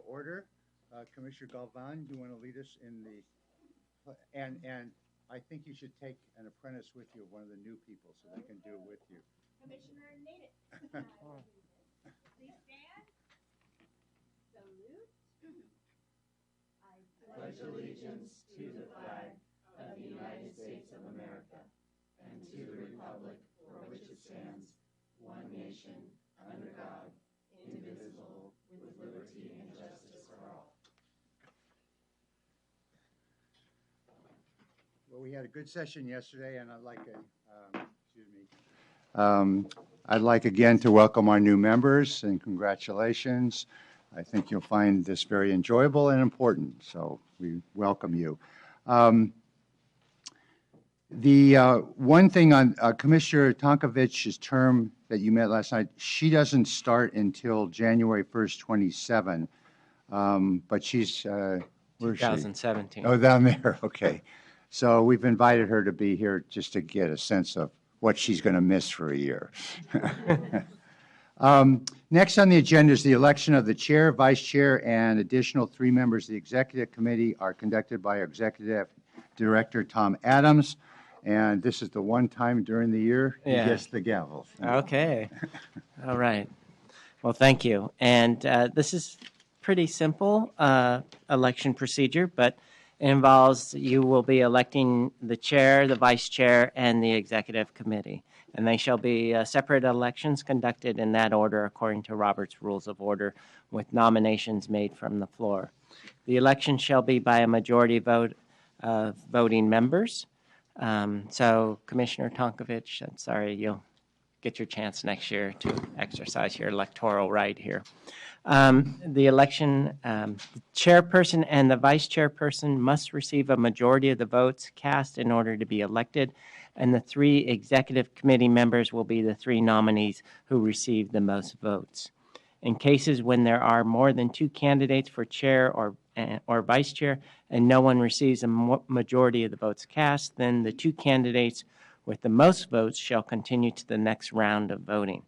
order. Commissioner Galvan, do you want to lead us in the, and I think you should take an apprentice with you, one of the new people, so they can do it with you. Commissioner Native. Please stand. Salute. I pledge allegiance to the flag of the United States of America and to the republic for which it stands, one nation, under God, indivisible, with liberty and justice for all. Well, we had a good session yesterday, and I'd like again to welcome our new members and congratulations. I think you'll find this very enjoyable and important, so we welcome you. The one thing on Commissioner Tonkovich's term that you met last night, she doesn't start until January 1st, 27, but she's, where is she? 2017. Oh, down there, okay. So we've invited her to be here just to get a sense of what she's going to miss for a year. Next on the agenda is the election of the chair, vice chair, and additional 3 members of the executive committee are conducted by our executive director, Tom Adams. And this is the one time during the year he gets the gavel. Okay. All right. Well, thank you. And this is pretty simple election procedure, but it involves you will be electing the chair, the vice chair, and the executive committee. And they shall be separate elections conducted in that order according to Robert's Rules of Order with nominations made from the floor. The election shall be by a majority vote of voting members. So Commissioner Tonkovich, I'm sorry, you'll get your chance next year to exercise your electoral right here. The election, the chairperson and the vice chairperson must receive a majority of the votes cast in order to be elected, and the 3 executive committee members will be the 3 nominees who receive the most votes. In cases when there are more than 2 candidates for chair or vice chair and no one receives a majority of the votes cast, then the 2 candidates with the most votes shall continue to the next round of voting.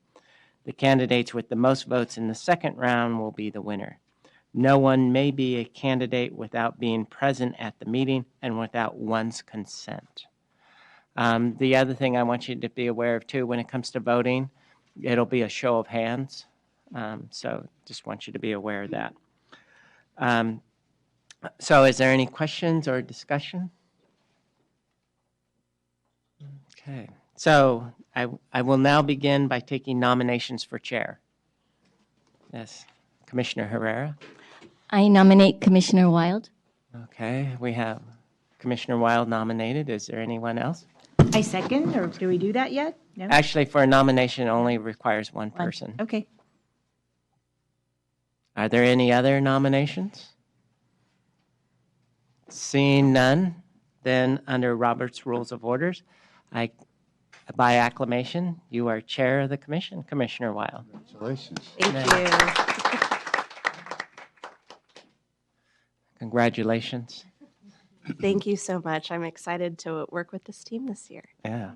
The candidates with the most votes in the second round will be the winner. No one may be a candidate without being present at the meeting and without one's consent. The other thing I want you to be aware of, too, when it comes to voting, it'll be a show of hands. So just want you to be aware of that. So is there any questions or discussion? Okay. So I will now begin by taking nominations for chair. Yes. Commissioner Herrera. I nominate Commissioner Wild. Okay. We have Commissioner Wild nominated. Is there anyone else? I second, or do we do that yet? No? Actually, for a nomination, it only requires one person. Okay. Are there any other nominations? Seeing none, then under Robert's Rules of Orders, by acclamation, you are chair of the commission, Commissioner Wild. Congratulations. Thank you. Congratulations. Thank you so much. I'm excited to work with this team this year. Yeah.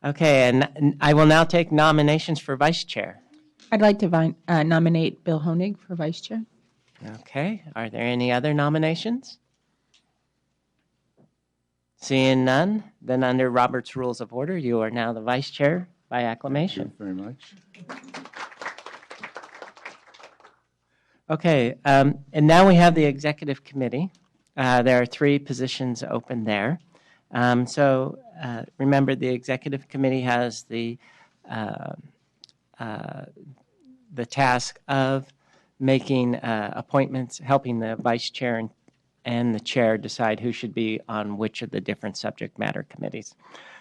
Okay, and I will now take nominations for vice chair. I'd like to nominate Bill Honig for vice chair. Okay, are there any other nominations? Seeing none, then under Robert's Rules of Order, you are now the vice chair by acclamation. Thank you very much. Okay, and now we have the executive committee. There are 3 positions open there. So remember, the executive committee has the task of making appointments, helping the vice chair and the chair decide who should be on which of the different subject matter committees.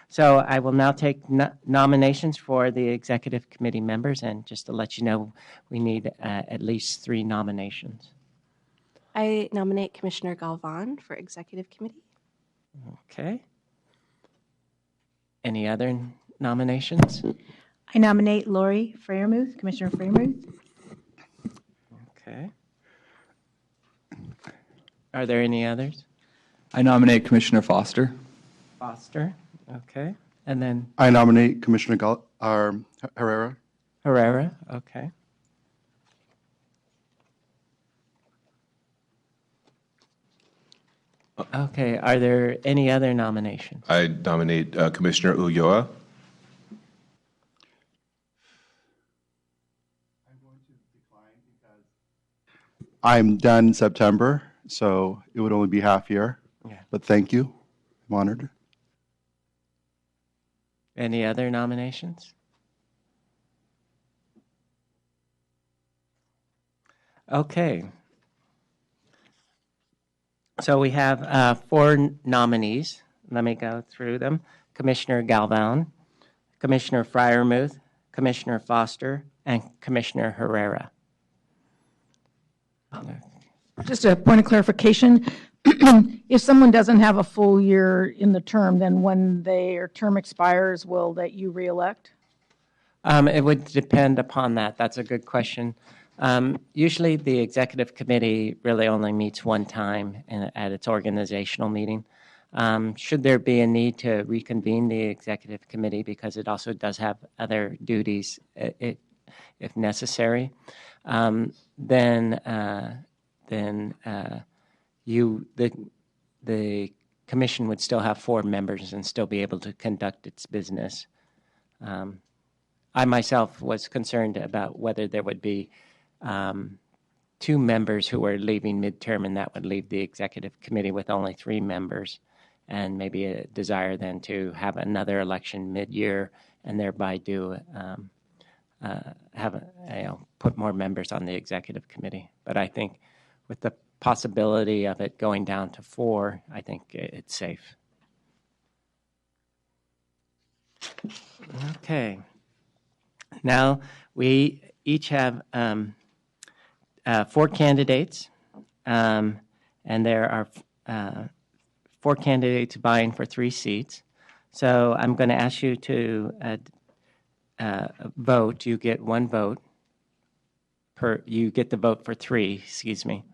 So I will now take nominations for the executive committee members, and just to let you know, we need at least 3 nominations. I nominate Commissioner Galvan for Executive Committee. Okay. Any other nominations? I nominate Lori Freiermuth, Commissioner Freiermuth. Okay. Are there any others? I nominate Commissioner Foster. Foster. Okay. And then I nominate Commissioner Herrera. Herrera. Okay. Okay, are there any other nominations? I nominate Commissioner Ulloa. I'm done in September, so it would only be half year. Yeah. But thank you. I'm honored. Any other nominations? Okay. So we have 4 nominees. Let me go through them. Commissioner Galvan, Commissioner Fryermuth, Commissioner Foster, and Commissioner Herrera. Just a point of clarification. If someone doesn't have a full year in the term, then when their term expires, will that you reelect? It would depend upon that. That's a good question. Usually the executive committee really only meets one time at its organizational meeting. Should there be a need to reconvene the executive committee, because it also does have other duties if necessary, then the commission would still have 4 members and still be able to conduct its business. I myself was concerned about whether there would be 2 members who were leaving midterm, and that would leave the executive committee with only 3 members, and maybe a desire then to have another election mid-year and thereby put more members on the executive committee. But I think with the possibility of it going down to 4, I think it's safe. Okay. Now we each have 4 candidates, and there are 4 candidates vying for 3 seats. So I'm going to ask you to vote. You get 1 vote you get the vote for 3, excuse me.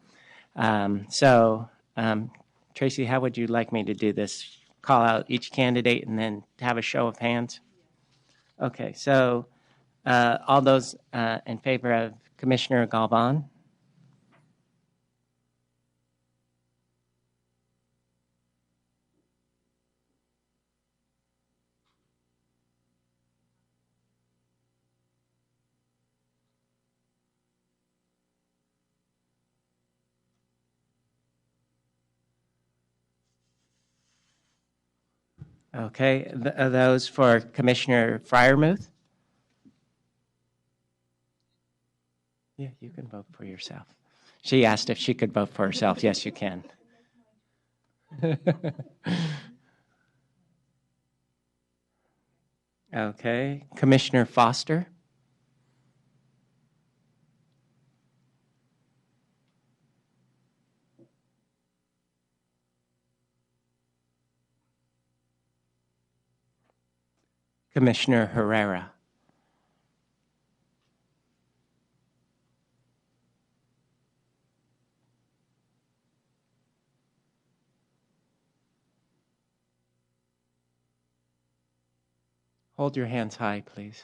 Tracy, how would you like me to do this? Call out each candidate and then have a show of hands? Okay, so all those in favor of Commissioner Galvan? Okay, are those for Commissioner Fryermuth? Yeah, you can vote for yourself. She asked if she could vote for herself. Yes, you can. Okay, Commissioner Foster? Commissioner Herrera? Hold your hands high, please.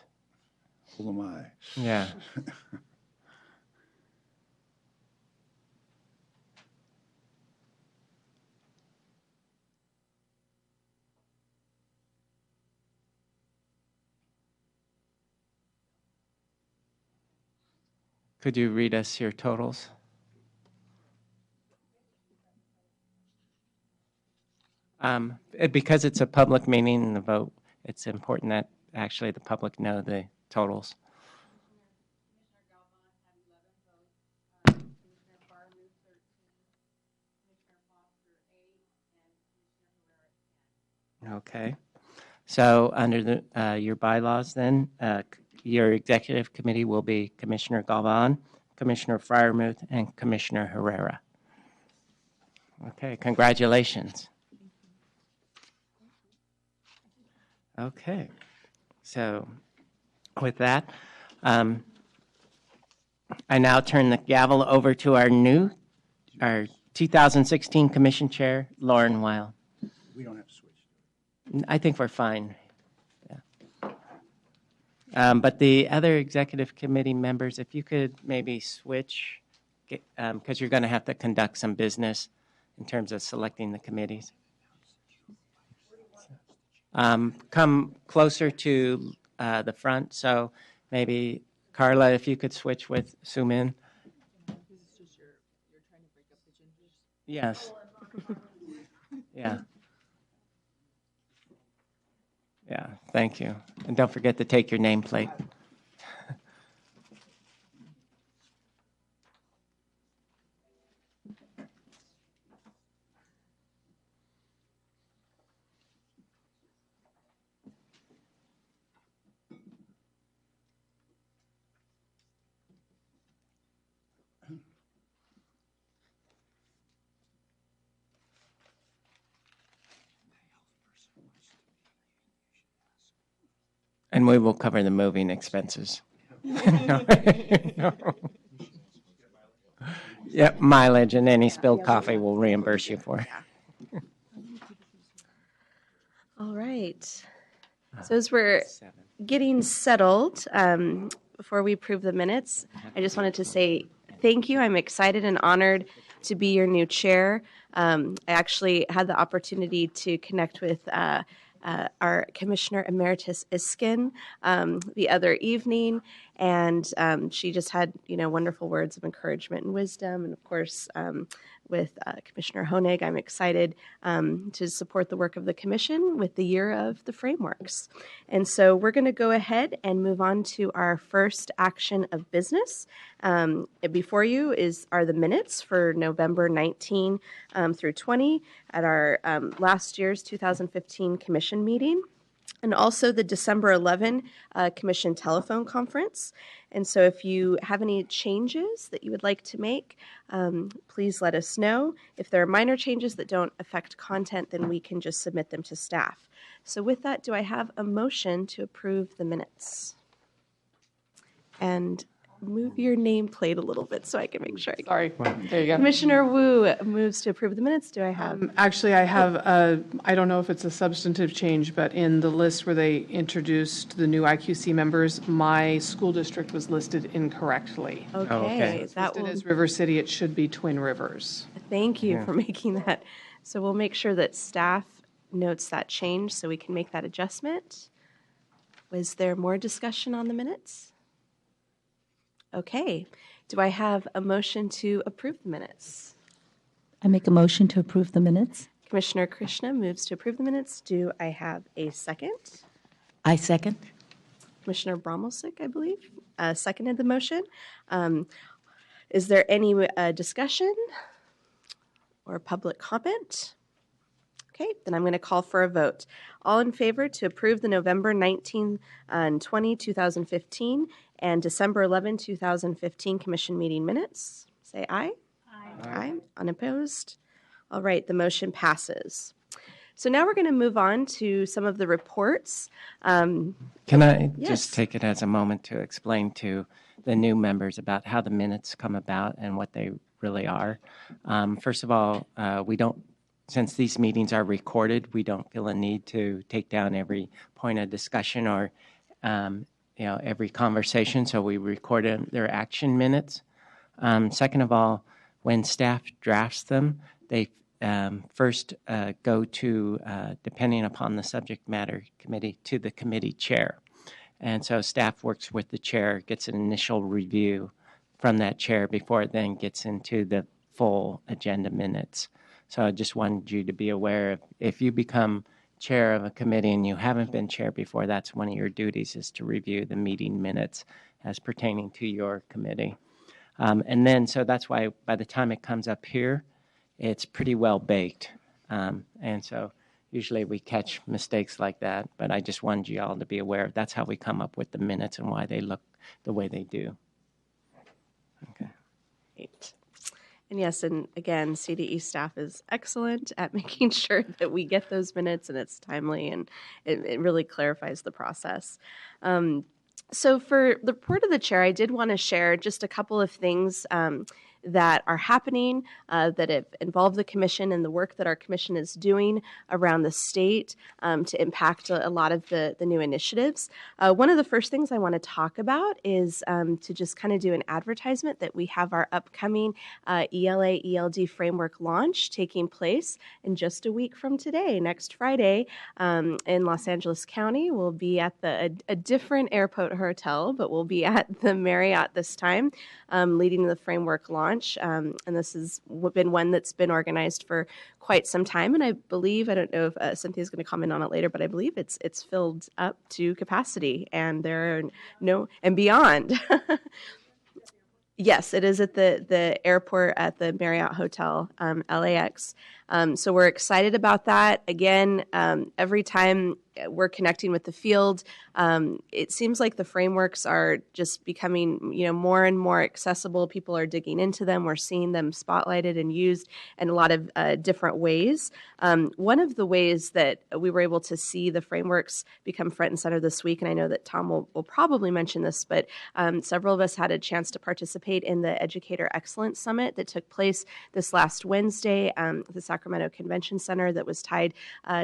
Who am I? Yeah. Could you read us your totals? Because it's a public meeting and the vote, it's important that actually the public know the totals. Okay. So under your bylaws then, your executive committee will be Commissioner Galvan, Commissioner Fryermuth, and Commissioner Herrera. Okay, congratulations. Okay, so with that, I now turn the gavel over to our 2016 Commission Chair, Lauren Weil. We don't have to switch. I think we're fine. Yeah. But the other executive committee members, if you could maybe switch, because you're going to have to conduct some business, in terms of selecting the committees. Come closer to the front, so maybe Carla, if you could switch with Sumin. Yes. Yeah. Yeah, thank you. And don't forget to take your nameplate. And we will cover the moving expenses. No. Yep, mileage and any spilled coffee we'll reimburse you for. All right. So as we're getting settled, before we approve the minutes, I just wanted to say thank you. I'm excited and honored to be your new chair. I actually had the opportunity to connect with our Commissioner Emeritus Iskin the other evening, and she just had wonderful words of encouragement and wisdom. And of course, with Commissioner Honig, I'm excited to support the work of the Commission with the year of the frameworks. And so we're going to go ahead and move on to our first action of business. Before you are the minutes for November 19 through 20 at our last year's 2015 Commission meeting, and also the December 11 Commission telephone conference. And so if you have any changes that you would like to make, please let us know. If there are minor changes that don't affect content, then we can just submit them to staff. So with that, do I have a motion to approve the minutes? And move your nameplate a little bit so I can make sure. Sorry, there you go. Commissioner Wu moves to approve the minutes. Do I have? Actually, I have, I don't know if it's a substantive change, but in the list where they introduced the new IQC members, my school district was listed incorrectly. Okay. okay. That Listed will, as River City, it should be Twin Rivers. thank you for making that. So we'll make sure that staff notes that change so we can make that adjustment. Was there more discussion on the minutes? Okay. Do I have a motion to approve the minutes? I make a motion to approve the minutes. Commissioner Krishna moves to approve the minutes. Do I have a second? I second. Commissioner Bromelsik, I believe, seconded the motion. Is there any discussion or public comment? Okay, then I'm going to call for a vote. All in favor to approve the November 19 and 20, 2015 and December 11, 2015 Commission meeting minutes, say aye. Aye. Aye. Unopposed? All right, the motion passes. So now we're going to move on to some of the reports. Can I Yes. just take it as a moment to explain to the new members about how the minutes come about and what they really are? First of all, since these meetings are recorded, we don't feel a need to take down every point of discussion or every conversation, so we record their action minutes. Second of all, when staff drafts them, they first go to, depending upon the subject matter committee, to the committee chair. And so staff works with the chair, gets an initial review from that chair before it then gets into the full agenda minutes. So I just wanted you to be aware if you become chair of a committee and you haven't been chair before, that's one of your duties is to review the meeting minutes as pertaining to your committee. And then, so that's why by the time it comes up here, it's pretty well baked. And so usually we catch mistakes like that, but I just wanted you all to be aware that's how we come up with the minutes and why they look the way they do. Okay. Great. And yes, and again, CDE staff is excellent at making sure that we get those minutes and it's timely and it really clarifies the process. So for the report of the chair, I did want to share just a couple of things that are happening that have involved the commission and the work that our commission is doing around the state to impact a lot of the new initiatives. One of the first things I want to talk about is to just kind of do an advertisement that we have our upcoming ELA ELD framework launch taking place in just a week from today, next Friday, in Los Angeles County. We'll be at a different airport hotel, but we'll be at the Marriott this time, leading the framework launch. And this has been one that's been organized for quite some time. And I believe, I don't know if Cynthia's going to comment on it later, but I believe it's filled up to capacity, and there are and beyond. Yes, it is at the airport at the Marriott Hotel, LAX. So we're excited about that. Again, every time we're connecting with the field, it seems like the frameworks are just becoming, more and more accessible. People are digging into them. We're seeing them spotlighted and used in a lot of different ways. One of the ways that we were able to see the frameworks become front and center this week, and I know that Tom will probably mention this, but several of us had a chance to participate in the Educator Excellence Summit that took place this last Wednesday at the Sacramento Convention Center that was tied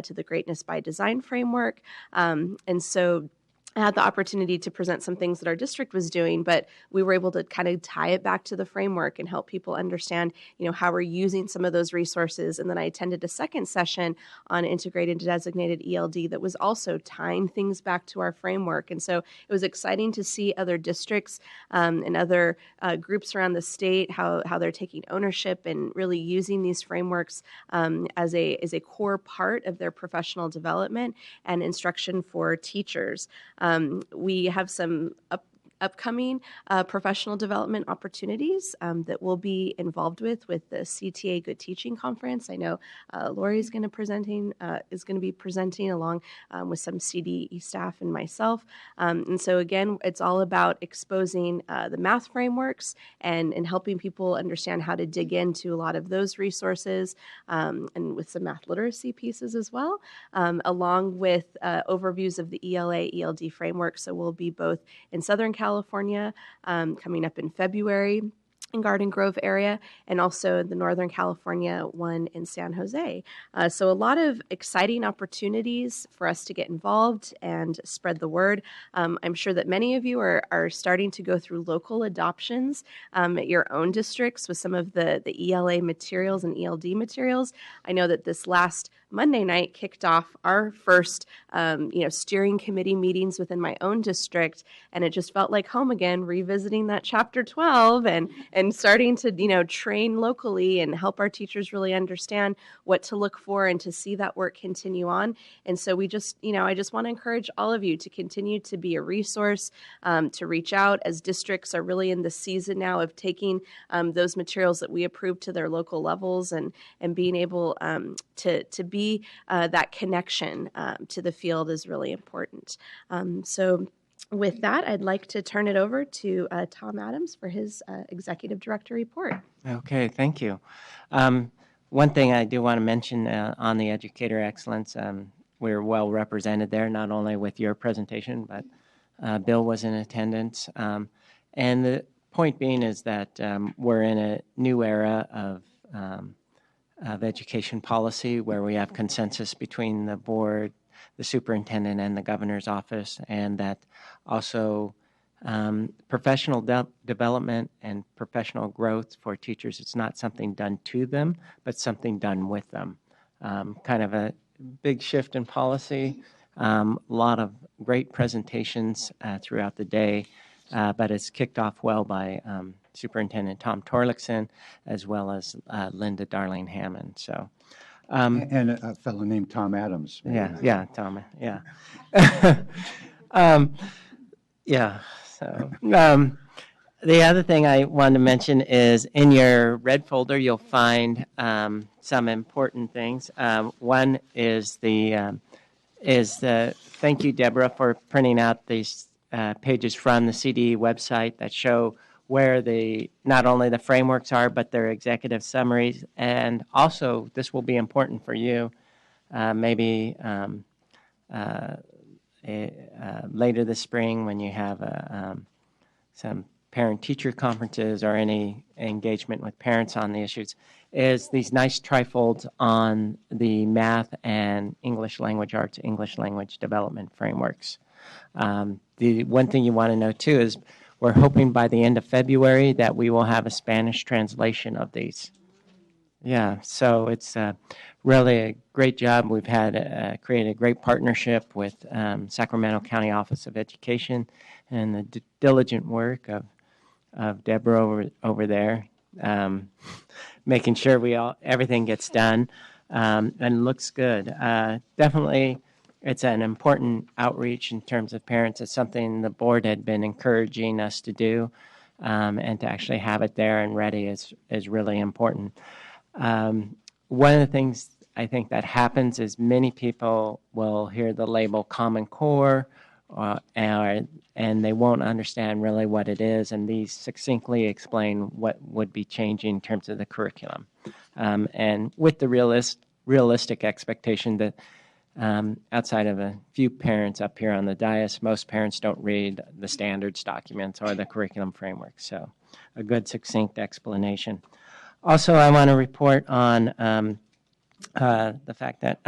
to the Greatness by Design framework. And so I had the opportunity to present some things that our district was doing, but we were able to kind of tie it back to the framework and help people understand, how we're using some of those resources. And then I attended a second session on integrated and designated ELD that was also tying things back to our framework. And so it was exciting to see other districts and other groups around the state, how they're taking ownership and really using these frameworks as a core part of their professional development and instruction for teachers. We have some upcoming professional development opportunities that we'll be involved with the CTA Good Teaching Conference. I know Lori is going to be presenting along with some CDE staff and myself. And so again, it's all about exposing the math frameworks and helping people understand how to dig into a lot of those resources and with some math literacy pieces as well, along with overviews of the ELA ELD framework. So we'll be both in Southern California coming up in February in Garden Grove area, and also the Northern California one in San Jose. So a lot of exciting opportunities for us to get involved and spread the word. I'm sure that many of you are starting to go through local adoptions at your own districts with some of the ELA materials and ELD materials. I know that this last Monday night kicked off our first, steering committee meetings within my own district, and it just felt like home again, revisiting that chapter 12 and starting to, train locally and help our teachers really understand what to look for and to see that work continue on. And so we just, I just want to encourage all of you to continue to be a resource, to reach out as districts are really in the season now of taking those materials that we approve to their local levels and being able to be that connection to the field is really important. So with that, I'd like to turn it over to Tom Adams for his Executive Director report. Okay, thank you. One thing I do want to mention on the Educator Excellence, we're well represented there, not only with your presentation, but Bill was in attendance. And the point being is that we're in a new era of education policy where we have consensus between the board, the superintendent, and the governor's office, and that also professional development and professional growth for teachers, it's not something done to them, but something done with them. Kind of a big shift in policy, a lot of great presentations throughout the day, but it's kicked off well by Superintendent Tom Torlakson, as well as Linda Darling Hammond. So, and a fellow named Tom Adams. Yeah, Tom. Yeah, yeah. So, the other thing I wanted to mention is in your red folder you'll find some important things. One is the thank you, Deborah, for printing out these pages from the CDE website that show where not only the frameworks are, but their executive summaries. And also, this will be important for you, maybe later this spring when you have some parent-teacher conferences or any engagement with parents on the issues, is these nice trifolds on the math and English language arts, English language development frameworks. The one thing you want to know too is we're hoping by the end of February that we will have a Spanish translation of these. Yeah, so it's really a great job. We've had created a great partnership with Sacramento County Office of Education and the diligent work of Deborah over there, making sure everything gets done and looks good. Definitely, it's an important outreach in terms of parents. It's something the board had been encouraging us to do, and to actually have it there and ready is really important. One of the things I think that happens is many people will hear the label Common Core, and they won't understand really what it is, and these succinctly explain what would be changing in terms of the curriculum. And with the realistic expectation that outside of a few parents up here on the dais, most parents don't read the standards documents or the curriculum framework, so a good succinct explanation. Also, I want to report on the fact that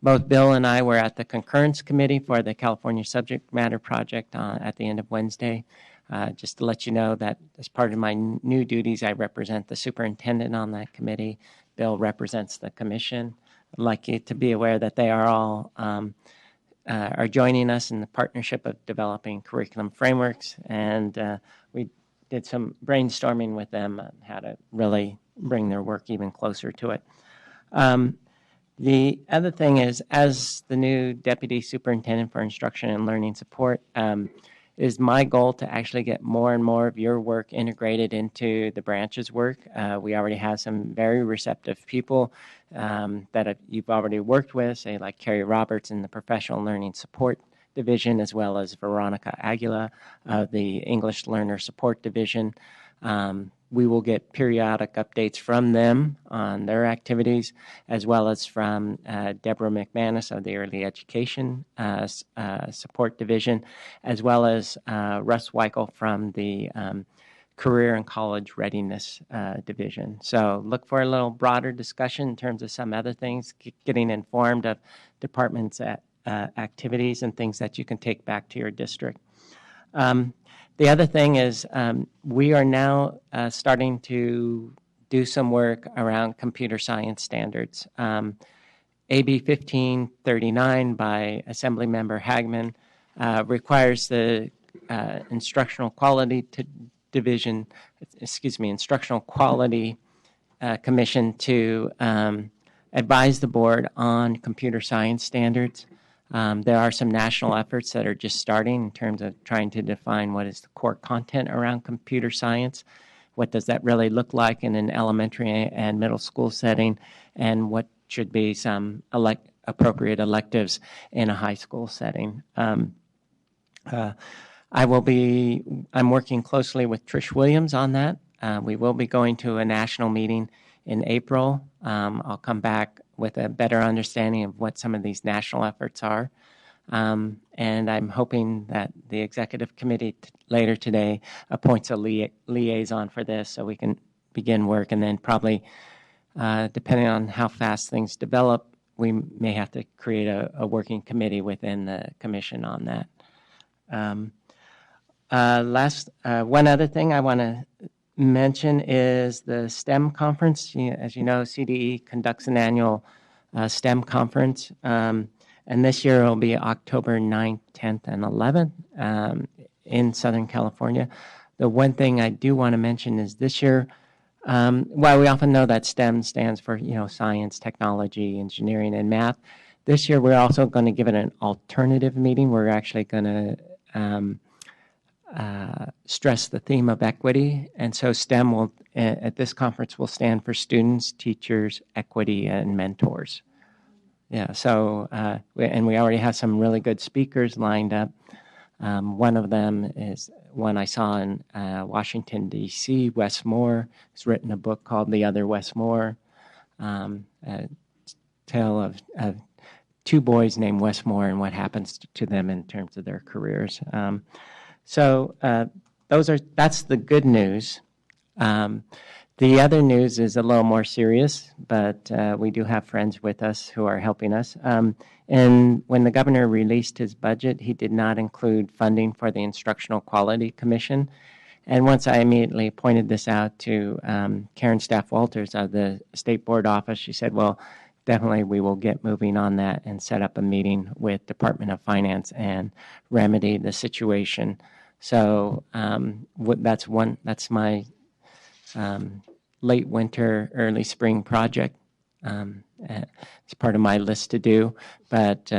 both Bill and I were at the concurrence committee for the California Subject Matter Project at the end of Wednesday. Just to let you know that as part of my new duties, I represent the superintendent on that committee. Bill represents the commission. I'd like you to be aware that they are all are joining us in the partnership of developing curriculum frameworks, and we did some brainstorming with them on how to really bring their work even closer to it. The other thing is, as the new Deputy Superintendent for Instruction and Learning Support, is my goal to actually get more and more of your work integrated into the branch's work. We already have some very receptive people that you've already worked with, say like Carrie Roberts in the Professional Learning Support Division, as well as Veronica Aguila of the English Learner Support Division. We will get periodic updates from them on their activities, as well as from Deborah McManus of the Early Education Support Division, as well as Russ Weichel from the Career and College Readiness Division. So look for a little broader discussion in terms of some other things, getting informed of departments' activities and things that you can take back to your district. The other thing is we are now starting to do some work around computer science standards. AB 1539 by Assemblymember Hagman requires the Instructional Quality Instructional Quality Commission to advise the board on computer science standards. There are some national efforts that are just starting in terms of trying to define what is the core content around computer science, what does that really look like in an elementary and middle school setting, and what should be some appropriate electives in a high school setting. I'm working closely with Trish Williams on that. We will be going to a national meeting in April. I'll come back with a better understanding of what some of these national efforts are. And I'm hoping that the executive committee later today appoints a liaison for this so we can begin work, and then probably, depending on how fast things develop, we may have to create a working committee within the commission on that. One other thing I want to mention is the STEM conference. As you know, CDE conducts an annual STEM conference, and this year it will be October 9th, 10th, and 11th in Southern California. The one thing I do want to mention is this year, while we often know that STEM stands for science, technology, engineering, and math, this year we're also going to give it an alternative meeting. We're actually going to stress the theme of equity, and so STEM will, at this conference, will stand for students, teachers, equity, and mentors. Yeah, so, and we already have some really good speakers lined up. One of them is one I saw in Washington, D.C., Wes Moore. He's written a book called The Other Wes Moore, a tale of two boys named Wes Moore and what happens to them in terms of their careers. So that's the good news. The other news is a little more serious, but we do have friends with us who are helping us. And when the governor released his budget, he did not include funding for the Instructional Quality Commission. And once I immediately pointed this out to Karen Staff Walters of the State Board office, she said, well, definitely we will get moving on that and set up a meeting with Department of Finance and remedy the situation. So that's my late winter, early spring project. It's part of my list to do, but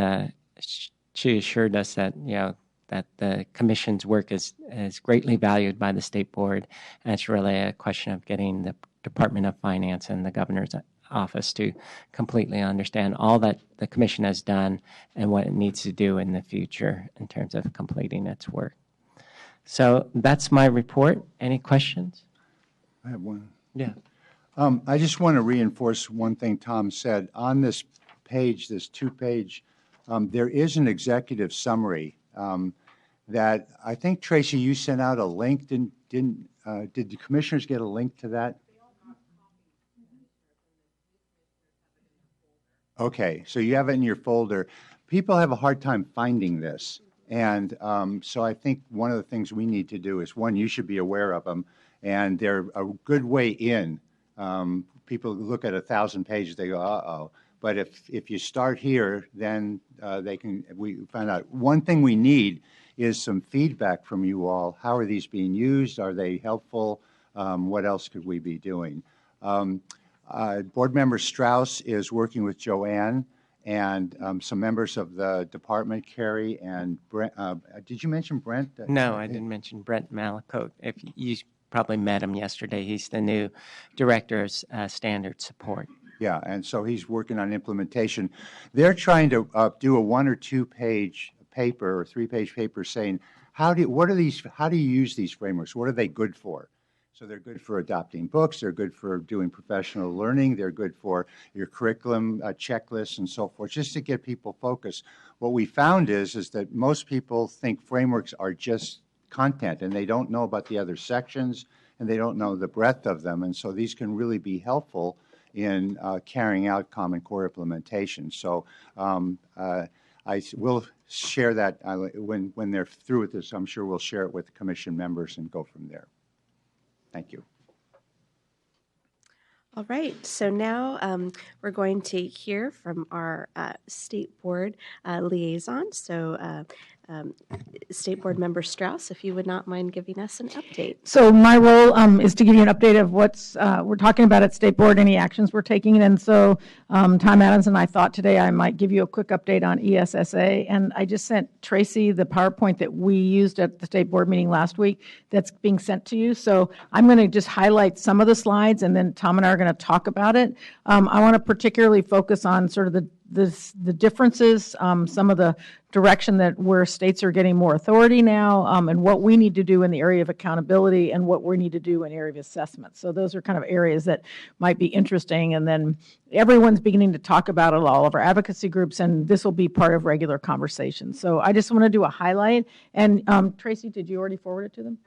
she assured us that that the commission's work is greatly valued by the state board, and it's really a question of getting the Department of Finance and the governor's office to completely understand all that the commission has done and what it needs to do in the future in terms of completing its work. So that's my report. Any questions? I have one. Yeah. I just want to reinforce one thing Tom said. On this page, this two-page, there is an executive summary that I think, Tracy, you sent out a link. Did the commissioners get a link to that? Okay, so you have it in your folder. People have a hard time finding this. And so I think one of the things we need to do is, one, you should be aware of them, and they're a good way in. People look at 1,000 pages, they go, uh-oh. But if you start here, then we find out. One thing we need is some feedback from you all. How are these being used? Are they helpful? What else could we be doing? Board member Strauss is working with Joanne and some members of the department, Carrie and Brent. Did you mention Brent? No, I didn't mention Brent Malakote. If you probably met him yesterday, he's the new director of standard support. Yeah, and so he's working on implementation. They're trying to do a 1 or 2 page paper or 3-page paper saying how do you use these frameworks? What are they good for? So they're good for adopting books, they're good for doing professional learning, they're good for your curriculum checklists and so forth, just to get people focused. What we found is that most people think frameworks are just content, and they don't know about the other sections, and they don't know the breadth of them, and so these can really be helpful in carrying out Common Core implementation. So I will share that when they're through with this. I'm sure we'll share it with the commission members and go from there. Thank you. All right, so now we're going to hear from our State Board liaison. So State Board Member Strauss, if you would not mind giving us an update. So my role is to give you an update of what's we're talking about at State Board, any actions we're taking. And so Tom Adams and I thought today I might give you a quick update on ESSA. And I just sent Tracy the PowerPoint that we used at the State Board meeting last week that's being sent to you. So I'm going to just highlight some of the slides, and then Tom and I are going to talk about it. I want to particularly focus on sort of the differences, some of the direction that where states are getting more authority now, and what we need to do in the area of accountability and what we need to do in the area of assessment. So those are kind of areas that might be interesting. And then everyone's beginning to talk about it, all of our advocacy groups, and this will be part of regular conversation. So I just want to do a highlight. And Tracy, did you already forward it to them?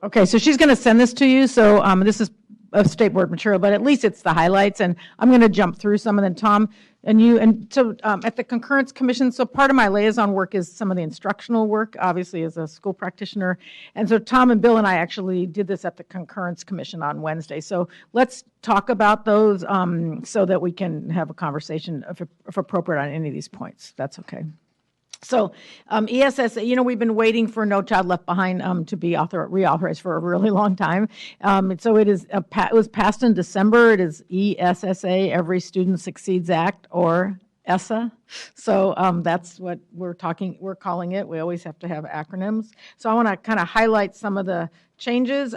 Okay, so she's going to send this to you. So this is of State Board material, but at least it's the highlights, and I'm going to jump through some, and then Tom and you, and so at the Concurrence Commission, so part of my liaison work is some of the instructional work, obviously as a school practitioner, and so Tom and Bill and I actually did this at the Concurrence Commission on Wednesday, so let's talk about those so that we can have a conversation if appropriate on any of these points. That's okay. So ESSA, we've been waiting for No Child Left Behind to be reauthorized for a really long time. So it was passed in December. It is ESSA, Every Student Succeeds Act, or ESSA. So that's what we're calling it. We always have to have acronyms. So I want to kind of highlight some of the changes.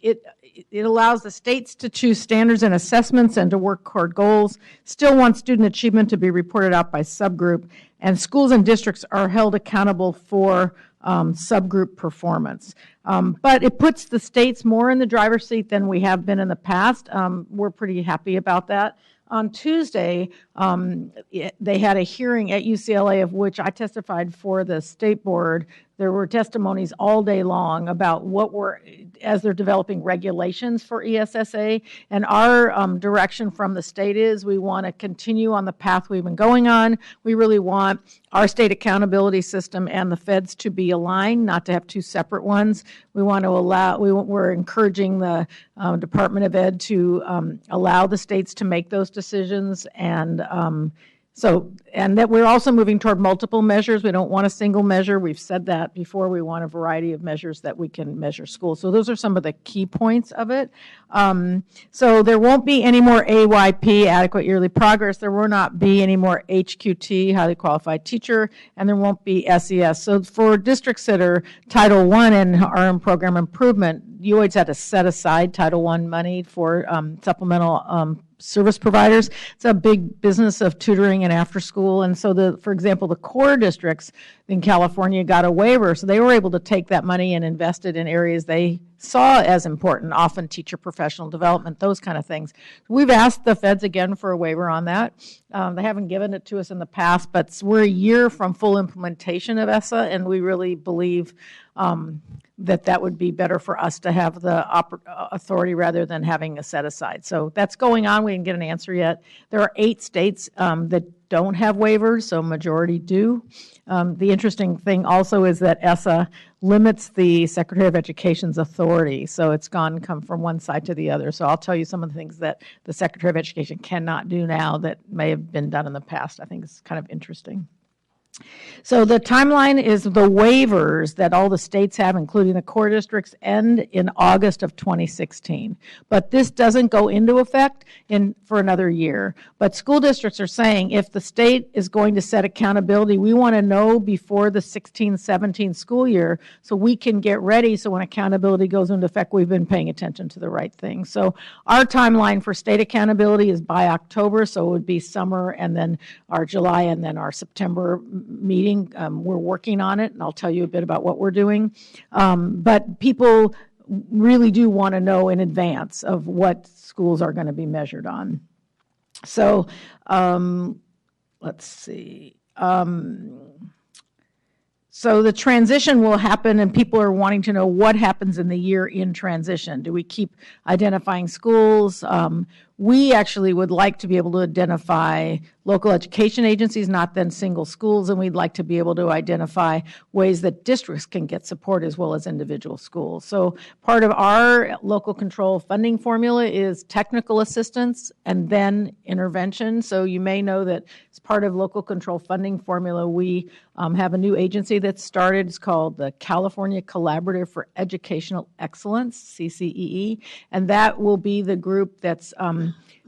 It allows the states to choose standards and assessments and to work toward goals, still wants student achievement to be reported out by subgroup, and schools and districts are held accountable for subgroup performance. But it puts the states more in the driver's seat than we have been in the past. We're pretty happy about that. On Tuesday, they had a hearing at UCLA of which I testified for the State Board there were testimonies all day long about as they're developing regulations for ESSA. And our direction from the state is we want to continue on the path we've been going on. We really want our state accountability system and the feds to be aligned, not to have two separate ones. We want to we're encouraging the Department of Ed to allow the states to make those decisions, and that we're also moving toward multiple measures. We don't want a single measure. We've said that before. We want a variety of measures that we can measure schools. So those are some of the key points of it. So there won't be any more AYP, adequate yearly progress. There will not be any more HQT, highly qualified teacher, and there won't be SES. So for districts that are Title I and are in program improvement, you always had to set aside Title I money for supplemental service providers. It's a big business of tutoring and after school. And so for example, the core districts in California got a waiver. So they were able to take that money and invest it in areas they saw as important, often teacher professional development, those kind of things. We've asked the feds again for a waiver on that. They haven't given it to us in the past, but we're a year from full implementation of ESSA, and we really believe that would be better for us to have the authority rather than having a set aside. So that's going on. We didn't get an answer yet. There are 8 states that don't have waivers, so majority do. The interesting thing also is that ESSA limits the Secretary of Education's authority, so it's come from one side to the other. So I'll tell you some of the things that the Secretary of Education cannot do now that may have been done in the past. I think it's kind of interesting. So the timeline is the waivers that all the states have, including the core districts, end in August of 2016. But this doesn't go into effect for another year. But school districts are saying if the state is going to set accountability, we want to know before the 16-17 school year so we can get ready so when accountability goes into effect, we've been paying attention to the right things. So our timeline for state accountability is by October, so it would be summer and then our July and then our September meeting. We're working on it, and I'll tell you a bit about what we're doing. But people really do want to know in advance of what schools are going to be measured on. So let's see. So the transition will happen, and people are wanting to know what happens in the year in transition. Do we keep identifying schools? We actually would like to be able to identify local education agencies, not then single schools, and we'd like to be able to identify ways that districts can get support as well as individual schools. So part of our local control funding formula is technical assistance and then intervention. So you may know that as part of local control funding formula, we have a new agency that started. It's called the California Collaborative for Educational Excellence, CCEE, and that will be the group that's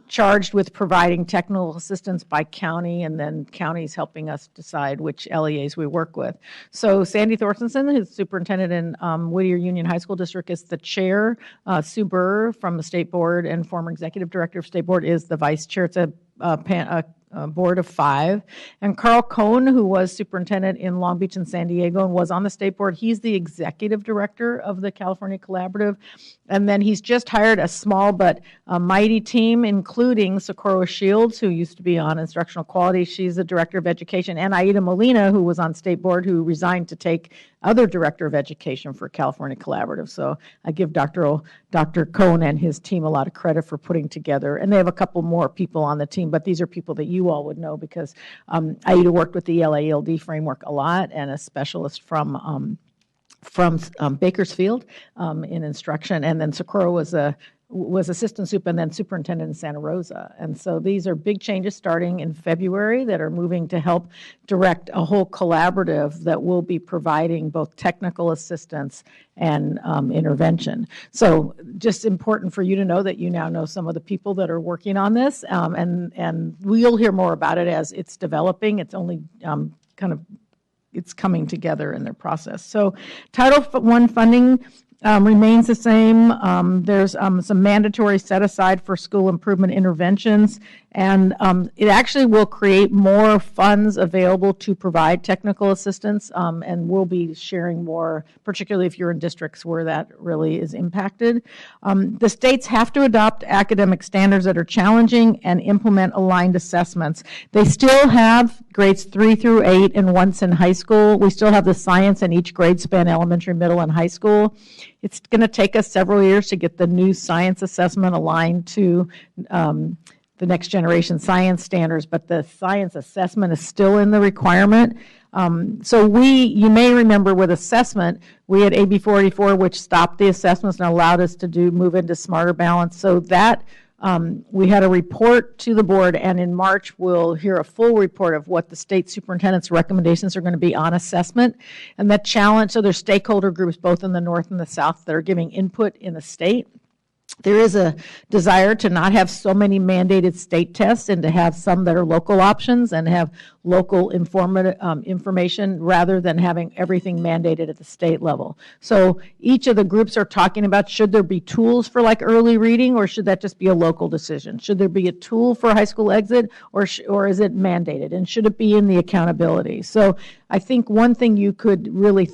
charged with providing technical assistance by county, and then counties helping us decide which LEAs we work with. So Sandy Thorstensen, who's superintendent in Whittier Union High School District, is the chair. Sue Burr from the state board and former executive director of state board is the vice chair. It's a board of 5. And Carl Cohn, who was superintendent in Long Beach and San Diego and was on the state board, he's the executive director of the California Collaborative. And then he's just hired a small but mighty team, including Socorro Shields, who used to be on instructional quality. She's the director of education, and Aida Molina, who was on state board, who resigned to take other director of education for California Collaborative. So I give Dr. Cohn and his team a lot of credit for putting together. And they have a couple more people on the team, but these are people that you all would know because Aida worked with the LAELD framework a lot, and a specialist from Bakersfield in instruction, and then Socorro was assistant sup and then superintendent in Santa Rosa. And so these are big changes starting in February that are moving to help direct a whole collaborative that will be providing both technical assistance and intervention. So just important for you to know that you now know some of the people that are working on this, and we'll hear more about it as it's developing. It's only it's coming together in their process. So Title I funding remains the same. There's some mandatory set aside for school improvement interventions, And it actually will create more funds available to provide technical assistance, and we'll be sharing more, particularly if you're in districts where that really is impacted. The states have to adopt academic standards that are challenging and implement aligned assessments. They still have grades 3 through 8 and once in high school. We still have the science in each grade span, elementary, middle, and high school. It's going to take us several years to get the new science assessment aligned to the next generation science standards, but the science assessment is still in the requirement. So you may remember with assessment, we had AB 484, which stopped the assessments and allowed us to move into smarter balance. So that we had a report to the board, and in March we'll hear a full report of what the state superintendent's recommendations are going to be on assessment. And that challenge, so there's stakeholder groups both in the north and the south that are giving input in the state. There is a desire to not have so many mandated state tests and to have some that are local options and have local information rather than having everything mandated at the state level. So each of the groups are talking about, should there be tools for like early reading, or should that just be a local decision? Should there be a tool for high school exit, or is it mandated? And should it be in the accountability? So I think one thing you could really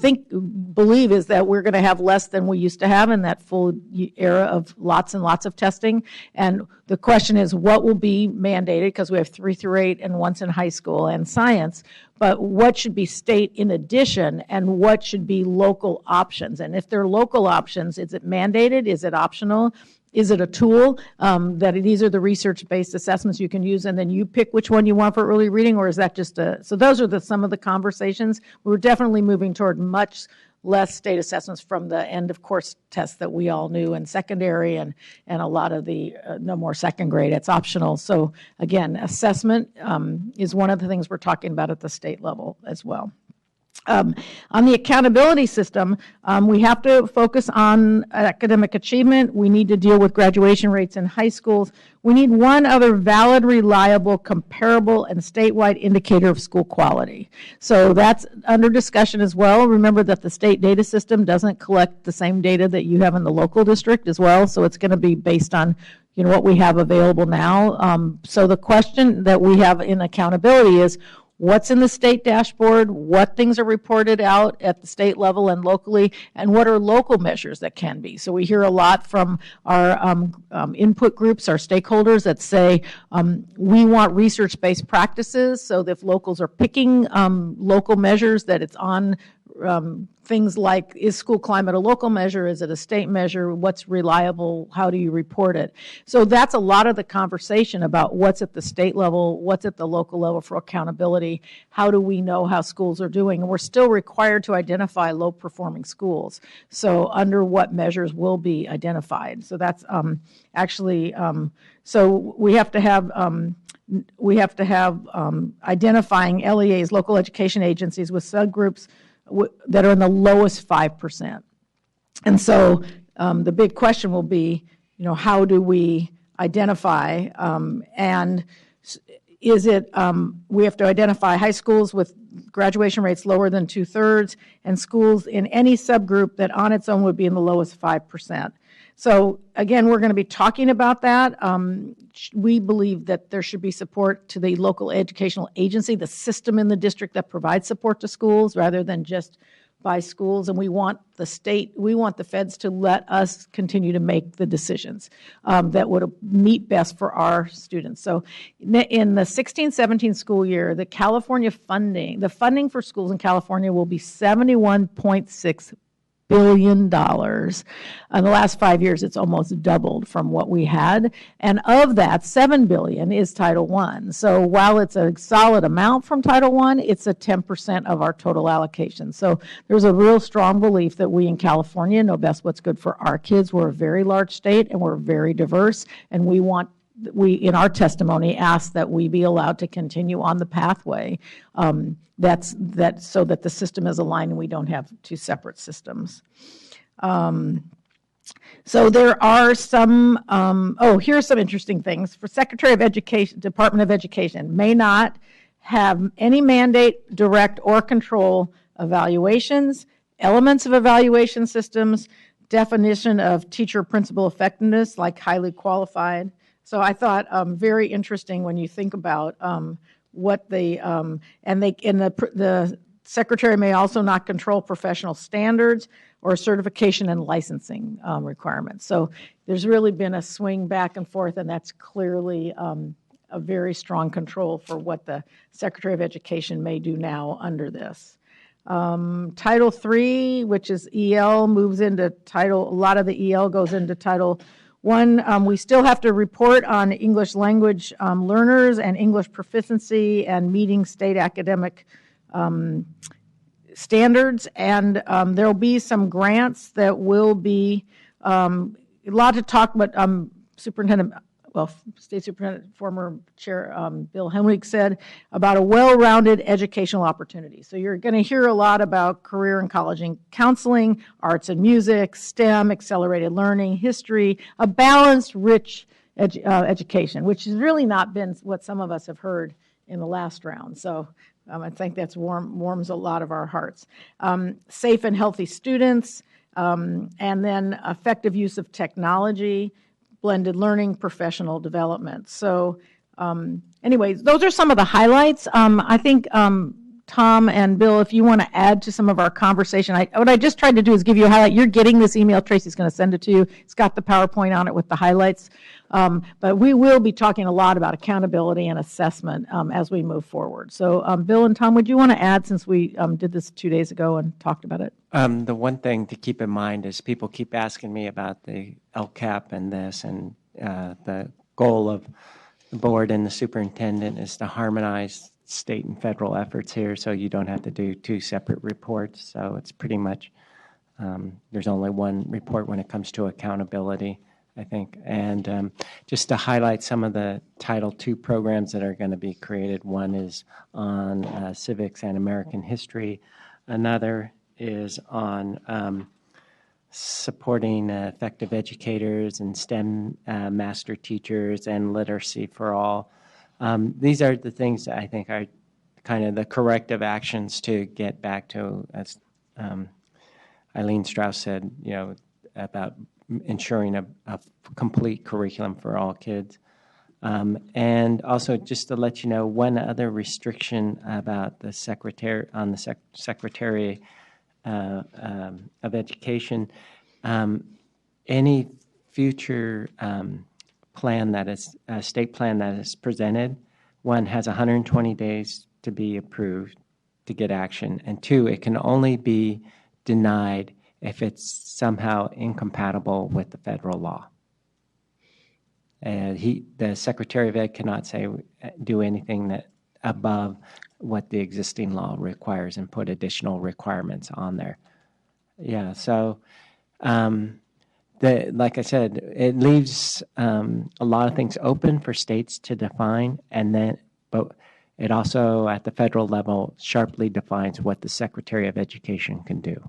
believe is that we're going to have less than we used to have in that full era of lots and lots of testing. And the question is, what will be mandated, because we have 3 through 8 and once in high school and science, but what should be state in addition, and what should be local options? And if they're local options, is it mandated? Is it optional? Is it a tool that these are the research-based assessments you can use, and then you pick which one you want for early reading, or is that just so those are some of the conversations. We're definitely moving toward much less state assessments from the end of course tests that we all knew in secondary, and a lot of the no more second grade, it's optional. So again, assessment is one of the things we're talking about at the state level as well. On the accountability system, we have to focus on academic achievement. We need to deal with graduation rates in high schools. We need one other valid, reliable, comparable, and statewide indicator of school quality. So that's under discussion as well. Remember that the state data system doesn't collect the same data that you have in the local district as well, so it's going to be based on what we have available now. So the question that we have in accountability is, what's in the state dashboard, what things are reported out at the state level and locally, and what are local measures that can be. So we hear a lot from our input groups, our stakeholders that say we want research-based practices, so that if locals are picking local measures, that it's on things like, is school climate a local measure? Is it a state measure? What's reliable? How do you report it? So that's a lot of the conversation about what's at the state level, what's at the local level for accountability. How do we know how schools are doing? And we're still required to identify low-performing schools. So under what measures will be identified? So that's so we have to have identifying LEAs, local education agencies, with subgroups that are in the lowest 5%. And so the big question will be, how do we identify, and is it, we have to identify high schools with graduation rates lower than 2/3, and schools in any subgroup that on its own would be in the lowest 5%. So again, we're going to be talking about that. We believe that there should be support to the local educational agency, the system in the district that provides support to schools, rather than just by schools. And we want the feds to let us continue to make the decisions that would meet best for our students. So in the 16-17 school year, the funding for schools in California will be $71.6 billion. In the last 5 years, it's almost doubled from what we had. And of that, $7 billion is Title I. So while it's a solid amount from Title I, it's a 10% of our total allocation. So there's a real strong belief that we in California know best what's good for our kids. We're a very large state and we're very diverse, and we in our testimony ask that we be allowed to continue on the pathway so that the system is aligned and we don't have two separate systems. So there are some, here are some interesting things. For Secretary of Education, Department of Education may not have any mandate, direct, or control evaluations, elements of evaluation systems, definition of teacher principal effectiveness, like highly qualified, So I thought very interesting when you think about what the secretary may also not control professional standards or certification and licensing requirements. So there's really been a swing back and forth, and that's clearly a very strong control for what the Secretary of Education may do now under this. Title III, which is EL, moves into Title, a lot of the EL goes into Title I. We still have to report on English language learners and English proficiency and meeting state academic standards, and there'll be some grants that will be a lot to talk about. State Superintendent, former Chair Bill Hemwig said about a well-rounded educational opportunity. So you're going to hear a lot about career and college and counseling, arts and music, STEM, accelerated learning, history, a balanced, rich education, which has really not been what some of us have heard in the last round. So I think that's warms a lot of our hearts. Safe and healthy students, and then effective use of technology, blended learning, professional development. So anyways, those are some of the highlights. I think Tom and Bill, if you want to add to some of our conversation, what I just tried to do is give you a highlight. You're getting this email. Tracy's going to send it to you. It's got the PowerPoint on it with the highlights. But we will be talking a lot about accountability and assessment as we move forward. So Bill and Tom, would you want to add, since we did this 2 days ago and talked about it? The one thing to keep in mind is people keep asking me about the LCAP and this, and the goal of the board and the superintendent is to harmonize state and federal efforts here, so you don't have to do two separate reports. So it's pretty much, there's only one report when it comes to accountability, I think. And just to highlight some of the Title II programs that are going to be created, one is on civics and American history. Another is on supporting effective educators and STEM master teachers and literacy for all. These are the things that I think are kind of the corrective actions to get back to, as Eileen Strauss said, about ensuring a complete curriculum for all kids. And also, just to let you know, one other restriction about the secretary on the Secretary of Education, any future plan that is a state plan that is presented, one has 120 days to be approved to get action, and two, it can only be denied if it's somehow incompatible with the federal law. And the Secretary of Ed cannot do anything that above what the existing law requires and put additional requirements on there. Yeah, so like I said, it leaves a lot of things open for states to define, but it also, at the federal level, sharply defines what the Secretary of Education can do.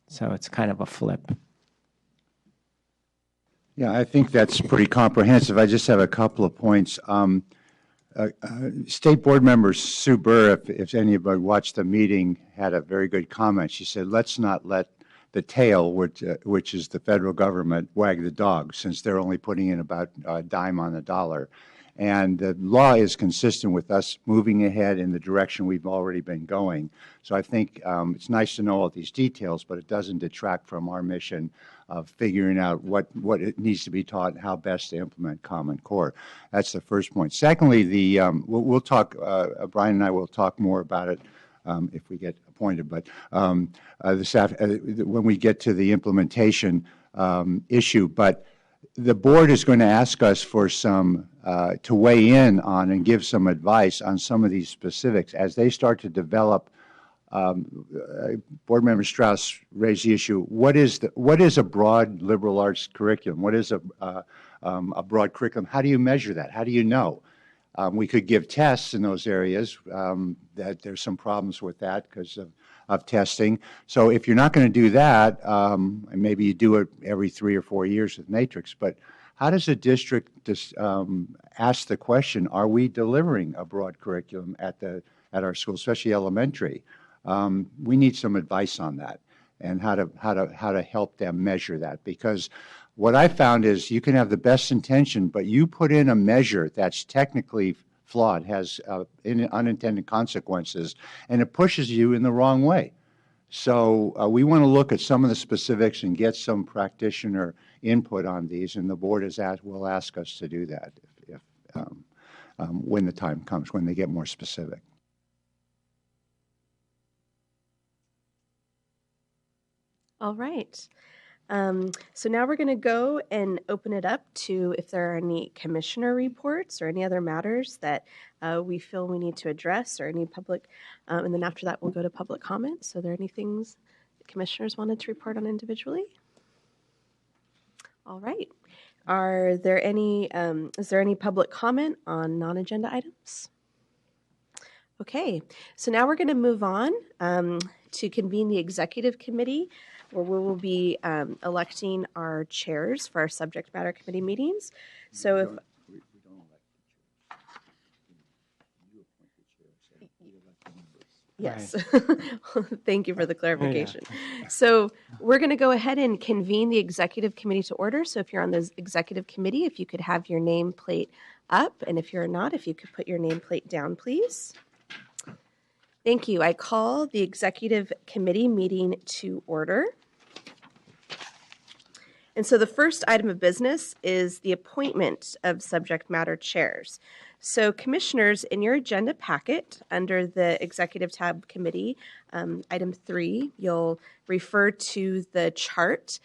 So it's kind of a flip. Yeah, I think that's pretty comprehensive. I just have a couple of points. State Board member Sue Burr, if anybody watched the meeting, had a very good comment. She said, let's not let the tail, which is the federal government, wag the dog, since they're only putting in about a dime on the dollar. And the law is consistent with us moving ahead in the direction we've already been going. So I think it's nice to know all these details, but it doesn't detract from our mission of figuring out what it needs to be taught and how best to implement Common Core. That's the first point. Secondly, we'll talk, Brian and I will talk more about it if we get appointed, but when we get to the implementation issue. But the board is going to ask us for some, to weigh in on and give some advice on some of these specifics as they start to develop. Board Member Strauss raised the issue, what is a broad liberal arts curriculum? What is a broad curriculum? How do you measure that? How do you know? We could give tests in those areas, that there's some problems with that because of testing. So if you're not going to do that, and maybe you do it every 3 or 4 years with matrix, but how does a district ask the question, are we delivering a broad curriculum at our school, especially elementary? We need some advice on that and how to help them measure that, because what I found is you can have the best intention, but you put in a measure that's technically flawed, has unintended consequences, and it pushes you in the wrong way. So we want to look at some of the specifics and get some practitioner input on these, and the board will ask us to do that if when the time comes, when they get more specific. All right. So now we're going to go and open it up to if there are any commissioner reports or any other matters that we feel we need to address or any public, and then after that we'll go to public comments. So are there any things the commissioners wanted to report on individually? All right. Are there any, is there any public comment on non-agenda items? Okay, so now we're going to move on to convene the executive committee, where we will be electing our chairs for our subject matter committee meetings. So if yes, thank you for the clarification. Yeah. So we're going to go ahead and convene the executive committee to order. So if you're on the executive committee, if you could have your nameplate up, and if you're not, if you could put your nameplate down, please. Thank you. I call the executive committee meeting to order. And so the first item of business is the appointment of subject matter chairs. So commissioners, in your agenda packet under the executive tab committee, item 3, you'll refer to the chart,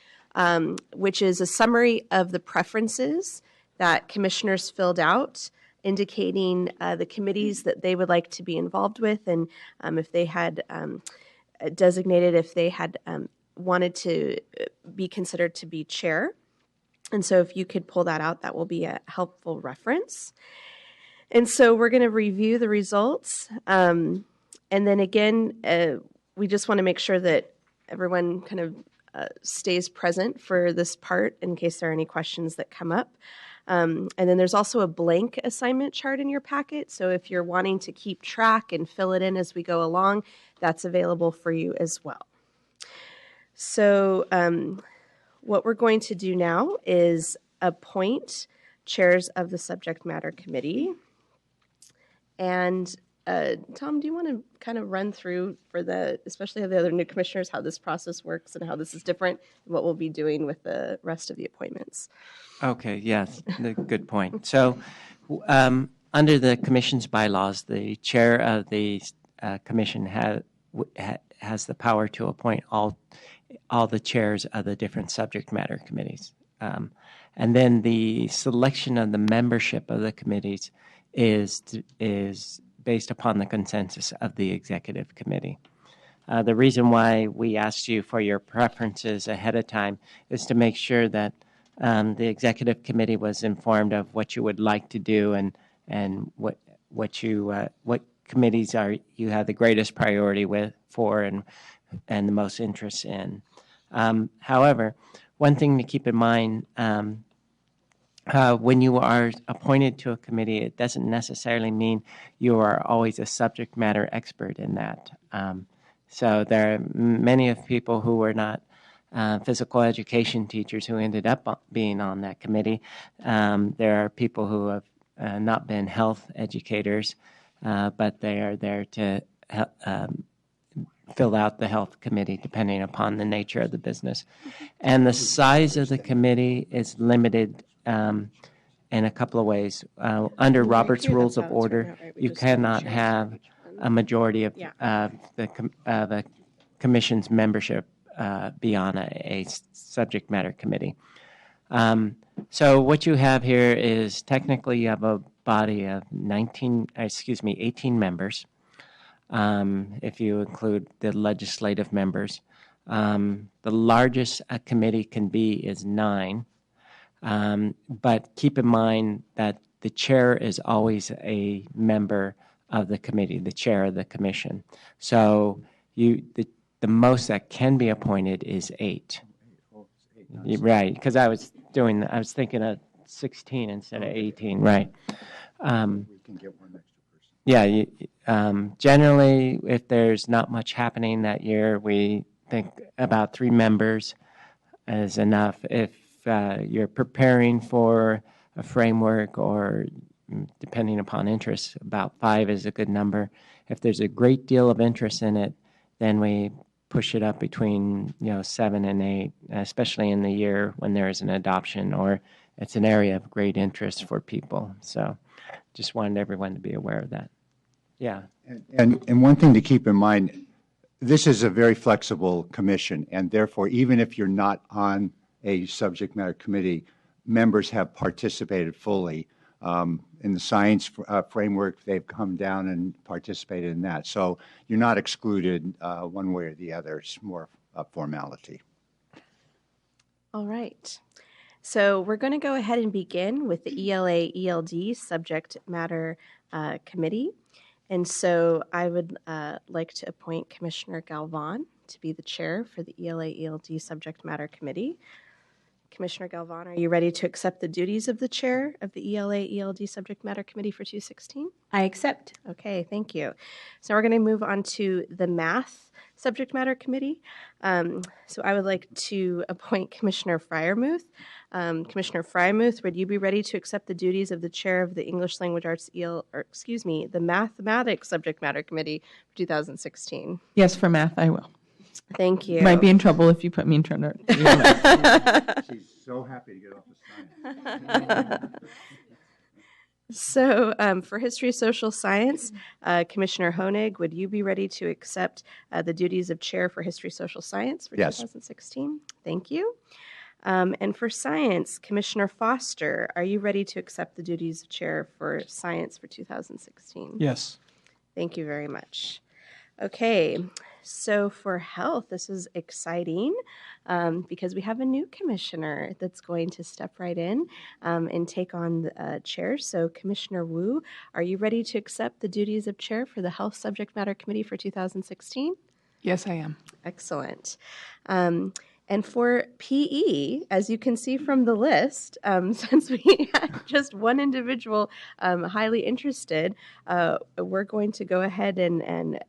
which is a summary of the preferences that commissioners filled out, indicating the committees that they would like to be involved with, and if they had designated, if they had wanted to be considered to be chair. And so if you could pull that out, that will be a helpful reference. And so we're going to review the results. And then again, we just want to make sure that everyone kind of stays present for this part in case there are any questions that come up. And then there's also a blank assignment chart in your packet. So if you're wanting to keep track and fill it in as we go along, that's available for you as well. So what we're going to do now is appoint chairs of the subject matter committee. And Tom, do you want to kind of run through for especially the other new commissioners, how this process works and how this is different than what we'll be doing with the rest of the appointments? Okay, yes, good point. So under the commission's bylaws, the chair of the commission has the power to appoint all the chairs of the different subject matter committees. And then the selection of the membership of the committees is based upon the consensus of the executive committee. The reason why we asked you for your preferences ahead of time is to make sure that the executive committee was informed of what you would like to do and what committees you have the greatest priority for and the most interest in. However, one thing to keep in mind, when you are appointed to a committee, it doesn't necessarily mean you are always a subject matter expert in that. So there are many of people who were not physical education teachers who ended up being on that committee. There are people who have not been health educators, but they are there to fill out the health committee depending upon the nature of the business. And the size of the committee is limited in a couple of ways. Under Robert's Rules of Order, you cannot have a majority of the commission's membership be on a subject matter committee. So what you have here is technically you have a body of 18 members, if you include the legislative members. The largest a committee can be is 9, but keep in mind that the chair is always a member of the committee, the chair of the commission. So the most that can be appointed is 8. Right, because I was thinking of 16 instead of 18, right. We can get one extra person. Yeah, generally, if there's not much happening that year, we think about 3 members is enough. If you're preparing for a framework, or depending upon interest, about 5 is a good number. If there's a great deal of interest in it, then we push it up between 7 and 8, especially in the year when there is an adoption or it's an area of great interest for people. So just wanted everyone to be aware of that. Yeah. And one thing to keep in mind, this is a very flexible commission, and therefore, even if you're not on a subject matter committee, members have participated fully. In the science framework, they've come down and participated in that. So you're not excluded one way or the other. It's more a formality. All right. So we're going to go ahead and begin with the ELA-ELD subject matter committee. And so I would like to appoint Commissioner Galvan to be the chair for the ELA-ELD subject matter committee. Commissioner Galvan, are you ready to accept the duties of the chair of the ELA-ELD subject matter committee for 2016? I accept. Okay, thank you. So we're going to move on to the math subject matter committee. So I would like to appoint Commissioner Fryermuth. Commissioner Fryermuth, would you be ready to accept the duties of the chair of the English Language Arts the mathematics subject matter committee for 2016? Yes, for math, I will. Thank you. Might be in trouble if you put me in trouble. She's so happy to get off the science. So for History Social Science, Commissioner Honig, would you be ready to accept the duties of chair for History Social Science for 2016? Thank you. And for Science, Commissioner Foster, are you ready to accept the duties of chair for Science for 2016? Yes. Thank you very much. Okay, so for Health, this is exciting because we have a new commissioner that's going to step right in and take on the chair. So Commissioner Wu, are you ready to accept the duties of chair for the Health Subject Matter Committee for 2016? Yes, I am. Excellent. And for PE, as you can see from the list, since we had just one individual highly interested, we're going to go ahead and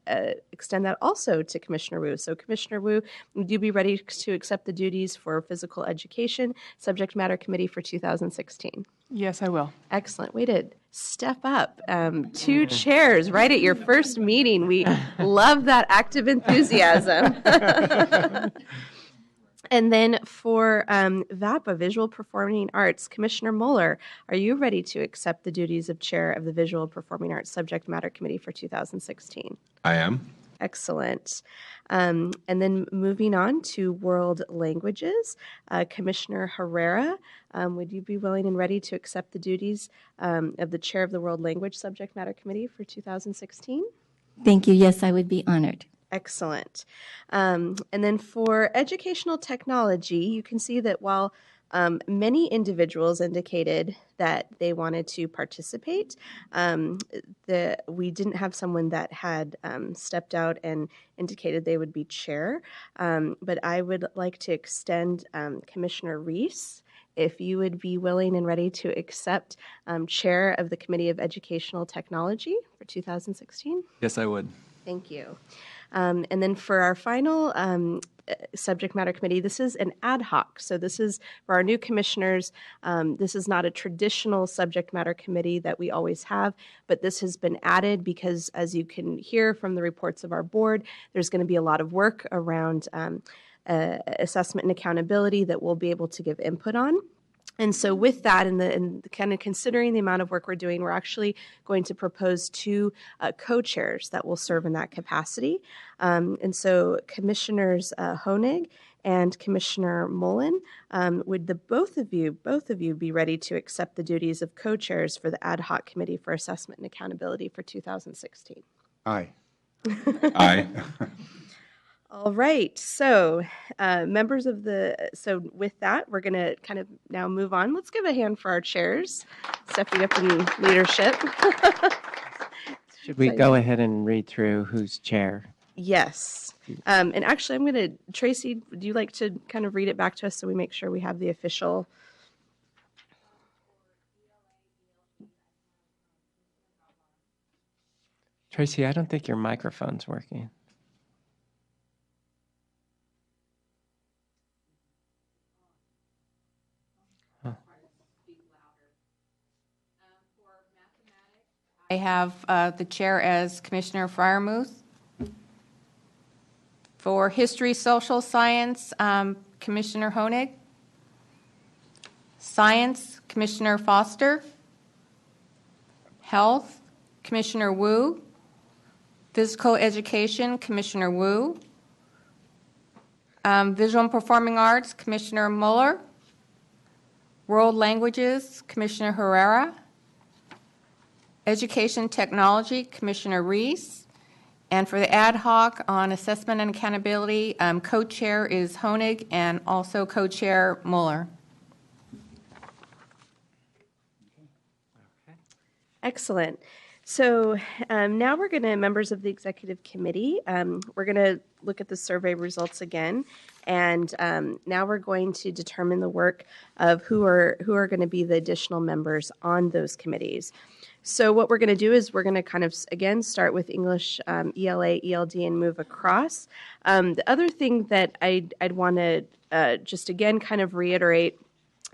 extend that also to Commissioner Wu. So Commissioner Wu, would you be ready to accept the duties for Physical Education Subject Matter Committee for 2016? Yes, I will. Excellent. Way to step up. 2 chairs right at your first meeting. We love that active enthusiasm. And then for VAPA, Visual Performing Arts, Commissioner Mueller, are you ready to accept the duties of chair of the Visual Performing Arts Subject Matter Committee for 2016? I am. Excellent. And then moving on to World Languages, Commissioner Herrera, would you be willing and ready to accept the duties of the chair of the World Language Subject Matter Committee for 2016? Thank you. Yes, I would be honored. Excellent. And then for Educational Technology, you can see that while many individuals indicated that they wanted to participate, we didn't have someone that had stepped out and indicated they would be chair. But I would like to extend Commissioner Reese, if you would be willing and ready to accept chair of the Committee of Educational Technology for 2016. Yes, I would. Thank you. And then for our final subject matter committee, this is an ad hoc. So this is for our new commissioners. This is not a traditional subject matter committee that we always have, but this has been added because, as you can hear from the reports of our board, there's going to be a lot of work around assessment and accountability that we'll be able to give input on. And so with that and kind of considering the amount of work we're doing, we're actually going to propose 2 co-chairs that will serve in that capacity. And so Commissioners Honig and Commissioner Mullen, would both of you be ready to accept the duties of co-chairs for the Ad Hoc Committee for Assessment and Accountability for 2016? Aye. Aye. All right, so members of so with that, we're going to kind of now move on. Let's give a hand for our chairs, stepping up in leadership. Should we go ahead and read through who's chair? Yes. And actually, Tracy, would you like to kind of read it back to us so we make sure we have the official? Tracy, I don't think your microphone's working. I have the chair as Commissioner Fryermuth. For History, Social Science, Commissioner Honig. Science, Commissioner Foster. Health, Commissioner Wu. Physical Education, Commissioner Wu. Visual and Performing Arts, Commissioner Mueller. World Languages, Commissioner Herrera. Education Technology, Commissioner Reese. And for the ad hoc on assessment and accountability, co-chair is Honig and also co-chair Mueller. Excellent. So now we're going to, members of the executive committee, we're going to look at the survey results again. And now we're going to determine the work of who are going to be the additional members on those committees. So what we're going to do is we're going to kind of, again, start with English, ELA, ELD, and move across. The other thing that I'd want to just, again, kind of reiterate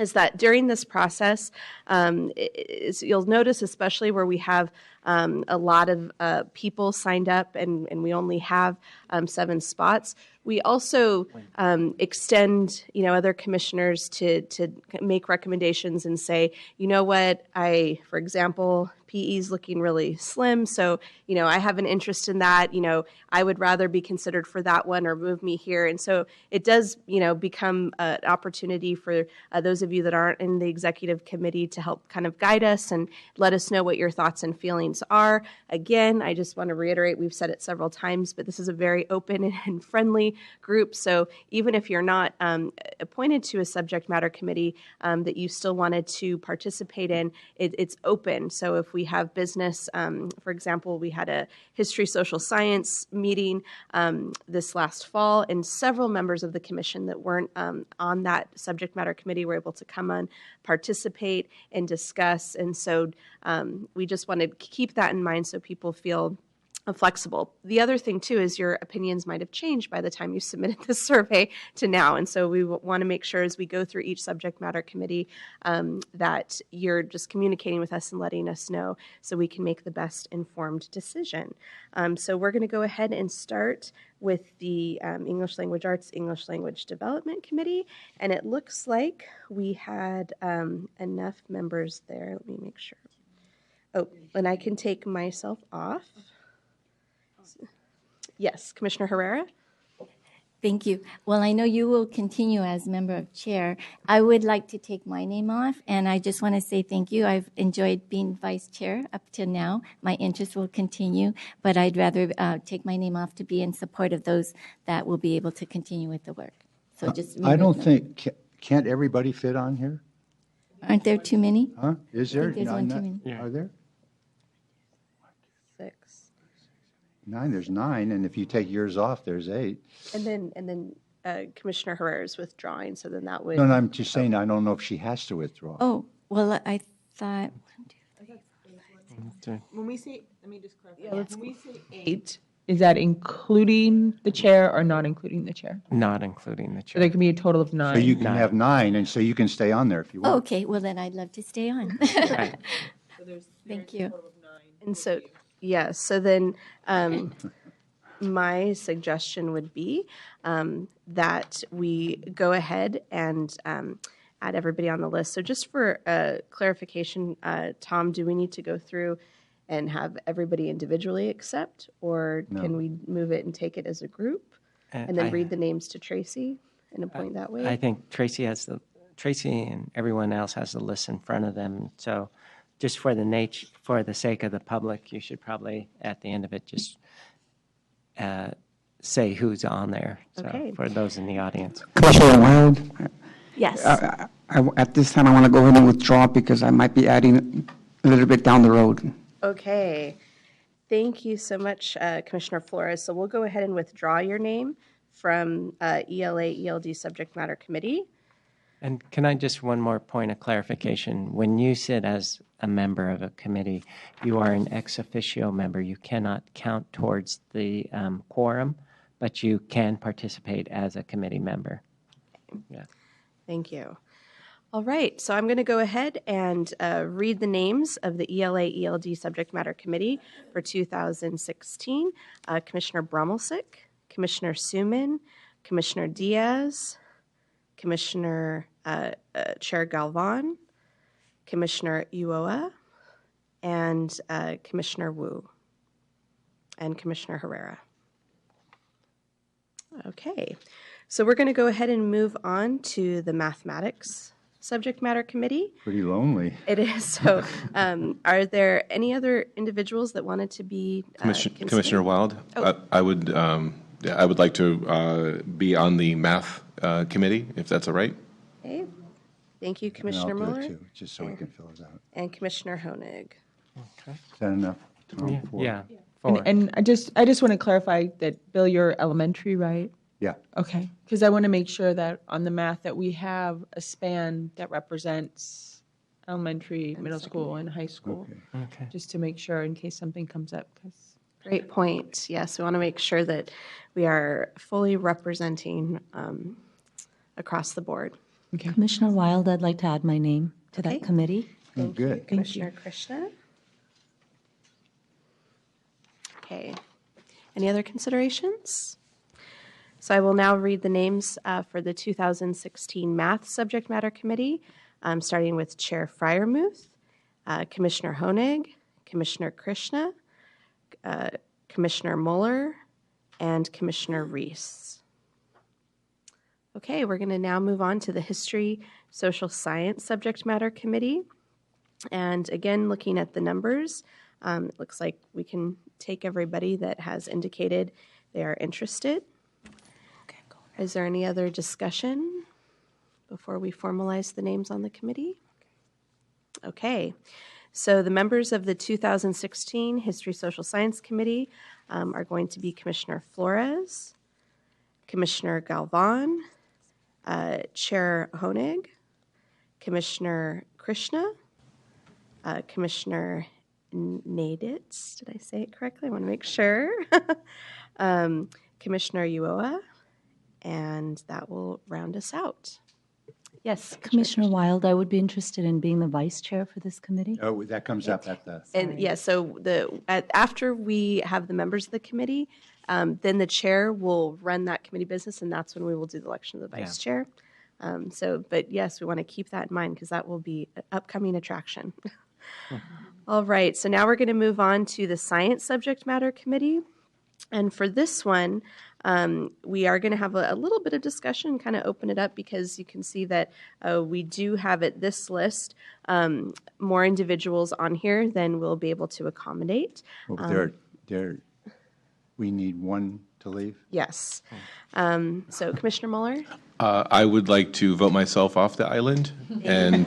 is that during this process, you'll notice, especially where we have a lot of people signed up and we only have 7 spots, we also extend, other commissioners to make recommendations and say, you know what, for example, PE is looking really slim, so, I have an interest in that, I would rather be considered for that one or move me here. And so it does, become an opportunity for those of you that aren't in the executive committee to help kind of guide us and let us know what your thoughts and feelings are. Again, I just want to reiterate, we've said it several times, but this is a very open and friendly group. So even if you're not appointed to a subject matter committee that you still wanted to participate in, it's open. So if we have business, for example, we had a history, social science meeting this last fall, and several members of the commission that weren't on that subject matter committee were able to come on, participate, and discuss. And so we just want to keep that in mind so people feel flexible. The other thing, too, is your opinions might have changed by the time you submitted this survey to now. And so we want to make sure as we go through each subject matter committee that you're just communicating with us and letting us know so we can make the best informed decision. So we're going to go ahead and start with the English Language Arts, English Language Development Committee. And it looks like we had enough members there. Let me make sure. Oh, and I can take myself off. Yes, Commissioner Herrera. Thank you. Well, I know you will continue as member of chair. I would like to take my name off, and I just want to say thank you. I've enjoyed being vice chair up to now. My interest will continue, but I'd rather take my name off to be in support of those that will be able to continue with the work. So just I don't think, can't everybody fit on here? Aren't there too many? Huh? Is there? I think there's one too many. Are there? 6. 9, there's 9, and if you take yours off, there's 8. And then Commissioner Herrera is withdrawing, so then that would. No, I'm just saying, I don't know if she has to withdraw. Oh, well, I thought. When we say, let me just clarify. Yeah, when we say 8, is that including the chair or not including the chair? Not including the So chair. there can be a total of 9. So you can have 9, and so you can stay on there if you Oh, want. okay, well, then I'd love to stay on. Right. Thank you. And so, yeah, so then my suggestion would be that we go ahead and add everybody on the list. So just for clarification, Tom, do we need to go through and have everybody individually accept, or can we move it and take it as a group and then read the names to Tracy and appoint that way? I think Tracy and everyone else has the list in front of them. So just for the sake of the public, you should probably, at the end of it, just say who's on there. So Okay. for those in the audience. Commissioner Wild, Yes. at this time, I want to go ahead and withdraw because I might be adding a little bit down the road. Okay. Thank you so much, Commissioner Flores. So we'll go ahead and withdraw your name from ELA, ELD Subject Matter Committee. And can I just one more point of clarification? When you sit as a member of a committee, you are an ex officio member. You cannot count towards the quorum, but you can participate as a committee member. Yeah. Thank you. All right, so I'm going to go ahead and read the names of the ELA-ELD Subject Matter Committee for 2016. Commissioner Brommelsick, Commissioner Suman, Commissioner Diaz, Commissioner Chair Galvan, Commissioner Uoa, and Commissioner Wu, and Commissioner Herrera. Okay, so we're going to go ahead and move on to the Mathematics Subject Matter Committee. Pretty lonely. It is. So are there any other individuals that wanted to be Commissioner Wild, I would like to be on the Math Committee, if that's all right. Okay. Thank you, Commissioner And I'll do Mueller. it too, just so we can fill it out. And Commissioner Honig. Is that enough? Tom, for- Yeah. And I just want to clarify that, Bill, you're elementary, right? Yeah. Okay, because I want to make sure that on the math that we have a span that represents elementary, middle school, and high school. Okay. Just to make sure in case something comes up. Great point. Yes, we want to make sure that we are fully representing across the board. Okay. Commissioner Wild, I'd like to add my name to Okay. that committee. Oh, good. Commissioner Krishna. Okay. Any other considerations? So I will now read the names for the 2016 Math Subject Matter Committee, starting with Chair Fryermuth, Commissioner Honig, Commissioner Krishna, Commissioner Mueller, and Commissioner Reese. Okay, we're going to now move on to the History, Social Science Subject Matter Committee. And again, looking at the numbers, it looks like we can take everybody that has indicated they are interested. Is there any other discussion before we formalize the names on the committee? Okay, so the members of the 2016 History Social Science Committee are going to be Commissioner Flores, Commissioner Galvan, Chair Honig, Commissioner Krishna, Commissioner Naditz, did I say it correctly? I want to make sure. Commissioner Uoa, and that will round us out. Yes, Commissioner Wild, I would be interested in being the vice chair for this committee. Oh, that comes up at the. And yeah, so after we have the members of the committee, then the chair will run that committee business, and that's when we will do the election of the vice chair. But yes, we want to keep that in mind because that will be an upcoming attraction. All right, so now we're going to move on to the Science Subject Matter Committee. And for this one, we are going to have a little bit of discussion, kind of open it up because you can see that we do have at this list more individuals on here than we'll be able to accommodate. Well, we need one to leave? Yes. So Commissioner Mueller? I would like to vote myself off the island, and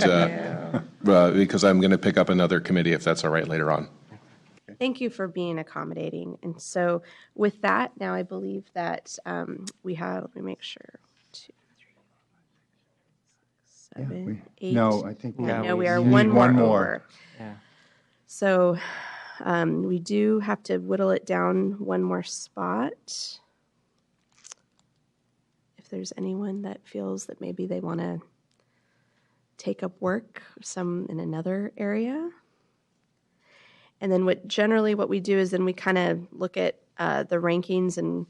because I'm going to pick up another committee if that's all right later on. Thank you for being accommodating. And so with that, now I believe that we have, let me make sure, 2, 3, 4, 5, 6, 7, 8. No, I think No, we we are need one one more more. over. Yeah. So we do have to whittle it down one more spot. If there's anyone that feels that maybe they want to take up work in another area. And then what we do is then we kind of look at the rankings and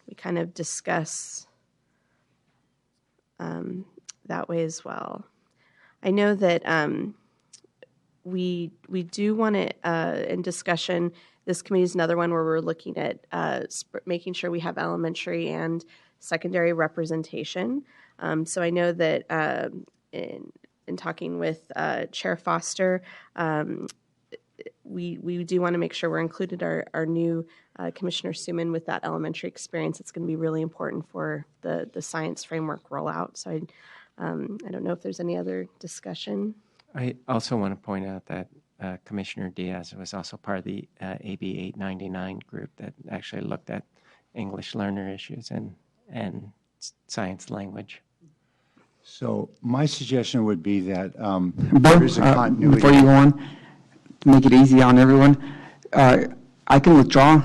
we kind of discuss that way as well. I know that we do want to, in discussion, this committee is another one where we're looking at making sure we have elementary and secondary representation. So I know that in talking with Chair Foster, we do want to make sure we're included our new Commissioner Suman with that elementary experience. It's going to be really important for the science framework rollout. So I don't know if there's any other discussion. I also want to point out that Commissioner Diaz was also part of the AB 899 group that actually looked at English learner issues and science language. So my suggestion would be that Bill, there is a continuity. before you go on, to make it easy on everyone, I can withdraw,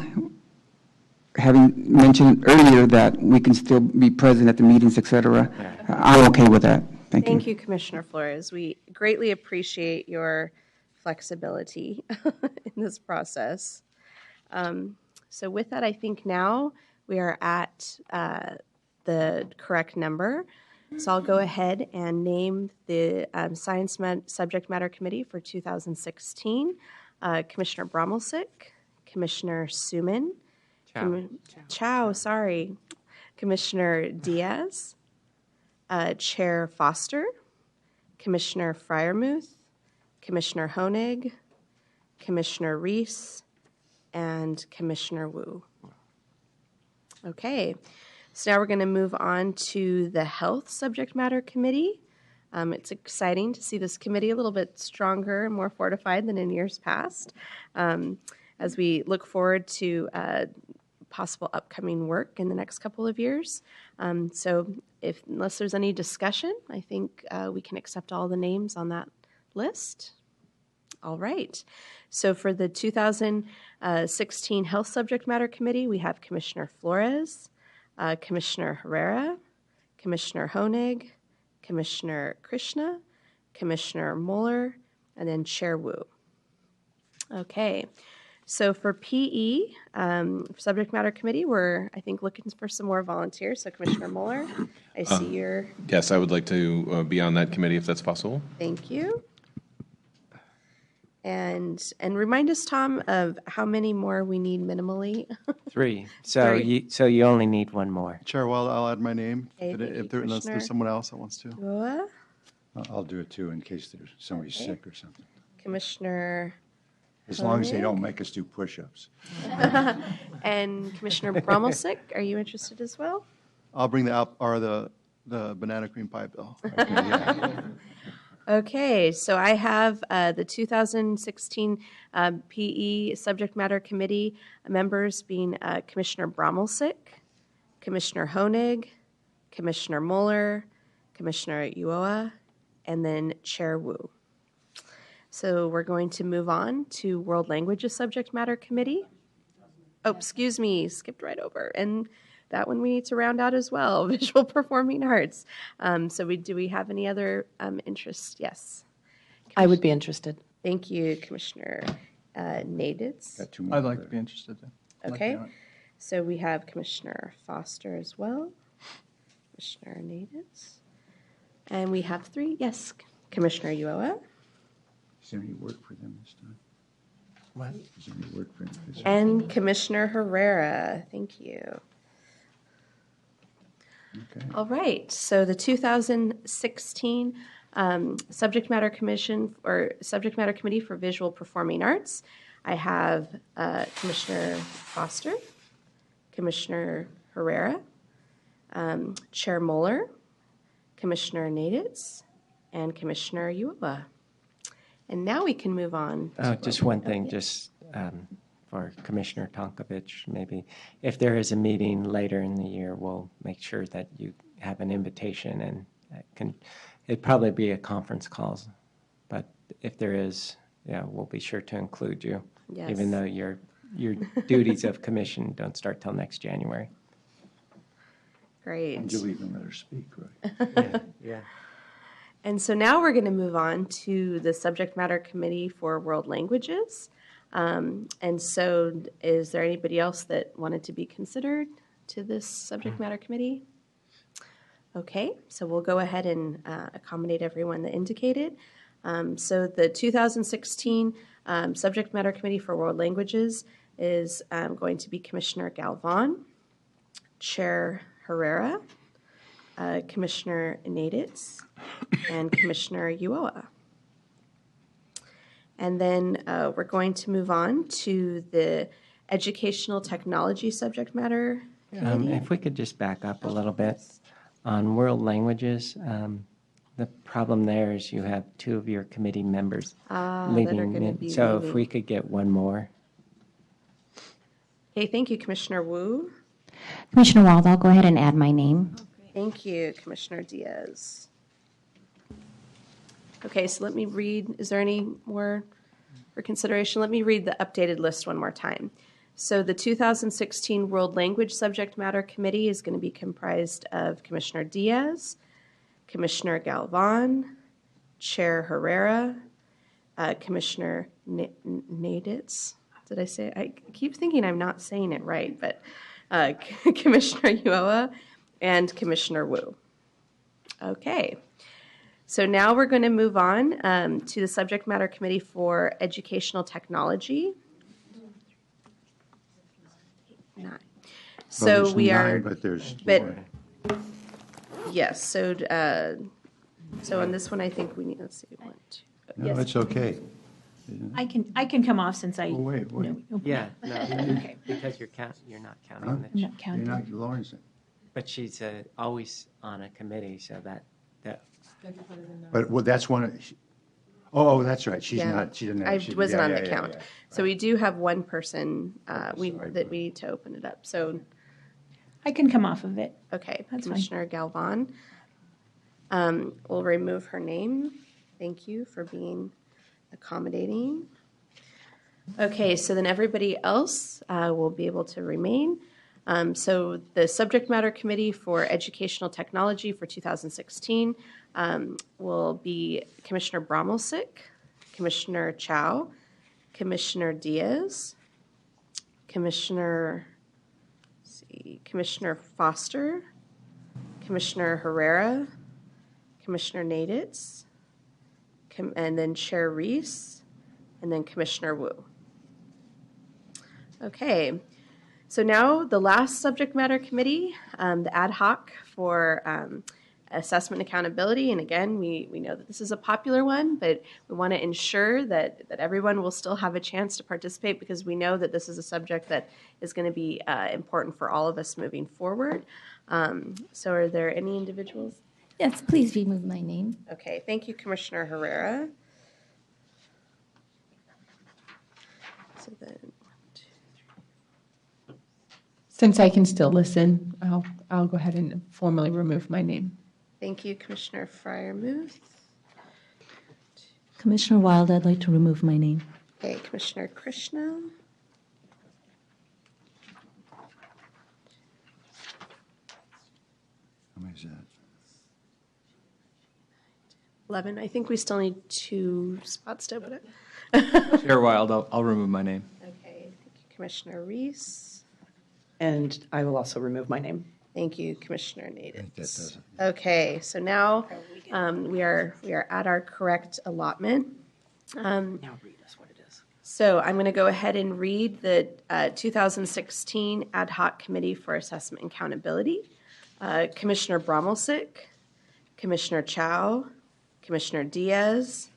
having mentioned earlier that we can still be present at the meetings, et cetera. I'm okay with that. Thank you, Commissioner Flores. We greatly appreciate your flexibility in this process. So with that, I think now we are at the correct number. So I'll go ahead and name the Science Subject Matter Committee for 2016. Commissioner Brommelsick, Commissioner Suman, Commissioner Diaz, Chair Foster, Commissioner Fryermuth, Commissioner Honig, Commissioner Reese, and Commissioner Wu. Okay, so now we're going to move on to the Health Subject Matter Committee. It's exciting to see this committee a little bit stronger and more fortified than in years past as we look forward to possible upcoming work in the next couple of years. So unless there's any discussion, I think we can accept all the names on that list. All right. So for the 2016 Health Subject Matter Committee, we have Commissioner Flores, Commissioner Herrera, Commissioner Honig, Commissioner Krishna, Commissioner Mueller, and then Chair Wu. Okay. So for PE, Subject Matter Committee, we're, I think, looking for some more volunteers. So Commissioner Mueller, I see your... Yes, I would like to be on that committee if that's possible. Thank you. And remind us, Tom, of how many more we need minimally. 3. So you only need one more. Chair, well, I'll add my name Okay, unless there's someone else that wants to. Ua, I'll do it too in case there's somebody's sick or something. Commissioner As long as they Honig. don't make us do push-ups. And Commissioner Brommelsick, are you interested as well? I'll bring the banana cream pie bill. Okay, so I have the 2016 PE Subject Matter Committee members being Commissioner Brommelsick, Commissioner Honig, Commissioner Mueller, Commissioner Uoa, and then Chair Wu. So we're going to move on to World Languages Subject Matter Committee. Oh, excuse me, skipped right over. And that one we need to round out as well, Visual Performing Arts. Do we have any other interests? Yes. I would be interested. Thank you, Commissioner Naditz. Got 2 more. I'd like to be interested in. Okay, so we have Commissioner Foster as well, Commissioner Naditz. And we have 3, yes, Commissioner Uoa. Is there any work for them this time? What? Is there any work for them this time? And Commissioner Herrera, thank you. Okay. All right, so the 2016 Subject Matter Commission or Subject Matter Committee for Visual Performing Arts, I have Commissioner Foster, Commissioner Herrera, Chair Mueller, Commissioner Naditz, and Commissioner Uoa. And now we can move on. Just one thing, for Commissioner Tonkovich, maybe if there is a meeting later in the year, we'll make sure that you have an invitation, and it'd probably be a conference call, but if there is, we'll be sure to include you, Yes. even though your duties of commission don't start till next January. Great. And you'll even let her speak, right? Yeah. And so now we're going to move on to the Subject Matter Committee for World Languages. And so is there anybody else that wanted to be considered to this Subject Matter Committee? Okay, so we'll go ahead and accommodate everyone that indicated. So the 2016 Subject Matter Committee for World Languages is going to be Commissioner Galvan, Chair Herrera, Commissioner Naditz, and Commissioner Uoa. And then we're going to move on to the Educational Technology Subject Matter Committee. If we could just back up a little bit on world languages, the problem there is you have 2 of your committee members That are leaving. gonna be So if leaving. we could get one more. Okay, thank you, Commissioner Wu. Commissioner Wald, I'll go ahead and add my name. Thank you, Commissioner Diaz. Okay, so let me read, is there any more for consideration? Let me read the updated list one more time. So the 2016 World Language Subject Matter Committee is going to be comprised of Commissioner Diaz, Commissioner Galvan, Chair Herrera, Commissioner Naditz. Did I say? I keep thinking I'm not saying it right, but Commissioner Uoa and Commissioner Wu. Okay. So now we're going to move on to the subject matter committee for educational technology. 9. Well, So there's we are, 9, but there's but 4. yes. So on this one, I think we need. Let's see. 1, 2. No, Yes. it's okay. I can come off since I. Oh, wait. Yeah, no, because you're not counting Huh? the I'm not counting. You're not, Lauren's. But she's always on a committee, so that But well, that's one. Oh, that's right. She's Yeah. not. She didn't. I She, wasn't yeah, on yeah, the yeah, count. yeah. So we do have one person that we Sorry. need to open it up. So I can come off of it. okay, That's fine. Commissioner Galvan. We'll remove her name. Thank you for being accommodating. Okay, so then everybody else will be able to remain. So the subject matter committee for educational technology for 2016 will be Commissioner Brommelsick, Commissioner Chow, Commissioner Diaz, Commissioner Foster, Commissioner Herrera, Commissioner Naditz, and then Chair Reese, and then Commissioner Wu. Okay, so now the last subject matter committee, the ad hoc for assessment and accountability. And again, we know that this is a popular one, but we want to ensure that everyone will still have a chance to participate because we know that this is a subject that is going to be important for all of us moving forward. So are there any individuals? Yes, please remove my name. Okay, thank you, Commissioner Herrera. So then, Since I can still listen, I'll go ahead and formally remove my name. thank you, Commissioner Fryermuth. Commissioner Wild, I'd like to remove my name. Okay, Commissioner Krishna. How many is that? 11. I think we still need 2 spots to open it. Chair Wild, I'll remove my name. Okay, thank you, Commissioner Reese. And I will also remove my name. Thank you, Commissioner Naditz. That doesn't. Okay, so now we are at our correct allotment. Now read us what it is. So I'm going to go ahead and read the 2016 Ad Hoc Committee for Assessment and Accountability. Commissioner Brommelsick, Commissioner Chow, Commissioner Diaz,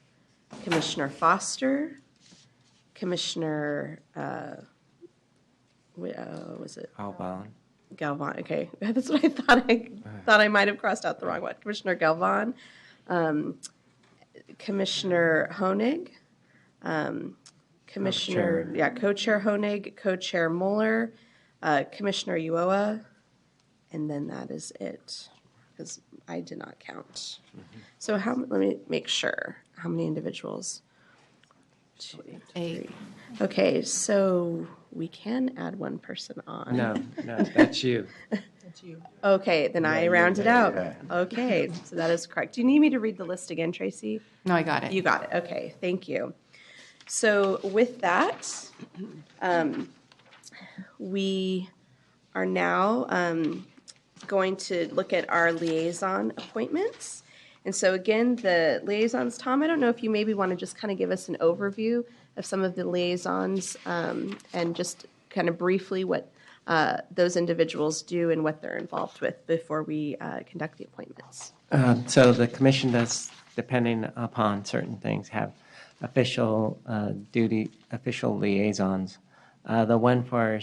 Commissioner Foster, Commissioner, was it? Galvan, okay. That's what I thought I might have crossed out the wrong one. Commissioner Galvan, Commissioner Honig, Commissioner, Co-Chair Honig, Co-Chair Mueller, Commissioner Uoa, and then that is it, because I did not count. So let me make sure. How many individuals? 2, 3. Okay, so we can add one person on. no, that's you. Okay, then I rounded out. yeah. Okay, so that is correct. Do you need me to read the list again, Tracy? No, I got it. You got it. Okay, thank you. So with that, we are now going to look at our liaison appointments. And so again, the liaisons, Tom, I don't know if you maybe want to just kind of give us an overview of some of the liaisons and just kind of briefly what those individuals do and what they're involved with before we conduct the appointments. So the commission does, depending upon certain things, have official official liaisons. The one for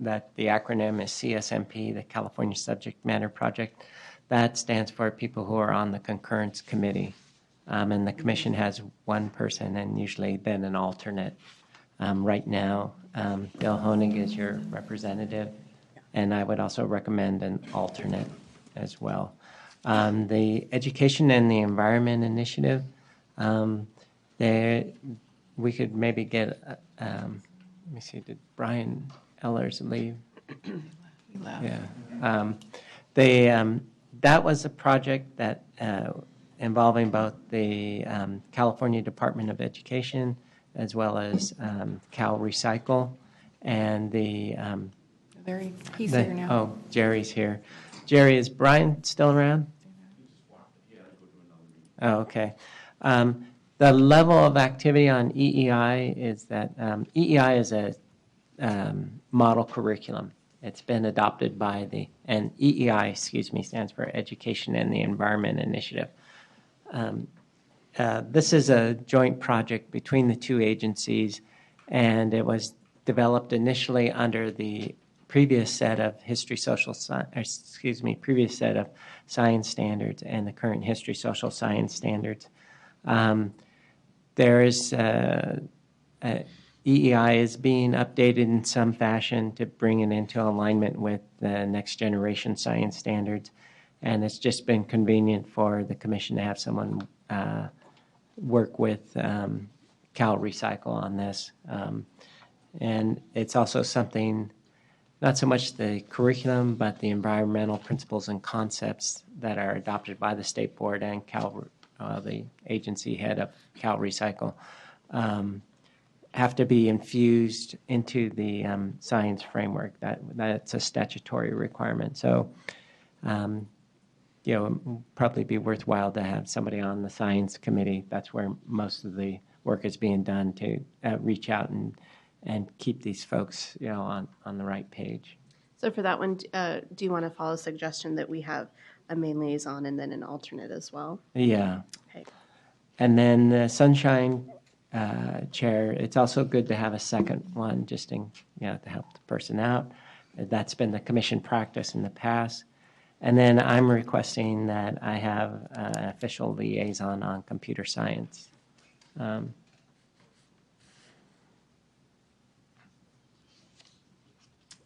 that the acronym is CSMP, the California Subject Matter Project. That stands for people who are on the concurrence committee. And the commission has one person and usually then an alternate. Right now, Bill Honig is your representative, and I would also recommend an alternate as well. The Education and the Environment Initiative, we could maybe get, let me see, did Brian Ellers leave? Yeah. that was a project that involving both the California Department of Education as well as Cal Recycle and the He's here now. Oh, Jerry's here. Jerry, is Brian still around? Oh, okay. The level of activity on EEI is that EEI is a model curriculum. It's been adopted by and EEI, stands for Education and the Environment Initiative. This is a joint project between the two agencies, and it was developed initially under the previous set of previous set of science standards and the current history social science standards. There is EEI is being updated in some fashion to bring it into alignment with the next generation science standards, and it's just been convenient for the commission to have someone work with Cal Recycle on this. And it's also something, not so much the curriculum, but the environmental principles and concepts that are adopted by the state board and the agency head of Cal Recycle have to be infused into the science framework. That's a statutory requirement. So, it would probably be worthwhile to have somebody on the science committee. That's where most of the work is being done to reach out and keep these folks, on the right page. So for that one, do you want to follow a suggestion that we have a main liaison and then an alternate as well? Yeah. Okay. And then the Sunshine Chair, it's also good to have a second one just to help the person out. That's been the commission practice in the past. And then I'm requesting that I have an official liaison on computer science.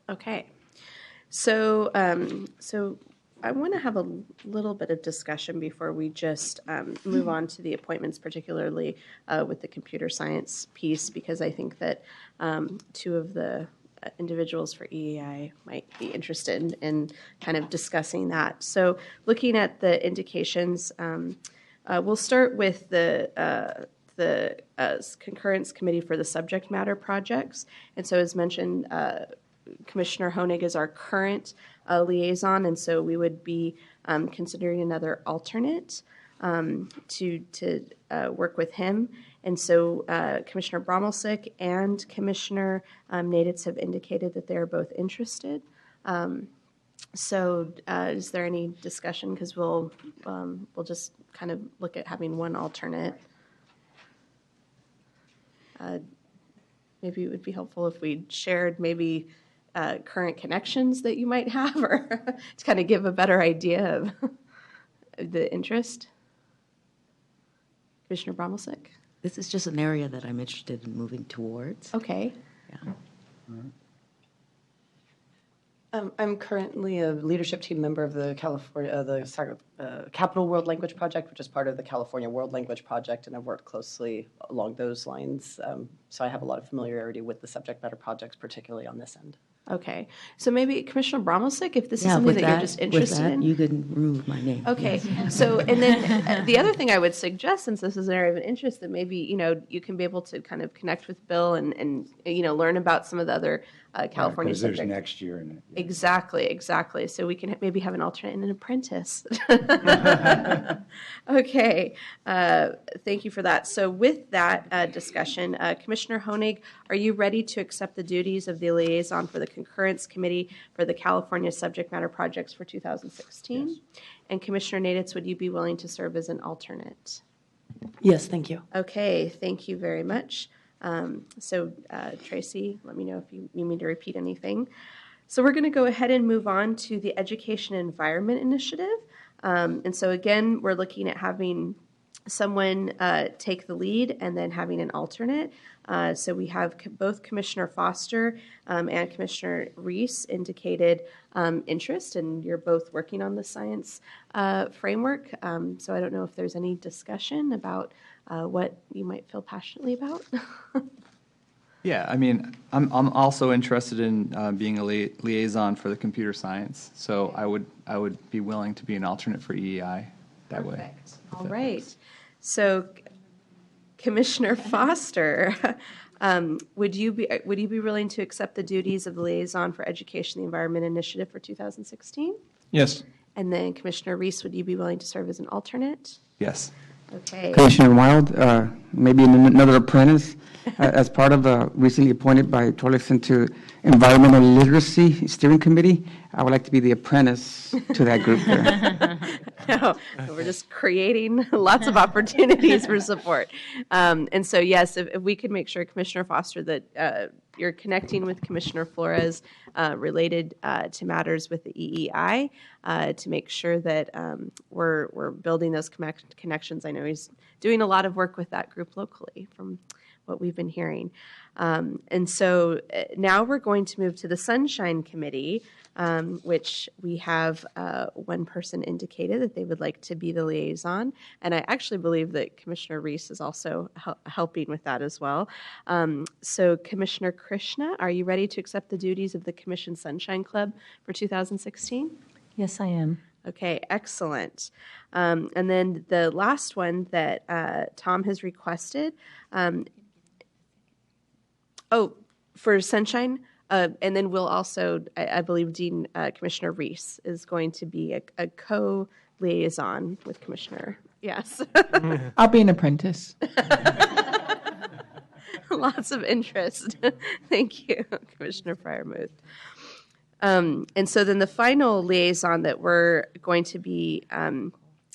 Okay. So I want to have a little bit of discussion before we just move on to the appointments, particularly with the computer science piece, because I think that two of the individuals for EEI might be interested in kind of discussing that. So looking at the indications, we'll start with the concurrence committee for the subject matter projects. And so as mentioned, Commissioner Honig is our current liaison, and so we would be considering another alternate to work with him. And so Commissioner Brommelsick and Commissioner Naditz have indicated that they are both interested. So is there any discussion? Because we'll just kind of look at having one alternate. Maybe it would be helpful if we shared maybe current connections that you might have, or to kind of give a better idea of the interest. Commissioner Brommelsick? This is just an area that I'm interested in moving towards. Okay. Yeah. I'm currently a leadership team member of the Capital World Language Project, which is part of the California World Language Project, and I've worked closely along those lines. So I have a lot of familiarity with the subject matter projects, particularly on this end. Okay. So maybe Commissioner Brommelsick, if this is something that you're just interested in. You can remove my name. Okay. Yes. So, and then the other thing I would suggest, since this is an area of interest, that maybe, you can be able to kind of connect with Bill and learn about some of the other California Because subjects. there's next year in it. Exactly. So we can maybe have an alternate and an apprentice. Okay. Thank you for that. So with that discussion, Commissioner Honig, are you ready to accept the duties of the liaison for the concurrence committee for the California subject matter projects for 2016? Yes. And Commissioner Naditz, would you be willing to serve as an alternate? Yes, thank you. Okay, thank you very much. Tracy, let me know if you need me to repeat anything. So we're going to go ahead and move on to the Education Environment Initiative. And so again, we're looking at having someone take the lead and then having an alternate. So we have both Commissioner Foster and Commissioner Reese indicated interest, and you're both working on the science framework. So I don't know if there's any discussion about what you might feel passionately about. Yeah, I mean, I'm also interested in being a liaison for the computer science, so I would be willing to be an alternate for EEI that way. Perfect. All right. So, Commissioner Foster, would you be willing to accept the duties of the liaison for Education and the Environment Initiative for 2016? Yes. And then Commissioner Reese, would you be willing to serve as an alternate? Yes. Okay. Commissioner Wild, maybe another apprentice, as part of the recently appointed by Torlakson to Environmental Literacy Steering Committee. I would like to be the apprentice to that group there. No, we're just creating lots of opportunities for support. And so, yes, if we could make sure, Commissioner Foster, that you're connecting with Commissioner Flores related to matters with the EEI to make sure that we're building those connections. I know he's doing a lot of work with that group locally from what we've been hearing. And so now we're going to move to the Sunshine Committee, which we have one person indicated that they would like to be the liaison. And I actually believe that Commissioner Reese is also helping with that as well. So Commissioner Krishna, are you ready to accept the duties of the Commission Sunshine Club for 2016? Yes, I am. Okay, excellent. And then the last one that Tom has requested, for Sunshine, and then we'll also, I believe Dean Commissioner Reese is going to be a co-liaison with Commissioner. Yes. I'll be an apprentice. Lots of interest. Thank you, Commissioner Fryermuth. And so then the final liaison that we're going to be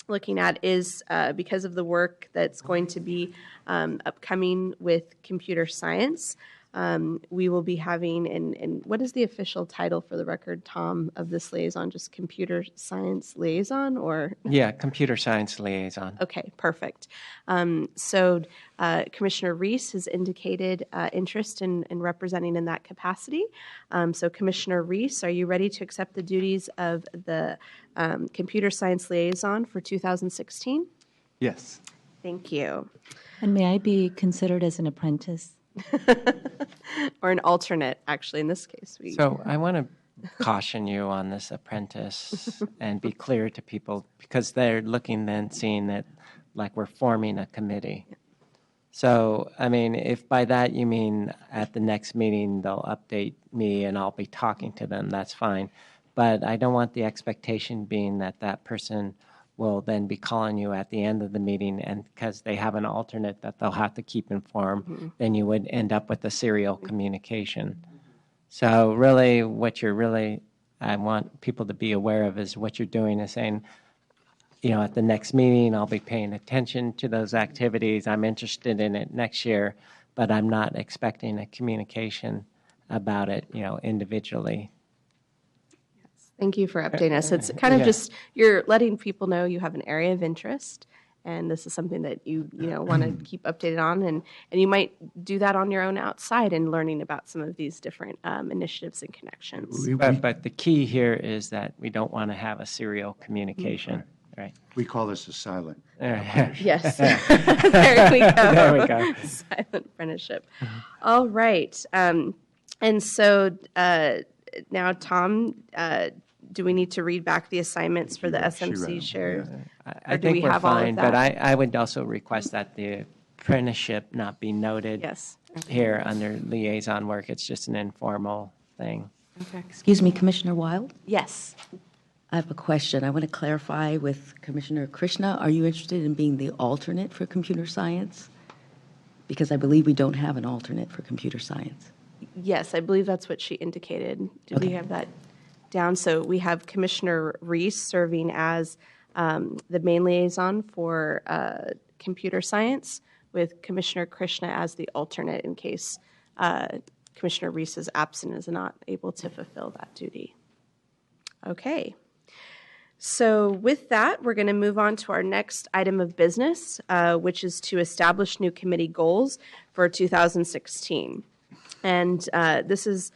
looking at is because of the work that's going to be upcoming with computer science. We will be having, and what is the official title for the record, Tom, of this liaison? Just computer science liaison, or? Yeah, computer science liaison. Okay, perfect. So Commissioner Reese has indicated interest in representing in that capacity. So Commissioner Reese, are you ready to accept the duties of the computer science liaison for 2016? Yes. Thank you. And may I be considered as an apprentice? Or an alternate, actually, in this case. So I want to caution you on this apprentice and be clear to people, because they're looking then seeing that like we're forming a committee. So, I mean, if by that you mean at the next meeting they'll update me and I'll be talking to them, that's fine. But I don't want the expectation being that that person will then be calling you at the end of the meeting, and because they have an alternate that they'll have to keep informed, then you would end up with a serial communication. So really I want people to be aware of is what you're doing is saying, you know, at the next meeting, I'll be paying attention to those activities. I'm interested in it next year, but I'm not expecting a communication about it, you know, individually. Thank you for updating us. It's kind of just, you're letting people know you have an area of interest, and this is something that you want to keep updated on, and you might do that on your own outside and learning about some of these different initiatives and connections. But the key here is that we don't want to have a serial communication, right? We call this a silent. Yes. There we go. There we go. Silent apprenticeship. All right. And so now, Tom, do we need to read back the assignments for the SMC share? I think we're fine, but I would also request that the apprenticeship not be noted here under liaison work. It's just an informal thing. Okay. Excuse me, Commissioner Wild? Yes. I have a question. I want to clarify with Commissioner Krishna. Are you interested in being the alternate for computer science? Because I believe we don't have an alternate for computer science. Yes, I believe that's what she indicated. Do we have that down? So we have Commissioner Reese serving as the main liaison for computer science, with Commissioner Krishna as the alternate in case Commissioner Reese is absent, is not able to fulfill that duty. Okay. So with that, we're going to move on to our next item of business, which is to establish new committee goals for 2016. And this is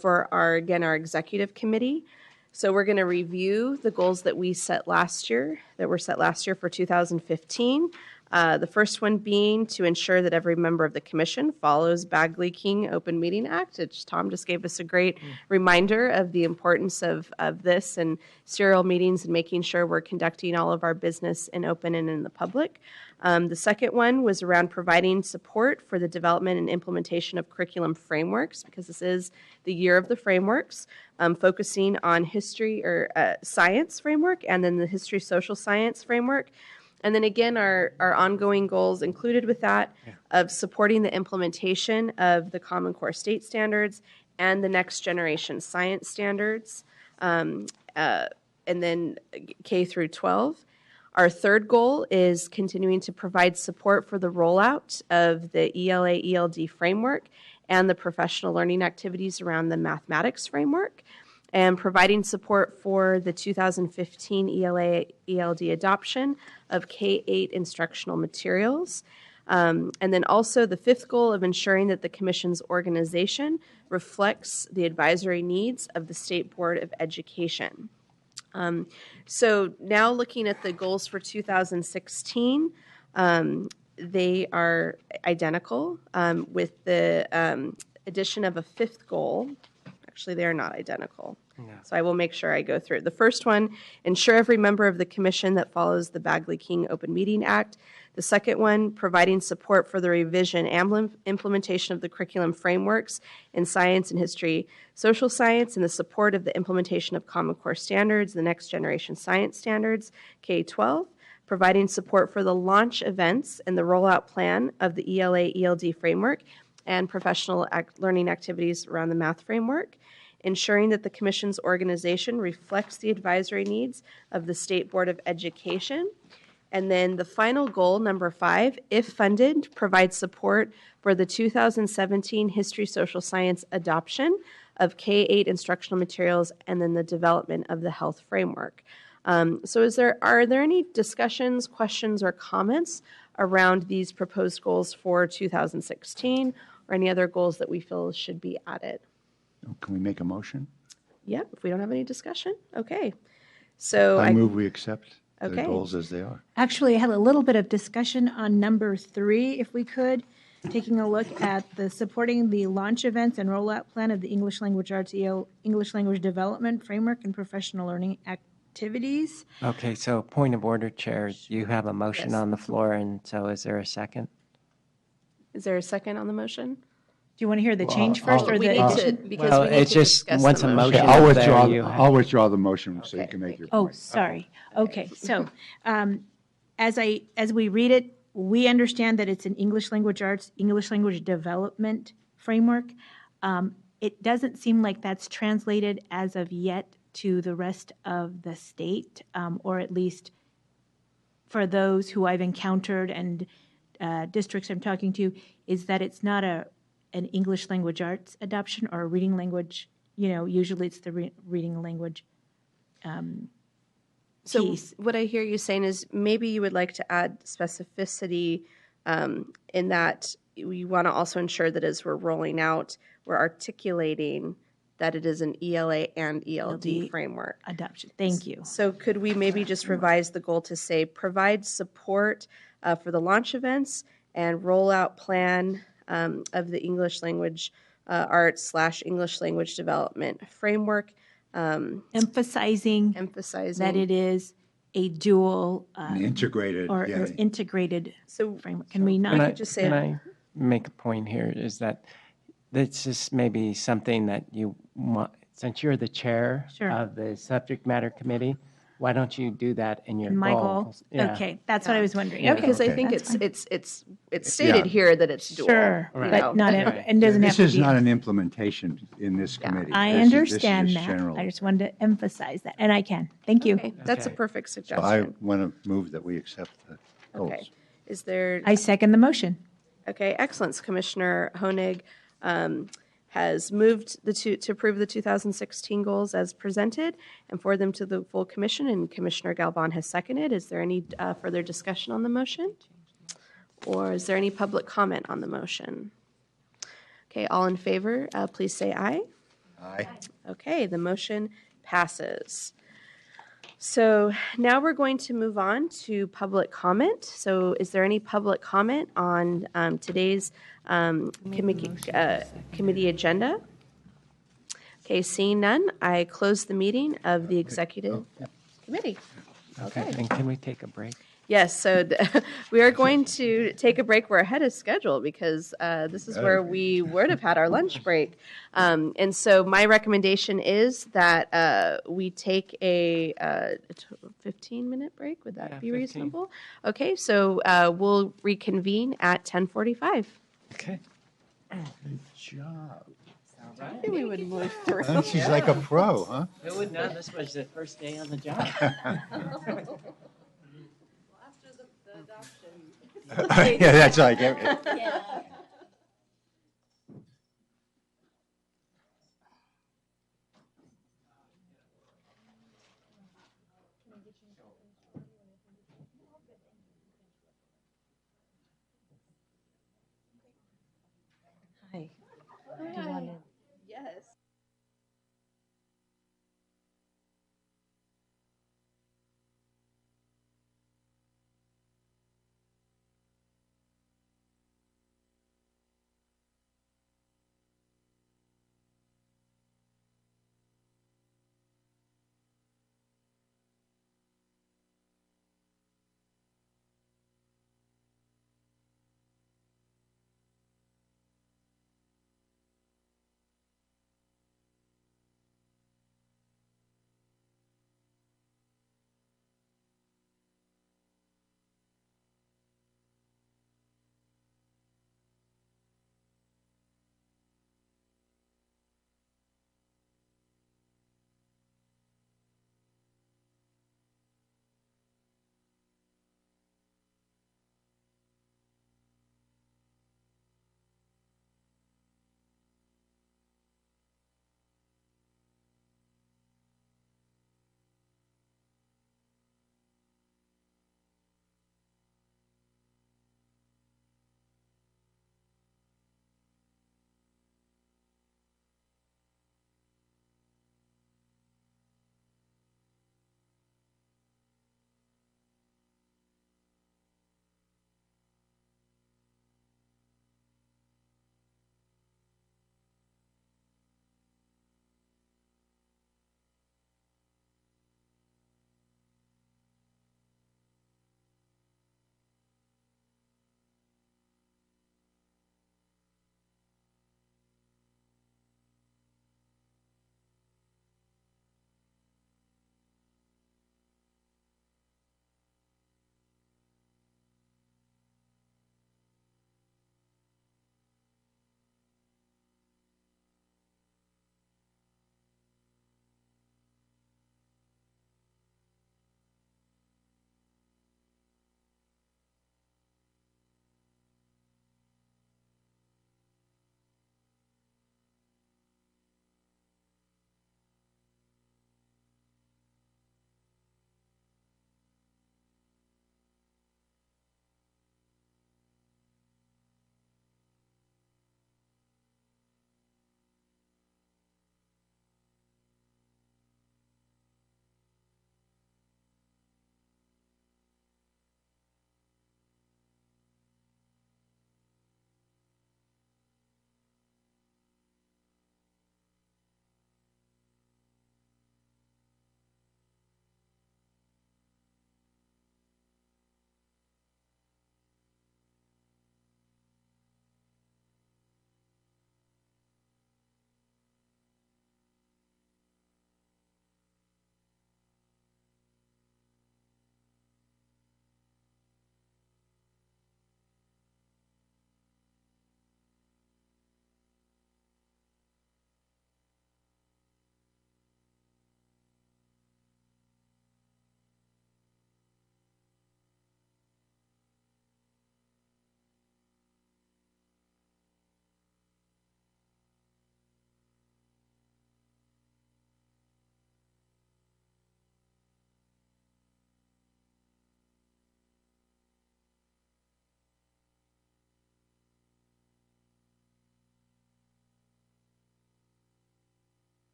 for our executive committee. So we're going to review the goals that we set last year, that were set last year for 2015. The first one being to ensure that every member of the commission follows Bagley-King Open Meeting Act. Tom just gave us a great reminder of the importance of this and serial meetings and making sure we're conducting all of our business in open and in the public. The second one was around providing support for the development and implementation of curriculum frameworks, because this is the year of the frameworks, focusing on history or science framework and then the history social science framework. And then again, our ongoing goals included with that of supporting the implementation of the Common Core state standards and the next generation science standards, and then K through 12. Our third goal is continuing to provide support for the rollout of the ELA-ELD framework and the professional learning activities around the mathematics framework, and providing support for the 2015 ELA-ELD adoption of K-8 instructional materials. And then also the fifth goal of ensuring that the Commission's organization reflects the advisory needs of the State Board of Education. So now looking at the goals for 2016, they are identical with the addition of a fifth goal. Actually, they are not identical. So I will make sure I go through. The first one, ensure every member of the commission that follows the Bagley-King Open Meeting Act. The second one, providing support for the revision and implementation of the curriculum frameworks in science and history, social science, and the support of the implementation of Common Core standards, the next generation science standards, K-12. Providing support for the launch events and the rollout plan of the ELA-ELD framework and professional learning activities around the math framework. Ensuring that the Commission's organization reflects the advisory needs of the State Board of Education. And then the final goal, number 5, if funded, provide support for the 2017 History Social Science adoption of K-8 instructional materials and then the development of the health framework. So are there any discussions, questions, or comments around these proposed goals for 2016 or any other goals that we feel should be added? Can we make a motion? Yep, if we don't have any discussion, okay. So I move we accept the Okay. goals as they are. Actually, I had a little bit of discussion on number 3, if we could, taking a look at the supporting the launch events and rollout plan of the English Language Arts English Language Development Framework and Professional Learning Activities. Okay, so point of order, Chair. You have a motion Yes. on the floor, and so is there a second? Is there a second on the motion? Do you want to hear the Well, change first or We the need to, addition? because Well, we need it's to just discuss once the a motion. motion- I'll there withdraw, you have- I'll withdraw the motion so you can make your Oh, point. sorry. Okay, so as we read it, we understand that it's an English Language Arts, English Language Development Framework. It doesn't seem like that's translated as of yet to the rest of the state, or at least for those who I've encountered and districts I'm talking to, is that it's not an English Language Arts adoption or a reading language. Usually it's the reading language So piece. what I hear you saying is maybe you would like to add specificity in that we want to also ensure that as we're rolling out, we're articulating that it is an ELA and ELD framework. Adoption. Thank you. So could we maybe just revise the goal to say provide support for the launch events and rollout plan of the English Language Arts / English Language Development Framework, Emphasizing that it is a dual Integrated, or yeah. integrated So framework. Can we not? Can I just say Can I make a point here? Is that this is maybe something that you want, since you're the chair Sure. of the subject matter committee, why don't you do that in your In my goal? goals? Yeah. Okay, that's what I was wondering. Yeah, Okay. because I think That's fine. it's stated here that it's dual. Sure, you but know. not, and doesn't have This to is be. not an implementation in this committee. I This is understand just that. general. I just wanted to emphasize that, and I can. Thank you. Okay, that's a Okay. perfect So I suggestion. want to move that we accept the Okay. goals. Is there, I second the motion. okay, excellent. Commissioner Honig has moved to approve the 2016 goals as presented and forward them to the full commission, and Commissioner Galvan has seconded. Is there any further discussion on the motion? Or is there any public comment on the motion? Okay, all in favor, please say aye. Aye. Okay, the motion passes. So now we're going to move on to public comment. So is there any public comment on today's committee agenda? Okay, seeing none, I close the meeting of the executive committee. Okay. And can we take a break? Yes, so we are going to take a break. We're ahead of schedule because this is where we would have had our lunch break. And so my recommendation is that we take a 15-minute break. Would that be 15. reasonable? Okay, so we'll reconvene at 10:45. Okay. Good job. I think we would move through. She's like a pro, huh? Who would know this was the first day on the job? Yeah, that's like. Hi. Do you want to? Yes.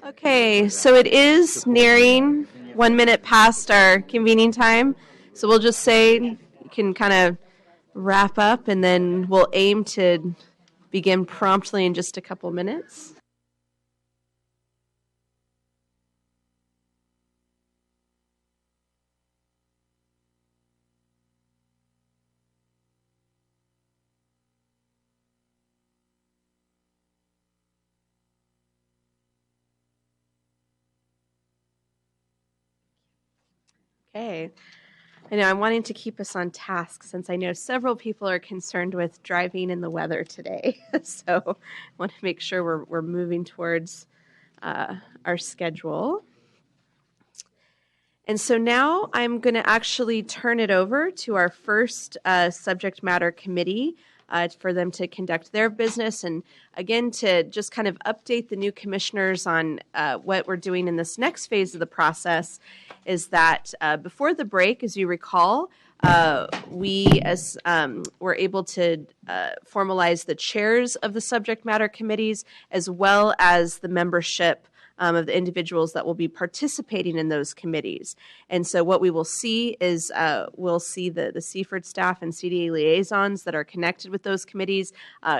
Okay, so it is nearing 1 minute past our convening time. So we'll just say you can kind of wrap up, and then we'll aim to begin promptly in just a couple minutes. Okay. I know I'm wanting to keep us on task since I know several people are concerned with driving in the weather today. So I want to make sure we're moving towards our schedule. And so now I'm going to actually turn it over to our first subject matter committee for them to conduct their business, and again to just kind of update the new commissioners on what we're doing in this next phase of the process. Is that before the break, as you recall, we were able to formalize the chairs of the subject matter committees as well as the membership of the individuals that will be participating in those committees. And so what we will see is we'll see the CFRD staff and CDA liaisons that are connected with those committees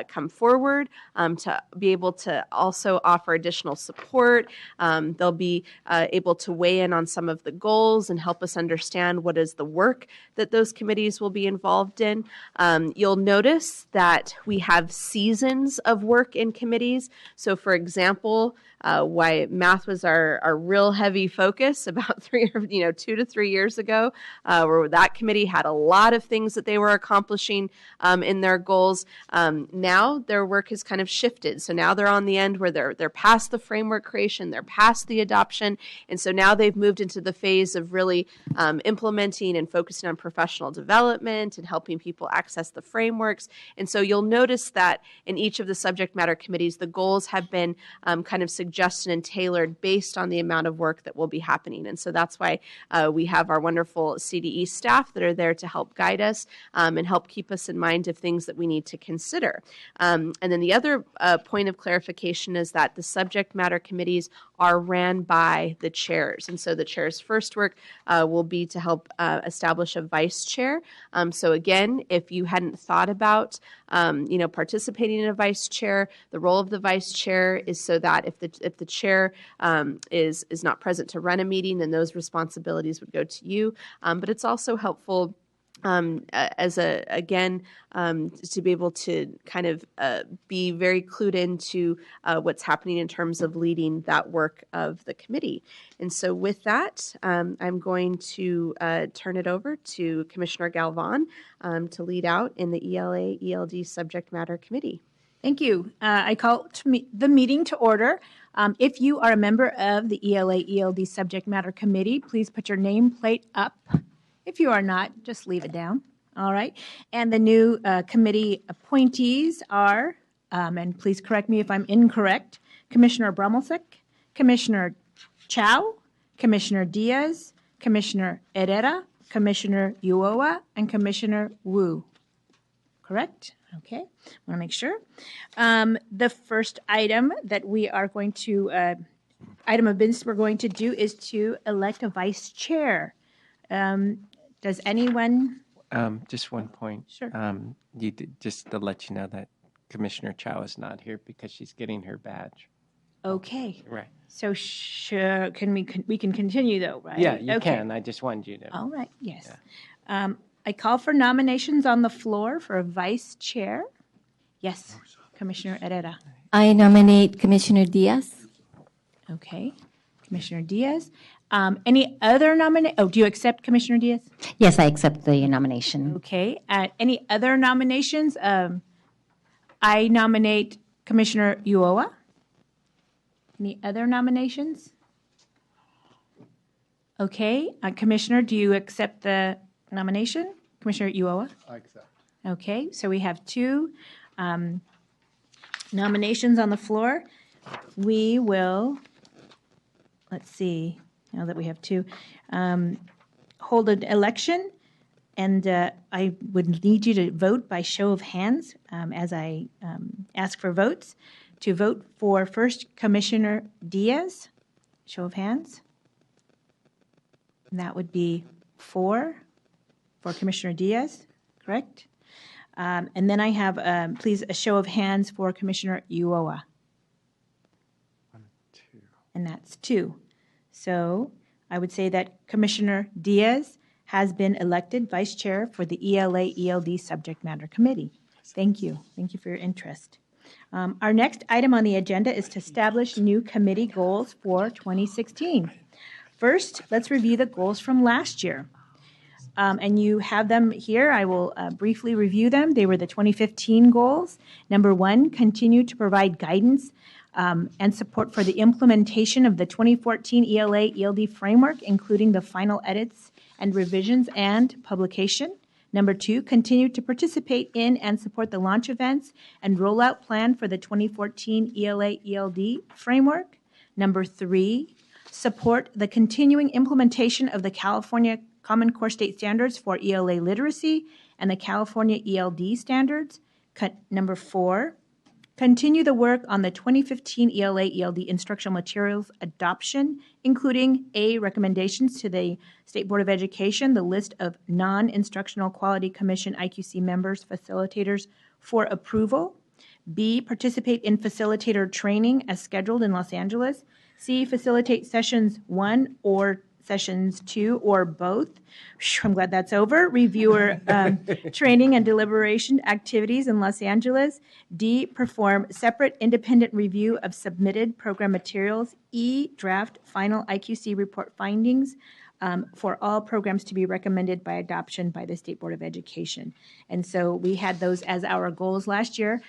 come forward to be able to also offer additional support. They'll be able to weigh in on some of the goals and help us understand what is the work that those committees will be involved in. You'll notice that we have seasons of work in committees. So for example, why math was our real heavy focus about 2 to 3 years ago, where that committee had a lot of things that they were accomplishing in their goals. Now their work has kind of shifted. So now they're on the end where they're past the framework creation, they're past the adoption, and so now they've moved into the phase of really implementing and focusing on professional development and helping people access the frameworks. And so you'll notice that in each of the subject matter committees, the goals have been kind of suggested and tailored based on the amount of work that will be happening. And so that's why we have our wonderful CDE staff that are there to help guide us and help keep us in mind of things that we need to consider. And then the other point of clarification is that the subject matter committees are ran by the chairs. And so the chair's first work will be to help establish a vice chair. So again, if you hadn't thought about participating in a vice chair, the role of the vice chair is so that if the chair is not present to run a meeting, then those responsibilities would go to you. But it's also helpful to be able to kind of be very clued into what's happening in terms of leading that work of the committee. And so with that, I'm going to turn it over to Commissioner Galvan to lead out in the ELA ELD subject matter committee. Thank you. I call the meeting to order. If you are a member of the ELA ELD subject matter committee, please put your nameplate up. If you are not, just leave it down. All right. And the new committee appointees are, and please correct me if I'm incorrect, Commissioner Brummelsick, Commissioner Chow, Commissioner Diaz, Commissioner Herrera, Commissioner Uoa, and Commissioner Wu. Correct? Okay. I want to make sure. The first item that we are going to, item of business we're going to do is to elect a vice chair. Does anyone? Just one point. Sure. Just to let you know that Commissioner Chow is not here because she's getting her badge. Okay. Right. So we can continue though, right? Yeah, you okay. can. I just wanted you to. All right. Yes. Yeah. I call for nominations on the floor for a vice chair. Yes, Commissioner Herrera. I nominate Commissioner Diaz. Okay, Commissioner Diaz. Any other nomination? Oh, do you accept Commissioner Diaz? Yes, I accept the nomination. Okay. Any other nominations? I nominate Commissioner Uoa. Any other nominations? Okay. Commissioner, do you accept the nomination? Commissioner Uoa? I accept. Okay. So we have two nominations on the floor. We will, let's see, now that we have two, hold an election, and I would need you to vote by show of hands as I ask for votes to vote for first Commissioner Diaz. Show of hands. And that would be 4 for Commissioner Diaz, correct? And then I have, please, a show of hands for Commissioner Uoa. 1, 2. And that's 2. So I would say that Commissioner Diaz has been elected Vice Chair for the ELA-ELD Subject Matter Committee. Thank you. Thank you for your interest. Our next item on the agenda is to establish new committee goals for 2016. First, let's review the goals from last year. And you have them here. I will briefly review them. They were the 2015 goals. Number 1, continue to provide guidance and support for the implementation of the 2014 ELA-ELD framework, including the final edits and revisions and publication. Number 2, continue to participate in and support the launch events and rollout plan for the 2014 ELA-ELD framework. Number 3, support the continuing implementation of the California Common Core State Standards for ELA literacy and the California ELD standards. Number 4, continue the work on the 2015 ELA-ELD instructional materials adoption, including A, recommendations to the State Board of Education, the list of non-instructional quality commission IQC members, facilitators for approval. B, participate in facilitator training as scheduled in Los Angeles. C, facilitate sessions 1 or sessions 2 or both. I'm glad that's over. Reviewer training and deliberation activities in Los Angeles. D, perform separate independent review of submitted program materials. E, draft final IQC report findings for all programs to be recommended by adoption by the State Board of Education. And so we had those as our goals last year.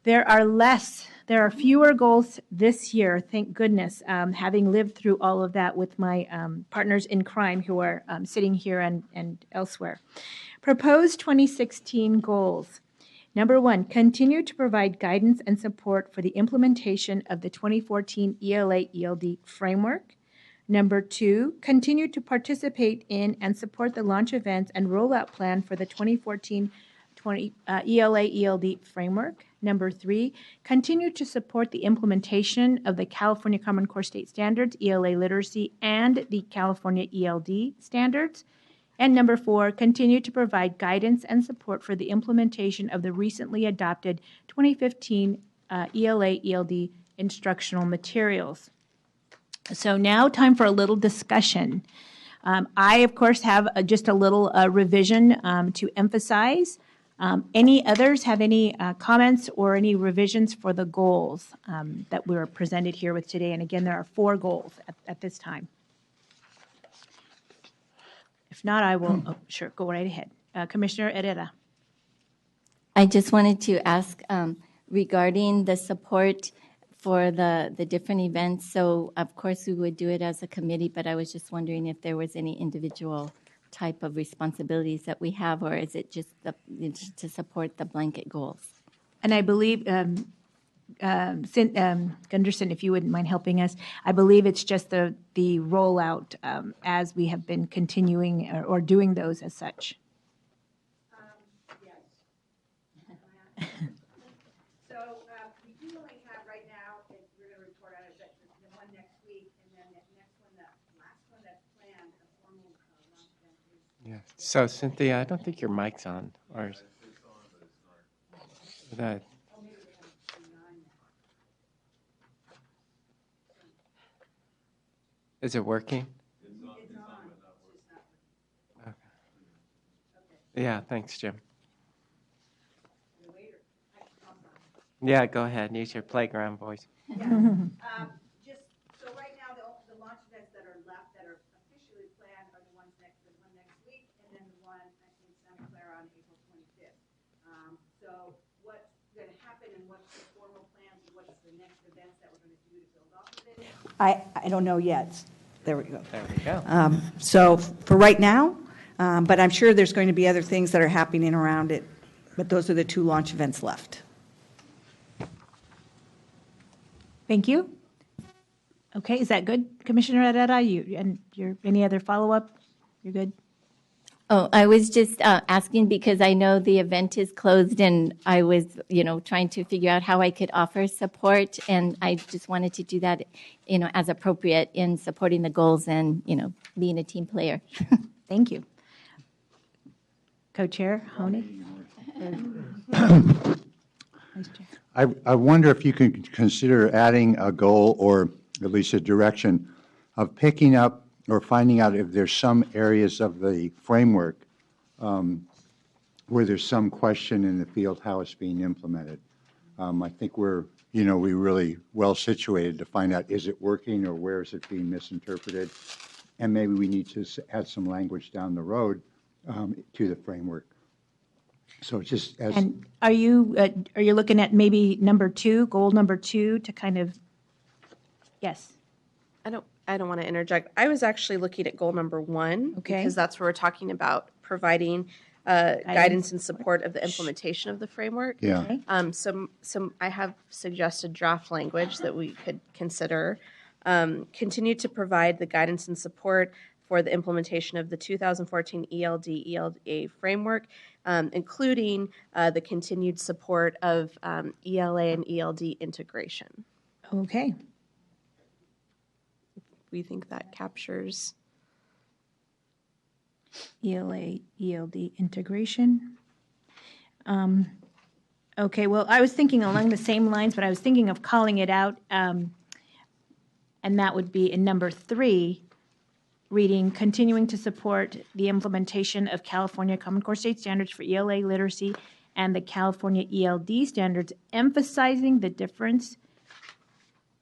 There are fewer goals this year, thank goodness, having lived through all of that with my partners in crime who are sitting here and elsewhere. Proposed 2016 goals. Number 1, continue to provide guidance and support for the implementation of the 2014 ELA-ELD framework. Number 2, continue to participate in and support the launch events and rollout plan for the 2014 ELA-ELD framework. Number 3, continue to support the implementation of the California Common Core State Standards, ELA literacy, and the California ELD standards. And number 4, continue to provide guidance and support for the implementation of the recently adopted 2015 ELA-ELD instructional materials. So now time for a little discussion. I, of course, have just a little revision to emphasize. Any others have any comments or any revisions for the goals that we were presented here with today? And again, there are 4 goals at this time. If not, I will, sure, go right ahead. Commissioner Herrera. I just wanted to ask regarding the support for the different events. So, of course, we would do it as a committee, but I was just wondering if there was any individual type of responsibilities that we have, or is it just to support the blanket goals? And I believe, Gunderson, if you wouldn't mind helping us, I believe it's just the rollout as we have been continuing or doing those as such. Yes. So we do only have right now, we're going to report on it, the one next week, and then the next one, the last one that's planned, a formal launch event is. Yeah. So, Cynthia, I don't think your mic's on. Or is that? Is it working? It's on. It's just not working. Okay. Yeah, thanks, Jim. Yeah, go ahead. Use your playground voice. Yeah. Just so right now, the launch events that are left that are officially planned are the one next week, and then the one in Santa Clara on April 25th. So what's going to happen and what's the formal plans and what's the next events that we're going to do to build off of it? I don't know yet. There we go. There we go. So for right now, but I'm sure there's going to be other things that are happening around it. But those are the 2 launch events left. Thank you. Okay, is that good, Commissioner Herrera? Any other follow-up? You're good? Oh, I was just asking because I know the event is closed and I was, trying to figure out how I could offer support. And I just wanted to do that, as appropriate in supporting the goals and, being a team player. Thank you. Co-Chair Honig? Vice Chair. I wonder if you can consider adding a goal or at least a direction of picking up or finding out if there's some areas of the framework where there's some question in the field how it's being implemented. I think we're really well situated to find out, is it working or where is it being misinterpreted? And maybe we need to add some language down the road to the framework. So just as. And are you looking at maybe goal number 2 to kind of, yes? I don't want to interject. I was actually looking at goal number 1, Okay. because that's where we're talking about providing guidance and support of the implementation of the framework. Yeah. Okay. So I have suggested draft language that we could consider. Continue to provide the guidance and support for the implementation of the 2014 ELA framework, including the continued support of ELA and ELD integration. Okay. We think that captures ELA, ELD integration. Okay, well, I was thinking along the same lines, but I was thinking of calling it out, and that would be in number 3, reading, continuing to support the implementation of California Common Core State Standards for ELA literacy and the California ELD standards, emphasizing the difference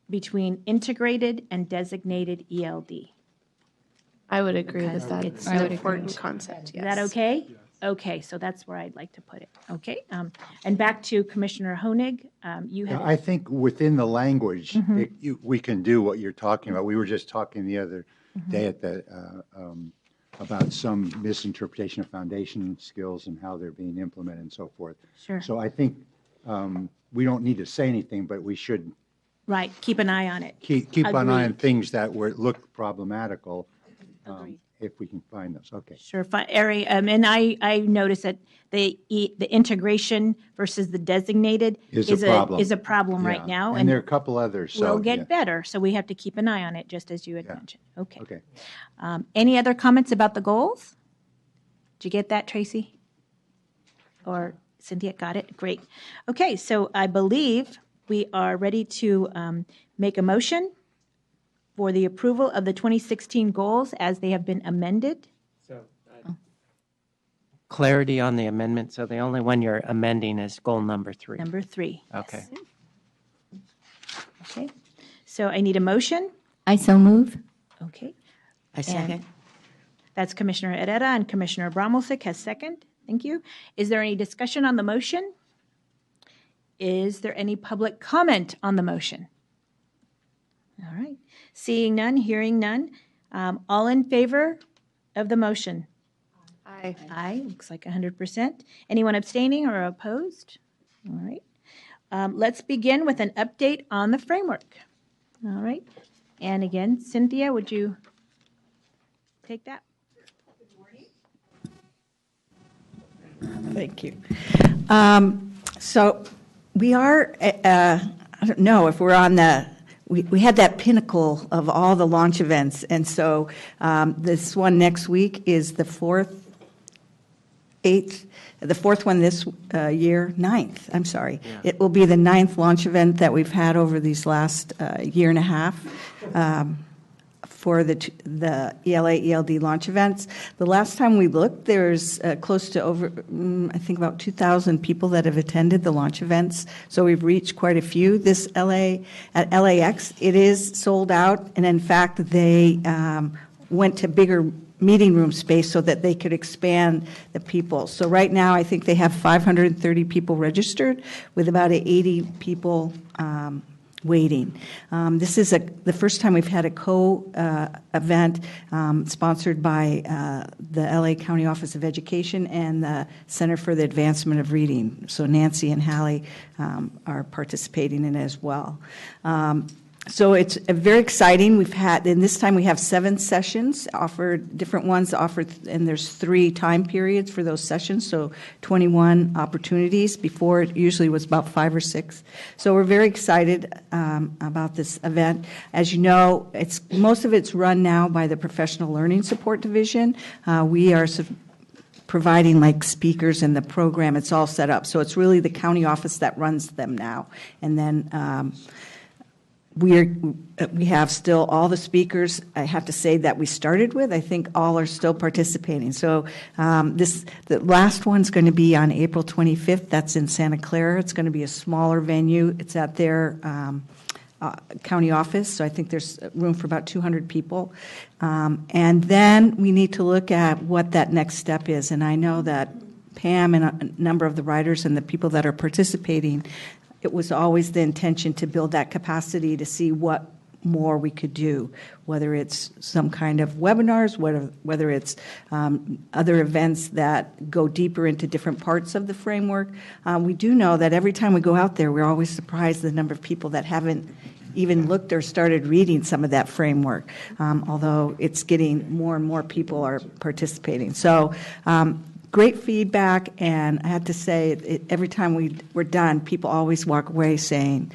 between integrated and designated ELD. I would agree Because that it's that's an so important concept. Is that okay? Okay, so that's where I'd like to put it. Okay, and back to Commissioner Honig, you had. I think within the language, we can do what you're talking about. We were just talking the other day at the, about some misinterpretation of foundation skills and how they're being implemented and so forth. Sure. So I think we don't need to say anything, but we should Right, keep an eye on it. keep an eye on Agreed. things that look problematical, if we can find those. Okay. Sure, Ari, and I noticed that the integration versus the designated Is a problem. right Yeah. now. And there are a couple others. So, Will get yeah. better, so we have to keep an eye on it, just as you had mentioned. Okay. Okay. Any other comments about the goals? Did you get that, Tracy? Or Cynthia got it? Great. Okay, so I believe we are ready to make a motion for the approval of the 2016 goals as they have been amended. Clarity on the amendment, so the only one you're amending is goal number 3. Number 3. Okay. Okay. So I need a motion. I so move. Okay. I second. That's Commissioner Herrera, and Commissioner Bramlesic has second. Thank you. Is there any discussion on the motion? Is there any public comment on the motion? All right. Seeing none, hearing none. All in favor of the motion? Aye. Aye. Looks like 100%. Anyone abstaining or opposed? All right. Let's begin with an update on the framework. All right. And again, Cynthia, would you take that? Thank you. So we are, I don't know if we're on we had that pinnacle of all the launch events. And so this one next week is the fourth one this year, 9th, I'm sorry. Yeah. It will be the 9th launch event that we've had over these last year and a half for the ELA, ELD launch events. The last time we looked, there's close to over, I think about 2,000 people that have attended the launch events. So we've reached quite a few. This at LAX, it is sold out. And in fact, they went to bigger meeting room space so that they could expand the people. So right now, I think they have 530 people registered with about 80 people waiting. This is the first time we've had a co-event sponsored by the LA County Office of Education and the Center for the Advancement of Reading. So Nancy and Hallie are participating in it as well. So it's very exciting. And this time we have 7 sessions offered, different ones offered, and there's 3 time periods for those sessions, so 21 opportunities. Before, it usually was about 5 or 6. So we're very excited about this event. As you know, most of it's run now by the Professional Learning Support Division. We are providing like speakers in the program. It's all set up. So it's really the county office that runs them now. And then we have still all the speakers, I have to say, that we started with. I think all are still participating. So the last one's going to be on April 25th. That's in Santa Clara. It's going to be a smaller venue. It's at their county office, so I think there's room for about 200 people. And then we need to look at what that next step is. And I know that Pam and a number of the writers and the people that are participating, it was always the intention to build that capacity to see what more we could do, whether it's some kind of webinars, whether it's other events that go deeper into different parts of the framework. We do know that every time we go out there, we're always surprised the number of people that haven't even looked or started reading some of that framework, although it's getting more and more people are participating. So great feedback, and I have to say, every time we're done, people always walk away saying,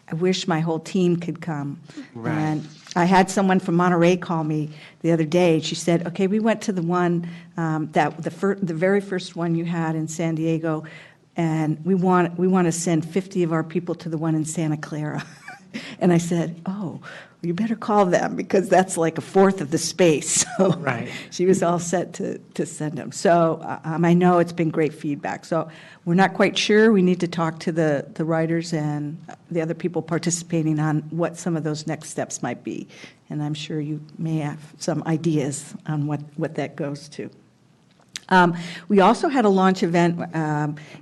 I wish my whole team could come. Right. And I had someone from Monterey call me the other day. She said, okay, we went to the one, the very first one you had in San Diego, and we want to send 50 of our people to the one in Santa Clara. And I said, oh, you better call them because that's like a fourth of the space. So Right. she was all set to send them. So I know it's been great feedback. So we're not quite sure. We need to talk to the writers and the other people participating on what some of those next steps might be. And I'm sure you may have some ideas on what that goes to. We also had a launch event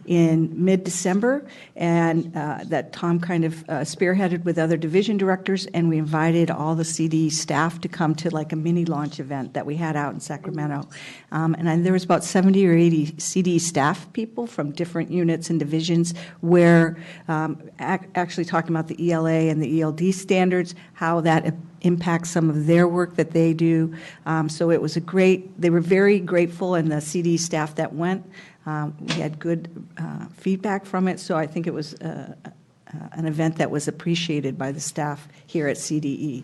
in mid-December, and that Tom kind of spearheaded with other division directors, and we invited all the CD staff to come to like a mini launch event that we had out in Sacramento. And there was about 70 or 80 CD staff people from different units and divisions where actually talking about the ELA and the ELD standards, how that impacts some of their work that they do. So it was they were very grateful, and the CD staff that went, we had good feedback from it. So I think it was an event that was appreciated by the staff here at CDE.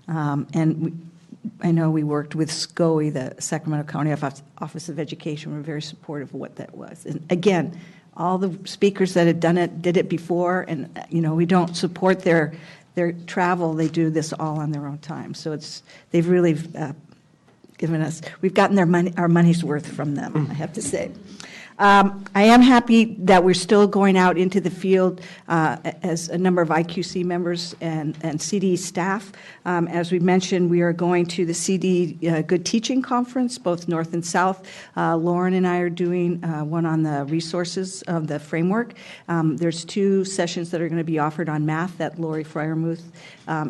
I know we worked with SCOE, the Sacramento County Office of Education. We're very supportive of what that was. And again, all the speakers that had done it did it before, and we don't support their travel. They do this all on their own time. So they've really given us, we've gotten our money's worth from them, I have to say. I am happy that we're still going out into the field as a number of IQC members and CD staff. As we mentioned, we are going to the CD Good Teaching Conference, both North and South. Lauren and I are doing one on the resources of the framework. There's 2 sessions that are going to be offered on math that Lori Fryermuth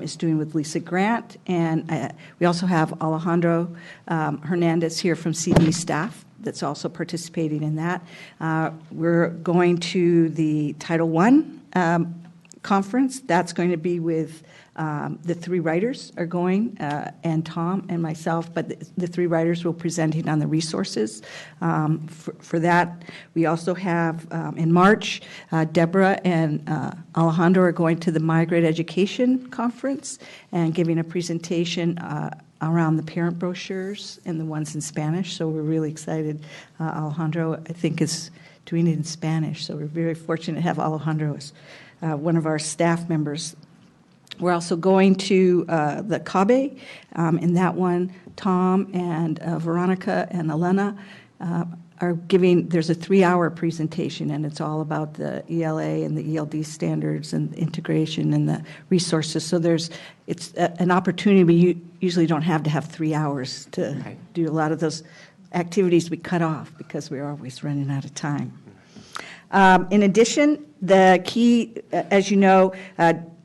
is doing with Lisa Grant. And we also have Alejandro Hernandez here from CD staff that's also participating in that. We're going to the Title I conference. That's going to be with the 3 writers are going, and Tom and myself, but the 3 writers will be presenting on the resources. For that, we also have, in March, Deborah and Alejandro are going to the Migrate Education Conference and giving a presentation around the parent brochures and the ones in Spanish. So we're really excited. Alejandro, I think, is doing it in Spanish. So we're very fortunate to have Alejandro as one of our staff members. We're also going to the CABE. In that one, Tom and Veronica and Elena are giving, there's a 3-hour presentation, and it's all about the ELA and the ELD standards and integration and the resources. So it's an opportunity we usually don't have to have 3 hours to do a lot of those activities we cut off because we're always running out of time. In addition, the key, as you know,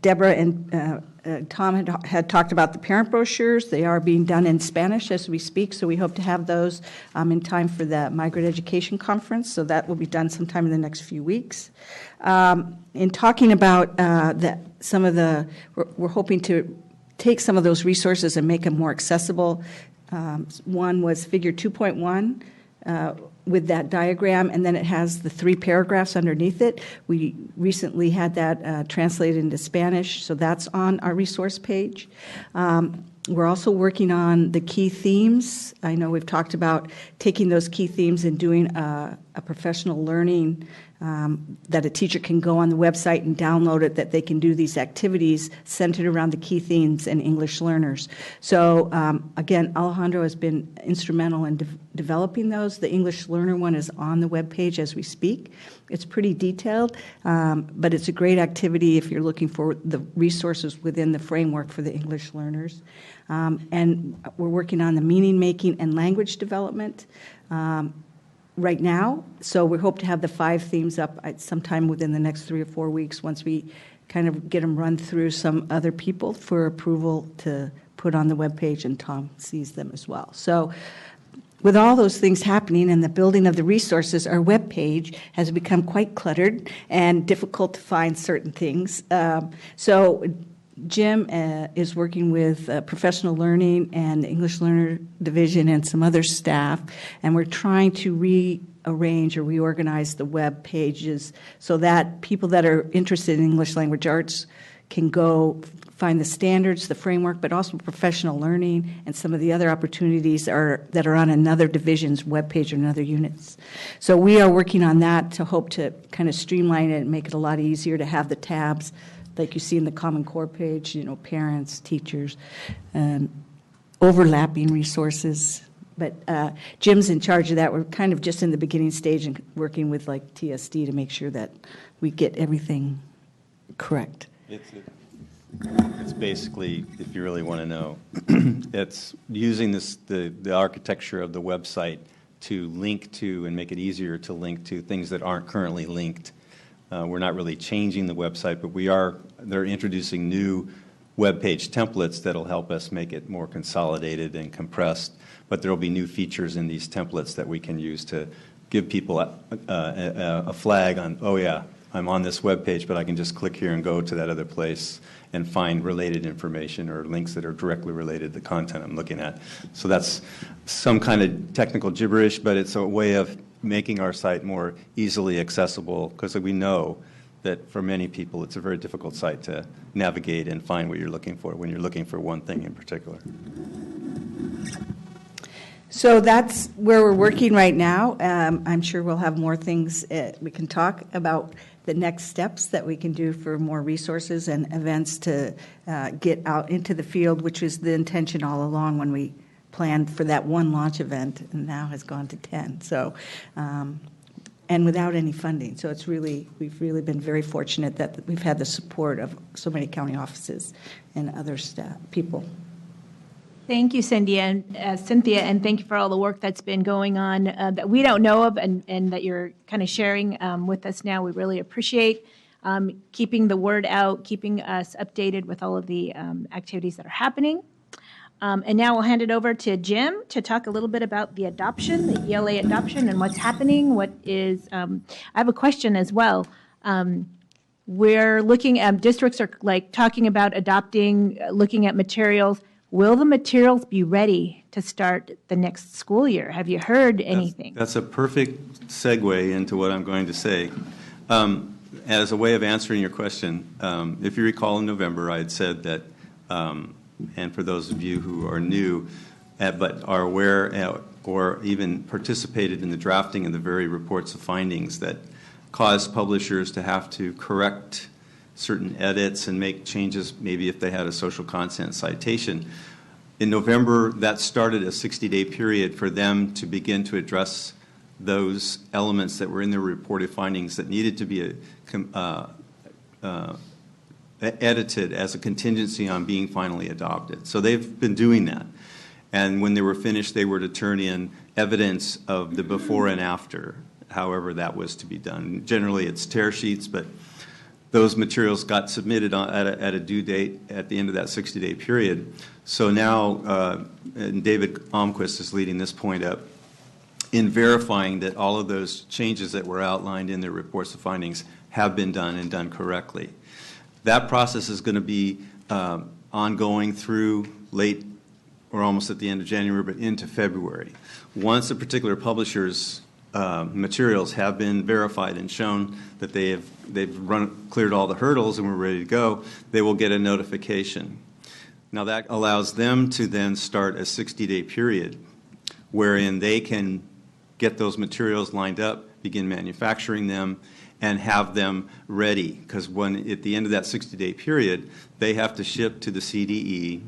Deborah and Tom had talked about the parent brochures. They are being done in Spanish as we speak, so we hope to have those in time for the Migrant Education Conference, so that will be done sometime in the next few weeks. In talking about we're hoping to take some of those resources and make them more accessible. One was figure 2.1, with that diagram, and then it has the 3 paragraphs underneath it. We recently had that translated into Spanish, so that's on our resource page. We're also working on the key themes. I know we've talked about taking those key themes and doing a professional learning that a teacher can go on the website and download it, that they can do these activities centered around the key themes and English learners. So again, Alejandro has been instrumental in developing those. The English learner one is on the webpage as we speak. It's pretty detailed, but it's a great activity if you're looking for the resources within the framework for the English learners. And we're working on the meaning making and language development right now. So we hope to have the 5 themes up sometime within the next 3 or 4 weeks once we kind of get them run through some other people for approval to put on the webpage, and Tom sees them as well. So with all those things happening and the building of the resources, our webpage has become quite cluttered and difficult to find certain things. So Jim is working with professional learning and the English Learner Division and some other staff, and we're trying to rearrange or reorganize the web pages so that people that are interested in English language arts can go find the standards, the framework, but also professional learning and some of the other opportunities that are on another division's webpage or another units. So we are working on that to hope to kind of streamline it and make it a lot easier to have the tabs like you see in the Common Core page, parents, teachers, overlapping resources. But Jim's in charge of that. We're kind of just in the beginning stage and working with like TSD to make sure that we get everything correct. It's basically, if you really want to know, it's using the architecture of the website to link to and make it easier to link to things that aren't currently linked. We're not really changing the website, but they're introducing new web page templates that'll help us make it more consolidated and compressed. But there will be new features in these templates that we can use to give people a flag on, oh yeah, I'm on this web page, but I can just click here and go to that other place and find related information or links that are directly related to the content I'm looking at. So that's some kind of technical gibberish, but it's a way of making our site more easily accessible, because we know that for many people it's a very difficult site to navigate and find what you're looking for when you're looking for one thing in particular. So that's where we're working right now. I'm sure we'll have more things we can talk about, the next steps that we can do for more resources and events to get out into the field, which was the intention all along when we planned for that one launch event, and now has gone to 10. So, and without any funding. So we've really been very fortunate that we've had the support of so many county offices and other staff, people. Thank you, Cynthia, and thank you for all the work that's been going on that we don't know of and that you're kind of sharing with us now. We really appreciate keeping the word out, keeping us updated with all of the activities that are happening. And now we'll hand it over to Jim to talk a little bit about the adoption, the ELA adoption, and what's happening. What is? I have a question as well. We're looking at districts are like talking about adopting, looking at materials. Will the materials be ready to start the next school year? Have you heard anything? That's a perfect segue into what I'm going to say. As a way of answering your question, if you recall in November, I had said that, and for those of you who are new but are aware or even participated in the drafting of the very reports of findings that caused publishers to have to correct certain edits and make changes, maybe if they had a social content citation. In November, that started a 60-day period for them to begin to address those elements that were in their reported findings that needed to be edited as a contingency on being finally adopted. So they've been doing that. And when they were finished, they were to turn in evidence of the before and after, however that was to be done. Generally, it's tear sheets, but those materials got submitted at a due date at the end of that 60-day period. So now, and David Almquist is leading this point up, in verifying that all of those changes that were outlined in their reports of findings have been done and done correctly. That process is going to be ongoing through late or almost at the end of January, but into February. Once a particular publisher's materials have been verified and shown that they've cleared all the hurdles and we're ready to go, they will get a notification. Now that allows them to then start a 60-day period wherein they can get those materials lined up, begin manufacturing them, and have them ready. Because when at the end of that 60-day period, they have to ship to the CDE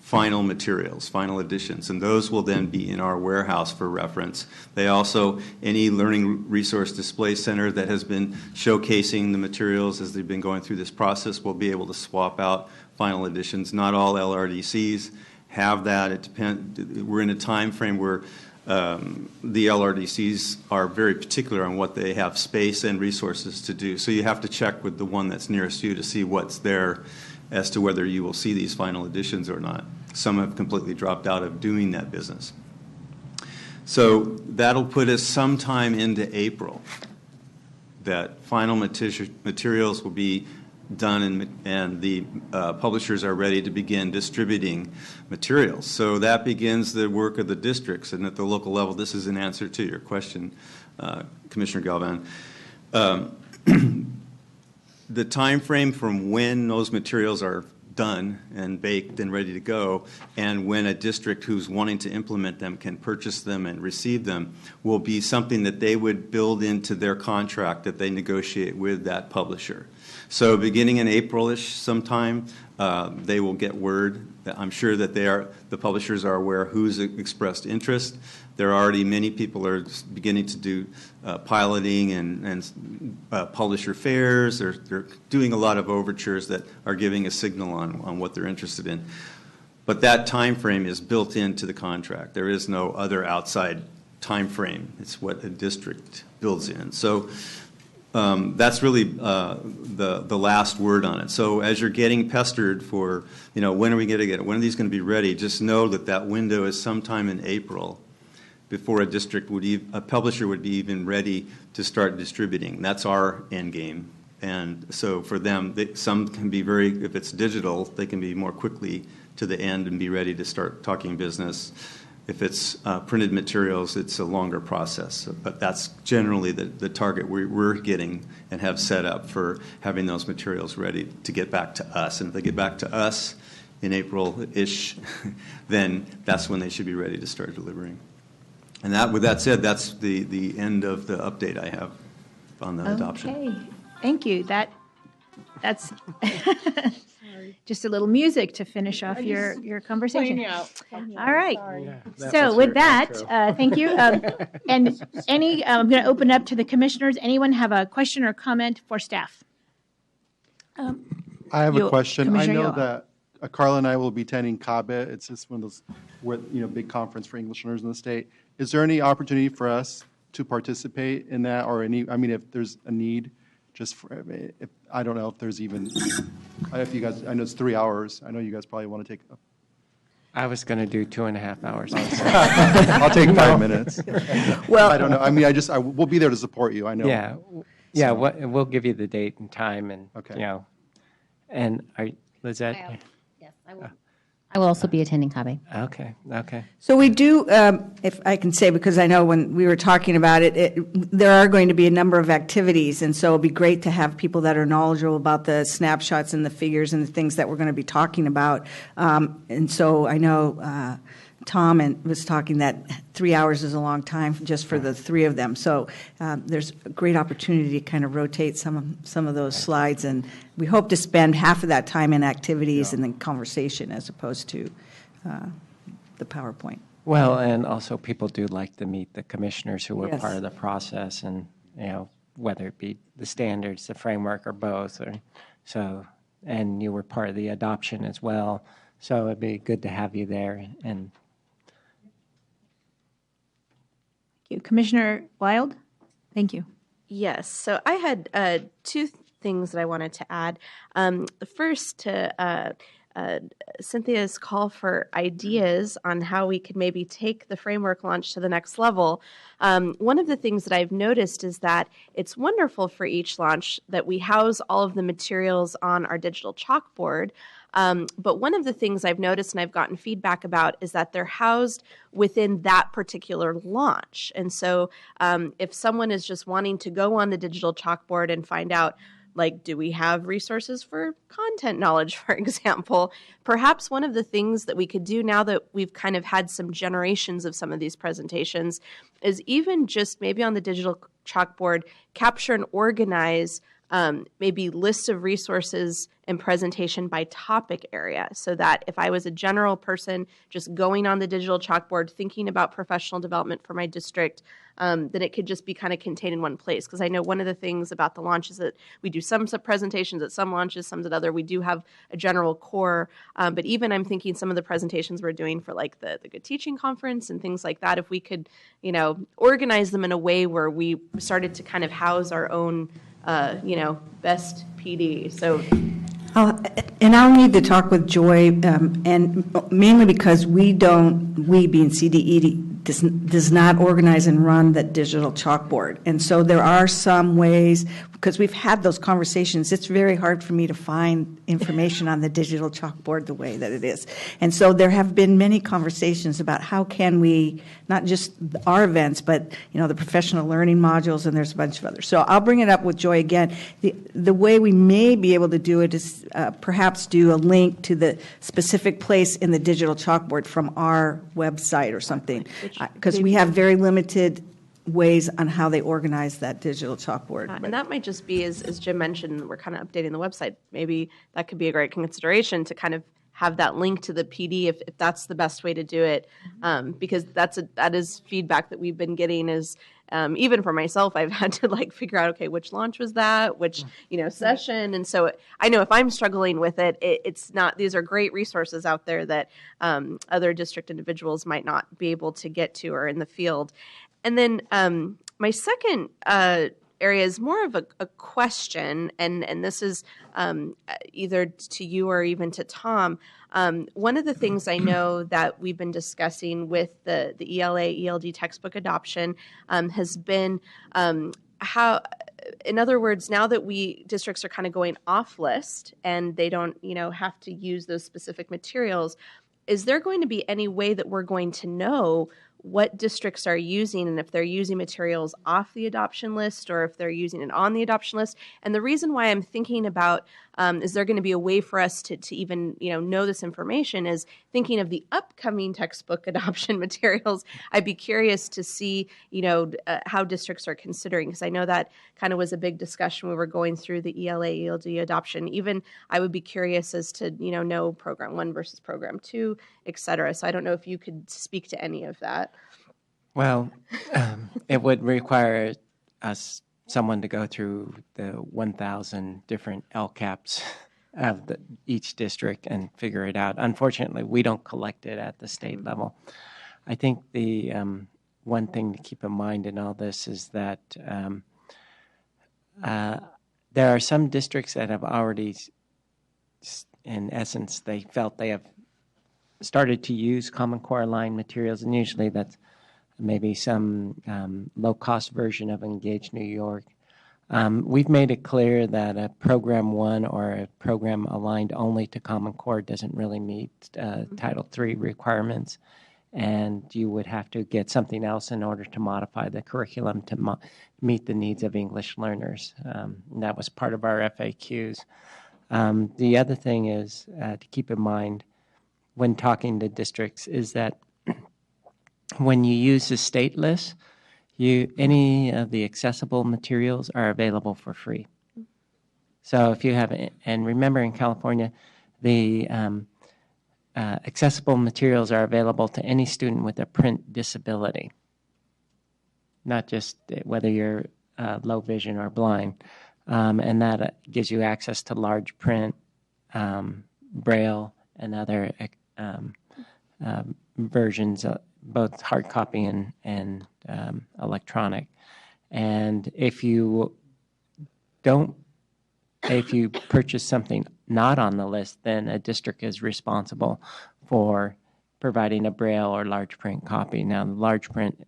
final materials, final editions, and those will then be in our warehouse for reference. They also, any learning resource display center that has been showcasing the materials as they've been going through this process will be able to swap out final editions. Not all LRDCs have that. It depends. We're in a time frame where the LRDCs are very particular on what they have space and resources to do. So you have to check with the one that's nearest you to see what's there as to whether you will see these final editions or not. Some have completely dropped out of doing that business. So that'll put us sometime into April that final materials will be done and the publishers are ready to begin distributing materials. So that begins the work of the districts, and at the local level, this is an answer to your question, Commissioner Galvan. The time frame from when those materials are done and baked and ready to go, and when a district who's wanting to implement them can purchase them and receive them, will be something that they would build into their contract that they negotiate with that publisher. So beginning in April-ish sometime, they will get word. I'm sure that the publishers are aware who's expressed interest. There are already many people are beginning to do piloting and publisher fairs. They're doing a lot of overtures that are giving a signal on what they're interested in. But that time frame is built into the contract. There is no other outside time frame. It's what a district builds in. So that's really the last word on it. So as you're getting pestered for, when are we going to get it? When are these going to be ready? Just know that window is sometime in April before a publisher would be even ready to start distributing. That's our end game. And so for them, some can be if it's digital, they can be more quickly to the end and be ready to start talking business. If it's printed materials, it's a longer process. But that's generally the target we're getting and have set up for having those materials ready to get back to us. And if they get back to us in April-ish, then that's when they should be ready to start delivering. And with that said, that's the end of the update I have on the adoption. Okay, thank you. That's just a little music to finish off your conversation. All right. So with that, thank you. And I'm going to open up to the commissioners. Anyone have a question or comment for staff? I have a question. I Commissioner know Yoa. that Carla and I will be attending CABE. It's just one of those big conference for English learners in the state. Is there any opportunity for us to participate in that, or if there's a need? I don't know if there's even, if you guys, I know it's 3 hours. I know you guys probably want to take. I was going to do 2.5 hours. I'll take 5 minutes. Well, I don't know. we'll be there to support you. I know. Yeah. We'll give you the date and time, and and Lizette. Yes, I will. I will also be attending CABE. Okay. So we do, if I can say, because I know when we were talking about it, there are going to be a number of activities, and so it'll be great to have people that are knowledgeable about the snapshots and the figures and the things that we're going to be talking about. And so I know Tom was talking that 3 hours is a long time just for the three of them. So there's a great opportunity to kind of rotate some of those slides, and we hope to spend half of that time in activities and then conversation as opposed to the PowerPoint. Well, and also people do like to meet the commissioners who were Yes. part of the process, and whether it be the standards, the framework, or both, and you were part of the adoption as well. So it'd be good to have you there. And Thank you. Commissioner Wild? Thank you. Yes. So I had two things that I wanted to add. The first to Cynthia's call for ideas on how we could maybe take the framework launch to the next level. One of the things that I've noticed is that it's wonderful for each launch that we house all of the materials on our digital chalkboard. But one of the things I've noticed and I've gotten feedback about is that they're housed within that particular launch. And so if someone is just wanting to go on the digital chalkboard and find out, like, do we have resources for content knowledge, for example? Perhaps one of the things that we could do now that we've kind of had some generations of some of these presentations is even just maybe on the digital chalkboard, capture and organize maybe lists of resources and presentation by topic area, so that if I was a general person just going on the digital chalkboard thinking about professional development for my district, then it could just be kind of contained in one place. Because I know one of the things about the launch is that we do some presentations at some launches, some at other. We do have a general core, but even I'm thinking some of the presentations we're doing for like the Good Teaching Conference and things like that, if we could, organize them in a way where we started to kind of house our own best PD. So, and I'll need to talk with Joy, and mainly because we being CDE, does not organize and run that digital chalkboard. And so there are some ways, because we've had those conversations, it's very hard for me to find information on the digital chalkboard the way that it is. And so there have been many conversations about how can we, not just our events, but the professional learning modules, and there's a bunch of others. So I'll bring it up with Joy again. The way we may be able to do it is perhaps do a link to the specific place in the digital chalkboard from our website or something, because we have very limited ways on how they organize that digital chalkboard. And that might just be, as Jim mentioned, we're kind of updating the website. Maybe that could be a great consideration to kind of have that link to the PD if that's the best way to do it, because that is feedback that we've been getting is, even for myself, I've had to figure out, okay, which launch was that, which, session. And so I know if I'm struggling with it, it's not, these are great resources out there that other district individuals might not be able to get to or in the field. And then my second area is more of a question, and this is either to you or even to Tom. One of the things I know that we've been discussing with the ELA, ELD textbook adoption has been how, in other words, now that districts are kind of going off list and they don't, have to use those specific materials, is there going to be any way that we're going to know what districts are using and if they're using materials off the adoption list or if they're using it on the adoption list? And the reason why I'm thinking about is there going to be a way for us to even know this information is thinking of the upcoming textbook adoption materials. I'd be curious to see how districts are considering, because I know that kind of was a big discussion when we were going through the ELA ELD adoption. Even I would be curious as to know program 1 versus program 2, et cetera. So I don't know if you could speak to any of that. Well, it would require someone to go through the 1,000 different LCAPs of each district and figure it out. Unfortunately, we don't collect it at the state level. I think the one thing to keep in mind in all this is that there are some districts that have already, in essence, they felt they have started to use Common Core aligned materials, and usually that's maybe some low-cost version of Engage New York. We've made it clear that a Program 1 or a program aligned only to Common Core doesn't really meet Title III requirements, and you would have to get something else in order to modify the curriculum to meet the needs of English learners. And that was part of our FAQs. The other thing is to keep in mind when talking to districts is that when you use the state list, any of the accessible materials are available for free. So if you have, and remember in California, the accessible materials are available to any student with a print disability, not just whether you're low vision or blind. And that gives you access to large print, Braille, and other versions, both hard copy and electronic. And if you don't if you purchase something not on the list, then a district is responsible for providing a Braille or large print copy. Now, the large print,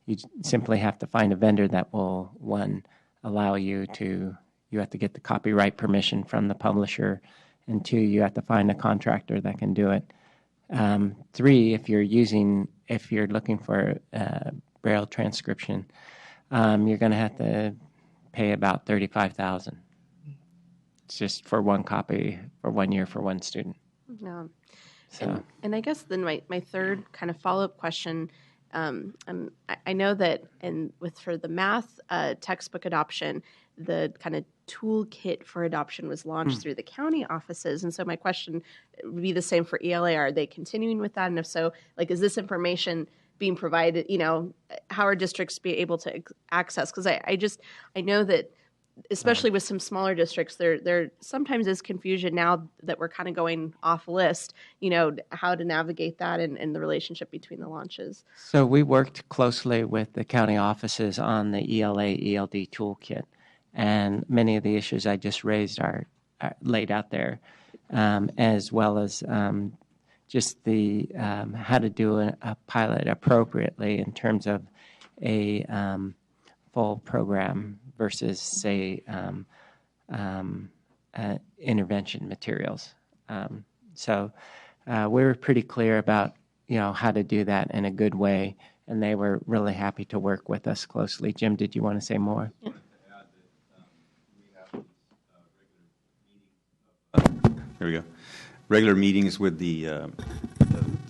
you simply have to find a vendor that will, one, allow you to, you have to get the copyright permission from the publisher, and two, you have to find a contractor that can do it. Three, if you're looking for Braille transcription, you're going to have to pay about $35,000. It's just for one copy for 1 year for one student. No. So. And I guess then my third kind of follow-up question, I know that for the math textbook adoption, the kind of toolkit for adoption was launched through the county offices. And so my question would be the same for ELA. Are they continuing with that? And if so, like, is this information being provided, how are districts be able to access? Because I know that, especially with some smaller districts, there sometimes is confusion now that we're kind of going off list, how to navigate that and the relationship between the launches. So we worked closely with the county offices on the ELA ELD toolkit, and many of the issues I just raised are laid out there, as well as just the how to do a pilot appropriately in terms of a full program versus, say, intervention materials. So we were pretty clear about how to do that in a good way, and they were really happy to work with us closely. Jim, did you want to say more? Yeah. There we go. Regular meetings with the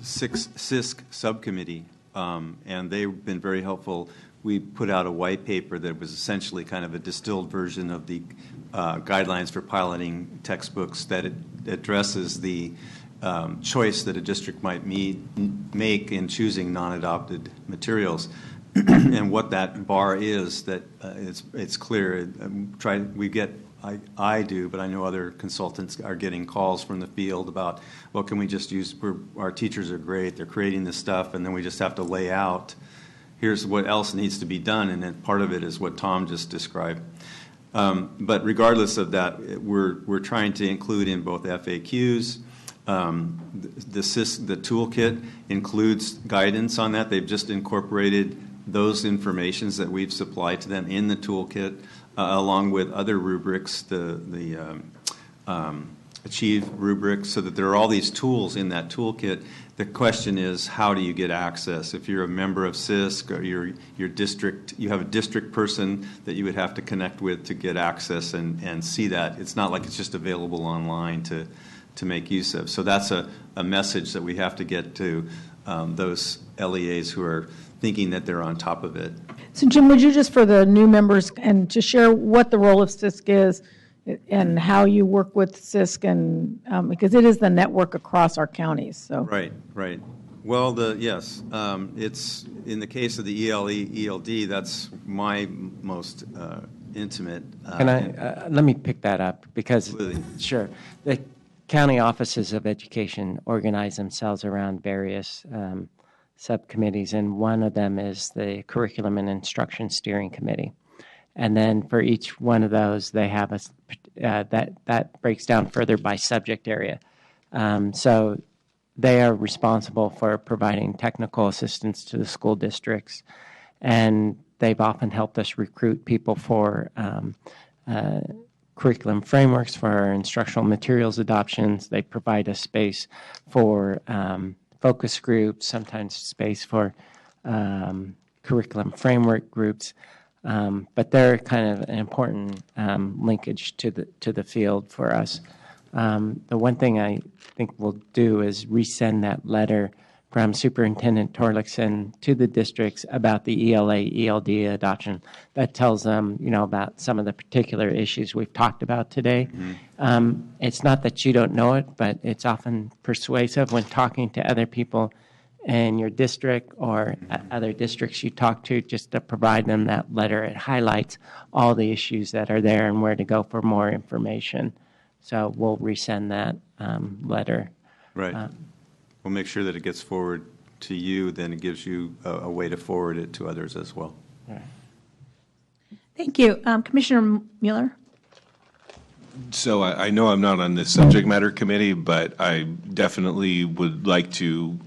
CISC subcommittee, and they've been very helpful. We put out a white paper that was essentially kind of a distilled version of the guidelines for piloting textbooks that addresses the choice that a district might make in choosing non-adopted materials. And what that bar is, that it's clear. I do, but I know other consultants are getting calls from the field about, well, can we just use, our teachers are great, they're creating this stuff, and then we just have to lay out, here's what else needs to be done, and then part of it is what Tom just described. But regardless of that, we're trying to include in both FAQs. The toolkit includes guidance on that. They've just incorporated those informations that we've supplied to them in the toolkit, along with other rubrics, the Achieve rubric, so that there are all these tools in that toolkit. The question is, how do you get access? If you're a member of CISC or your district, you have a district person that you would have to connect with to get access and see that. It's not like it's just available online to make use of. So that's a message that we have to get to those LEAs who are thinking that they're on top of it. So Jim, would you just, for the new members, and to share what the role of CISC is and how you work with CISC, and because it is the network across our counties. So Right. Well, it's in the case of the ELD, that's my most intimate. Let me pick that up because, sure, the county offices of education organize themselves around various subcommittees, and one of them is the Curriculum and Instruction Steering Committee. And then for each one of those, they have that breaks down further by subject area. So they are responsible for providing technical assistance to the school districts, and they've often helped us recruit people for curriculum frameworks for our instructional materials adoptions. They provide a space for focus groups, sometimes space for curriculum framework groups. But they're kind of an important linkage to the field for us. The one thing I think we'll do is resend that letter from Superintendent Torlakson to the districts about the ELA, ELD adoption. That tells them, about some of the particular issues we've talked about today. Mm-hmm. It's not that you don't know it, but it's often persuasive when talking to other people in your district or other districts you talk to, just to provide them that letter. It highlights all the issues that are there and where to go for more information. So we'll resend that letter. Right. We'll make sure that it gets forward to you, then it gives you a way to forward it to others as well. Thank you. Commissioner Mueller? So I know I'm not on this subject matter committee, but I definitely would like to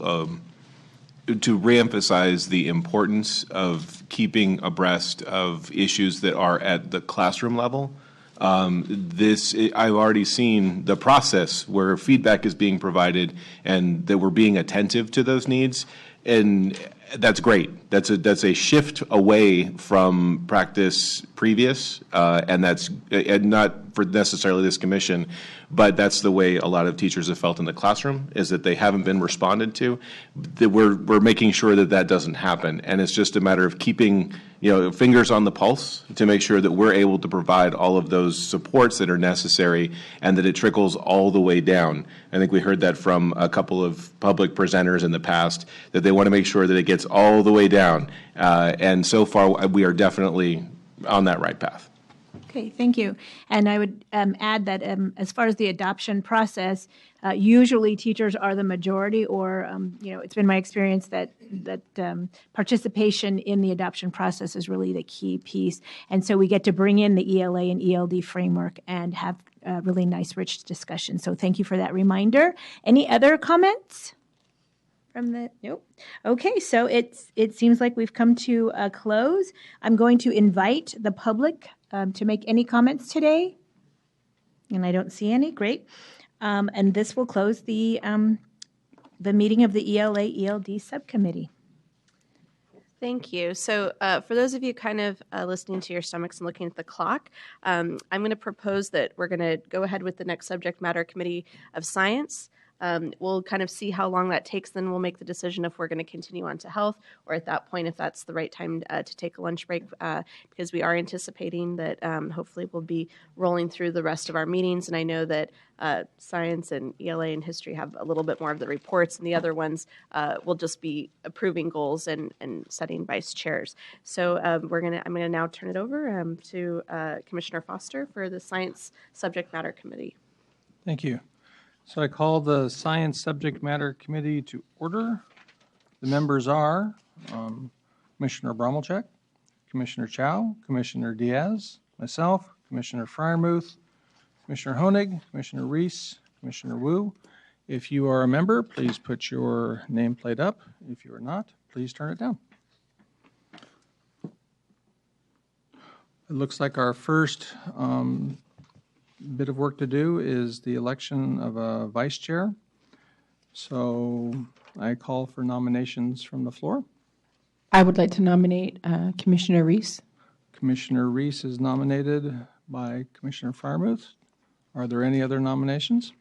reemphasize the importance of keeping abreast of issues that are at the classroom level. I've already seen the process where feedback is being provided and that we're being attentive to those needs, and that's great. That's a shift away from practice previous, and that's and not for necessarily this commission, but that's the way a lot of teachers have felt in the classroom, is that they haven't been responded to. That we're making sure that that doesn't happen, and it's just a matter of keeping fingers on the pulse to make sure that we're able to provide all of those supports that are necessary and that it trickles all the way down. I think we heard that from a couple of public presenters in the past, that they want to make sure that it gets all the way down, and so far we are definitely on that right path. Okay, thank you. And I would add that as far as the adoption process, usually teachers are the majority, or it's been my experience that participation in the adoption process is really the key piece. And so we get to bring in the ELA and ELD framework and have a really nice, rich discussion. So thank you for that reminder. Any other comments? Nope. Okay, so it seems like we've come to a close. I'm going to invite the public to make any comments today, and I don't see any. Great, and this will close the meeting of the ELA ELD subcommittee. Thank you. So for those of you kind of listening to your stomachs and looking at the clock, I'm going to propose that we're going to go ahead with the next subject matter committee of science. We'll kind of see how long that takes, then we'll make the decision if we're going to continue on to health, or at that point if that's the right time to take a lunch break, because we are anticipating that hopefully we'll be rolling through the rest of our meetings. And I know that science and ELA and history have a little bit more of the reports, and the other ones will just be approving goals and setting vice chairs. So I'm going to now turn it over to Commissioner Foster for the Science Subject Matter Committee. Thank you. So I call the Science Subject Matter Committee to order. The members are Commissioner Bromelchek, Commissioner Chow, Commissioner Diaz, myself, Commissioner Fryermuth, Commissioner Honig, Commissioner Reese, Commissioner Wu. If you are a member, please put your nameplate up. If you are not, please turn it down. It looks like our first bit of work to do is the election of a vice chair. So I call for nominations from the floor. I would like to nominate Commissioner Reese. Commissioner Reese is nominated by Commissioner Fryermuth. Are there any other nominations?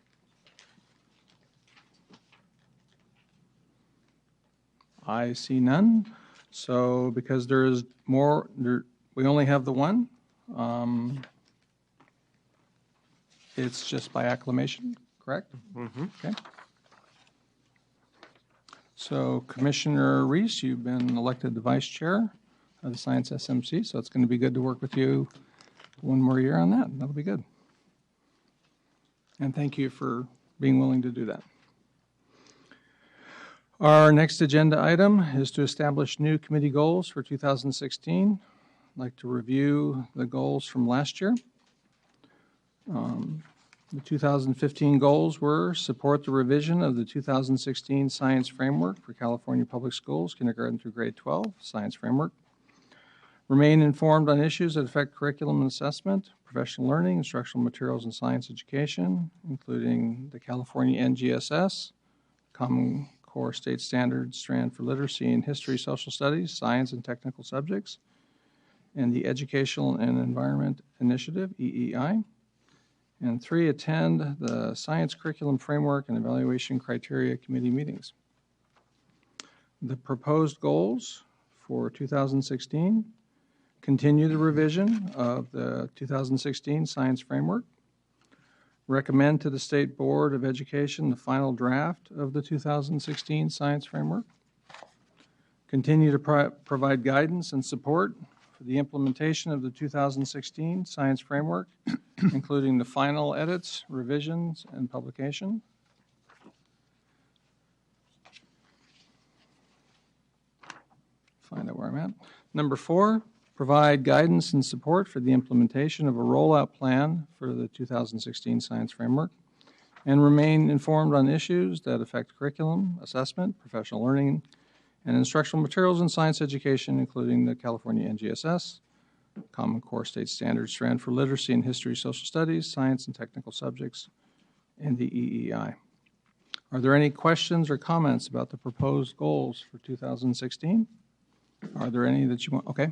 I see none. So because there is more, we only have the one. It's just by acclamation, correct? Mm-hmm. Okay. So Commissioner Reese, you've been elected the vice chair of the Science SMC, so it's going to be good to work with you one more year on that. That'll be good. And thank you for being willing to do that. Our next agenda item is to establish new committee goals for 2016. I'd like to review the goals from last year. The 2015 goals were support the revision of the 2016 Science Framework for California Public Schools, kindergarten through grade 12, Science Framework. Remain informed on issues that affect curriculum and assessment, professional learning, instructional materials, and science education, including the California NGSS, Common Core State Standards Strand for Literacy and History, Social Studies, Science and Technical Subjects, and the Educational and Environment Initiative, EEI. And 3, attend the Science Curriculum Framework and Evaluation Criteria Committee meetings. The proposed goals for 2016: continue the revision of the 2016 Science Framework, recommend to the State Board of Education the final draft of the 2016 Science Framework, continue to provide guidance and support for the implementation of the 2016 Science Framework, including the final edits, revisions, and publication. Find out where I'm at. Number 4, provide guidance and support for the implementation of a rollout plan for the 2016 Science Framework, and remain informed on issues that affect curriculum, assessment, professional learning, and instructional materials in science education, including the California NGSS, Common Core State Standards Strand for Literacy and History, Social Studies, Science and Technical Subjects, and the EEI. Are there any questions or comments about the proposed goals for 2016? Are there any that you want? Okay.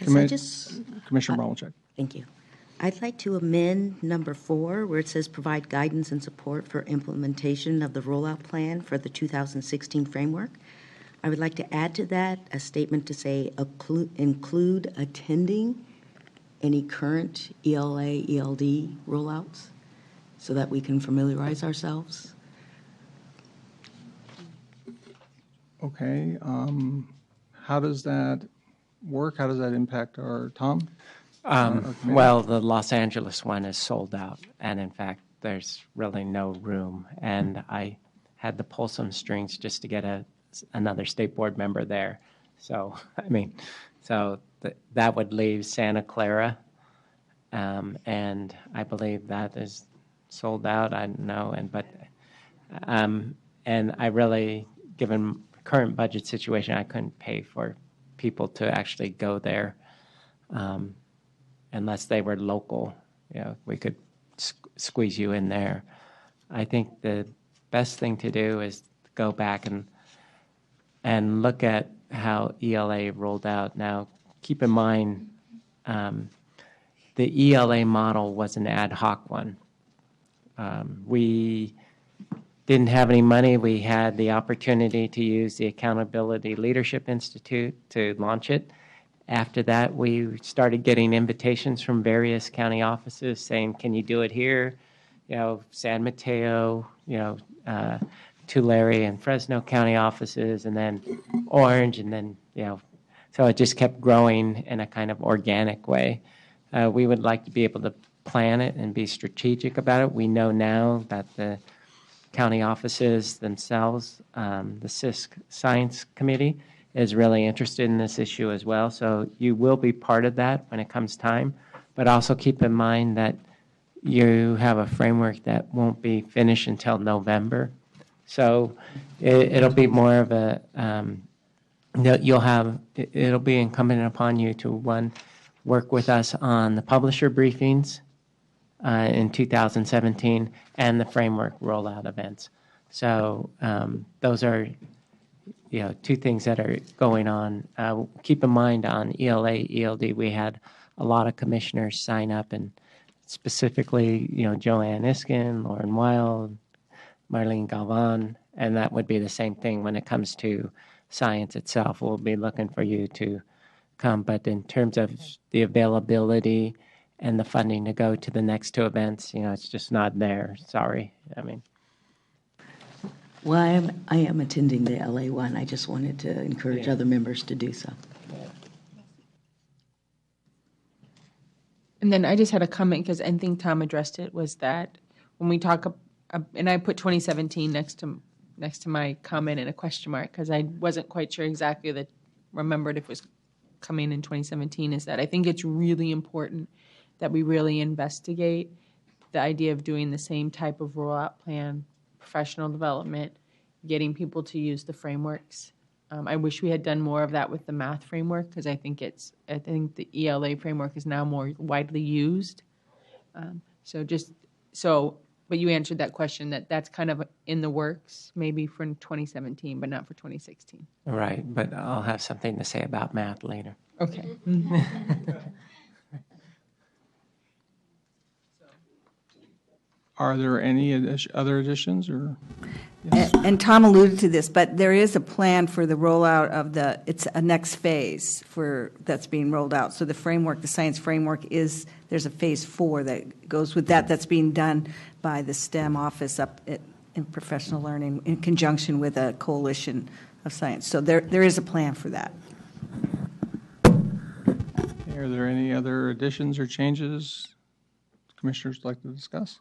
Yes, Commissioner Bromwich. Thank you. I'd like to amend number 4, where it says provide guidance and support for implementation of the rollout plan for the 2016 framework. I would like to add to that a statement to say include attending any current ELA, ELD rollouts so that we can familiarize ourselves. Okay. How does that work? How does that impact our Tom? Well, the Los Angeles one is sold out, and in fact, there's really no room. And I had to pull some strings just to get another state board member there. So, I mean, that would leave Santa Clara, and I believe that is sold out. I don't know, and I really, given current budget situation, I couldn't pay for people to actually go there. Unless they were local, we could squeeze you in there. I think the best thing to do is go back and look at how ELA rolled out. Now, keep in mind, the ELA model was an ad hoc one. We didn't have any money. We had the opportunity to use the Accountability Leadership Institute to launch it. After that, we started getting invitations from various county offices saying, can you do it here? San Mateo, Tulare and Fresno county offices, and then Orange, and then, so it just kept growing in a kind of organic way. We would like to be able to plan it and be strategic about it. We know now that the county offices themselves, the CISC Science Committee, is really interested in this issue as well. So you will be part of that when it comes time. But also keep in mind that you have a framework that won't be finished until November. So it'll be more of a, it'll be incumbent upon you to, one, work with us on the publisher briefings in 2017 and the framework rollout events. So those are two things that are going on. Keep in mind on ELA, ELD, we had a lot of commissioners sign up, and specifically, Joanne Iskin, Lauren Weil, Marlene Galvan, and that would be the same thing when it comes to science itself. We'll be looking for you to come, but in terms of the availability and the funding to go to the next two events, it's just not there. Sorry. Well, I am attending the LA one. I just wanted to encourage other members to do so. And then I just had a comment, because I think Tom addressed it, was that when we talk, and I put 2017 next to my comment and a question mark, because I wasn't quite sure exactly remembered if it was coming in 2017, is that I think it's really important that we really investigate the idea of doing the same type of rollout plan, professional development, getting people to use the frameworks. I wish we had done more of that with the math framework, because I think the ELA framework is now more widely used. But you answered that question, that's kind of in the works, maybe for 2017, but not for 2016. Right, but I'll have something to say about math later. Okay. Are there any other additions or? Yes. And Tom alluded to this, but there is a plan for the rollout of it's a next phase that's being rolled out. So the framework, the science framework there's a phase 4 that goes with that's being done by the STEM office up in professional learning in conjunction with a coalition of science. So there is a plan for that. Are there any other additions or changes commissioners would like to discuss?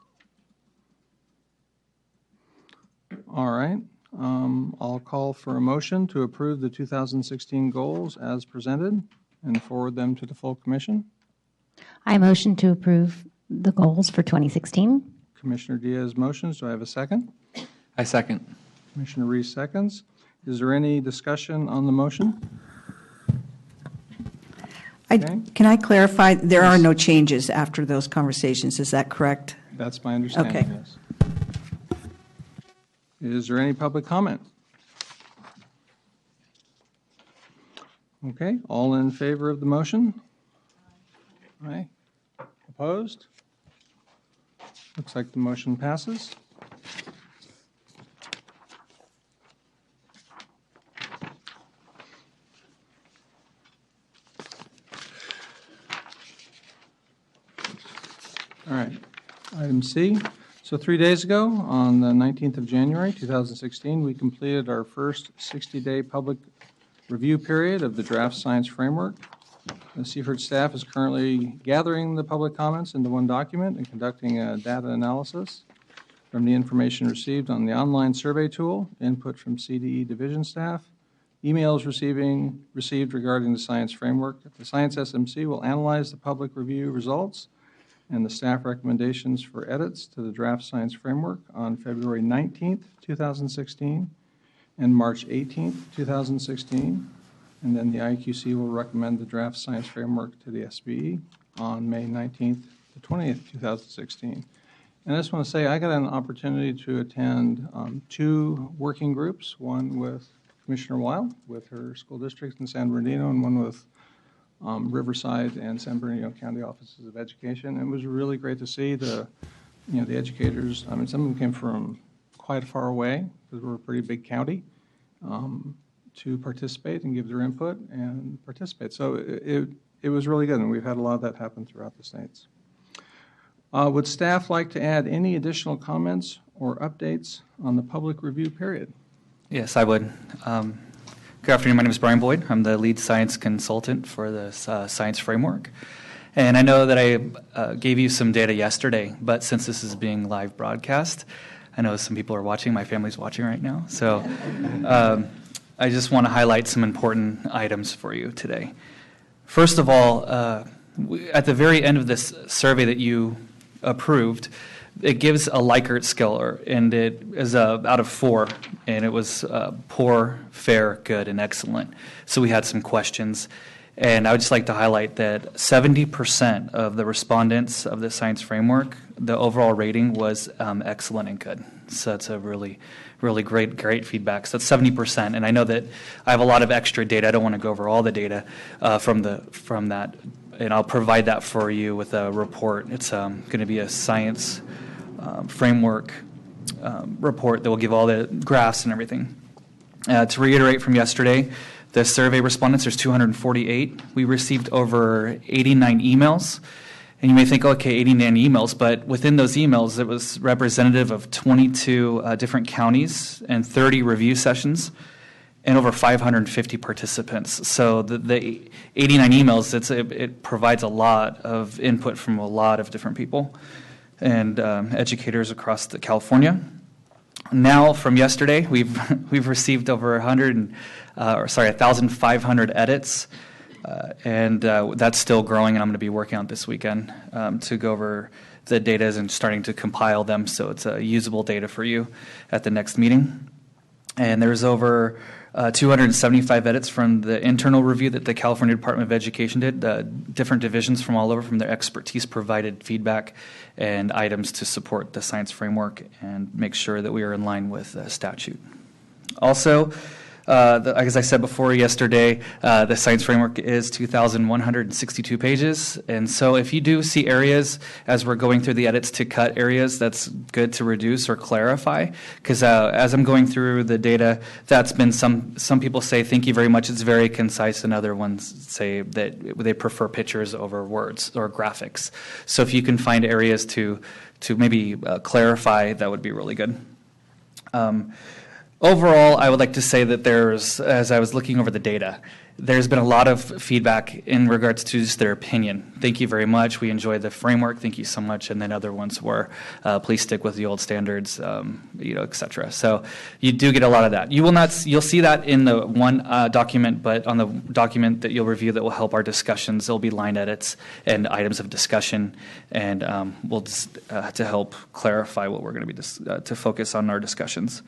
All right. I'll call for a motion to approve the 2016 goals as presented. and forward them to the full commission. I motion to approve the goals for 2016. Commissioner Diaz motions. Do I have a second? I second. Commissioner Reese seconds. Is there any discussion on the motion? Can I clarify, there are no changes after those conversations, is that correct? That's my understanding, Okay. yes. Is there any public comment? Okay, all in favor of the motion? Aye. Opposed? Looks like the motion passes. All right, item C. So 3 days ago, on the 19th of January, 2016, we completed our first 60-day public review period of the draft science framework. The Seaford staff is currently gathering the public comments into one document and conducting a data analysis from the information received on the online survey tool, input from CDE division staff, emails received regarding the science framework. The Science SMC will analyze the public review results and the staff recommendations for edits to the draft science framework on February 19th, 2016, and March 18th, 2016. And then the IQC will recommend the draft science framework to the SBE on May 19th to 20th, 2016. And I just want to say I got an opportunity to attend 2 working groups, one with Commissioner Weil with her school district in San Bernardino, and one with Riverside and San Bernardino County Offices of Education. It was really great to see the educators. I mean, some of them came from quite far away because we're a pretty big county, to participate and give their input and participate. So it was really good, and we've had a lot of that happen throughout the states. Would staff like to add any additional comments or updates on the public review period? Yes, I would. Good afternoon. My name is Brian Boyd. I'm the lead science consultant for the science framework. And I know that I gave you some data yesterday, but since this is being live broadcast, I know some people are watching. My family's watching right now. So I just want to highlight some important items for you today. First of all, at the very end of this survey that you approved, it gives a Likert scale, and it is out of 4, and it was poor, fair, good, and excellent. So we had some questions, and I would just like to highlight that 70% of the respondents of the science framework, the overall rating was excellent and good. So that's a really great feedback. So that's 70%, and I know that I have a lot of extra data. I don't want to go over all the data from that, and I'll provide that for you with a report. It's going to be a science framework report that will give all the graphs and everything. To reiterate from yesterday, the survey respondents, there's 248. We received over 89 emails. And you may think, okay, 89 emails, but within those emails, it was representative of 22 different counties and 30 review sessions and over 550 participants. So the 89 emails, it provides a lot of input from a lot of different people and educators across California. Now, from yesterday, we've received over 1,500 edits, and that's still growing. And I'm going to be working on it this weekend to go over the data and starting to compile them, so it's usable data for you at the next meeting. And there's over 275 edits from the internal review that the California Department of Education did. Different divisions from all over, from their expertise, provided feedback and items to support the science framework and make sure that we are in line with statute. Also, as I said before yesterday, the science framework is 2,162 pages. And so if you do see areas as we're going through the edits to cut areas, that's good to reduce or clarify. Because as I'm going through the data, that's been some people say, thank you very much, it's very concise, and other ones say that they prefer pictures over words or graphics. So if you can find areas to maybe clarify, that would be really good. Overall, I would like to say that as I was looking over the data, there's been a lot of feedback in regards to just their opinion. Thank you very much. We enjoyed the framework. Thank you so much. And then other ones were, please stick with the old standards, et cetera. So you do get a lot of that. You'll see that in the one document, but on the document that you'll review that will help our discussions, there'll be line edits and items of discussion, and we'll just to help clarify what we're going to be to focus on our discussions.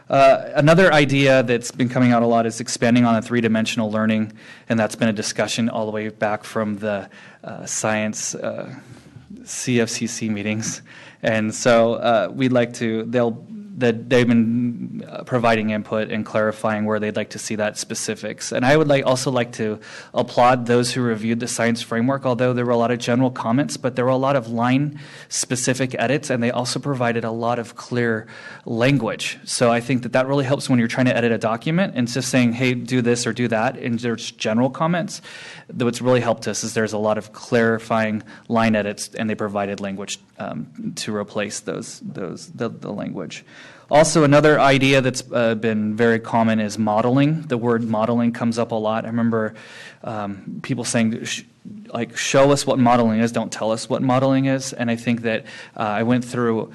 Another idea that's been coming out a lot is expanding on the three-dimensional learning, and that's been a discussion all the way back from the science CFCC meetings. And so we'd like to, they've been providing input and clarifying where they'd like to see that specifics. And I would also like to applaud those who reviewed the science framework, although there were a lot of general comments, but there were a lot of line-specific edits, and they also provided a lot of clear language. So I think that really helps when you're trying to edit a document, and just saying, hey, do this or do that, and there's general comments. What's really helped us is there's a lot of clarifying line edits, and they provided language to replace the language. Also, another idea that's been very common is modeling. The word modeling comes up a lot. I remember people saying, show us what modeling is, don't tell us what modeling is. And I think that I went through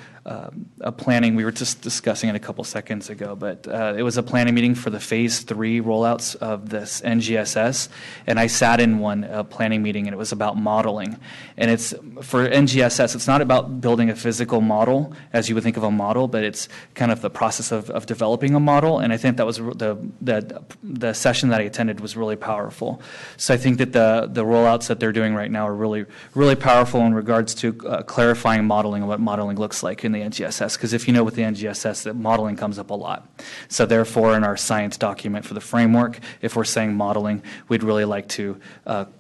a planning, we were just discussing it a couple seconds ago, but it was a planning meeting for the phase 3 rollouts of this NGSS, and I sat in one planning meeting, and it was about modeling. And it's for NGSS, it's not about building a physical model as you would think of a model, but it's kind of the process of developing a model. And I think that was the session that I attended was really powerful. So I think that the rollouts that they're doing right now are really, really powerful in regards to clarifying modeling and what modeling looks like in the NGSS, because if you know with the NGSS, that modeling comes up a lot. So therefore, in our science document for the framework, if we're saying modeling, we'd really like to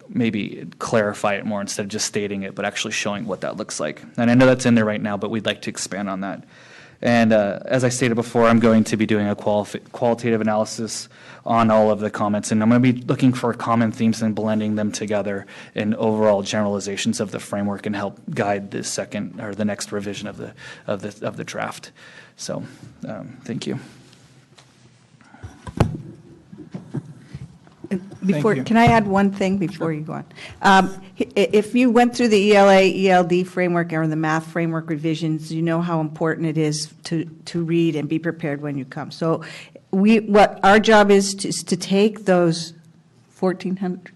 maybe clarify it more instead of just stating it, but actually showing what that looks like. And I know that's in there right now, but we'd like to expand on that. And as I stated before, I'm going to be doing a qualitative analysis on all of the comments, and I'm going to be looking for common themes and blending them together in overall generalizations of the framework and help guide the second or the next revision of the draft. So, thank you. Can I add one thing before you go on? If you went through the ELA, ELD framework or the math framework revisions, you know how important it is to read and be prepared when you come. So what our job is to take those 1,400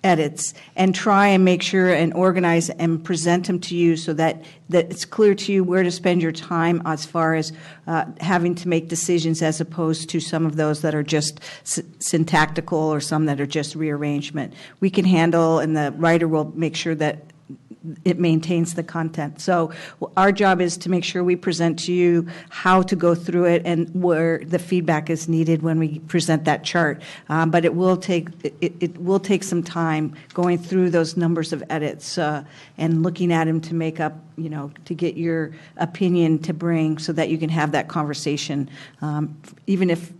edits and try and make sure and organize and present them to you so that it's clear to you where to spend your time as far as having to make decisions, as opposed to some of those that are just syntactical or some that are just rearrangement. We can handle, and the writer will make sure that it maintains the content. So our job is to make sure we present to you how to go through it and where the feedback is needed when we present that chart. But it will take some time going through those numbers of edits and looking at them to make up, to get your opinion to bring so that you can have that conversation. Even if,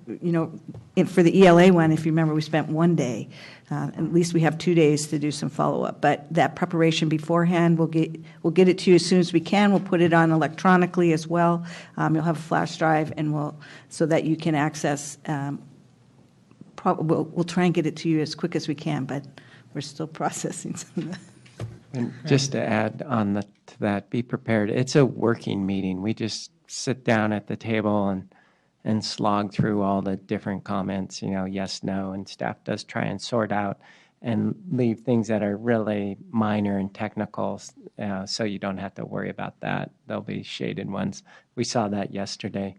for the ELA one, if you remember, we spent one day. At least we have 2 days to do some follow-up. But that preparation beforehand, we'll get it to you as soon as we can. We'll put it on electronically as well. You'll have a flash drive, and so that you can access. We'll try and get it to you as quick as we can, but we're still processing some of that. And just to add on to that, be prepared. It's a working meeting. We just sit down at the table and slog through all the different comments, yes, no, and staff does try and sort out and leave things that are really minor and technical, so you don't have to worry about that. There'll be shaded ones. We saw that yesterday.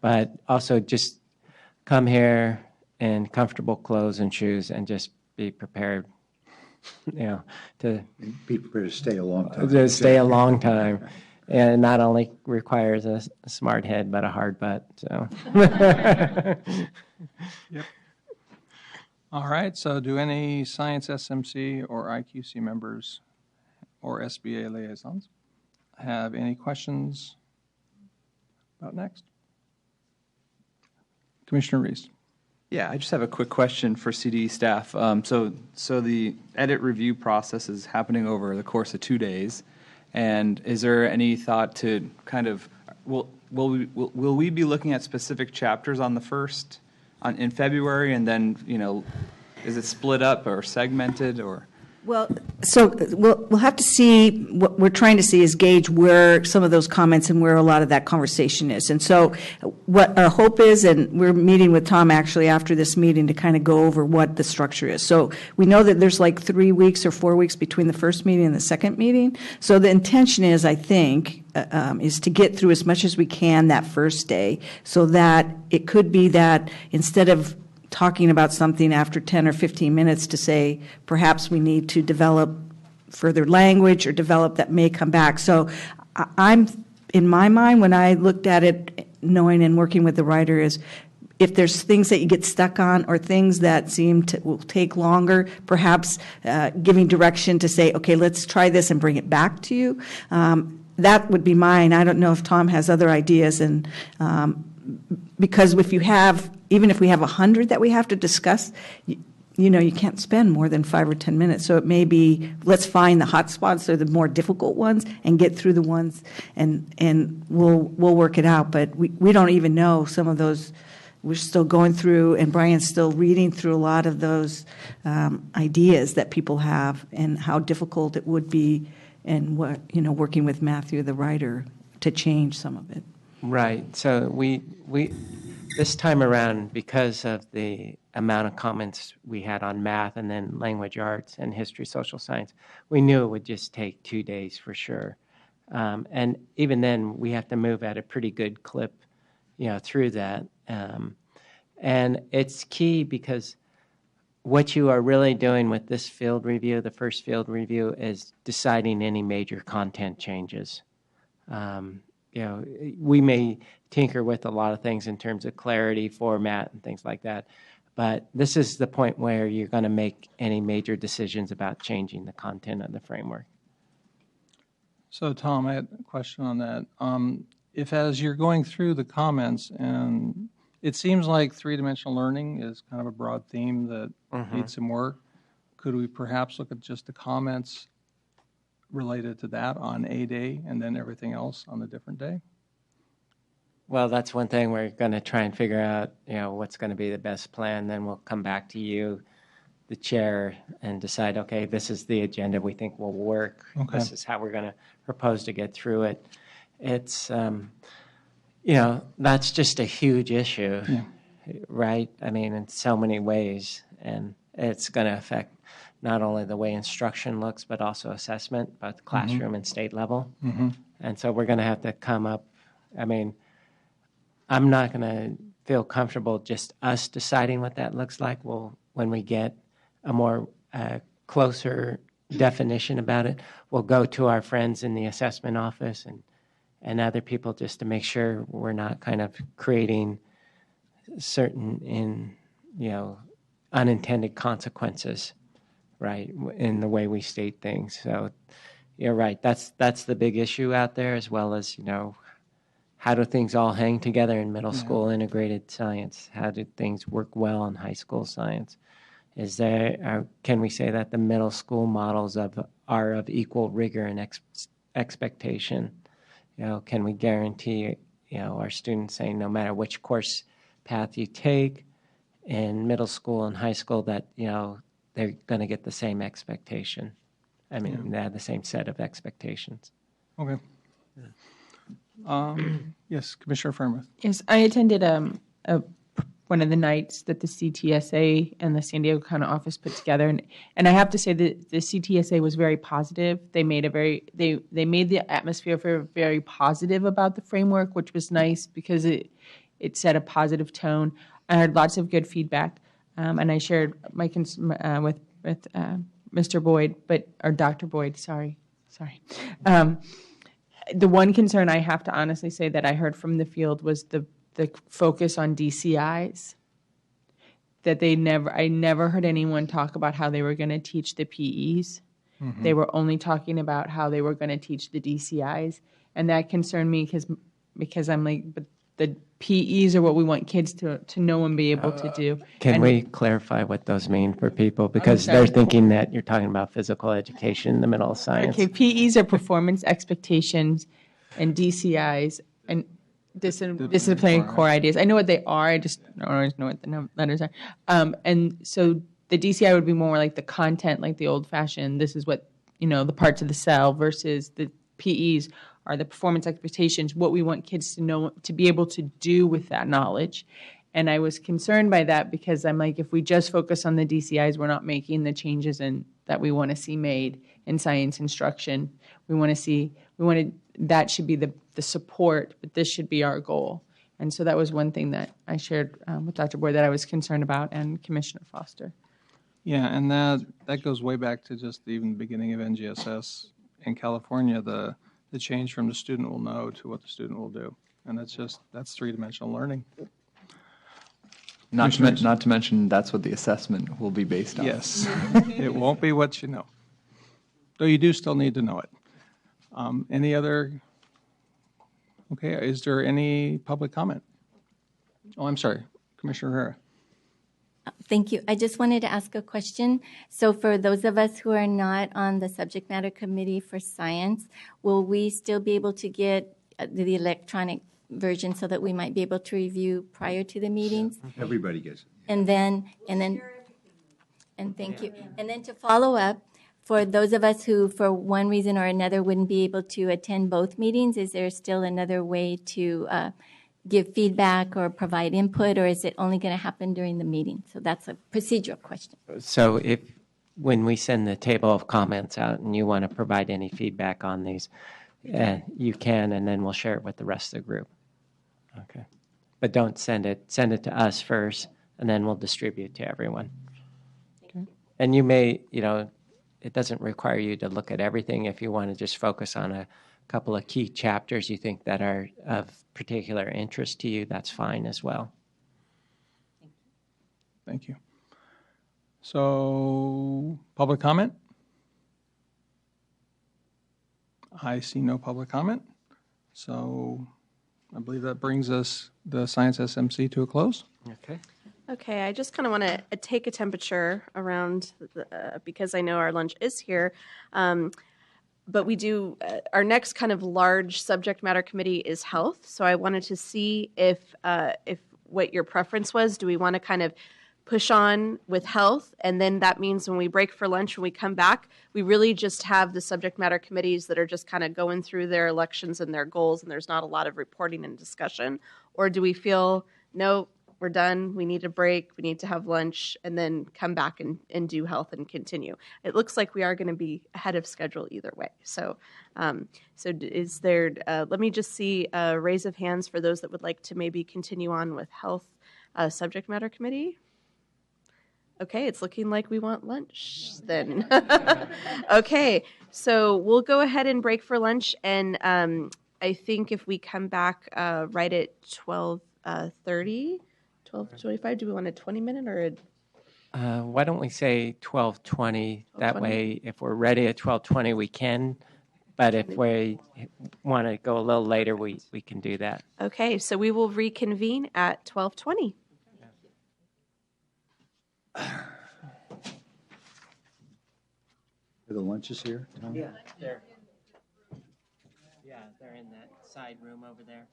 But also just come here in comfortable clothes and shoes and just be prepared, to be prepared to stay a long time. To stay a long time. And it not only requires a smart head, but a hard butt. So. Yep. All right. So, do any Science SMC or IQC members or SBA liaisons have any questions about next? Commissioner Reese. Yeah, I just have a quick question for CDE staff. So the edit review process is happening over the course of 2 days. And is there any thought to kind of, will we be looking at specific chapters on the first, in February, and then, is it split up or segmented or? Well, so we'll have to see, what we're trying to see is gauge where some of those comments and where a lot of that conversation is. And so what our hope is, and we're meeting with Tom actually after this meeting to kind of go over what the structure is. So we know that there's like 3 weeks or 4 weeks between the first meeting and the second meeting. So the intention is, I think, is to get through as much as we can that first day, so that it could be that instead of talking about something after 10 or 15 minutes to say, perhaps we need to develop further language or develop that may come back. So I'm, in my mind, when I looked at it, knowing and working with the writer, is if there's things that you get stuck on or things that seem to will take longer, perhaps giving direction to say, okay, let's try this and bring it back to you. That would be mine. I don't know if Tom has other ideas, and because if you have, even if we have 100 that we have to discuss, you know, you can't spend more than 5 or 10 minutes. So it may be, let's find the hot spots or the more difficult ones and get through the ones, and we'll work it out. But we don't even know some of those. We're still going through, and Brian's still reading through a lot of those ideas that people have and how difficult it would be, and what, you know, working with Matthew, the writer, to change some of it. Right. So we this time around, because of the amount of comments we had on math and then language arts and history, social science, we knew it would just take 2 days for sure. And even then, we have to move at a pretty good clip, you know, through that. And it's key because what you are really doing with this field review, the first field review, is deciding any major content changes. You know, we may tinker with a lot of things in terms of clarity, format, and things like that, but this is the point where you're going to make any major decisions about changing the content of the framework. So, Tom, I had a question on that. If as you're going through the comments, and it seems like three-dimensional learning is kind of a broad theme that needs some work, could we perhaps look at just the comments related to that on a day and then everything else on a different day? Well, that's one thing we're going to try and figure out, you know, what's going to be the best plan. Then we'll come back to you, the chair, and decide, okay, this is the agenda we think will work. Okay. This is how we're going to propose to get through it. It's, you know, that's just a huge issue, right? I mean, in so many ways, and it's going to affect not only the way instruction looks, but also assessment, both classroom and state level. And so we're going to have to come up, I mean, I'm not going to feel comfortable just us deciding what that looks like. We'll, when we get a more closer definition about it, we'll go to our friends in the assessment office and other people just to make sure we're not kind of creating certain unintended consequences, right, in the way we state things. So you're right. That's the big issue out there, as well as, you know, how do things all hang together in middle school integrated science? How do things work well in high school science? Is there, can we say that the middle school models are of equal rigor and expectation? You know, can we guarantee, you know, our students saying no matter which course path you take in middle school and high school that, you know, they're going to get the same expectation? I mean, they have the same set of expectations. Okay. Yes, Commissioner Firmuth. Yes, I attended one of the nights that the CTSA and the San Diego County office put together, and I have to say that the CTSA was very positive. They made they made the atmosphere very positive about the framework, which was nice because it set a positive tone. I heard lots of good feedback, and I shared my with Mr. Boyd, or Dr. Boyd. Sorry. The one concern I have to honestly say that I heard from the field was the focus on DCIs. That I never heard anyone talk about how they were going to teach the PEs. They were only talking about how they were going to teach the DCIs, and that concerned me because I'm like, but the PEs are what we want kids to know and be able to do. Can we clarify what those mean for people? Because they're thinking that you're talking about physical education in the middle of science. Okay, PEs are performance expectations, and DCIs and disciplinary core ideas. I know what they are. I just don't always know what the letters are. And so the DCI would be more like the content, like the old fashioned, this is what, the parts of the cell, versus the PEs are the performance expectations, what we want kids to know, to be able to do with that knowledge. And I was concerned by that because I'm like, if we just focus on the DCIs, we're not making the changes that we want to see made in science instruction. That should be the support, but this should be our goal. And so that was one thing that I shared with Dr. Boyd that I was concerned about, and Commissioner Foster. Yeah, and that goes way back to just even the beginning of NGSS in California, the change from the student will know to what the student will do. And that's three-dimensional learning. Not to mention that's what the assessment will be based on. Yes, it won't be what you know, though you do still need to know it. Any other? Okay, is there any public comment? Oh, I'm sorry, Commissioner Herrera. Thank you. I just wanted to ask a question. So for those of us who are not on the subject matter committee for science, will we still be able to get the electronic version so that we might be able to review prior to the meetings? Everybody gets it. And thank you. And then to follow up, for those of us who, for one reason or another, wouldn't be able to attend both meetings, is there still another way to give feedback or provide input, or is it only going to happen during the meeting? So that's a procedural question. So when we send the table of comments out and you want to provide any feedback on these, you can, and then we'll share it with the rest of the group. Okay. But don't send it to us first, and then we'll distribute to everyone. Okay. And you may, it doesn't require you to look at everything. If you want to just focus on a couple of key chapters you think that are of particular interest to you, that's fine as well. Thank you. So, public comment? I see no public comment. So, I believe that brings us, the Science SMC, to a close. Okay. Okay, I just kind of want to take a temperature around, because I know our lunch is here. But we do, our next kind of large subject matter committee is health. So I wanted to see if what your preference was. Do we want to kind of push on with health? And then that means when we break for lunch, when we come back, we really just have the subject matter committees that are just kind of going through their elections and their goals, and there's not a lot of reporting and discussion? Or do we feel, no, we're done, we need a break, we need to have lunch, and then come back and do health and continue? It looks like we are going to be ahead of schedule either way. So is there, let me just see a raise of hands for those that would like to maybe continue on with health subject matter committee. Okay, it's looking like we want lunch then. Okay, so we'll go ahead and break for lunch, and I think if we come back right at 12:30, 12:25, do we want a 20-minute or a... Why don't we say 12:20? That way, if we're ready at 12:20, we can. But if we want to go a little later, we can do that. Okay, so we will reconvene at 12:20. Are the lunches here, Tom? Yeah, they're in that side room over there.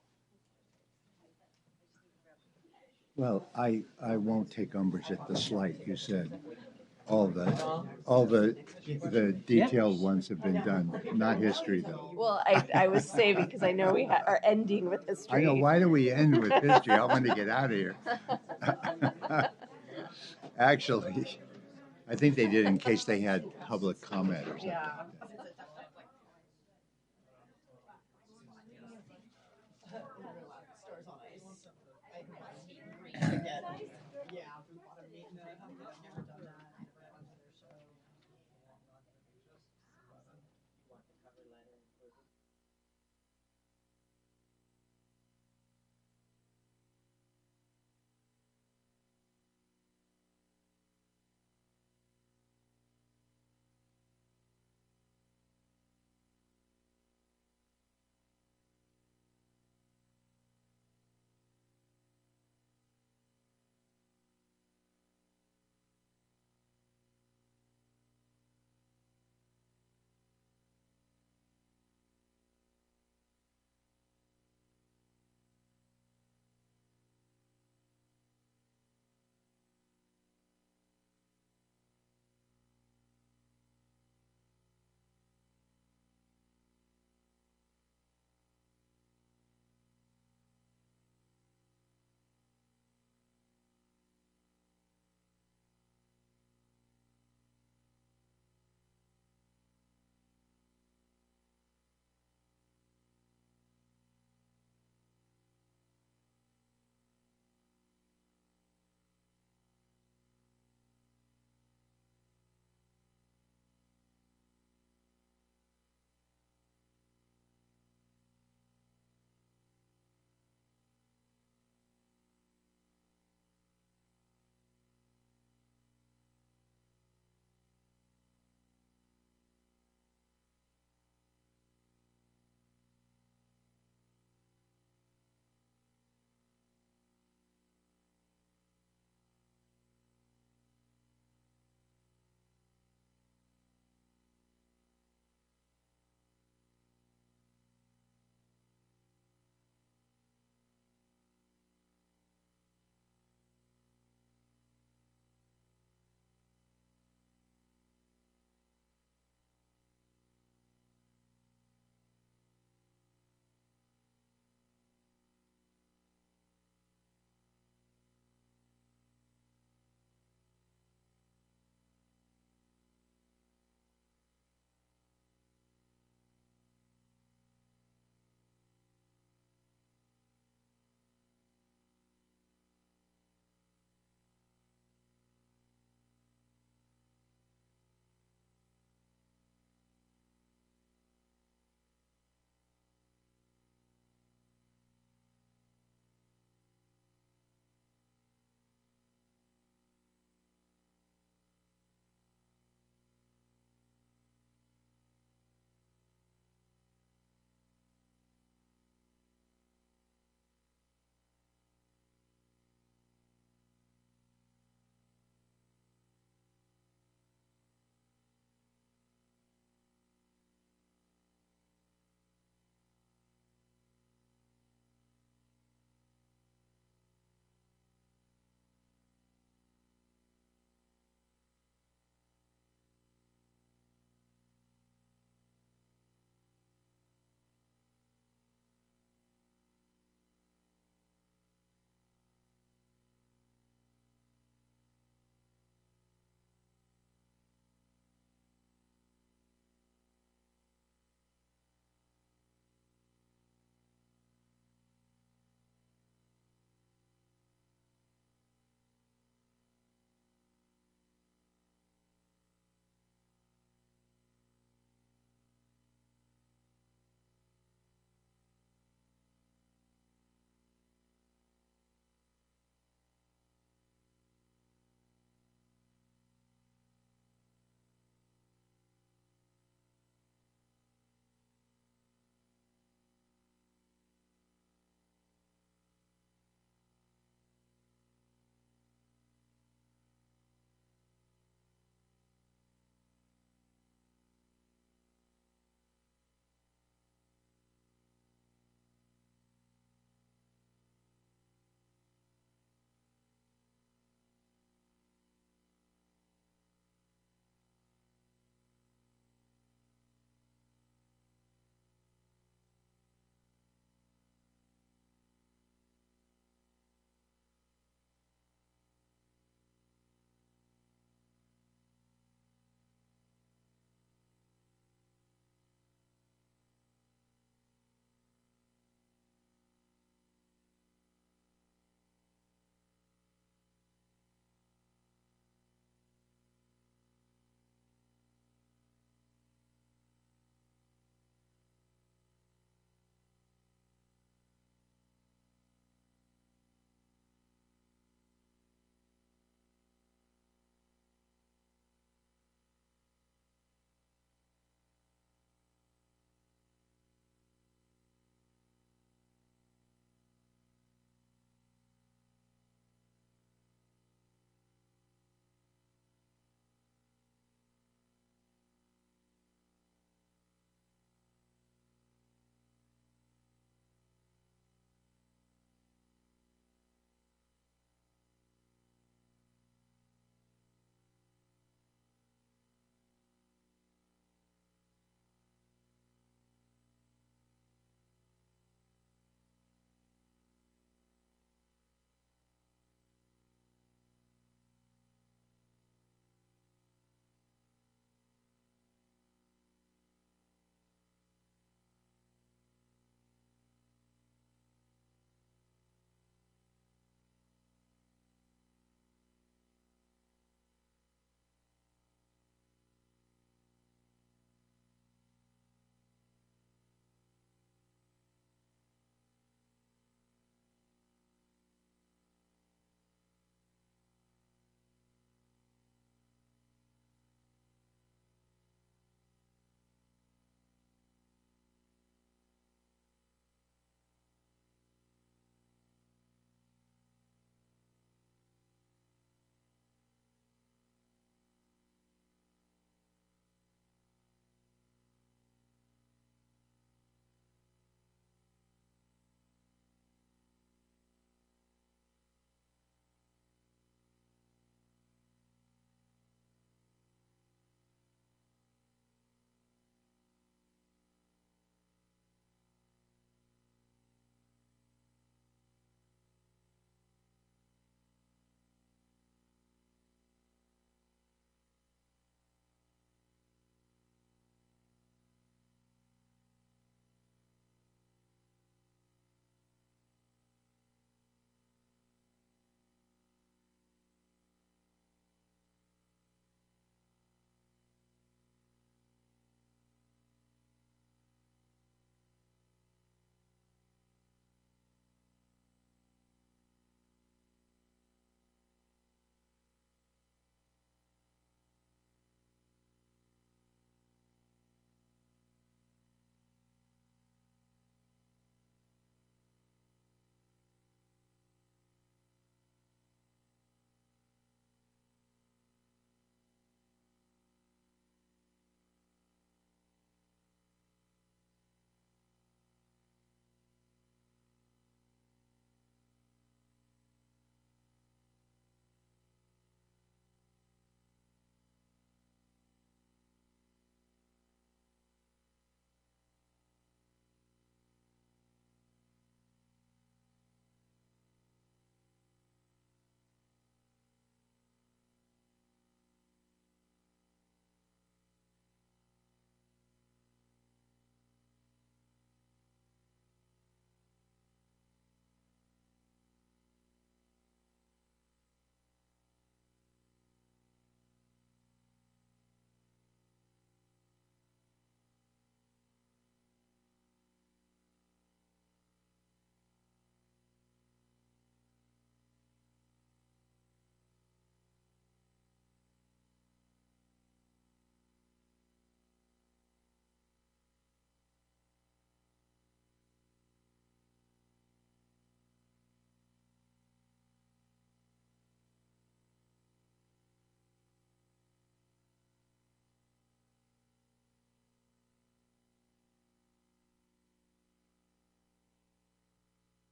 Well, I won't take umbrage at the slight. You said all the detailed ones have been done, not history though. Well, I was saving because I know we are ending with history. I know. Why do we end with history? I want to get out of here. Actually, I think they did in case they had public comment or something. Yeah.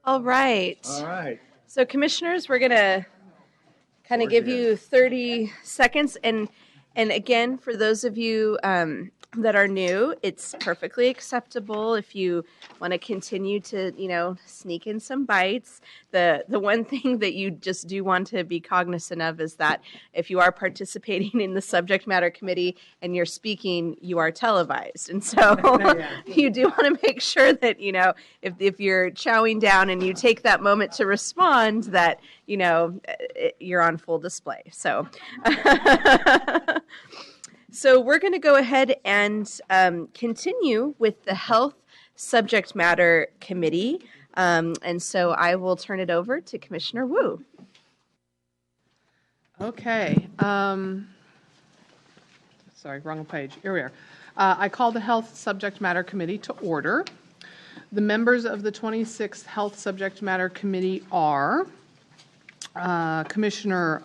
All right. All right. So commissioners, we're going to kind of give you 30 seconds. And again, for those of you that are new, it's perfectly acceptable if you want to continue to, sneak in some bites. The one thing that you just do want to be cognizant of is that if you are participating in the subject matter committee and you're speaking, you are televised. And so you do want to make sure that, if you're chowing down and you take that moment to respond, that, you're on full display. So, so we're going to go ahead and continue with the Health Subject Matter Committee. And so I will turn it over to Commissioner Wu. Okay. Sorry, wrong page. Here we are. I call the Health Subject Matter Committee to order. The members of the 26th Health Subject Matter Committee are Commissioner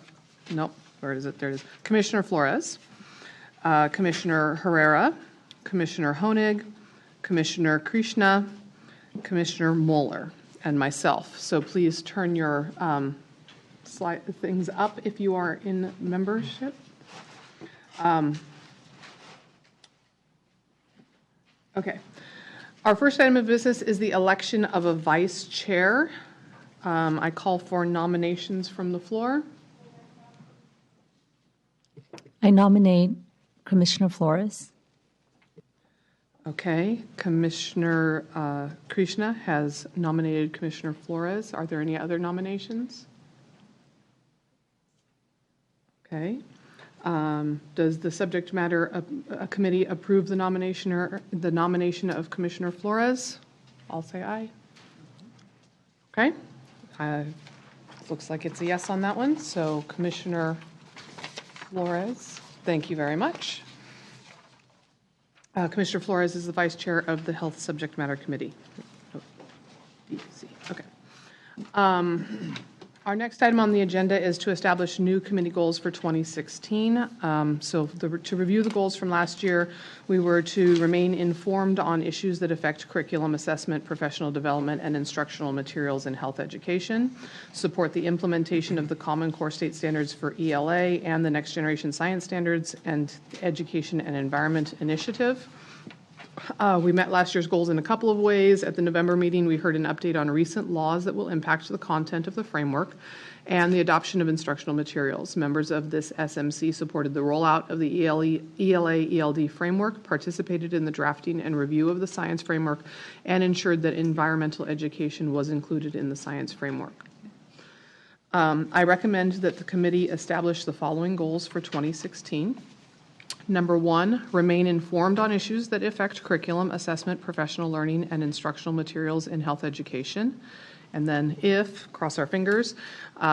Flores, Commissioner Herrera, Commissioner Honig, Commissioner Krishna, Commissioner Moeller, and myself. So please turn your slide things up if you are in membership. Okay. Our first item of business is the election of a vice chair. I call for nominations from the floor. I nominate Commissioner Flores. Okay. Commissioner Krishna has nominated Commissioner Flores. Are there any other nominations? Okay. Does the subject matter committee approve the nomination of Commissioner Flores? I'll say aye. Okay. Looks like it's a yes on that one. So Commissioner Flores, thank you very much. Commissioner Flores is the vice chair of the Health Subject Matter Committee. Okay. Our next item on the agenda is to establish new committee goals for 2016. To review the goals from last year, we were to remain informed on issues that affect curriculum assessment, professional development, and instructional materials in health education, support the implementation of the Common Core State Standards for ELA and the Next Generation Science Standards and Education and Environment Initiative. We met last year's goals in a couple of ways. At the November meeting, we heard an update on recent laws that will impact the content of the framework and the adoption of instructional materials. Members of this SMC supported the rollout of the ELA-ELD framework, participated in the drafting and review of the science framework, and ensured that environmental education was included in the science framework. I recommend that the committee establish the following goals for 2016. Number 1, remain informed on issues that affect curriculum, assessment, professional learning, and instructional materials in health education. And then if, cross our fingers,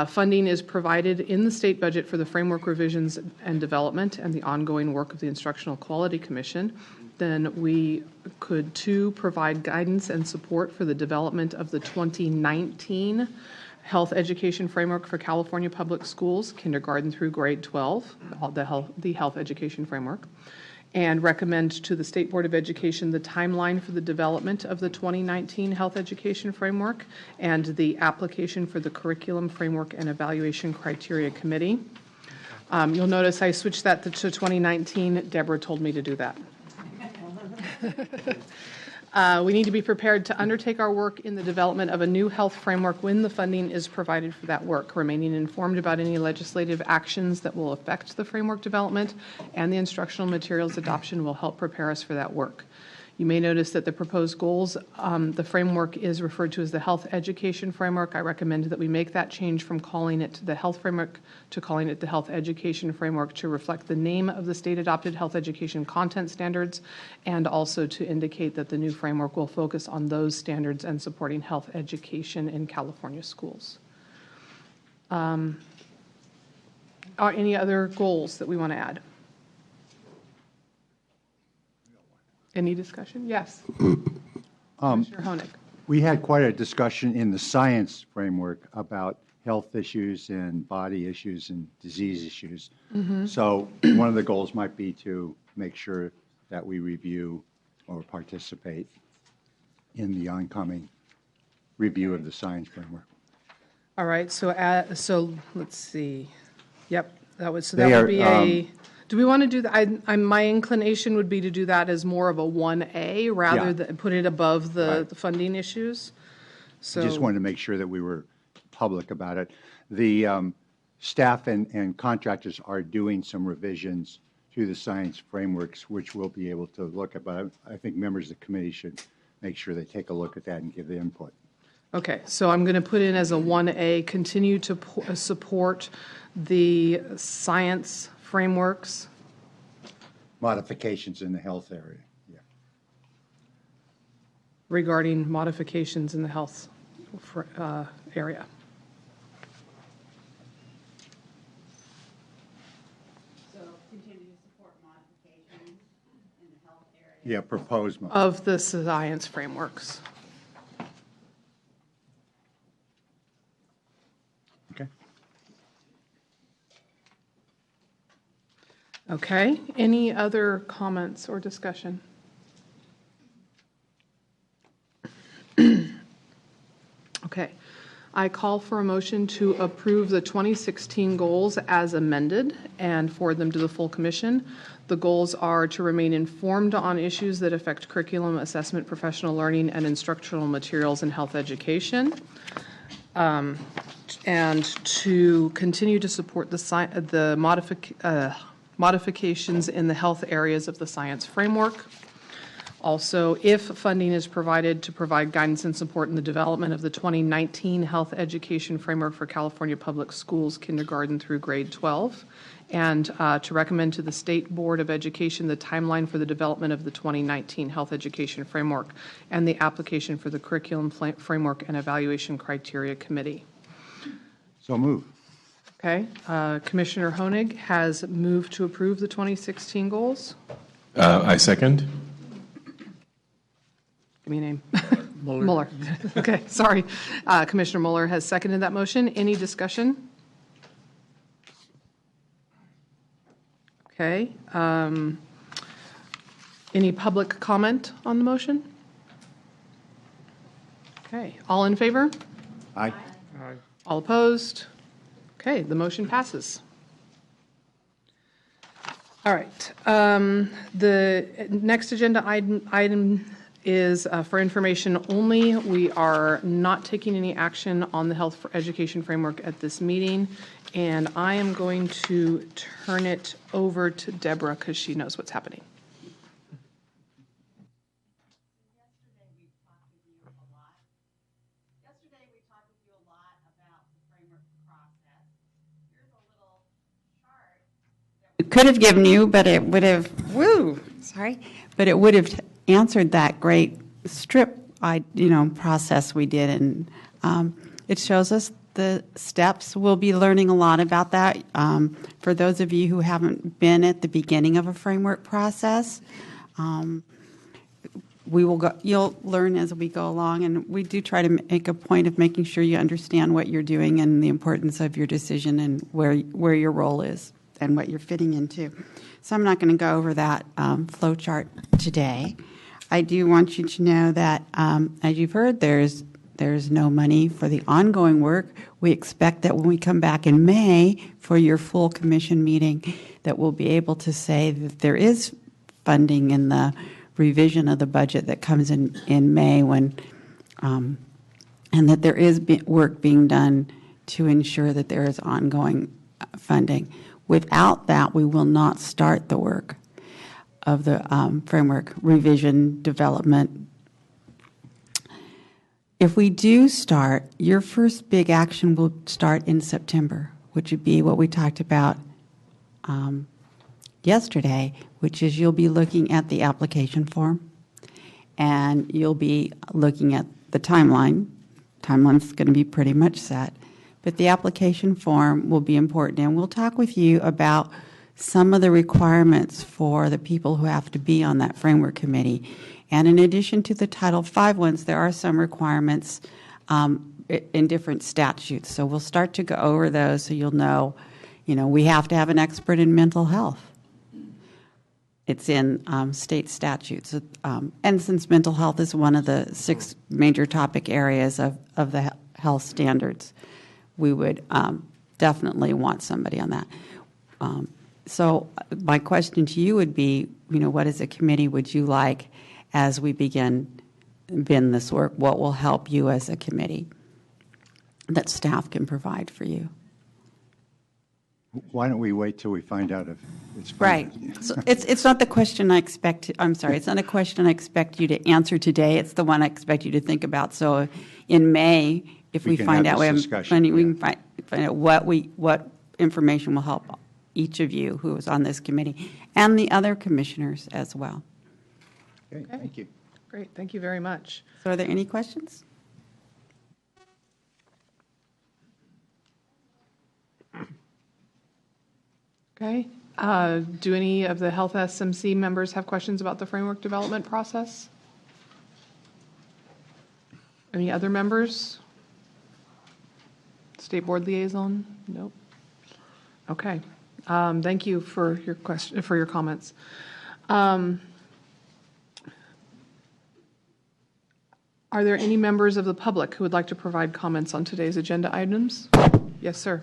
funding is provided in the state budget for the framework revisions and development and the ongoing work of the Instructional Quality Commission, then we could, 2, provide guidance and support for the development of the 2019 Health Education Framework for California Public Schools, kindergarten through grade 12, the Health Education Framework, and recommend to the State Board of Education the timeline for the development of the 2019 Health Education Framework and the application for the Curriculum Framework and Evaluation Criteria Committee. You'll notice I switched that to 2019. Deborah told me to do that. We need to be prepared to undertake our work in the development of a new health framework when the funding is provided for that work, remaining informed about any legislative actions that will affect the framework development, and the instructional materials adoption will help prepare us for that work. You may notice that the proposed goals, the framework is referred to as the Health Education Framework. I recommend that we make that change from calling it the Health Framework to calling it the Health Education Framework to reflect the name of the state-adopted health education content standards, and also to indicate that the new framework will focus on those standards and supporting health education in California schools. Are any other goals that we want to add? Any discussion? Yes. Commissioner Honig. We had quite a discussion in the science framework about health issues and body issues and disease issues. Mm-hmm. So one of the goals might be to make sure that we review or participate in the oncoming review of the science framework. All right, so let's see. Yep, that would They would are, be a, do we want to do that? My inclination would be to do that as more of a 1A rather Yeah. than put it above the funding issues. So. I just wanted to make sure that we were public about it. The staff and contractors are doing some revisions to the science frameworks, which we'll be able to look at, but I think members of the committee should make sure they take a look at that and give the input. Okay, so I'm going to put in as a 1A, continue to support the science frameworks. Modifications in the health area, yeah. Regarding modifications in the health area. So continue to support modifications in the health area. Yeah, proposed. Of the science frameworks. Okay. Okay, any other comments or discussion? Okay, I call for a motion to approve the 2016 goals as amended and forward them to the full commission. The goals are to remain informed on issues that affect curriculum, assessment, professional learning, and instructional materials in health education. And to continue to support the modifications in the health areas of the science framework. Also, if funding is provided, to provide guidance and support in the development of the 2019 Health Education Framework for California Public Schools, kindergarten through grade 12, and to recommend to the State Board of Education the timeline for the development of the 2019 Health Education Framework and the application for the Curriculum Framework and Evaluation Criteria Committee. So move. Okay, Commissioner Honig has moved to approve the 2016 goals. I second. Give me a name. Mueller. Okay, sorry. Commissioner Mueller has seconded that motion. Any discussion? Okay. Any public comment on the motion? Okay, all in favor? Aye. All opposed? Okay, the motion passes. All right. The next agenda item is for information only. We are not taking any action on the health education framework at this meeting, and I am going to turn it over to Deborah because she knows what's happening. Could have given you, but it would have, but it would have answered that great strip, process we did, and it shows us the steps. We'll be learning a lot about that. For those of you who haven't been at the beginning of a framework process, you'll learn as we go along, and we do try to make a point of making sure you understand what you're doing and the importance of your decision and where your role is and what you're fitting into. So I'm not going to go over that flow chart today. I do want you to know that, as you've heard, there's no money for the ongoing work. We expect that when we come back in May for your full commission meeting, that we'll be able to say that there is funding in the revision of the budget that comes in May when, and that there is work being done to ensure that there is ongoing funding. Without that, we will not start the work of the framework revision development. If we do start, your first big action will start in September, which would be what we talked about yesterday, which is you'll be looking at the application form and you'll be looking at the timeline. Timeline's going to be pretty much set. But the application form will be important, and we'll talk with you about some of the requirements for the people who have to be on that framework committee. And in addition to the Title V ones, there are some requirements in different statutes. So we'll start to go over those so you'll know, we have to have an expert in mental health. It's in state statutes. And since mental health is one of the 6 major topic areas of the health standards, we would definitely want somebody on that. So my question to you would be, what as a committee would you like as we begin this work? What will help you as a committee that staff can provide for you? Why don't we wait till we find out if it's Right. So it's not the question I expect. I'm sorry. It's not a question I expect you to answer today. It's the one I expect you to think about. So in May, if we can find have out, this discussion, we can find out what information will help each of you who is on this committee and the other commissioners as well. Okay, thank you. Great, thank you very much. So are there any questions? Okay. Do any of the Health SMC members have questions about the framework development process? Any other members? State Board liaison? Nope. Okay. Thank you for your comments. Are there any members of the public who would like to provide comments on today's agenda items? Yes, sir.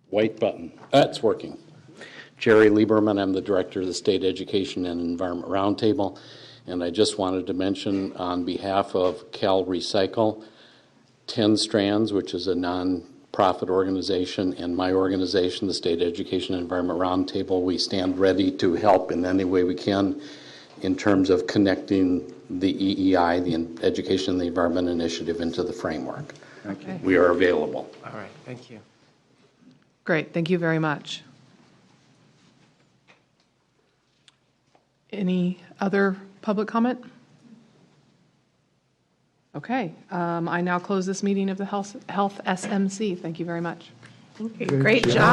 White button. It's working. Jerry Lieberman, I'm the director of the State Education and Environment Roundtable, and I just wanted to mention on behalf of Cal Recycle, 10 Strands, which is a non-profit organization, and my organization, the State Education and Environment Roundtable, we stand ready to help in any way we can in terms of connecting the EEI, the Education and the Environment Initiative, into the framework. Okay. We are available. All right, thank you. Great, thank you very much. Any other public comment? Okay, I now close this meeting of the Health SMC. Thank you very much. Thank you. Great job.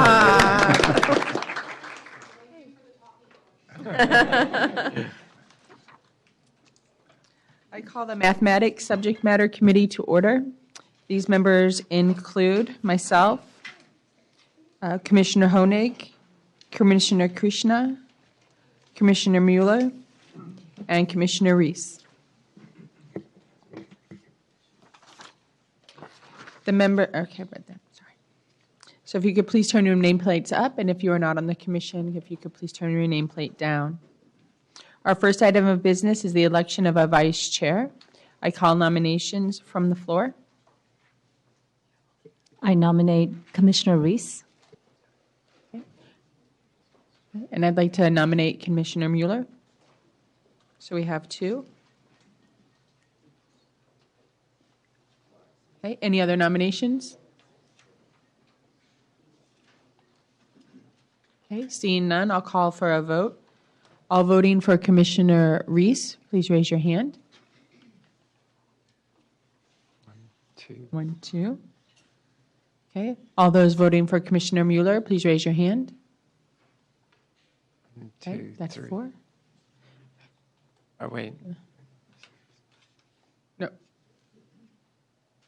I call the Mathematics Subject Matter Committee to order. These members include myself, Commissioner Honig, Commissioner Krishna, Commissioner Mueller, and Commissioner Reese. Okay, sorry. So if you could please turn your nameplates up, and if you are not on the commission, if you could please turn your nameplate down. Our first item of business is the election of a vice chair. I call nominations from the floor. I nominate Commissioner Reese. And I'd like to nominate Commissioner Mueller. So we have 2. Okay, any other nominations? Okay, seeing none, I'll call for a vote. All voting for Commissioner Reese, please raise your hand. 1, 2. Okay, all those voting for Commissioner Mueller, please raise your hand. Okay, that's 4. Oh, wait. No.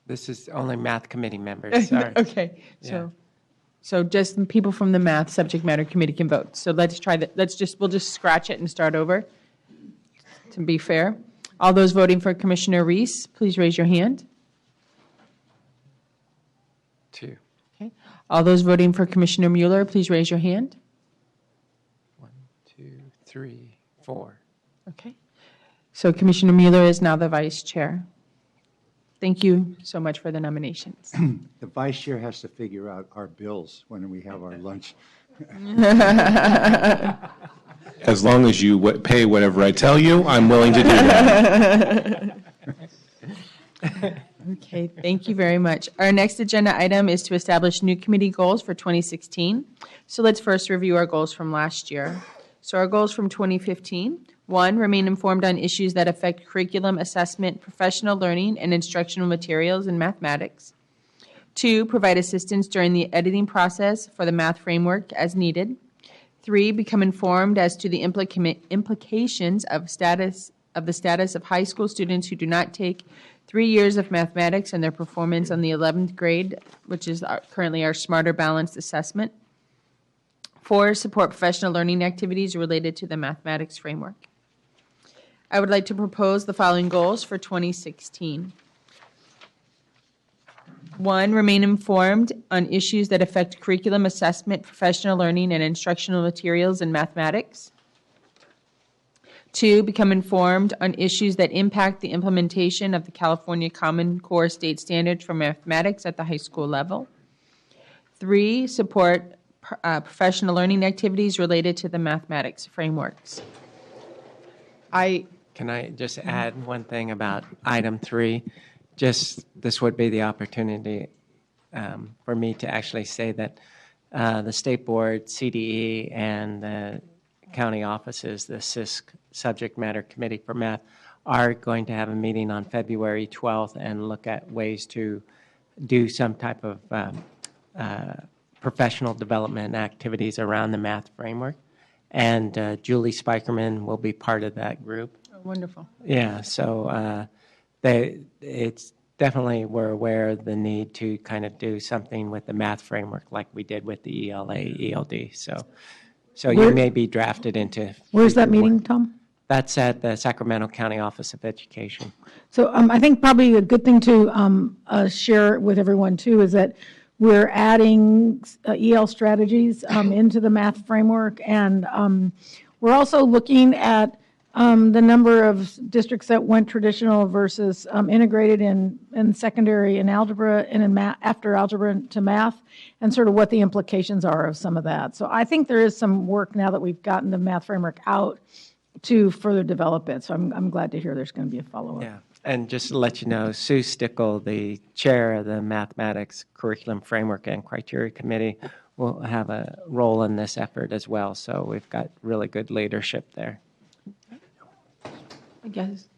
This is only math committee members, sorry. Okay, so just people from the math subject matter committee can vote. So let's try that. We'll just scratch it and start over to be fair. All those voting for Commissioner Reese, please raise your hand. 2. Okay. All those voting for Commissioner Mueller, please raise your hand. 1, 2, 3, 4. Okay. So Commissioner Mueller is now the vice chair. Thank you so much for the nominations. The vice chair has to figure out our bills when we have our lunch. As long as you pay whatever I tell you, I'm willing to do that. Okay, thank you very much. Our next agenda item is to establish new committee goals for 2016. So let's first review our goals from last year. So our goals from 2015, 1, remain informed on issues that affect curriculum, assessment, professional learning, and instructional materials in mathematics. 2, provide assistance during the editing process for the math framework as needed. 3, become informed as to the implications of of the status of high school students who do not take 3 years of mathematics and their performance on the 11th grade, which is currently our Smarter Balanced Assessment. 4, support professional learning activities related to the mathematics framework. I would like to propose the following goals for 2016. 1, remain informed on issues that affect curriculum assessment, professional learning, and instructional materials in mathematics. 2, become informed on issues that impact the implementation of the California Common Core State Standards for mathematics at the high school level. 3, support professional learning activities related to the mathematics frameworks. Can I just add one thing about item 3? Just this would be the opportunity for me to actually say that the State Board, CDE, and the county offices, the CISC Subject Matter Committee for Math, are going to have a meeting on February 12th and look at ways to do some type of professional development activities around the math framework. And Julie Spikerman will be part of that group. Oh, wonderful. Yeah, so it's definitely, we're aware of the need to kind of do something with the math framework like we did with the ELA, ELD. So you may be drafted into. Where's that meeting, Tom? That's at the Sacramento County Office of Education. So I think probably a good thing to share with everyone too is that we're adding EL strategies into the math framework, and we're also looking at the number of districts that went traditional versus integrated in secondary in algebra and in math, after algebra to math, and sort of what the implications are of some of that. So I think there is some work now that we've gotten the math framework out to further develop it. So I'm glad to hear there's going to be a follow-up. Yeah, and just to let you know, Sue Stickle, the chair of the Mathematics Curriculum Framework and Criteria Committee, will have a role in this effort as well. So we've got really good leadership there. I guess.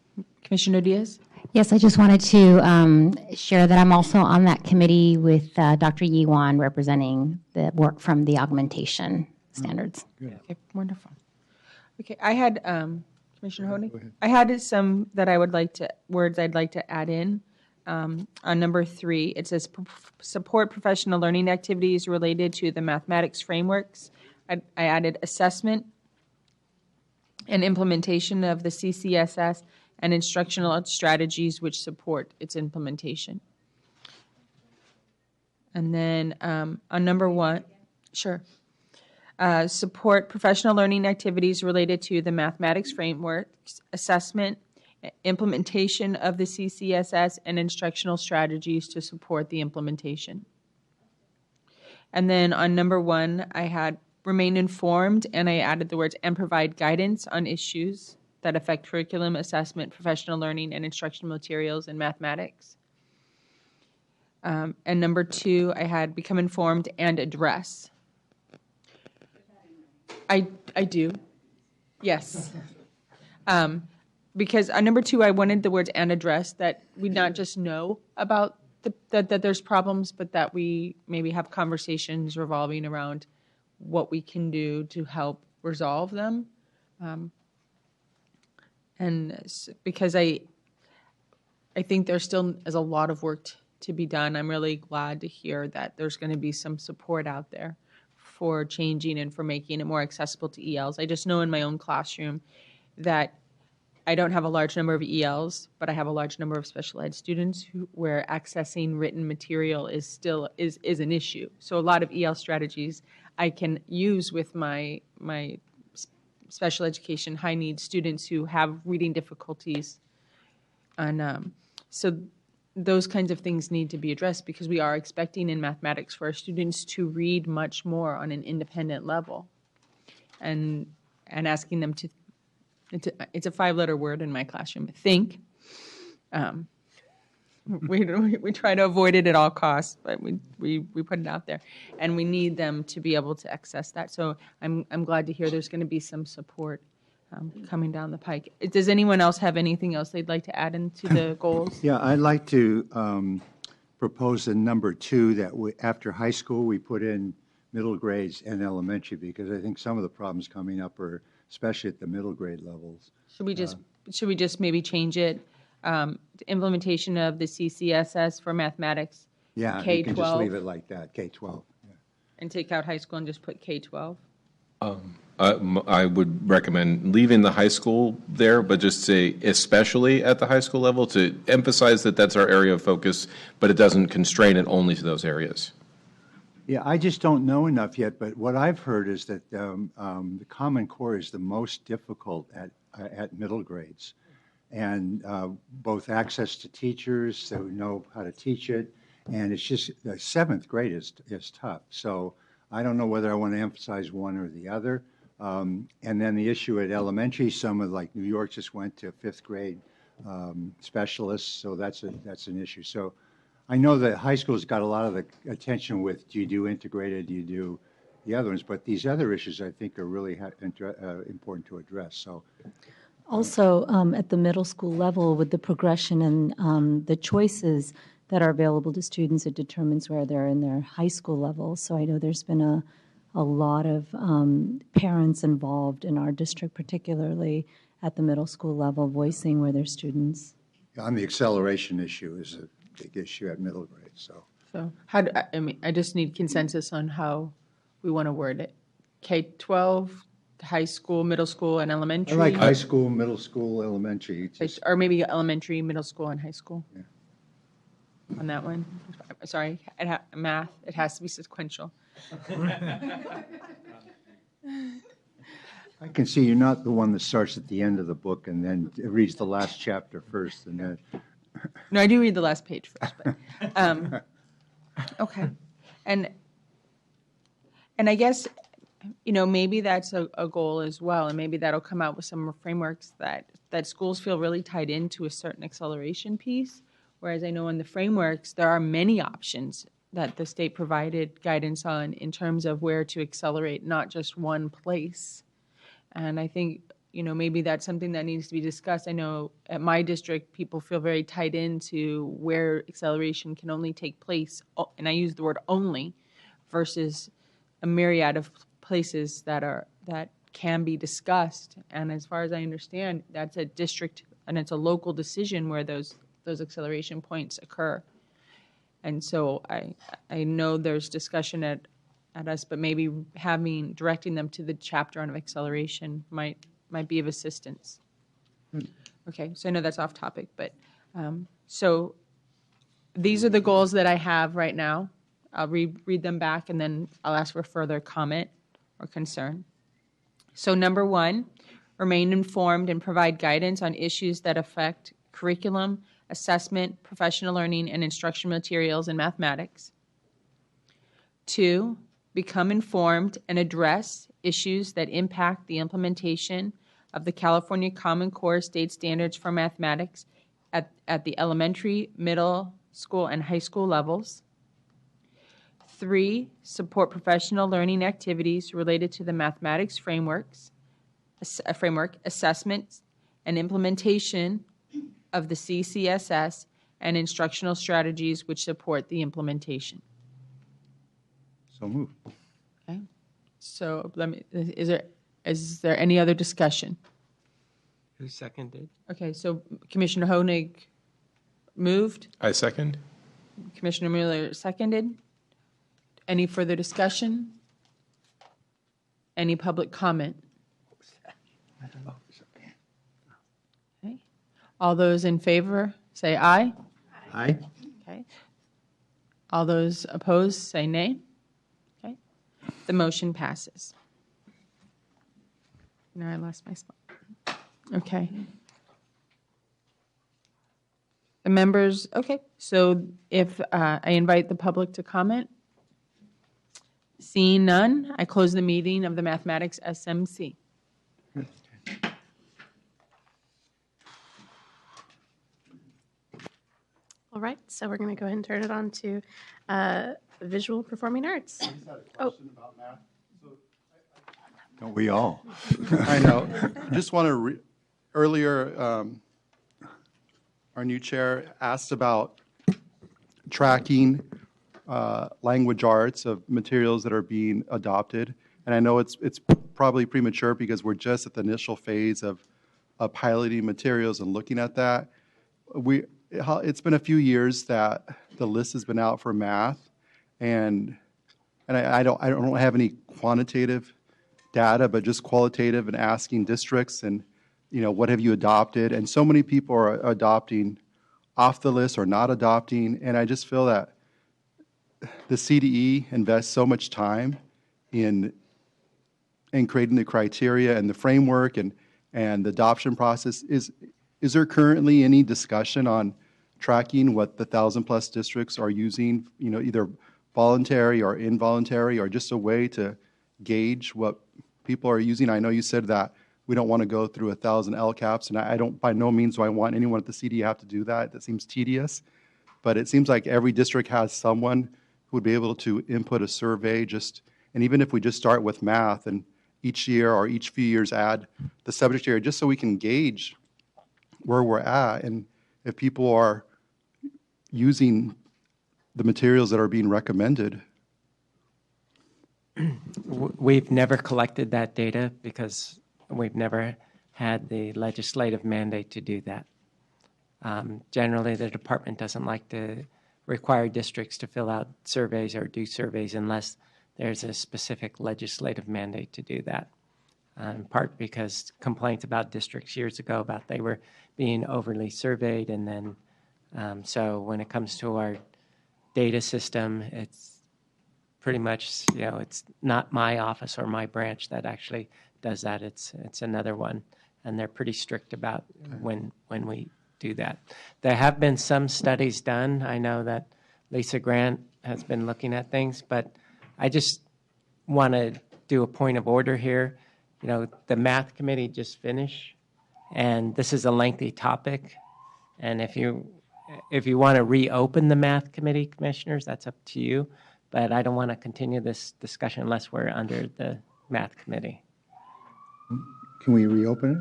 Commissioner Diaz? Yes, I just wanted to share that I'm also on that committee with Dr. Yiwan representing the work from the augmentation standards. Okay, wonderful. Okay, I had, Commissioner Honig? I had some that I would like to, words I'd like to add in. On number 3, it says support professional learning activities related to the mathematics frameworks. I added assessment and implementation of the CCSS and instructional strategies which support its implementation. And then on number 1, sure. Support professional learning activities related to the mathematics frameworks, assessment, implementation of the CCSS, and instructional strategies to support the implementation. And then on number 1, I had remain informed, and I added the words and provide guidance on issues that affect curriculum, assessment, professional learning, and instructional materials in mathematics. And number 2, I had become informed and address. I do, yes. Because on number 2, I wanted the words and address, that we not just know about that there's problems, but that we maybe have conversations revolving around what we can do to help resolve them. And because I think there still is a lot of work to be done. I'm really glad to hear that there's going to be some support out there for changing and for making it more accessible to ELs. I just know in my own classroom that I don't have a large number of ELs, but I have a large number of special ed students where accessing written material is still is an issue. So a lot of EL strategies I can use with my special education high need students who have reading difficulties, and so those kinds of things need to be addressed, because we are expecting in mathematics for our students to read much more on an independent level, and asking them to. It's a 5-letter word in my classroom. Think. We try to avoid it at all costs, but we put it out there, and we need them to be able to access that. So I'm glad to hear there's going to be some support coming down the pike. Does anyone else have anything else they'd like to add into the goals? Yeah, I'd like to propose in number 2 that after high school we put in middle grades and elementary, because I think some of the problems coming up are especially at the middle grade levels. Should we just should we just maybe change it? Implementation of the CCSS for mathematics. Yeah, K-12. you can just leave it like that, K-12. And take out high school and just put K-12. I would recommend leaving the high school there, but just say especially at the high school level to emphasize that that's our area of focus, but it doesn't constrain it only to those areas. Yeah, I just don't know enough yet, but what I've heard is that the Common Core is the most difficult at middle grades. And both access to teachers who know how to teach it, and it's just, the seventh grade is tough. So I don't know whether I want to emphasize one or the other. And then the issue at elementary, some of like New York just went to fifth grade specialists, so that's an issue. So I know that high school's got a lot of the attention with, do you do integrated, do you do the other ones, but these other issues I think are really important to address. So. Also, at the middle school level, with the progression and the choices that are available to students, it determines where they're in their high school level. So I know there's been a lot of parents involved in our district, particularly at the middle school level, voicing where their students. On the acceleration issue is a big issue at middle grade. So how do, I just need consensus on how we want to word it. K-12, high school, middle school, and elementary. I like high school, middle school, elementary. Or maybe elementary, middle school, and high school. Yeah. On that one. Sorry, math, it has to be sequential. I can see you're not the one that starts at the end of the book and then reads the last chapter first and then. No, I do read the last page first, but, okay. And I guess, maybe that's a goal as well, and maybe that'll come out with some frameworks that schools feel really tied into a certain acceleration piece, whereas I know in the frameworks, there are many options that the state provided guidance on in terms of where to accelerate, not just one place. And I think, maybe that's something that needs to be discussed. I know at my district, people feel very tied into where acceleration can only take place, and I use the word only, versus a myriad of places that can be discussed. And as far as I understand, that's a district and it's a local decision where those acceleration points occur. And so I know there's discussion at us, but maybe directing them to the chapter on acceleration might be of assistance. Okay, so I know that's off topic, but so these are the goals that I have right now. I'll read them back and then I'll ask for further comment or concern. So number 1, remain informed and provide guidance on issues that affect curriculum, assessment, professional learning, and instructional materials in mathematics. 2, become informed and address issues that impact the implementation of the California Common Core State Standards for Mathematics at the elementary, middle school, and high school levels. 3, support professional learning activities related to the mathematics framework, assessment, and implementation of the CCSS and instructional strategies which support the implementation. So move. Okay. So is there any other discussion? Who seconded? Okay, so Commissioner Honig moved. I second. Commissioner Mueller seconded. Any further discussion? Any public comment? Okay. All those in favor, say aye. Aye. Okay. All those opposed, say nay. Okay. The motion passes. Now I lost my spot. Okay. The members, okay. So if I invite the public to comment. Seeing none, I close the meeting of the Mathematics SMC. All right, so we're going to go ahead and turn it on to visual performing arts. Oh. Don't we all? I know. Just want to, earlier, our new chair asked about tracking language arts of materials that are being adopted. And I know it's probably premature because we're just at the initial phase of piloting materials and looking at that. It's been a few years that the list has been out for math, and I don't have any quantitative data, but just qualitative and asking districts and, what have you adopted? And so many people are adopting off the list or not adopting, and I just feel that the CDE invests so much time in creating the criteria and the framework and the adoption process. Is there currently any discussion on tracking what the 1,000+ districts are using, either voluntary or involuntary, or just a way to gauge what people are using? I know you said that we don't want to go through 1,000 LCAPs, and I don't, by no means do I want anyone at the CDE have to do that. That seems tedious. But it seems like every district has someone who would be able to input a survey, and even if we just start with math and each year or each few years add the subject area, just so we can gauge where we're at and if people are using the materials that are being recommended. We've never collected that data because we've never had the legislative mandate to do that. Generally, the department doesn't like to require districts to fill out surveys or do surveys unless there's a specific legislative mandate to do that. In part because complaints about districts years ago about they were being overly surveyed, and then so when it comes to our data system, it's pretty much, it's not my office or my branch that actually does that. It's another one, and they're pretty strict about when we do that. There have been some studies done. I know that Lisa Grant has been looking at things, but I just want to do a point of order here. The math committee just finished, and this is a lengthy topic. And if you want to reopen the math committee, commissioners, that's up to you. But I don't want to continue this discussion unless we're under the math committee. Can we reopen it?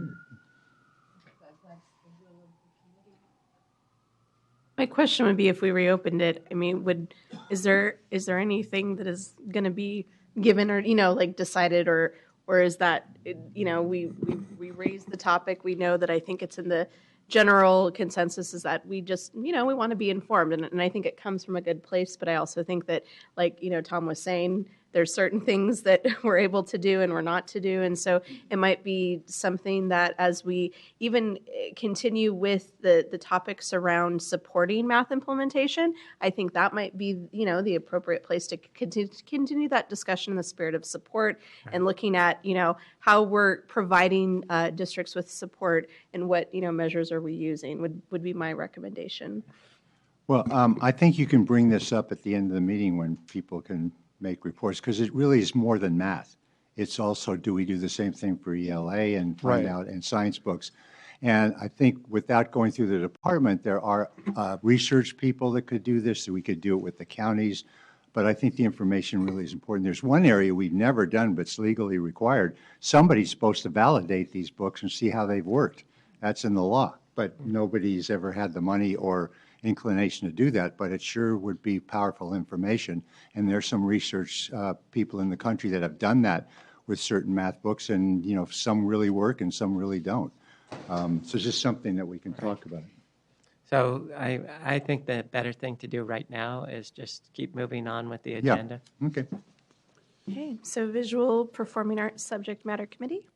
My question would be, if we reopened it, I mean, is there anything that is going to be given or decided, or is that we raised the topic, we know that I think it's in the general consensus is that we just we want to be informed, and I think it comes from a good place, but I also think that, like Tom was saying, there's certain things that we're able to do and we're not to do, and so it might be something that as we even continue with the topics around supporting math implementation, I think that might be the appropriate place to continue that discussion in the spirit of support, and looking at how we're providing districts with support and what measures are we using would be my recommendation. Well, I think you can bring this up at the end of the meeting when people can make reports, because it really is more than math. It's also, do we do the same thing for ELA and find out in science books? And I think without going through the department, there are research people that could do this, so we could do it with the counties. But I think the information really is important. There's one area we've never done, but it's legally required. Somebody's supposed to validate these books and see how they've worked. That's in the law, but nobody's ever had the money or inclination to do that, but it sure would be powerful information. And there's some research people in the country that have done that with certain math books, and some really work and some really don't. So it's just something that we can talk about. So I think the better thing to do right now is just keep moving on with the agenda. Yeah. Okay. Okay, so Visual Performing Arts Subject Matter Committee.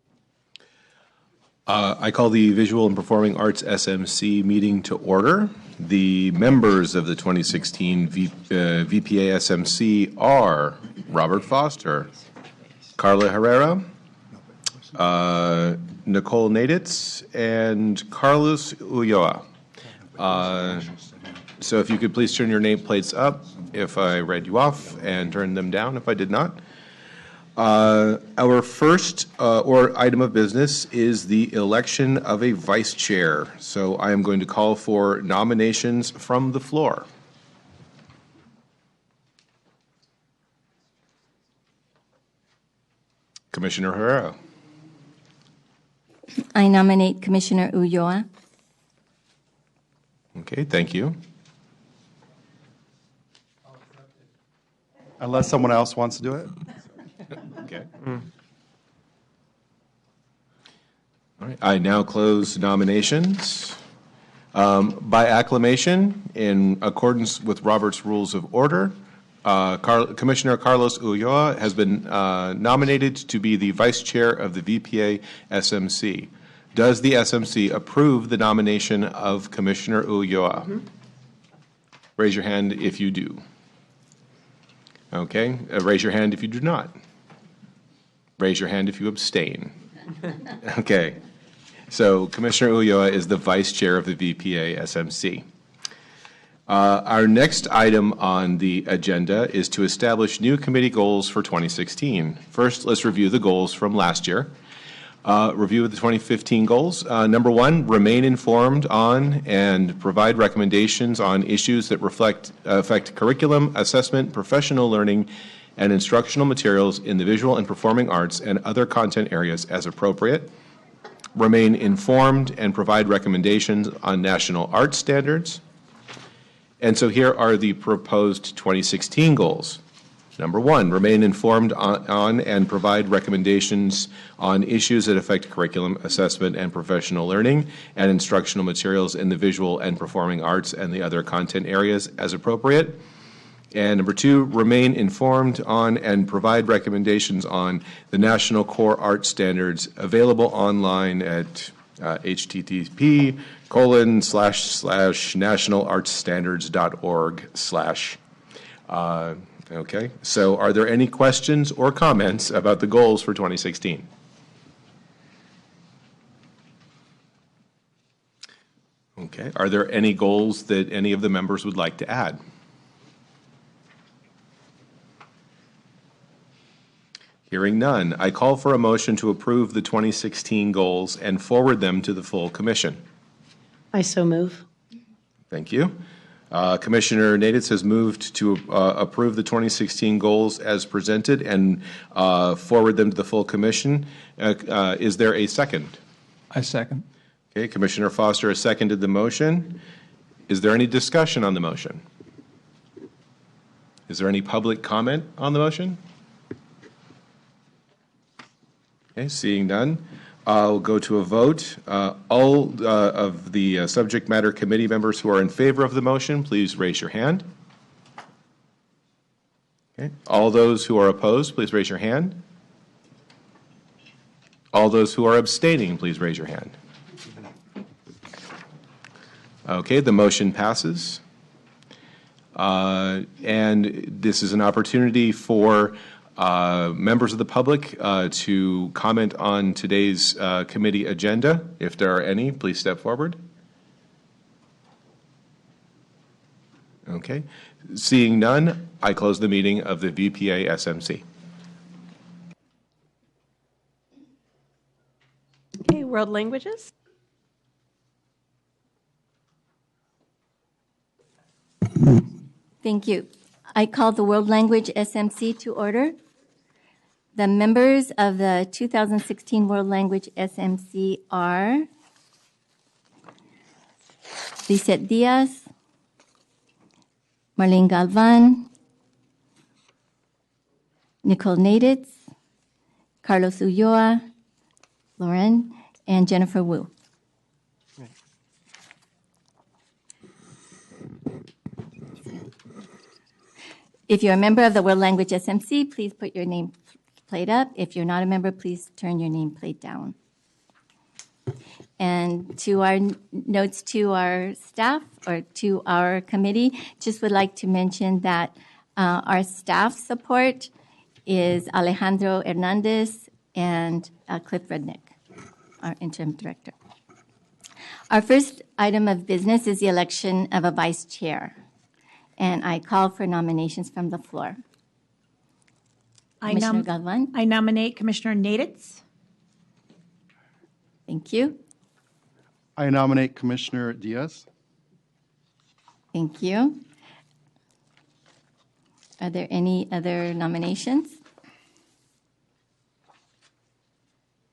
I call the Visual and Performing Arts SMC meeting to order. The members of the 2016 VPA SMC are Robert Foster, Carla Herrera, Nicole Naditz, and Carlos Ulloa. So if you could please turn your nameplates up if I read you off, and turn them down if I did not. Our first item of business is the election of a vice chair. So I am going to call for nominations from the floor. Commissioner Herrera. I nominate Commissioner Ulloa. Okay, thank you. Unless someone else wants to do it. Okay. All right. I now close nominations. By acclamation, in accordance with Robert's Rules of Order, Commissioner Carlos Ulloa has been nominated to be the Vice Chair of the VPA SMC. Does the SMC approve the nomination of Commissioner Ulloa? Mm-hmm. Raise your hand if you do. Okay, raise your hand if you do not. Raise your hand if you abstain. Okay, so Commissioner Ulloa is the Vice Chair of the VPA SMC. Our next item on the agenda is to establish new committee goals for 2016. First, let's review the goals from last year. Review of the 2015 goals. Number one, remain informed on and provide recommendations on issues that affect curriculum, assessment, professional learning, and instructional materials in the visual and performing arts and other content areas as appropriate. Remain informed and provide recommendations on national art standards. And so here are the proposed 2016 goals. Number one, remain informed on and provide recommendations on issues that affect curriculum, assessment, and professional learning and instructional materials in the visual and performing arts and the other content areas as appropriate. And number two, remain informed on and provide recommendations on the National Core Art Standards available online at http://nationalartstandards.org/. Okay, so are there any questions or comments about the goals for 2016? Okay, are there any goals that any of the members would like to add? Hearing none, I call for a motion to approve the 2016 goals and forward them to the full commission. I so move. Thank you. Commissioner Naditz has moved to approve the 2016 goals as presented and forward them to the full commission. Is there a second? I second. Okay, Commissioner Foster has seconded the motion. Is there any discussion on the motion? Is there any public comment on the motion? Okay, seeing none, I'll go to a vote. All of the subject matter committee members who are in favor of the motion, please raise your hand. Okay. All those who are opposed, please raise your hand. All those who are abstaining, please raise your hand. Okay, the motion passes. And this is an opportunity for members of the public to comment on today's committee agenda. If there are any, please step forward. Okay. Seeing none, I close the meeting of the VPA SMC. Okay, world languages. Thank you. I call the World Language SMC to order. The members of the 2016 World Language SMC are Lisette Diaz, Marlene Galvan, Nicole Naditz, Carlos Ulloa, Lauren, and Jennifer Wu. If you're a member of the World Language SMC, please put your name plate up. If you're not a member, please turn your name plate down. And to our notes to our staff or to our committee, just would like to mention that our staff support is Alejandro Hernandez and Cliff Rudnick, our interim director. Our first item of business is the election of a vice chair. And I call for nominations from the floor. Commissioner Galvan. I nominate Commissioner Naditz. Thank you. I nominate Commissioner Diaz. Thank you. Are there any other nominations?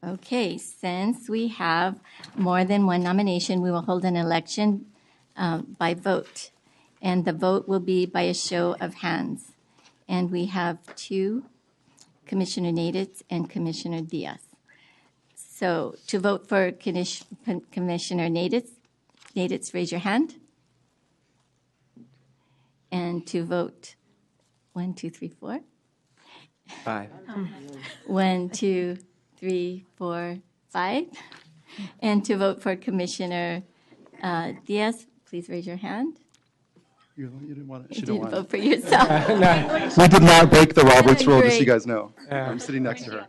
Okay, since we have more than one nomination, we will hold an election by vote. And the vote will be by a show of hands. And we have two, Commissioner Naditz and Commissioner Diaz. So to vote for Commissioner Naditz, raise your hand. And to vote 1, 2, 3, 4. 5. 1, 2, 3, 4, 5. And to vote for Commissioner Diaz, please raise your hand. You didn't want You to. didn't vote for yourself. We did not break the Roberts rule, just so you Great. guys know. I'm sitting next to her.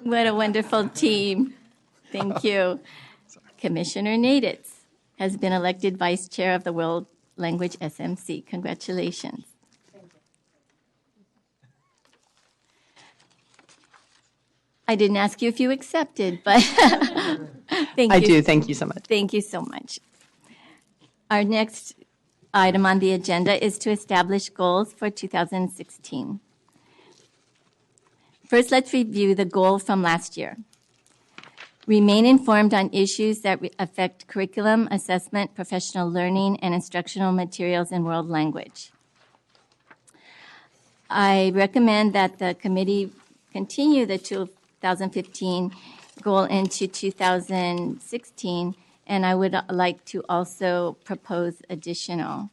What a wonderful team. Thank you. Commissioner Naditz has been elected Vice Chair of the World Language SMC. Congratulations. I didn't ask you if you accepted, but thank you. I do. Thank you so much. Thank you so much. Our next item on the agenda is to establish goals for 2016. First, let's review the goal from last year. Remain informed on issues that affect curriculum, assessment, professional learning, and instructional materials in world language. I recommend that the committee continue the 2015 goal into 2016, and I would like to also propose additional.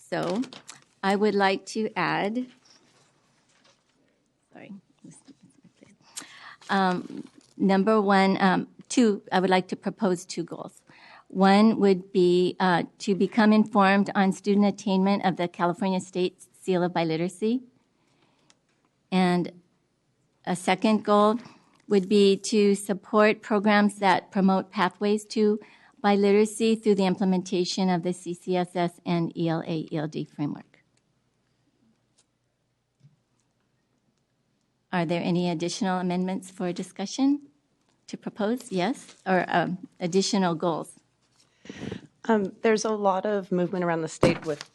So I would like to add, number one, I would like to propose 2 goals. One would be to become informed on student attainment of the California State Seal of Biliteracy. And a second goal would be to support programs that promote pathways to biliteracy through the implementation of the CCSS and ELA-ELD framework. Are there any additional amendments for discussion to propose? Yes? Or additional goals? There's a lot of movement around the state with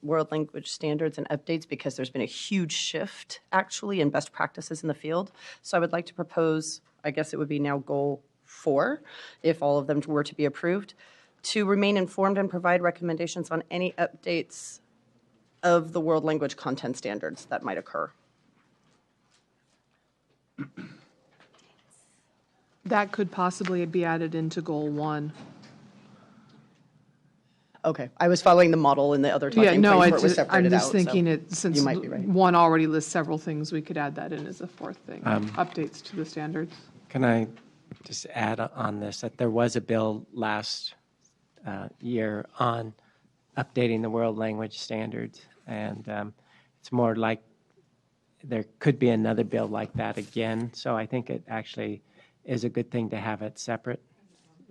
world language standards and updates because there's been a huge shift, actually, in best practices in the field. So I would like to propose, I guess it would be now goal 4, if all of them were to be approved, to remain informed and provide recommendations on any updates of the world language content standards that might occur. That could possibly be added into goal 1. Okay, I was following the model in the other talking points where it was separated I'm just out, thinking so it, since you might be right. 1 already lists several things, we could add that in as a 4th thing, updates to the standards. Can I just add on this that there was a bill last year on updating the world language standards, and it's more like there could be another bill like that again. So I think it actually is a good thing to have it separate.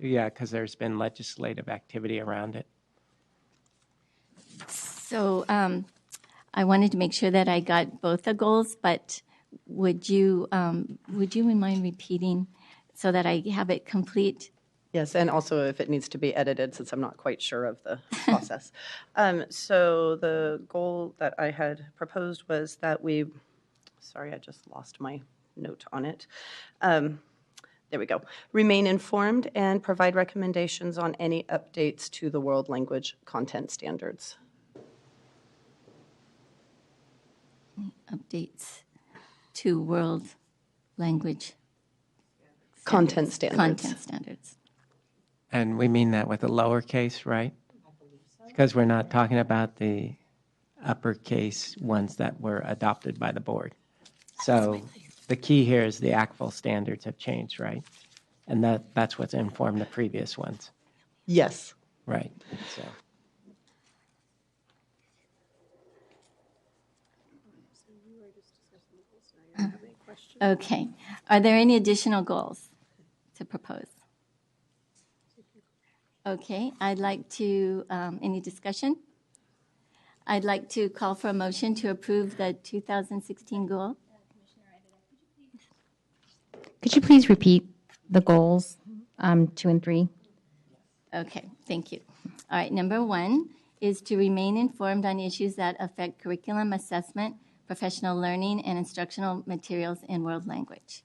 Yeah, because there's been legislative activity around it. So I wanted to make sure that I got both the goals, but would you mind repeating so that I have it complete? Yes, and also if it needs to be edited, since I'm not quite sure of the process. So the goal that I had proposed was that we, sorry, I just lost my note on it. There we go. Remain informed and provide recommendations on any updates to the world language content standards. Updates to world language content standards. Content standards. And we mean that with a lowercase, right? Because we're not talking about the uppercase ones that were adopted by the board. So the key here is the ACFL standards have changed, right? And that's what's informed the previous ones. Yes. Right. So. Okay. Are there any additional goals to propose? Okay. I'd like to, any discussion? I'd like to call for a motion to approve the 2016 goal. Could you please repeat the goals, 2 and 3? Okay, thank you. All right, number 1 is to remain informed on issues that affect curriculum assessment, professional learning, and instructional materials in world language.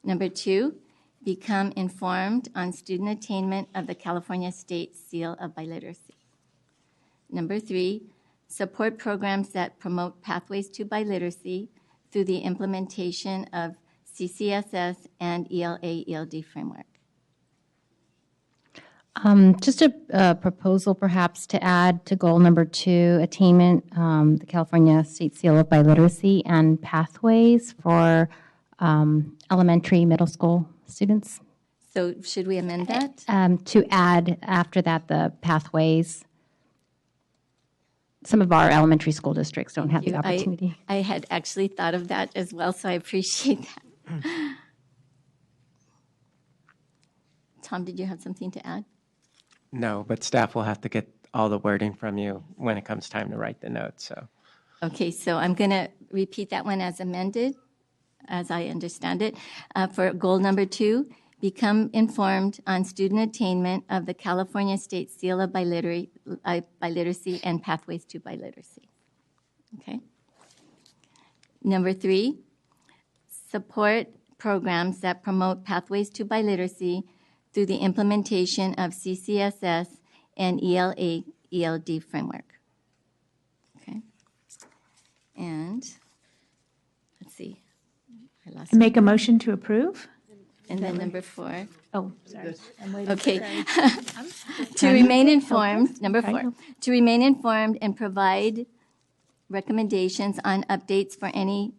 Number 2, become informed on student attainment of the California State Seal of Biliteracy. Number 3, support programs that promote pathways to biliteracy through the implementation of CCSS, and ELA/ELD framework. Just a proposal perhaps to add to goal number 2, attainment, the California State Seal of Biliteracy and pathways for elementary, middle school students. So should we amend that? To add after that the pathways. Some of our elementary school districts don't have the opportunity. I had actually thought of that as well, so I appreciate that. Tom, did you have something to add? No, but staff will have to get all the wording from you when it comes time to write the notes. So, Okay, so I'm going to repeat that one as amended, as I understand it. For goal number 2, become informed on student attainment of the California State Seal of Biliteracy and pathways to biliteracy. Okay. Number 3, support programs that promote pathways to biliteracy through the implementation of CCSS and ELA/ELD framework. Okay. And let's see. I lost Make a motion to approve? And then number 4. Oh, sorry. I'm waiting Okay. for To remain informed, number Okay. 4, to remain informed and provide recommendations on updates for any,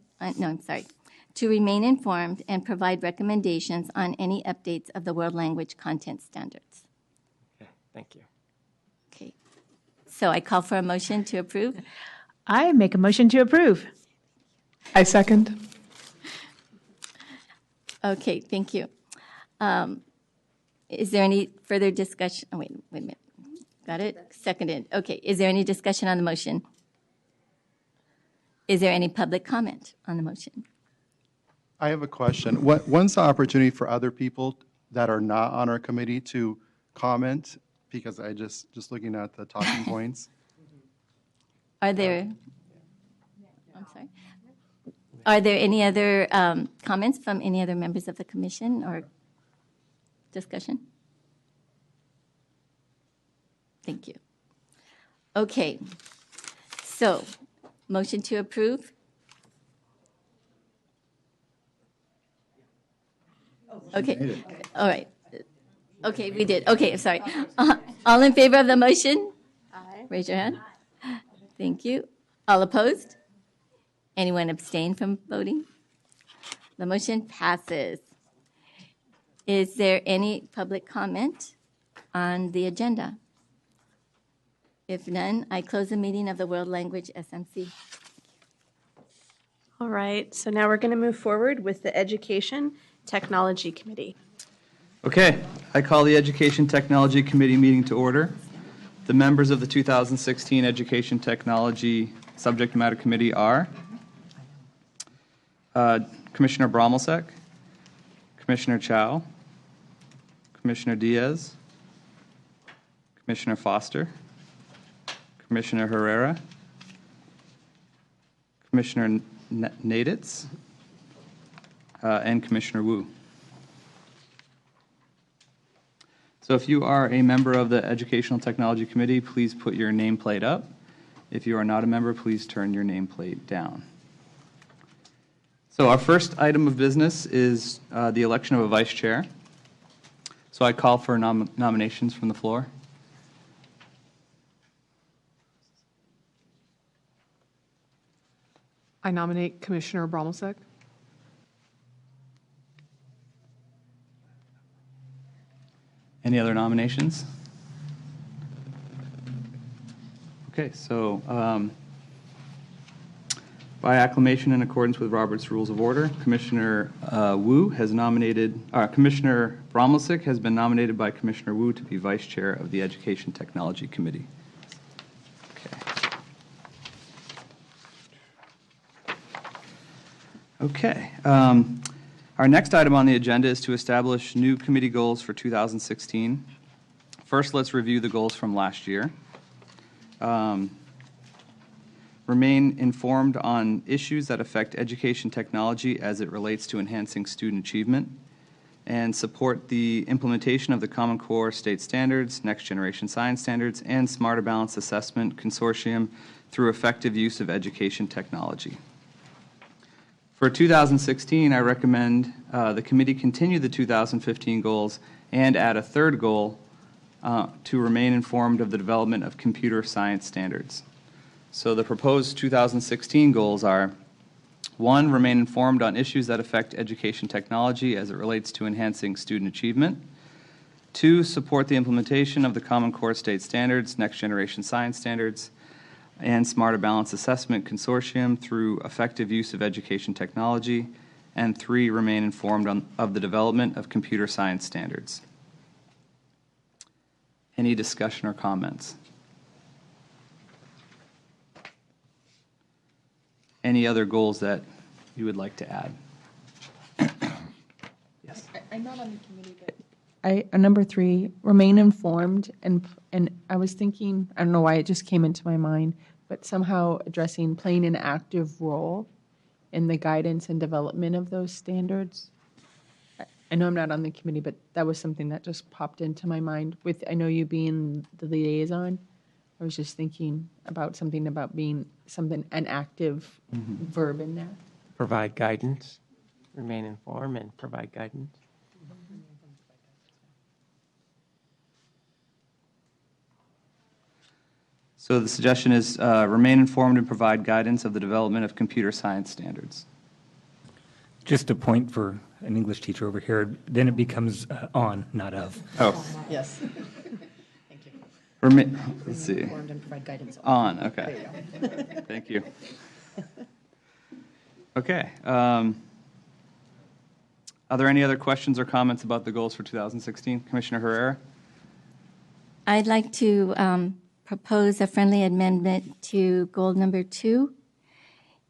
to remain informed and provide recommendations on any updates of the World Language Content Standards. okay, thank you. Okay. So I call for a motion to approve. I make a motion to approve. I second. Okay, thank you. Is there any further discussion? Oh, wait a minute. Got it? Seconded. Okay, is there any discussion on the motion? Is there any public comment on the motion? I have a question. When's the opportunity for other people that are not on our committee to comment? Because I just looking at the talking points. Are there, I'm sorry. Are there any other comments from any other members of the commission or discussion? Thank you. Okay. So, motion to approve? Okay. All right. Okay, we did. Okay, sorry. All in favor of the motion? Aye. Raise your hand. Thank you. All opposed? Anyone abstain from voting? The motion passes. Is there any public comment on the agenda? If none, I close the meeting of the World Language SMC. All right, so now we're going to move forward with the Education Technology Committee. Okay, I call the Education Technology Committee meeting to order. The members of the 2016 Education Technology Subject Matter Committee are Commissioner Bromelsek, Commissioner Chow, Commissioner Diaz, Commissioner Foster, Commissioner Herrera, Commissioner Naditz, and Commissioner Wu. So if you are a member of the Educational Technology Committee, please put your nameplate up. If you are not a member, please turn your nameplate down. So our first item of business is the election of a vice chair. So I call for nominations from the floor. I nominate Commissioner Bromelsek. Any other nominations? Okay, so by acclamation in accordance with Robert's Rules of Order, Commissioner Wu has nominated, Commissioner Bromelsek has been nominated by Commissioner Wu to be Vice Chair of the Education Technology Committee. Okay. Our next item on the agenda is to establish new committee goals for 2016. First, let's review the goals from last year. Remain informed on issues that affect education technology as it relates to enhancing student achievement, and support the implementation of the Common Core State Standards, Next Generation Science Standards, and Smarter Balanced Assessment Consortium through effective use of education technology. For 2016, I recommend the committee continue the 2015 goals and add a third goal to remain informed of the development of computer science standards. So the proposed 2016 goals are: 1, remain informed on issues that affect education technology as it relates to enhancing student achievement. 2, support the implementation of the Common Core State Standards, Next Generation Science Standards, and Smarter Balance Assessment Consortium through effective use of education technology. And 3, remain informed of the development of computer science standards. Any discussion or comments? Any other goals that you would like to add? Yes. I'm not on the committee, but number 3, remain informed, and I was thinking, I don't know why it just came into my mind, but somehow addressing playing an active role in the guidance and development of those standards. I know I'm not on the committee, but that was something that just popped into my mind with, I know you being the liaison. I was just thinking about something about being an active verb in there. Provide guidance, remain informed, and provide guidance. So the suggestion is remain informed and provide guidance of the development of computer science standards. Just a point for an English teacher over here, then it becomes on, not of. Oh. Yes. Let's see. Informed and provide guidance. On, okay. Thank you. Okay. Are there any other questions or comments about the goals for 2016? Commissioner Herrera? I'd like to propose a friendly amendment to goal number 2.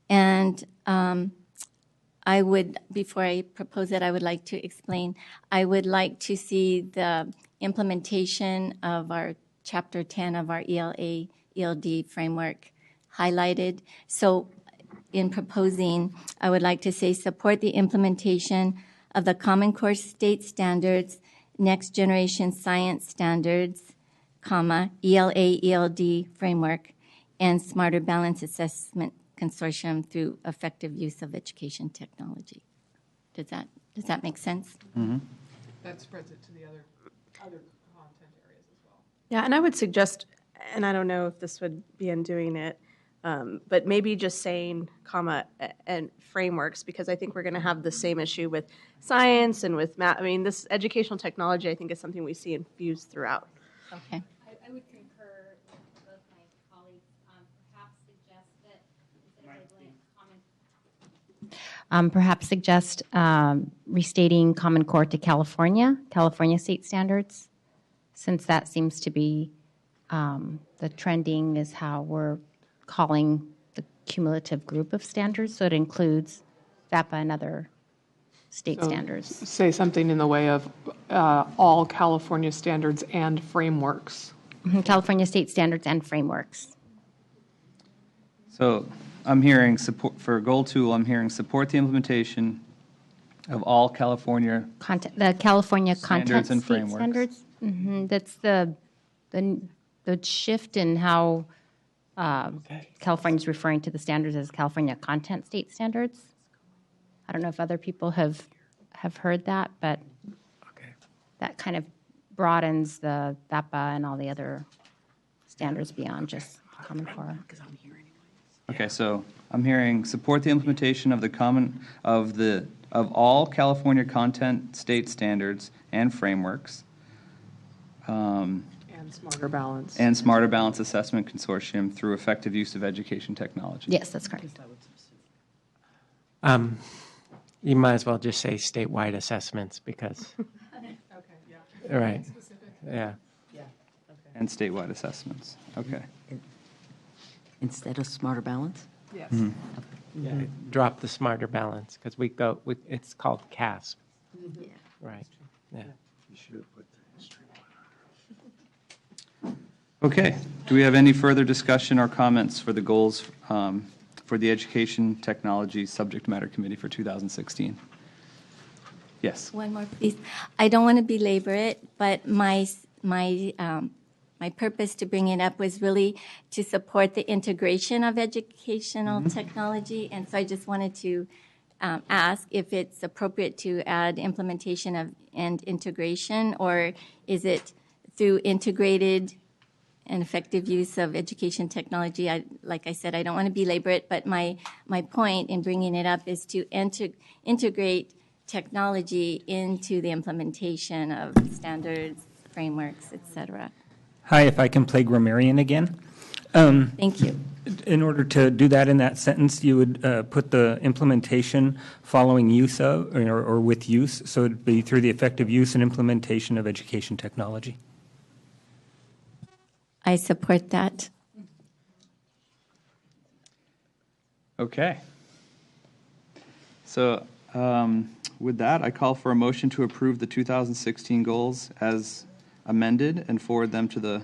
And I would, before I propose it, I would like to explain. I would like to see the implementation of our Chapter 10 of our ELD framework highlighted. So in proposing, I would like to say support the implementation of the Common Core State Standards, Next Generation Science Standards, ELD framework, and Smarter Balance Assessment Consortium through effective use of education technology. Does that make sense? Mm-hmm. That spreads it to the other content areas as well. Yeah, and I would suggest, and I don't know if this would be in doing it, but maybe just saying comma and frameworks, because I think we're going to have the same issue with science and with math. I mean, this educational technology, I think, is something we see infused throughout. Okay. I would concur with both my colleagues. Perhaps suggest that instead of labeling it common, perhaps suggest restating Common Core to California state standards, since that seems to be the trending is how we're calling the cumulative group of standards. So it includes VAPA and other state standards. Say something in the way of all California standards and frameworks. California state standards and frameworks. So I'm hearing support for goal 2. I'm hearing support the implementation of all California The California standards content and state frameworks. standards. That's the shift in how California is referring to the standards as California content state standards. I don't know if other people have heard that, but that kind of broadens the VAPA and all the other standards beyond just Common Core. Okay, so I'm hearing support the implementation of of all California content state standards and frameworks. And Smarter Balance. And Smarter Balance Assessment Consortium through effective use of education technology. Yes, that's correct. You might as well just say statewide assessments because. Right. Yeah. And statewide assessments. Okay. Instead of Smarter Balance? Yes. Mm-hmm. Yeah, drop the Smarter Balance because it's called CASP. Yeah. Right. Yeah. You should have put the history Okay. Do we have any further discussion or comments for the goals for the Education Technology Subject Matter Committee for 2016? Yes. One more, please. I don't want to belabor it, but my purpose to bring it up was really to support the integration of educational technology, and so I just wanted to ask if it's appropriate to add implementation of and integration, or is it through integrated and effective use of education technology? Like I said, I don't want to belabor it, but my point in bringing it up is to integrate technology into the implementation of standards, frameworks, et cetera. Hi, if I can play grammarian again. Thank you. In order to do that in that sentence, you would put the implementation following use of or with use, so it'd be through the effective use and implementation of education technology. I support that. Okay. So with that, I call for a motion to approve the 2016 goals as amended and forward them to the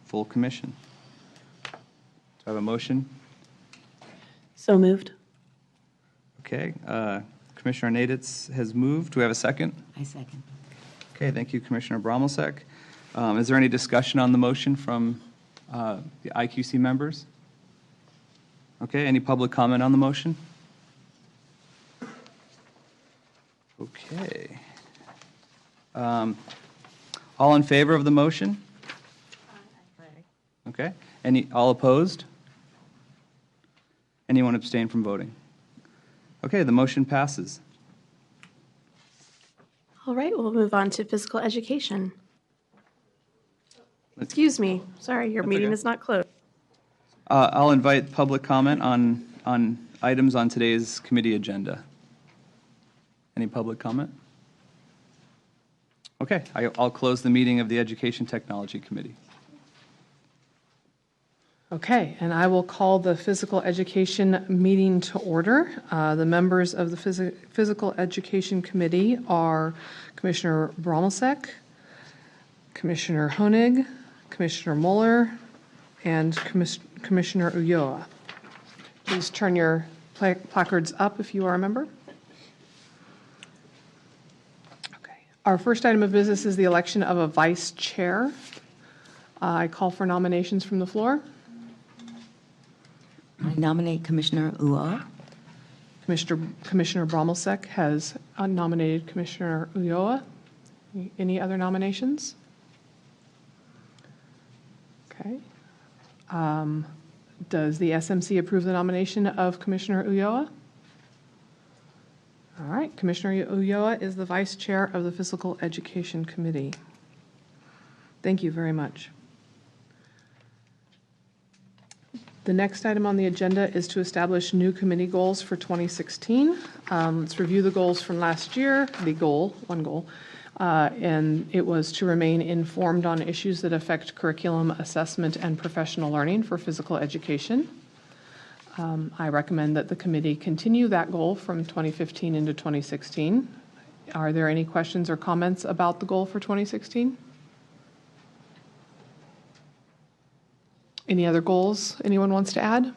full commission. Do I have a motion? So moved. Okay. Commissioner Naditz has moved. Do we have a second? I second. Okay, thank you, Commissioner Bromelsek. Is there any discussion on the motion from the IQC members? Okay, any public comment on the motion? Okay. All in favor of the motion? Okay. All opposed? Anyone abstain from voting? Okay, the motion passes. All right, we'll move on to physical education. Excuse me. Sorry, your meeting is not closed. I'll invite public comment on items on today's committee agenda. Any public comment? Okay, I'll close the meeting of the Education Technology Committee. Okay, and I will call the physical education meeting to order. The members of the Physical Education Committee are Commissioner Bromelsek, Commissioner Honig, Commissioner Mueller, and Commissioner Ulloa. Please turn your placards up if you are a member. Okay. Our first item of business is the election of a vice chair. I call for nominations from the floor. I nominate Commissioner Ulloa. Commissioner Bromelsek has nominated Commissioner Ulloa. Any other nominations? Okay. Does the SMC approve the nomination of Commissioner Ulloa? All right, Commissioner Ulloa is the vice chair of the Physical Education Committee. Thank you very much. The next item on the agenda is to establish new committee goals for 2016. Let's review the goals from last year. One goal, and it was to remain informed on issues that affect curriculum, assessment, and professional learning for physical education. I recommend that the committee continue that goal from 2015 into 2016. Are there any questions or comments about the goal for 2016? Any other goals anyone wants to add?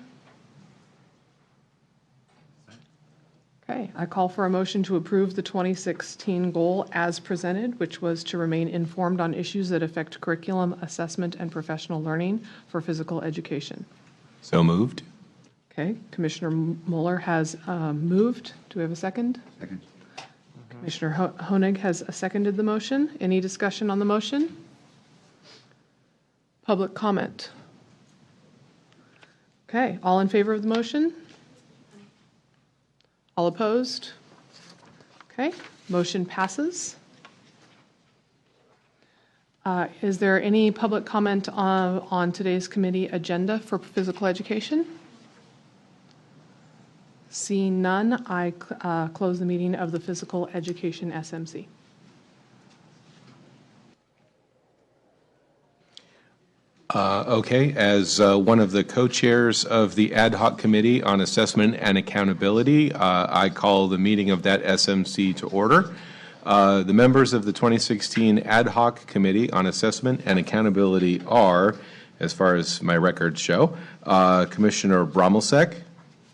Okay, I call for a motion to approve the 2016 goal as presented, which was to remain informed on issues that affect curriculum, assessment, and professional learning for physical education. So moved. Okay, Commissioner Mueller has moved. Do we have a second? Second. Commissioner Honig has seconded the motion. Any discussion on the motion? Public comment? Okay, all in favor of the motion? All opposed? Okay, motion passes. Is there any public comment on today's committee agenda for physical education? Seeing none, I close the meeting of the Physical Education SMC. Okay, as one of the co-chairs of the Ad Hoc Committee on Assessment and Accountability, I call the meeting of that SMC to order. The members of the 2016 Ad Hoc Committee on Assessment and Accountability are, as far as my records show, Commissioner Bromelsek,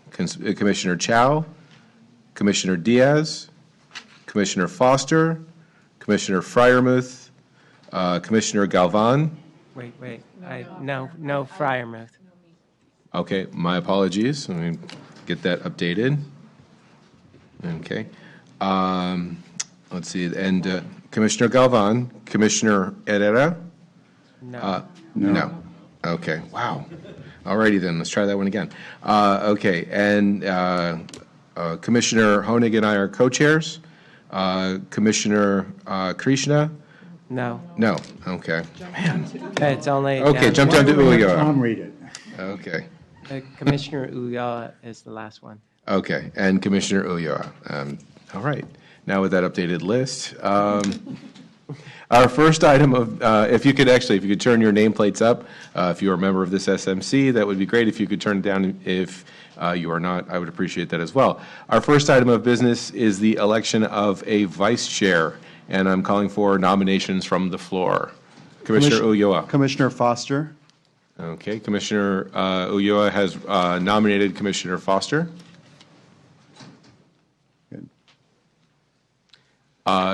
Commissioner Chow, Commissioner Diaz, Commissioner Foster, Commissioner Fryermuth, Commissioner Galvan. Wait. No Okay. Let's see, and Commissioner Galvan, Commissioner Herrera? No. No. Okay, wow. Alrighty then, let's try that one again. Okay, and Commissioner Honig and I are co-chairs. Commissioner Krishna? No. No, okay. Man. It's only. Okay, jump down to Ulloa. Tom read it. Okay. Commissioner Ulloa is the last one. Okay, and Commissioner Ulloa. All right. Now with that updated list, our first item of, if you could turn your nameplates up, if you're a member of this SMC, that would be great. If you could turn it down if you are not, I would appreciate that as well. Our first item of business is the election of a vice chair, and I'm calling for nominations from the floor. Commissioner Ulloa. Commissioner Foster. Okay, Commissioner Ulloa has nominated Commissioner Foster.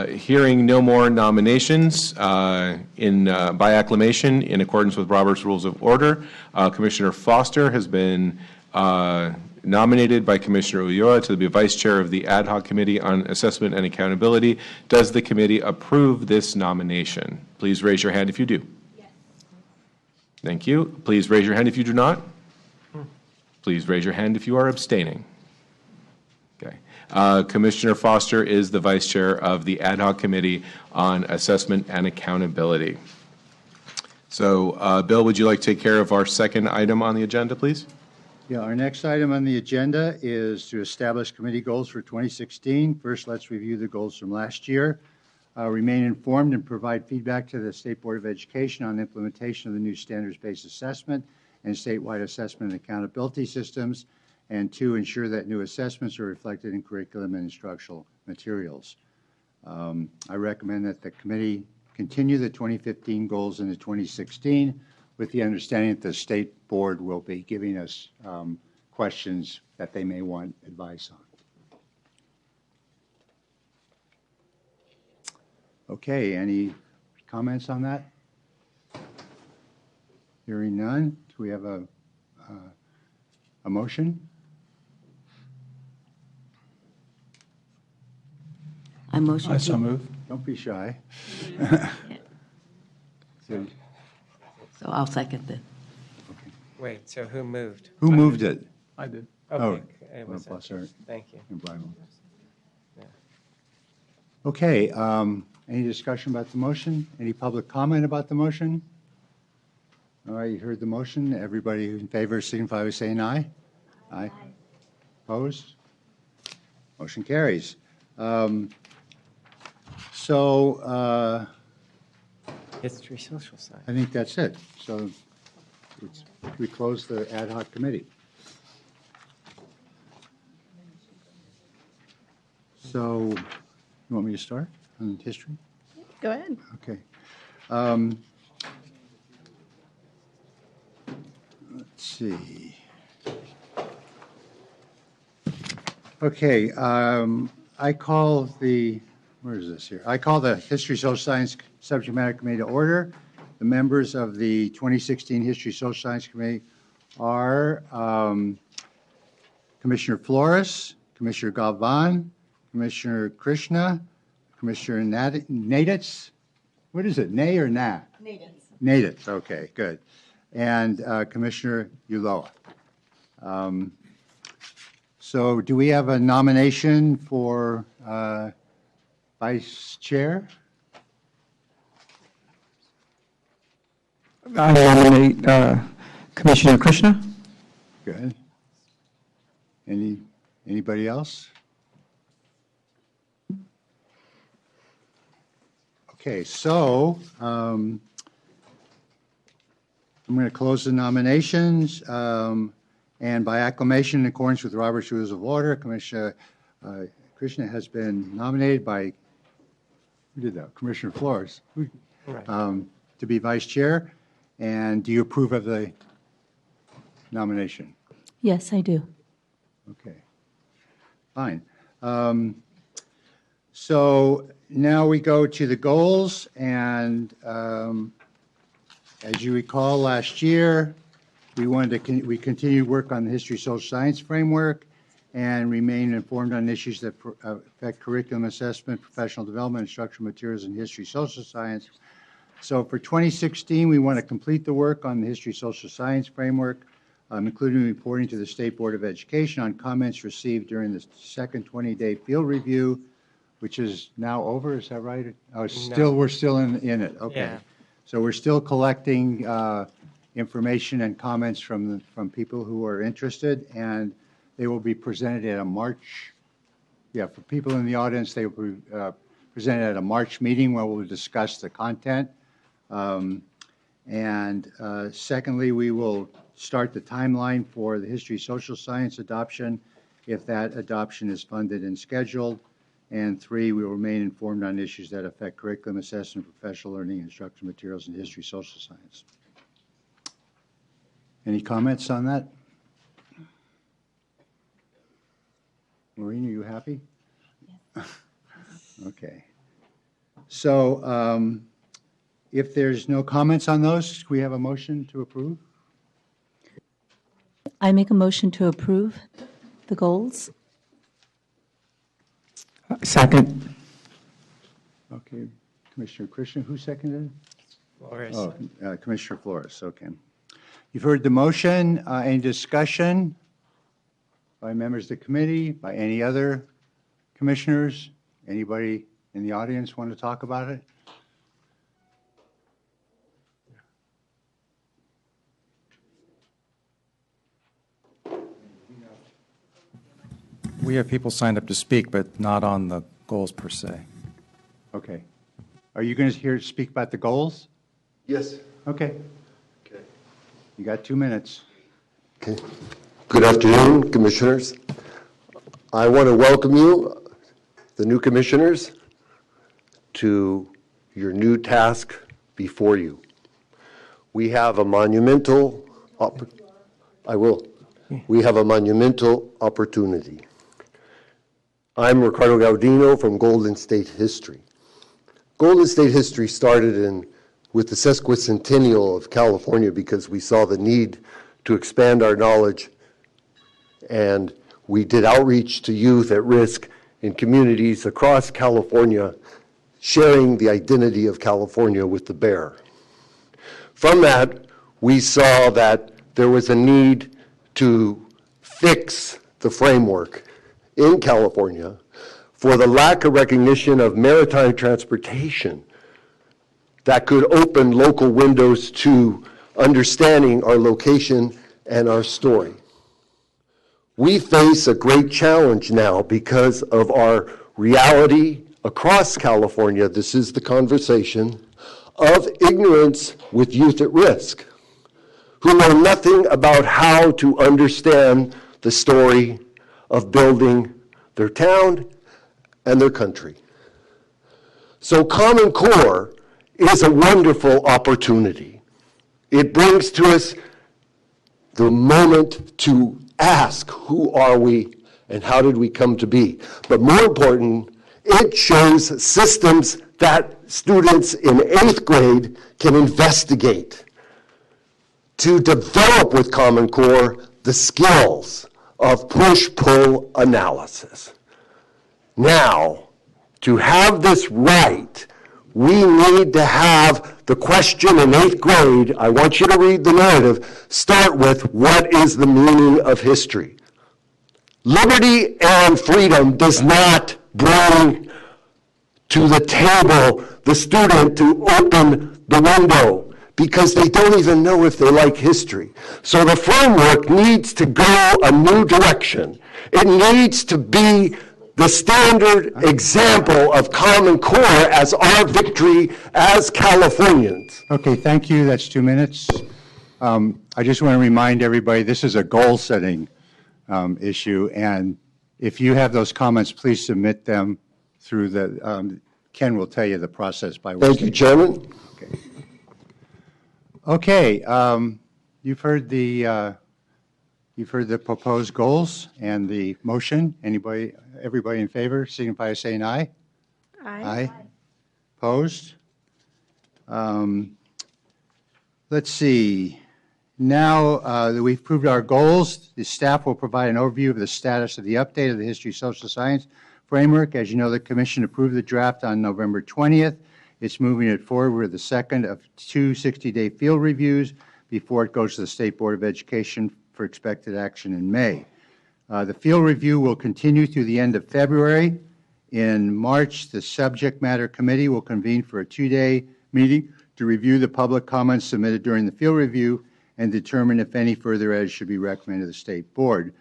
Hearing no more nominations, by acclamation, in accordance with Robert's Rules of Order, Commissioner Foster has been nominated by Commissioner Ulloa to be Vice Chair of the Ad Hoc Committee on Assessment and Accountability. Does the committee approve this nomination? Please raise your hand if you do. Yes. Thank you. Please raise your hand if you do not. Please raise your hand if you are abstaining. Okay. Commissioner Foster is the Vice Chair of the Ad Hoc Committee on Assessment and Accountability. So, Bill, would you like to take care of our second item on the agenda, please? Yeah, our next item on the agenda is to establish committee goals for 2016. First, let's review the goals from last year. Remain informed and provide feedback to the State Board of Education on implementation of the new standards-based assessment and statewide assessment and accountability systems. And 2, ensure that new assessments are reflected in curriculum and instructional materials. I recommend that the committee continue the 2015 goals into 2016 with the understanding that the State Board will be giving us questions that they may want advice on. Okay, any comments on that? Hearing none, do we have a motion? I motion. I so move. Don't be shy. So I'll second it. Wait, so who moved? Who moved it? I did. Okay. Oh, bless her. Thank you. And Brian. Okay, any discussion about the motion? Any public comment about the motion? All right, you heard the motion. Everybody in favor signify by saying aye. Aye. Opposed? Motion carries. History, social science. I think that's it. So we close the ad hoc committee. So you want me to start on history? Go ahead. Okay. Let's see. Okay, I call the, where is this here? I call the History Social Science Subject Matter Committee to order. The members of the 2016 History Social Science Committee are Commissioner Flores, Commissioner Galvan, Commissioner Krishna, Commissioner Naditz. What is it, Nay or Na? Naditz. Naditz, okay, good. And Commissioner Ulloa. So do we have a nomination for Vice Chair? I nominate Commissioner Krishna. Good. Anybody else? Okay, so I'm going to close the nominations, and by acclamation, in accordance with Robert's Rules of Order, Commissioner Krishna has been nominated by, who did that? Commissioner Flores, Right. to be Vice Chair. And do you approve of the nomination? Yes, I do. Okay, fine. So now we go to the goals, and as you recall, last year we continued work on the History Social Science Framework, and remain informed on issues that affect curriculum assessment, professional development, instructional materials, and history, social science. So for 2016, we want to complete the work on the history, social science framework, including reporting to the State Board of Education on comments received during the second 20-day field review, which is now over, is that right? Oh, still, we're still in it, okay. Yeah. So we're still collecting information and comments from people who are interested, and they will be presented at a March, for people in the audience, they will be presented at a March meeting where we'll discuss the content. Secondly, we will start the timeline for the history social science adoption if that adoption is funded and scheduled. And 3, we will remain informed on issues that affect curriculum assessment, professional learning, instructional materials, and history social science. Any comments on that? Maureen, are you happy? Yes. Okay. So if there's no comments on those, we have a motion to approve? I make a motion to approve the goals. Second. Okay. Commissioner Krishna, who seconded? Flores. Oh, Commissioner Flores, okay. You've heard the motion. Any discussion by members of the committee, by any other commissioners? Anybody in the audience want to talk about it? We have people signed up to speak, but not on the goals per se. Okay. Are you going to speak about the goals? Yes. Okay. You got 2 minutes. Okay. Good afternoon, commissioners. I want to welcome you, the new commissioners, to your new task before you. We have a monumental opportunity. I'm Riccardo Gaudino from Golden State History. Golden State History started with the sesquicentennial of California because we saw the need to expand our knowledge, and we did outreach to youth at risk in communities across California, sharing the identity of California with the bear. From that, we saw that there was a need to fix the framework in California for the lack of recognition of maritime transportation that could open local windows to understanding our location and our story. We face a great challenge now because of our reality across California, this is the conversation, of ignorance with youth at risk, who know nothing about how to understand the story of building their town and their country. So Common Core is a wonderful opportunity. It brings to us the moment to ask, who are we and how did we come to be? But more important, it shows systems that students in 8th grade can investigate to develop with Common Core the skills of push-pull analysis. Now, to have this right, we need to have the question in 8th grade, I want you to read the narrative, start with what is the meaning of history? Liberty and freedom does not bring to the table the student to open the window because they don't even know if they like history. So the framework needs to go a new direction. It needs to be the standard example of Common Core as our victory as Californians. Okay, thank you. That's 2 minutes. I just want to remind everybody this is a goal-setting issue, and if you have those comments, please submit them through the, Ken will tell you the process by which. Thank you, Chairman. Okay, you've heard the proposed goals and the motion. Everybody in favor, signify by saying aye. Aye. Opposed? Let's see. Now that we've approved our goals, the staff will provide an overview of the status of the update of the History Social Science Framework. As you know, the Commission approved the draft on November 20th. It's moving it forward with the second of 2 60-day field reviews before it goes to the State Board of Education for expected action in May. The field review will continue through the end of February. In March, the Subject Matter Committee will convene for a 2-day meeting to review the public comments submitted during the field review and determine if any further edits should be recommended to the State Board.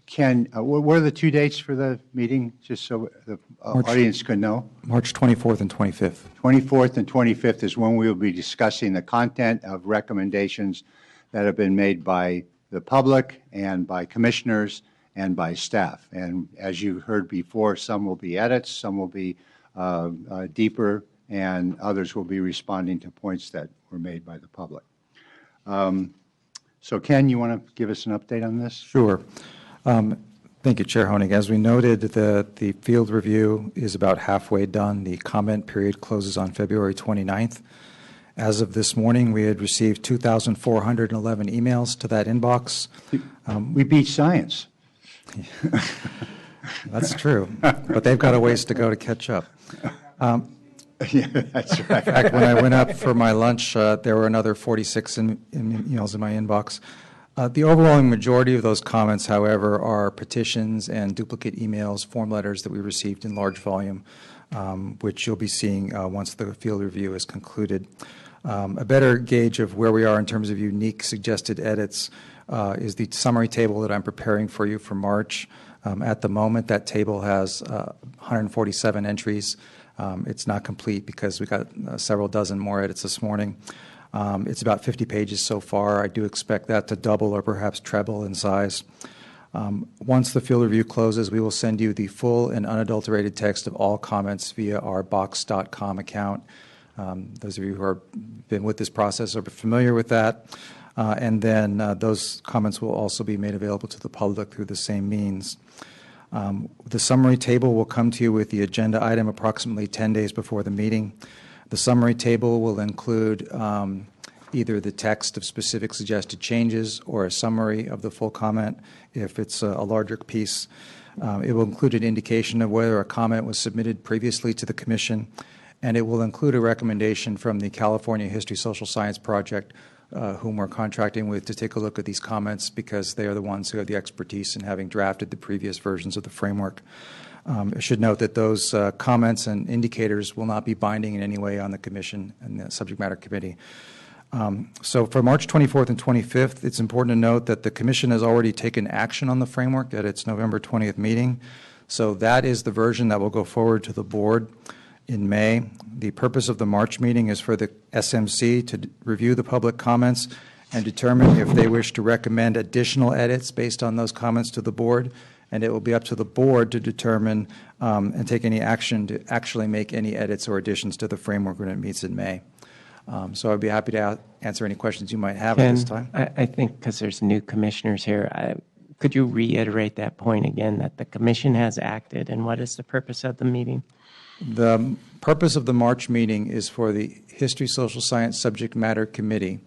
Ken, what are the 2 dates for the meeting, just so the audience could know? March 24th and 25th. 24th and 25th is when we will be discussing the content of recommendations that have been made by the public and by commissioners and by staff. And as you heard before, some will be edits, some will be deeper, and others will be responding to points that were made by the public. So Ken, you want to give us an update on this? Sure. Thank you, Chair Honig. As we noted, the field review is about halfway done. The comment period closes on February 29th. As of this morning, we had received 2,411 emails to that inbox. We beat science. That's true, but they've got a ways to go to catch up. Yeah, that's right. In fact, when I went up for my lunch, there were another 46 emails in my inbox. The overwhelming majority of those comments, however, are petitions and duplicate emails, form letters that we received in large volume, which you'll be seeing once the field review is concluded. A better gauge of where we are in terms of unique suggested edits is the summary table that I'm preparing for you for March. At the moment, that table has 147 entries. It's not complete because we got several dozen more edits this morning. It's about 50 pages so far. I do expect that to double or perhaps treble in size. Once the field review closes, we will send you the full and unadulterated text of all comments via our box.com account. Those of you who have been with this process are familiar with that. And then those comments will also be made available to the public through the same means. The summary table will come to you with the agenda item approximately 10 days before the meeting. The summary table will include either the text of specific suggested changes or a summary of the full comment if it's a larger piece. It will include an indication of whether a comment was submitted previously to the Commission, and it will include a recommendation from the California History Social Science Project, whom we're contracting with to take a look at these comments because they are the ones who have the expertise in having drafted the previous versions of the framework. I should note that those comments and indicators will not be binding in any way on the Commission and the Subject Matter Committee. So for March 24th and 25th, it's important to note that the Commission has already taken action on the framework at its November 20th meeting. So that is the version that will go forward to the Board in May. The purpose of the March meeting is for the SMC to review the public comments and determine if they wish to recommend additional edits based on those comments to the Board. And it will be up to the Board to determine and take any action to actually make any edits or additions to the framework when it meets in May. So I'd be happy to answer any questions you might have at this time. I think because there's new commissioners here, could you reiterate that point again, that the Commission has acted, and what is the purpose of the meeting? The purpose of the March meeting is for the History Social Science Subject Matter Committee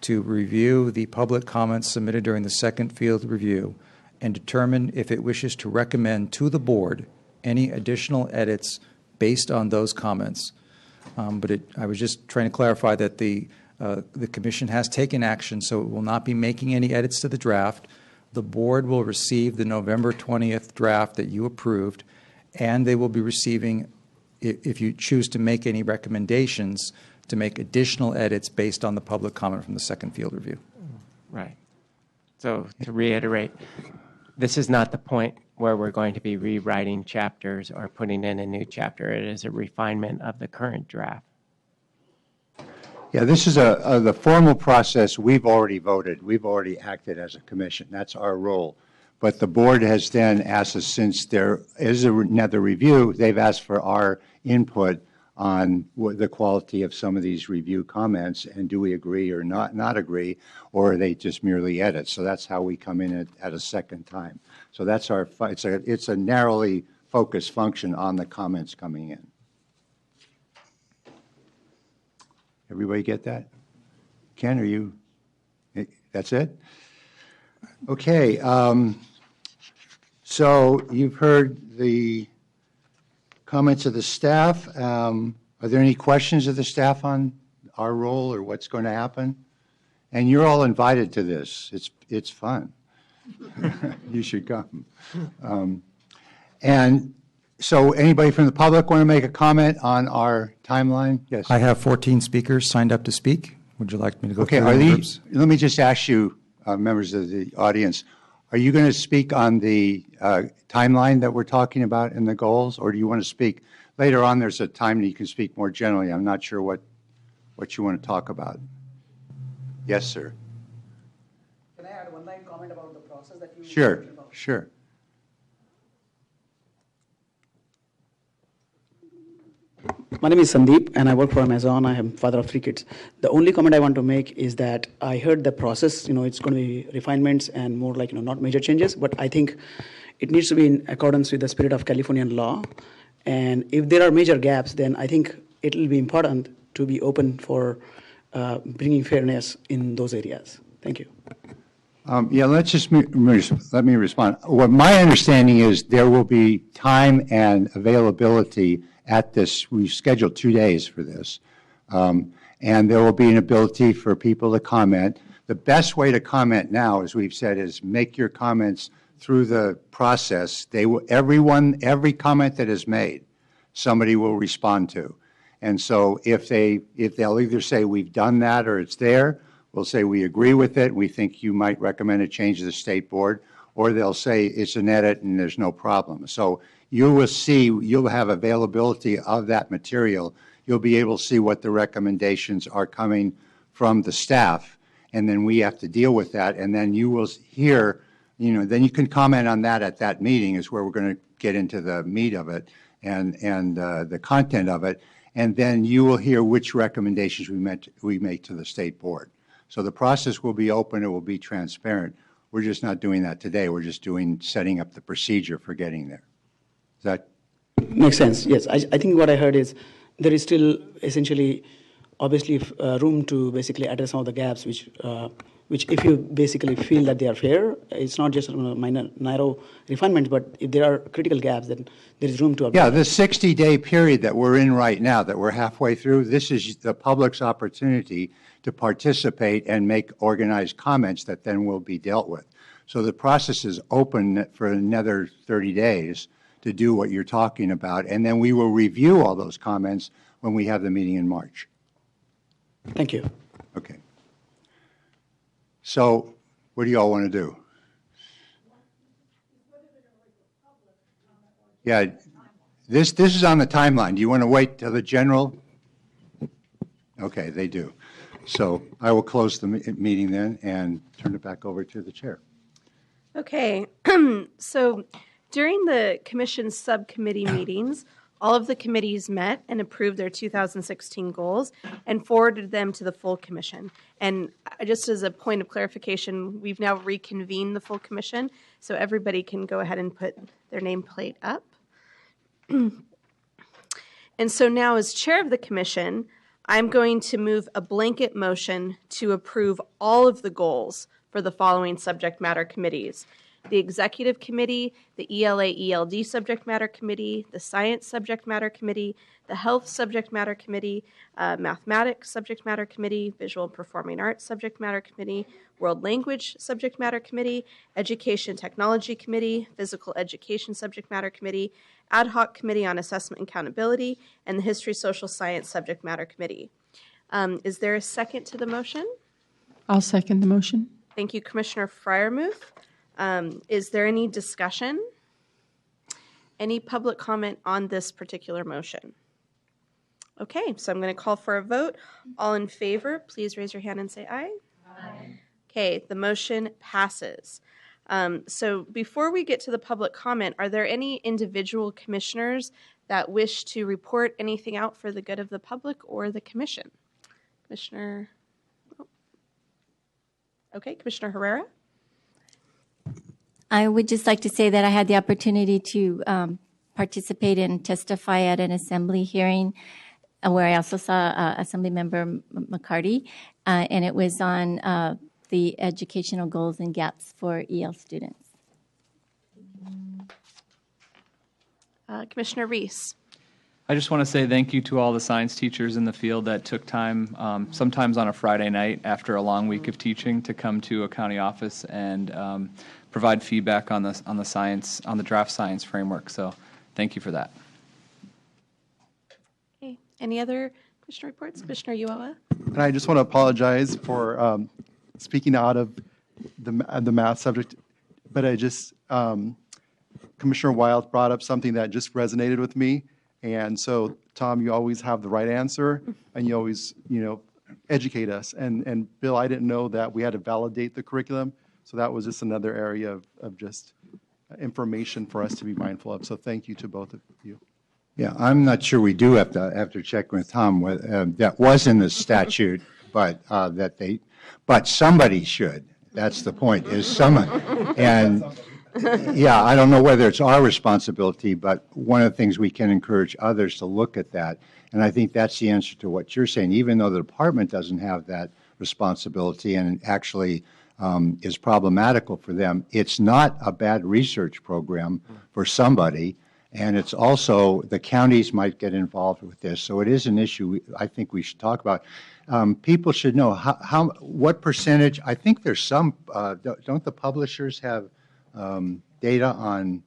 to review the public comments submitted during the second field review and determine if it wishes to recommend to the Board any additional edits based on those comments. I was just trying to clarify that the Commission has taken action, so it will not be making any edits to the draft. The Board will receive the November 20th draft that you approved, and they will be receiving, if you choose to make any recommendations, to make additional edits based on the public comment from the second field review. Right. So to reiterate, this is not the point where we're going to be rewriting chapters or putting in a new chapter. It is a refinement of the current draft. Yeah, this is the formal process. We've already voted. We've already acted as a commission. That's our role. But the Board has then asked us, since there is another review, they've asked for our input on the quality of some of these review comments, and do we agree or not agree, or are they just merely edits? So that's how we come in at a second time. So that's our, it's a narrowly focused function on the comments coming in. Everybody get that? Ken, are you? That's it? Okay. So you've heard the comments of the staff. Are there any questions of the staff on our role or what's going to happen? And you're all invited to this. It's fun. You should come. And so anybody from the public want to make a comment on our timeline? Yes. I have 14 speakers signed up to speak. Would you like me to go Okay, through are the these, groups? let me just ask you, members of the audience, are you going to speak on the timeline that we're talking about in the goals, or do you want to speak, later on there's a time that you can speak more generally. I'm not sure what you want to talk about. Yes, sir. Can I add one line comment about the process that you Sure, mentioned about? sure. My name is Sandeep, and I work for Amazon. I am father of 3 kids. The only comment I want to make is that I heard the process, it's going to be refinements and more like, not major changes, but I think it needs to be in accordance with the spirit of Californian law. And if there are major gaps, then I think it will be important to be open for bringing fairness in those areas. Thank you. Yeah, let me respond. What my understanding is there will be time and availability at this. We've scheduled 2 days for this. And there will be an ability for people to comment. The best way to comment now, as we've said, is make your comments through the process. Every comment that is made, somebody will respond to. And so if they'll either say we've done that or it's there, we'll say we agree with it, we think you might recommend a change to the state board, or they'll say it's an edit and there's no problem. So you will see, you'll have availability of that material. You'll be able to see what the recommendations are coming from the staff, and then we have to deal with that, and then you will hear, then you can comment on that at that meeting is where we're going to get into the meat of it and the content of it, and then you will hear which recommendations we make to the state board. So the process will be open, it will be transparent. We're just not doing that today. We're just setting up the procedure for getting there. Does that Makes sense, yes. I think what I heard is there is still essentially, obviously, room to basically address some of the gaps, which if you basically feel that they are fair, it's not just minor, narrow refinements, but if there are critical gaps, then there is room to address. Yeah, the 60-day period that we're in right now, that we're halfway through, this is the public's opportunity to participate and make organized comments that then will be dealt with. So the process is open for another 30 days to do what you're talking about, and then we will review all those comments when we have the meeting in March. Thank you. Okay. So what do you all want to do? Yeah, this is on the timeline. Do you want to wait till the general? Okay, they do. So I will close the meeting then and turn it back over to the chair. Okay, so during the commission's subcommittee meetings, all of the committees met and approved their 2016 goals and forwarded them to the full commission. And just as a point of clarification, we've now reconvened the full commission, so everybody can go ahead and put their nameplate up. And so now, as chair of the commission, I'm going to move a blanket motion to approve all of the goals for the following subject matter committees: the Executive Committee, the ELA-ELD Subject Matter Committee, the Science Subject Matter Committee, the Health Subject Matter Committee, Mathematics Subject Matter Committee, Visual and Performing Arts Subject Matter Committee, World Language Subject Matter Committee, Education Technology Committee, Physical Education Subject Matter Committee, Ad Hoc Committee on Assessment and Accountability, and the History Social Science Subject Matter Committee. Is there a second to the motion? I'll second the motion. Thank you, Commissioner Fryermuth. Is there any discussion? Any public comment on this particular motion? Okay, so I'm going to call for a vote. All in favor, please raise your hand and say aye. Aye. Okay, the motion passes. So before we get to the public comment, are there any individual commissioners that wish to report anything out for the good of the public or the commission? Commissioner? Okay, Commissioner Herrera? I would just like to say that I had the opportunity to participate and testify at an assembly hearing where I also saw Assembly Member McCarty, and it was on the educational goals and gaps for EL students. Commissioner Reese. I just want to say thank you to all the science teachers in the field that took time, sometimes on a Friday night after a long week of teaching, to come to a county office and provide feedback on the science, on the draft science framework. So thank you for that. Okay. Any other commissioner reports? Commissioner Uoa. And I just want to apologize for speaking out of the math subject, but I just, Commissioner Wild brought up something that just resonated with me. And so, Tom, you always have the right answer, and you always, educate us. And Bill, I didn't know that we had to validate the curriculum, so that was just another area of just information for us to be mindful of. So thank you to both of you. Yeah, I'm not sure we do have to check with Tom. That was in the statute, but but somebody should. That's the point, is someone. And yeah, I don't know whether it's our responsibility, but one of the things we can encourage others to look at that. And I think that's the answer to what you're saying. Even though the department doesn't have that responsibility and it actually is problematical for them, it's not a bad research program for somebody. And it's also, the counties might get involved with this. So it is an issue I think we should talk about. People should know what percentage, I think there's some, don't the publishers have data on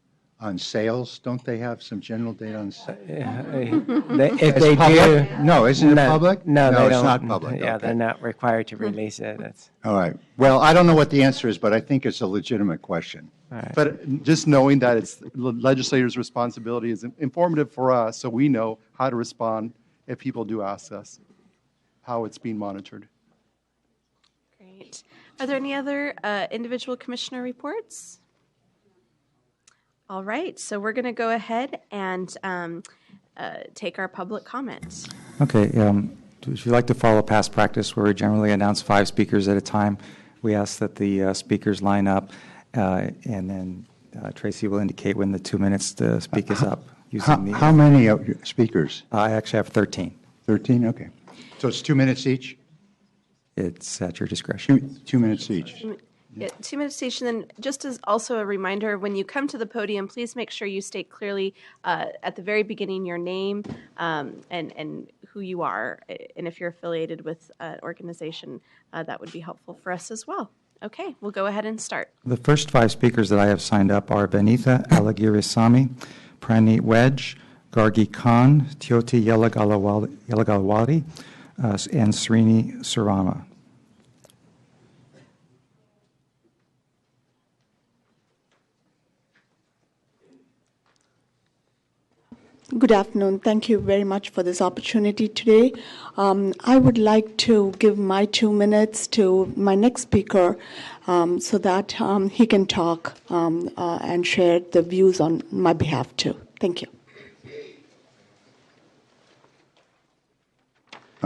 sales? Don't they have some general data on sales? If they do, no, isn't it public? No, they it's don't. not public. Yeah, Okay. they're not required to release it. That's All right. Well, I don't know what the answer is, but I think it's a legitimate question. all right. But just knowing that it's legislators' responsibility is informative for us, so we know how to respond if people do ask us how it's being monitored. Great. Are there any other individual commissioner reports? All right, so we're going to go ahead and take our public comments. Okay. If you'd like to follow past practice where we generally announce 5 speakers at a time, we ask that the speakers line up, and then Tracy will indicate when the 2 minutes to speak is up. How many speakers? I actually have 13. 13? Okay. So it's 2 minutes each? It's at your discretion. 2 minutes each. Yeah, 2 minutes each, and then just as also a reminder, when you come to the podium, please make sure you state clearly at the very beginning your name and who you are, and if you're affiliated with an organization, that would be helpful for us as well. Okay, we'll go ahead and start. The first 5 speakers that I have signed up are Benitha Alagirisamy, Pranit Wedge, Gargi Khan, Tyoti Yelagalawadi, and Srini Surama. Good afternoon. Thank you very much for this opportunity today. I would like to give my 2 minutes to my next speaker so that he can talk and share the views on my behalf too. Thank you.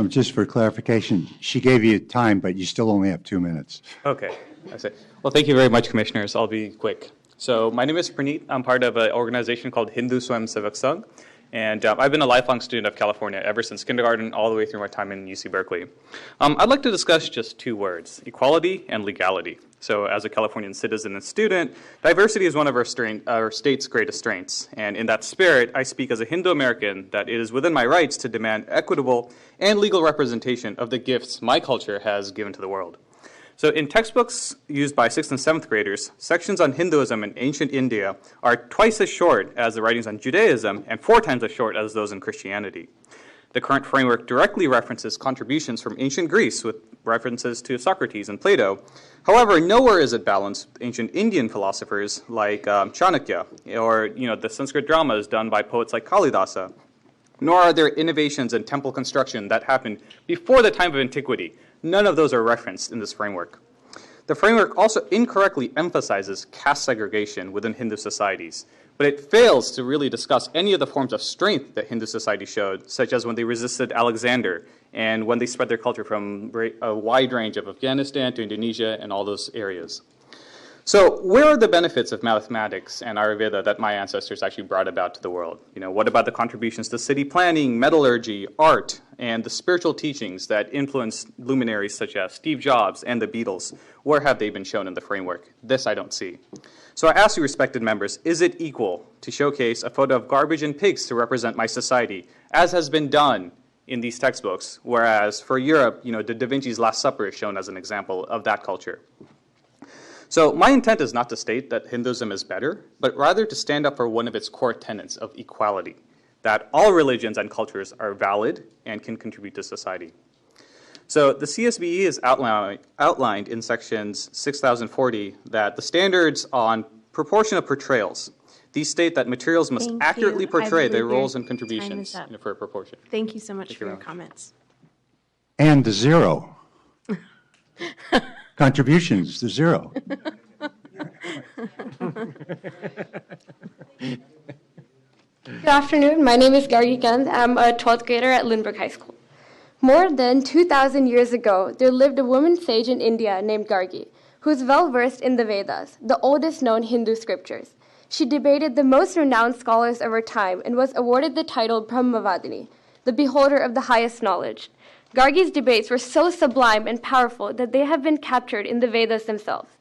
Just for clarification, she gave you time, but you still only have 2 minutes. Okay. I see. Well, thank you very much, Commissioners. I'll be quick. So my name is Praneet. I'm part of an organization called Hindu Swam Sevak Sangh. And I've been a lifelong student of California ever since kindergarten all the way through my time in UC Berkeley. I'd like to discuss just 2 words, equality and legality. So as a Californian citizen and student, diversity is one of our state's greatest strengths. And in that spirit, I speak as a Hindu American that it is within my rights to demand equitable and legal representation of the gifts my culture has given to the world. So in textbooks used by 6th and 7th graders, sections on Hinduism in ancient India are twice as short as the writings on Judaism and 4 times as short as those in Christianity. The current framework directly references contributions from ancient Greece with references to Socrates and Plato. However, nowhere is it balanced with ancient Indian philosophers like Chanakya or the Sanskrit dramas done by poets like Kalidasa. Nor are there innovations in temple construction that happened before the time of antiquity. None of those are referenced in this framework. The framework also incorrectly emphasizes caste segregation within Hindu societies, but it fails to really discuss any of the forms of strength that Hindu society showed, such as when they resisted Alexander and when they spread their culture from a wide range of Afghanistan to Indonesia and all those areas. So where are the benefits of mathematics and Ayurveda that my ancestors actually brought about to the world? What about the contributions to city planning, metallurgy, art, and the spiritual teachings that influenced luminaries such as Steve Jobs and the Beatles? Where have they been shown in the framework? This I don't see. So I ask you, respected members, is it equal to showcase a photo of garbage and pigs to represent my society, as has been done in these textbooks, whereas for Europe, the Da Vinci's Last Supper is shown as an example of that culture? So my intent is not to state that Hinduism is better, but rather to stand up for one of its core tenets of equality, that all religions and cultures are valid and can contribute to society. So the CSBE is outlined in sections 6040 that the standards on proportionate portrayals, these state that materials must accurately portray their roles and contributions in a fair proportion. Thank you so much for your comments. And the zero. Contributions, the zero. Good afternoon. My name is Gargi Kand. I'm a 12th grader at Lindbergh High School. More than 2,000 years ago, there lived a woman sage in India named Gargi, who was well-versed in the Vedas, the oldest known Hindu scriptures. She debated the most renowned scholars of her time and was awarded the title Brahmavadini, the beholder of the highest knowledge. Gargi's debates were so sublime and powerful that they have been captured in the Vedas themselves.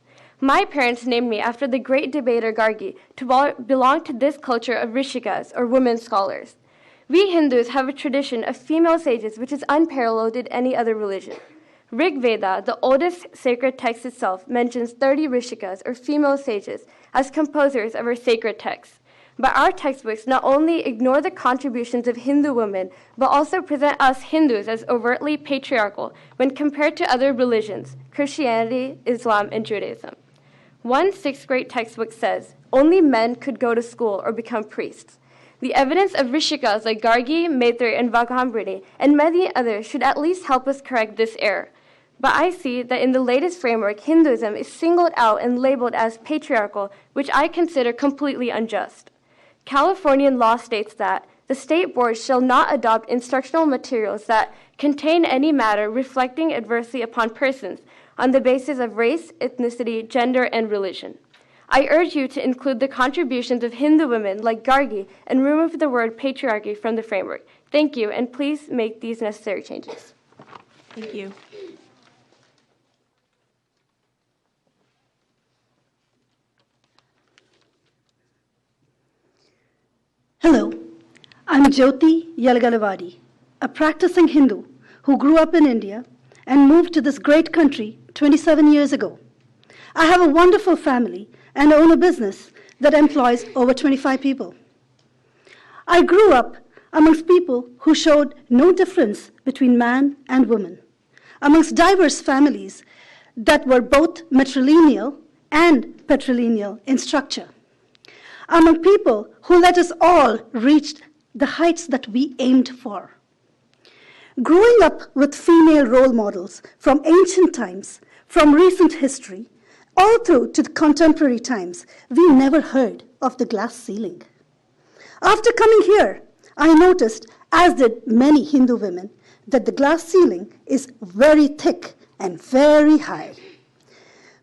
My parents named me after the great debater Gargi to belong to this culture of Rishikas, or women scholars. We Hindus have a tradition of female sages which is unparalleled in any other religion. Rig Veda, the oldest sacred text itself, mentions 30 Rishikas, or female sages, as composers of her sacred texts. But our textbooks not only ignore the contributions of Hindu women, but also present us Hindus as overtly patriarchal when compared to other religions, Christianity, Islam, and Judaism. One 6th grade textbook says, only men could go to school or become priests. The evidence of Rishikas like Gargi, Maitri, and Vaghambrini, and many others should at least help us correct this error. But I see that in the latest framework, Hinduism is singled out and labeled as patriarchal, which I consider completely unjust. Californian law states that the state board shall not adopt instructional materials that contain any matter reflecting adversely upon persons on the basis of race, ethnicity, gender, and religion. I urge you to include the contributions of Hindu women like Gargi and remove the word patriarchy from the framework. Thank you, and please make these necessary changes. Thank you. Hello, I'm Jyoti Yalgalavadi, a practicing Hindu who grew up in India and moved to this great country 27 years ago. I have a wonderful family and own a business that employs over 25 people. I grew up amongst people who showed no difference between man and woman, amongst diverse families that were both matrilineal and patrilineal in structure, among people who let us all reach the heights that we aimed for. Growing up with female role models from ancient times, from recent history, all through to the contemporary times, we never heard of the glass ceiling. After coming here, I noticed, as did many Hindu women, that the glass ceiling is very thick and very high.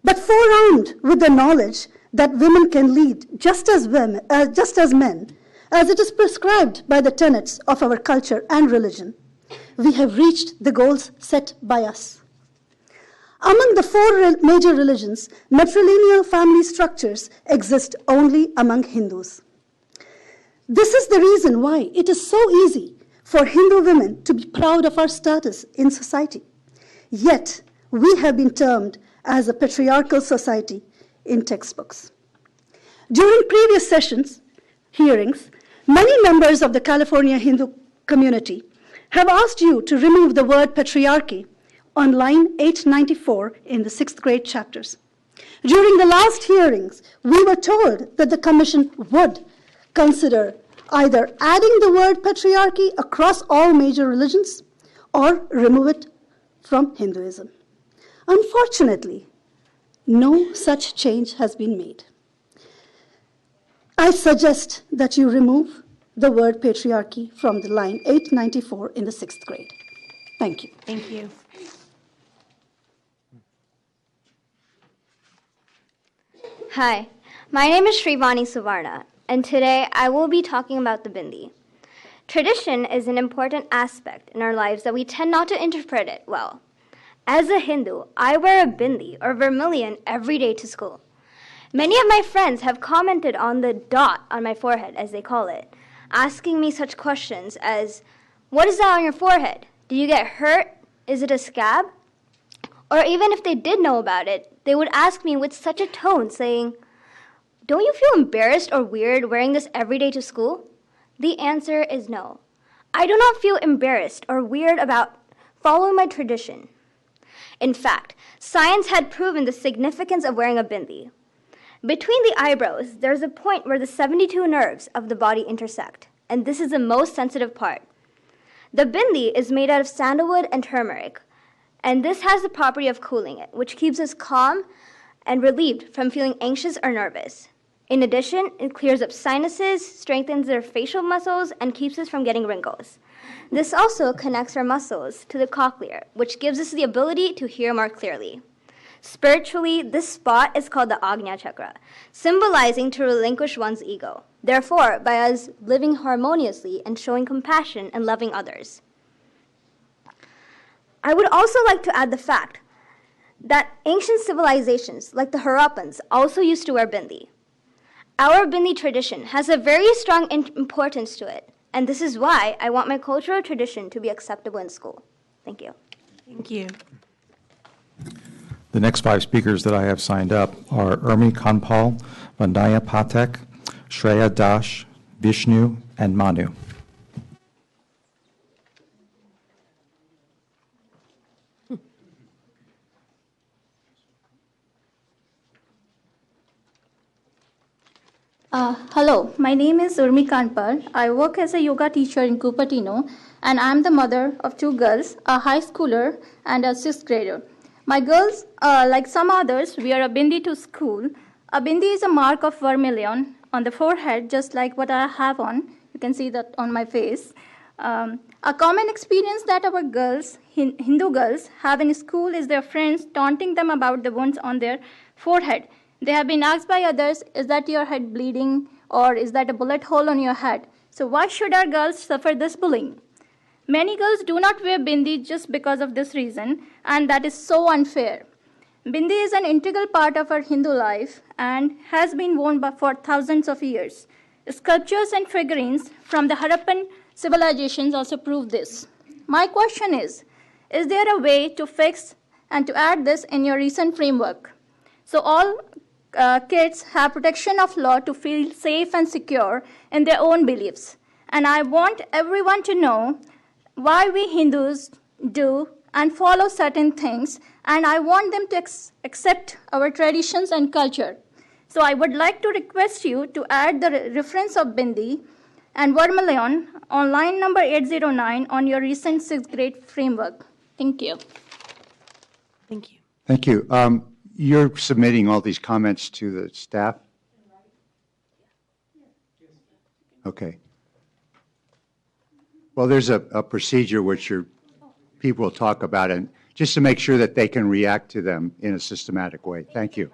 But forearmed with the knowledge that women can lead just as men, as it is prescribed by the tenets of our culture and religion, we have reached the goals set by us. Among the 4 major religions, matrilineal family structures exist only among Hindus. This is the reason why it is so easy for Hindu women to be proud of our status in society. Yet, we have been termed as a patriarchal society in textbooks. During previous hearings, many members of the California Hindu community have asked you to remove the word patriarchy on line 894 in the 6th grade chapters. During the last hearings, we were told that the commission would consider either adding the word patriarchy across all major religions or remove it from Hinduism. Unfortunately, no such change has been made. I suggest that you remove the word patriarchy from the line 894 in the 6th grade. Thank you. Thank you. Hi, my name is Shrivani Suvarna, and today I will be talking about the bindi. Tradition is an important aspect in our lives that we tend not to interpret it well. As a Hindu, I wear a bindi or vermilion every day to school. Many of my friends have commented on the dot on my forehead, as they call it, asking me such questions as, what is that on your forehead? Did you get hurt? Is it a scab? Or even if they did know about it, they would ask me with such a tone saying, don't you feel embarrassed or weird wearing this every day to school? The answer is no. I do not feel embarrassed or weird about following my tradition. In fact, science had proven the significance of wearing a bindi. Between the eyebrows, there's a point where the 72 nerves of the body intersect, and this is the most sensitive part. The bindi is made out of sandalwood and turmeric, and this has the property of cooling it, which keeps us calm and relieved from feeling anxious or nervous. In addition, it clears up sinuses, strengthens their facial muscles, and keeps us from getting wrinkles. This also connects our muscles to the cochlea, which gives us the ability to hear more clearly. Spiritually, this spot is called the Agnya Chakra, symbolizing to relinquish one's ego. Therefore, by us living harmoniously and showing compassion and loving others. I would also like to add the fact that ancient civilizations, like the Harappans, also used to wear bindi. Our bindi tradition has a very strong importance to it, and this is why I want my cultural tradition to be acceptable in school. Thank you. Thank you. The next 5 speakers that I have signed up are Urmi Kanpal, Vandaya Patek, Shreya Dash, Vishnu, and Manu. Hello, my name is Urmi Kanpal. I work as a yoga teacher in Cupertino, and I'm the mother of 2 girls, a high schooler and a 6th grader. My girls, like some others, wear a bindi to school. A bindi is a mark of vermilion on the forehead, just like what I have on. You can see that on my face. A common experience that our girls, Hindu girls, have in school is their friends taunting them about the wounds on their forehead. They have been asked by others, is that your head bleeding, or is that a bullet hole on your head? So why should our girls suffer this bullying? Many girls do not wear bindi just because of this reason, and that is so unfair. Bindi is an integral part of our Hindu life and has been worn for thousands of years. Sculptures and figurines from the Harappan civilizations also prove this. My question is there a way to fix and to add this in your recent framework? So all kids have protection of law to feel safe and secure in their own beliefs. And I want everyone to know why we Hindus do and follow certain things, and I want them to accept our traditions and culture. So I would like to request you to add the reference of bindi and vermilion on line number 809 on your recent 6th grade framework. Thank you. Thank you. Thank you. You're submitting all these comments to the staff? Okay. Well, there's a procedure which people will talk about, and just to make sure that they can react to them in a systematic way. Thank you.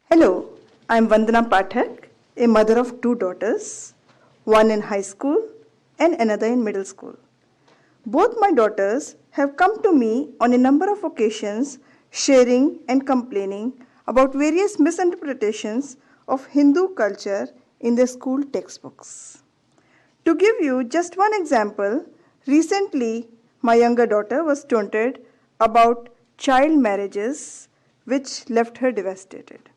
Hello, I'm Vandana Pathak, a mother of 2 daughters, one in high school and another in middle school. Both my daughters have come to me on a number of occasions sharing and complaining about various misinterpretations of Hindu culture in their school textbooks. To give you just one example, recently my younger daughter was taunted about child marriages, which left her devastated.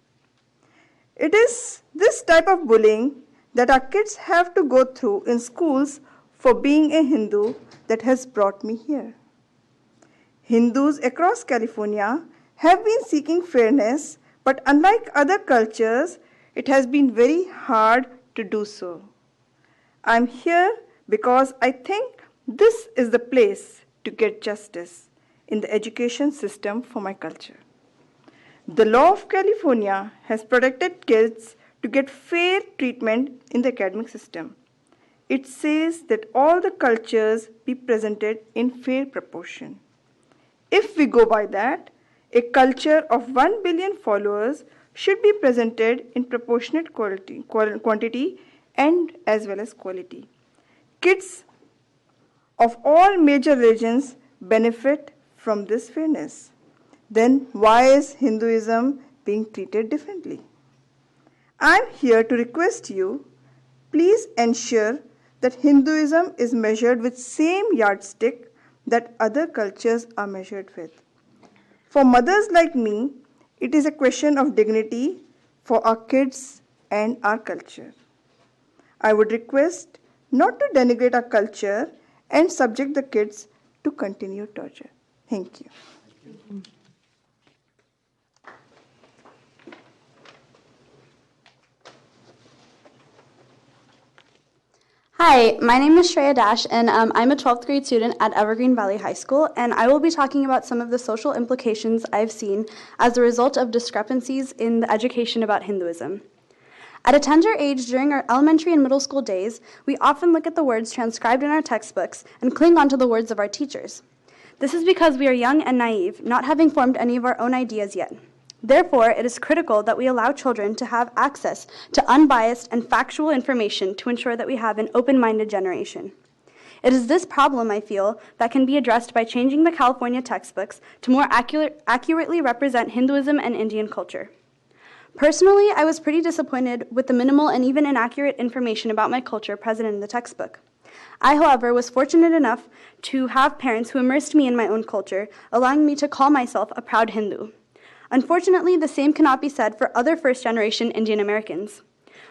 It is this type of bullying that our kids have to go through in schools for being a Hindu that has brought me here. Hindus across California have been seeking fairness, but unlike other cultures, it has been very hard to do so. I'm here because I think this is the place to get justice in the education system for my culture. The law of California has protected kids to get fair treatment in the academic system. it says that all the cultures be presented in fair proportion. If we go by that, a culture of 1 billion followers should be presented in proportionate quantity and as well as quality. Kids of all major religions benefit from this fairness. Then why is Hinduism being treated differently? I'm here to request you, please ensure that Hinduism is measured with same yardstick that other cultures are measured with. For mothers like me, it is a question of dignity for our kids and our culture. I would request not to denigrate our culture and subject the kids to continued torture. Thank you. Hi, my name is Shreya Dash, and I'm a 12th grade student at Evergreen Valley High School, and I will be talking about some of the social implications I've seen as a result of discrepancies in the education about Hinduism. At a tender age during our elementary and middle school days, we often look at the words transcribed in our textbooks and cling onto the words of our teachers. This is because we are young and naive, not having formed any of our own ideas yet. Therefore, it is critical that we allow children to have access to unbiased and factual information to ensure that we have an open-minded generation. It is this problem, I feel, that can be addressed by changing the California textbooks to more accurately represent Hinduism and Indian culture. Personally, I was pretty disappointed with the minimal and even inaccurate information about my culture present in the textbook. I, however, was fortunate enough to have parents who immersed me in my own culture, allowing me to call myself a proud Hindu. Unfortunately, the same cannot be said for other first-generation Indian Americans.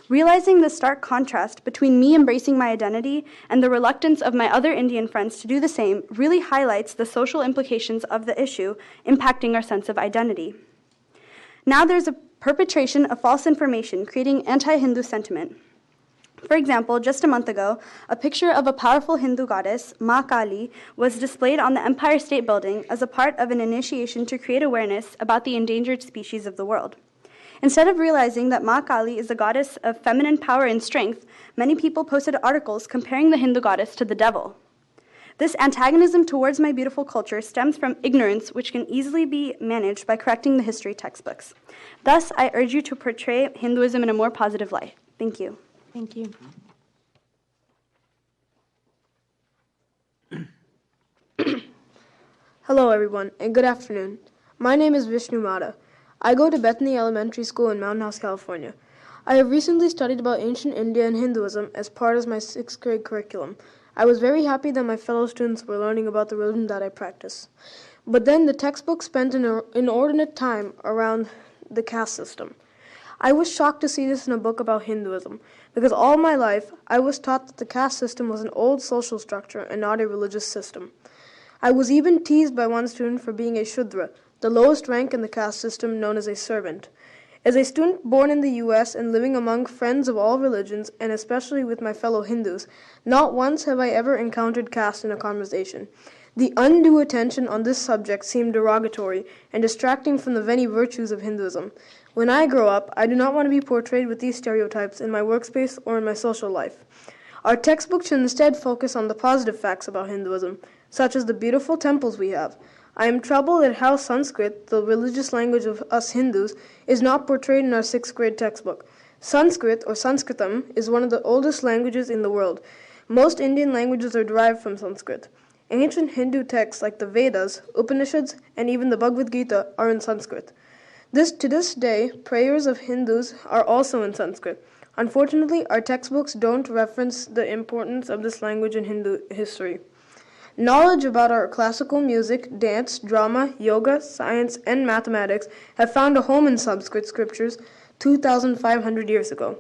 Realizing the stark contrast between me embracing my identity and the reluctance of my other Indian friends to do the same really highlights the social implications of the issue impacting our sense of identity. Now there's a perpetration of false information creating anti-Hindu sentiment. For example, just a month ago, a picture of a powerful Hindu goddess, Ma Kali, was displayed on the Empire State Building as a part of an initiation to create awareness about the endangered species of the world. Instead of realizing that Ma Kali is a goddess of feminine power and strength, many people posted articles comparing the Hindu goddess to the devil. This antagonism towards my beautiful culture stems from ignorance, which can easily be managed by correcting the history textbooks. Thus, I urge you to portray Hinduism in a more positive light. Thank you. Thank you. Hello, everyone, and good afternoon. My name is Vishnu Mata. I go to Bethany Elementary School in Mountain House, California. I have recently studied about ancient India and Hinduism as part of my 6th grade curriculum. I was very happy that my fellow students were learning about the religion that I practice. But then the textbook spent an inordinate time around the caste system. I was shocked to see this in a book about Hinduism, because all my life I was taught that the caste system was an old social structure and not a religious system. I was even teased by one student for being a Shudra, the lowest rank in the caste system known as a servant. As a student born in the U.S. and living among friends of all religions, and especially with my fellow Hindus, not once have I ever encountered caste in a conversation. The undue attention on this subject seemed derogatory and distracting from the many virtues of Hinduism. When I grow up, I do not want to be portrayed with these stereotypes in my workspace or in my social life. Our textbook should instead focus on the positive facts about Hinduism, such as the beautiful temples we have. I am troubled at how Sanskrit, the religious language of us Hindus, is not portrayed in our 6th grade textbook. Sanskrit, or Sanskritam, is one of the oldest languages in the world. Most Indian languages are derived from Sanskrit. Ancient Hindu texts like the Vedas, Upanishads, and even the Bhagavad Gita are in Sanskrit. To this day, prayers of Hindus are also in Sanskrit. Unfortunately, our textbooks don't reference the importance of this language in Hindu history. Knowledge about our classical music, dance, drama, yoga, science, and mathematics have found a home in Sanskrit scriptures 2,500 years ago.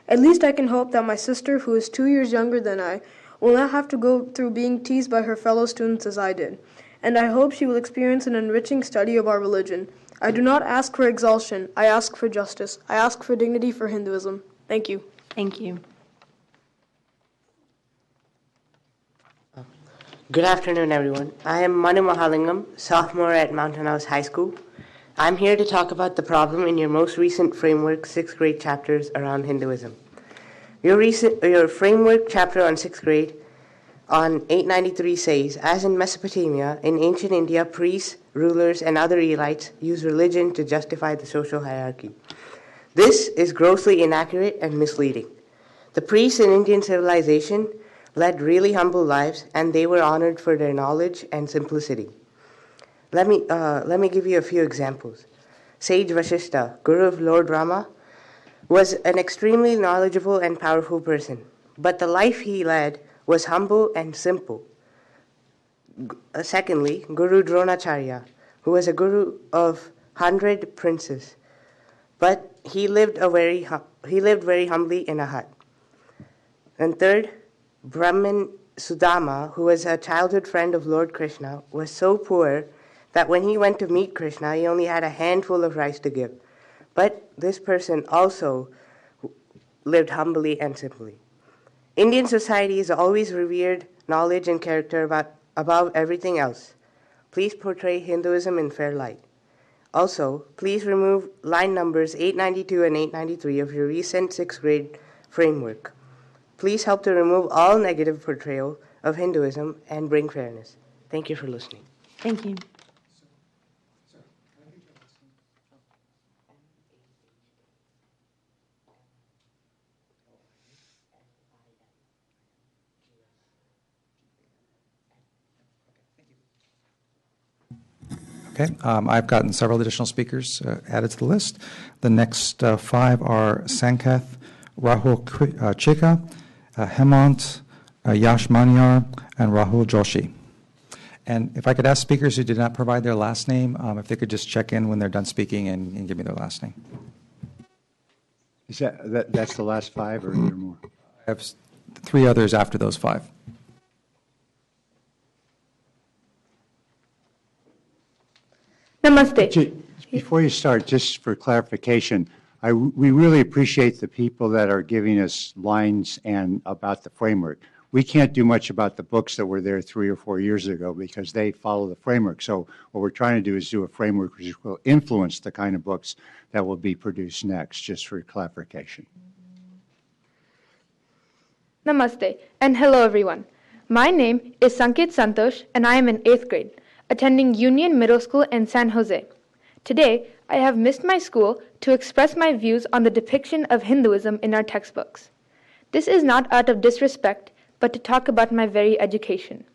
At least I can hope that my sister, who is 2 years younger than I, will not have to go through being teased by her fellow students as I did. And I hope she will experience an enriching study of our religion. I do not ask for exaltation. I ask for justice. I ask for dignity for Hinduism. Thank you. Thank you. Good afternoon, everyone. I am Manu Mahalingam, sophomore at Mountain House High School. I'm here to talk about the problem in your most recent framework 6th grade chapters around Hinduism. Your framework chapter on 6th grade on 893 says, as in Mesopotamia, in ancient India, priests, rulers, and other elites used religion to justify the social hierarchy. This is grossly inaccurate and misleading. The priests in Indian civilization led really humble lives, and they were honored for their knowledge and simplicity. Let me give you a few examples. Sage Vashishta, guru of Lord Rama, was an extremely knowledgeable and powerful person, but the life he led was humble and simple. Secondly, Guru Dronacharya, who was a guru of 100 princes, but he lived very humbly in a hut. And third, Brahmin Sudama, who was a childhood friend of Lord Krishna, was so poor that when he went to meet Krishna, he only had a handful of rice to give. But this person also lived humbly and simply. Indian society has always revered knowledge and character above everything else. Please portray Hinduism in fair light. Also, please remove line numbers 892 and 893 of your recent 6th grade framework. Please help to remove all negative portrayal of Hinduism and bring fairness. Thank you for listening. Thank you. Okay, I've gotten several additional speakers added to the list. The next 5 are Sankath, Rahul Chika, Hemant, Yash Maniar, and Rahul Joshi. And if I could ask speakers who did not provide their last name, if they could just check in when they're done speaking and give me their last name. Is that's the last 5, or are there more? I have 3 others after those 5. Namaste. Before you start, just for clarification, we really appreciate the people that are giving us lines and about the framework. We can't do much about the books that were there 3 or 4 years ago because they follow the framework. So what we're trying to do is do a framework which will influence the kind of books that will be produced next, just for clarification. Namaste, and hello everyone. My name is Sanket Santosh, and I am in 8th grade, attending Union Middle School in San Jose. Today, I have missed my school to express my views on the depiction of Hinduism in our textbooks. This is not out of disrespect, but to talk about my very education.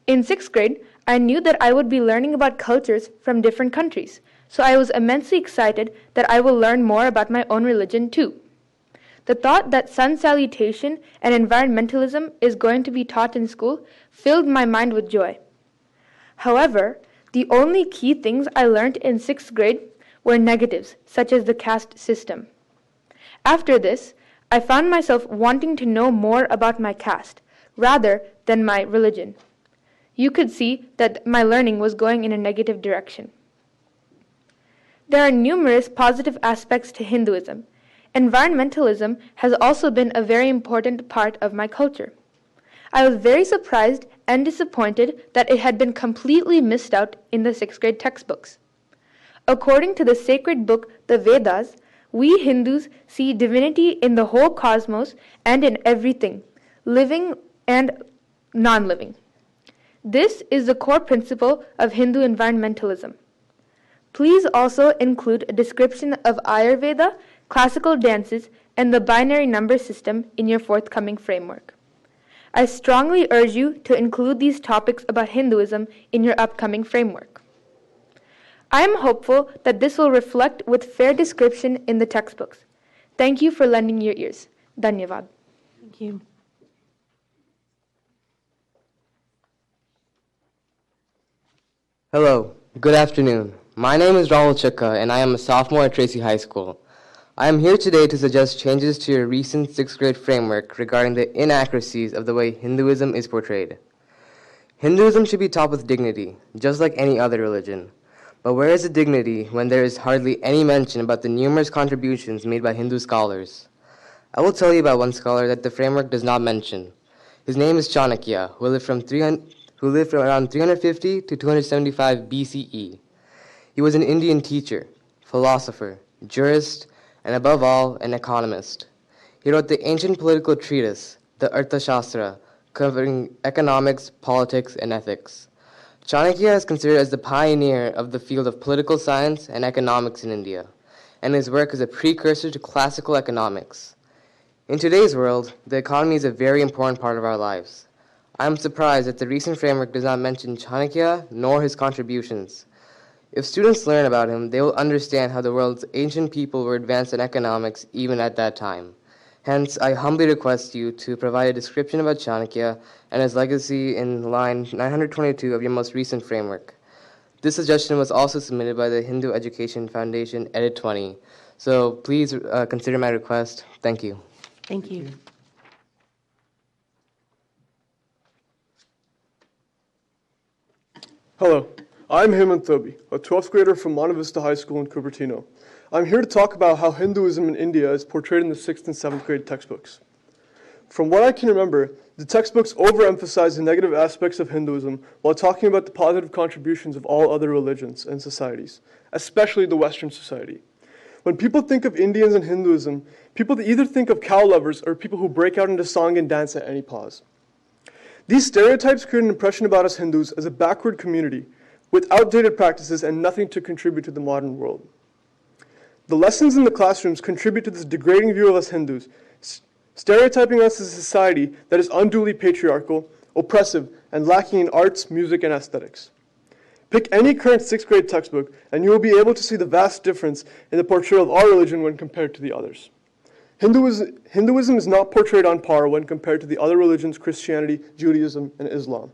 In 6th grade, I knew that I would be learning about cultures from different countries, so I was immensely excited that I will learn more about my own religion too. The thought that sun salutation and environmentalism is going to be taught in school filled my mind with joy. However, the only key things I learned in 6th grade were negatives, such as the caste system. After this, I found myself wanting to know more about my caste, rather than my religion. You could see that my learning was going in a negative direction. There are numerous positive aspects to Hinduism. Environmentalism has also been a very important part of my culture. I was very surprised and disappointed that it had been completely missed out in the 6th grade textbooks. According to the sacred book, the Vedas, we Hindus see divinity in the whole cosmos and in everything, living and non-living. This is the core principle of Hindu environmentalism. Please also include a description of Ayurveda, classical dances, and the binary number system in your forthcoming framework. I strongly urge you to include these topics about Hinduism in your upcoming framework. I am hopeful that this will reflect with fair description in the textbooks. Thank you for lending your ears. Dhanyavad. Thank you. Hello, good afternoon. My name is Rahul Chakka and I am a sophomore at Tracy High School. I am here today to suggest changes to your recent 6th grade framework regarding the inaccuracies of the way Hinduism is portrayed. Hinduism should be taught with dignity, just like any other religion. But where is the dignity when there is hardly any mention about the numerous contributions made by Hindu scholars? I will tell you about one scholar that the framework does not mention. His name is Chanakya, who lived from around 350 to 275 BCE. He was an Indian teacher, philosopher, jurist, and above all, an economist. He wrote the ancient political treatise, the Arthashastra, covering economics, politics, and ethics. Chanakya is considered as the pioneer of the field of political science and economics in India, and his work is a precursor to classical economics. In today's world, the economy is a very important part of our lives. I am surprised that the recent framework does not mention Chanakya nor his contributions. If students learn about him, they will understand how the world's ancient people were advanced in economics even at that time. Hence, I humbly request you to provide a description about Chanakya and his legacy in line 922 of your most recent framework. This suggestion was also submitted by the Hindu Education Foundation, Edit 20. So please consider my request. Thank you. Thank you. Hello, I'm Hemant Thobi, a 12th grader from Monte Vista High School in Cupertino. I'm here to talk about how Hinduism in India is portrayed in the 6th and 7th grade textbooks. From what I can remember, the textbooks overemphasize the negative aspects of Hinduism while talking about the positive contributions of all other religions and societies, especially the Western society. When people think of Indians and Hinduism, people either think of cow lovers or people who break out into song and dance at any pause. These stereotypes create an impression about us Hindus as a backward community with outdated practices and nothing to contribute to the modern world. The lessons in the classrooms contribute to this degrading view of us Hindus, stereotyping us as a society that is unduly patriarchal, oppressive, and lacking in arts, music, and aesthetics. Pick any current 6th grade textbook, and you will be able to see the vast difference in the portrayal of our religion when compared to the others. Hinduism is not portrayed on par when compared to the other religions, Christianity, Judaism, and Islam.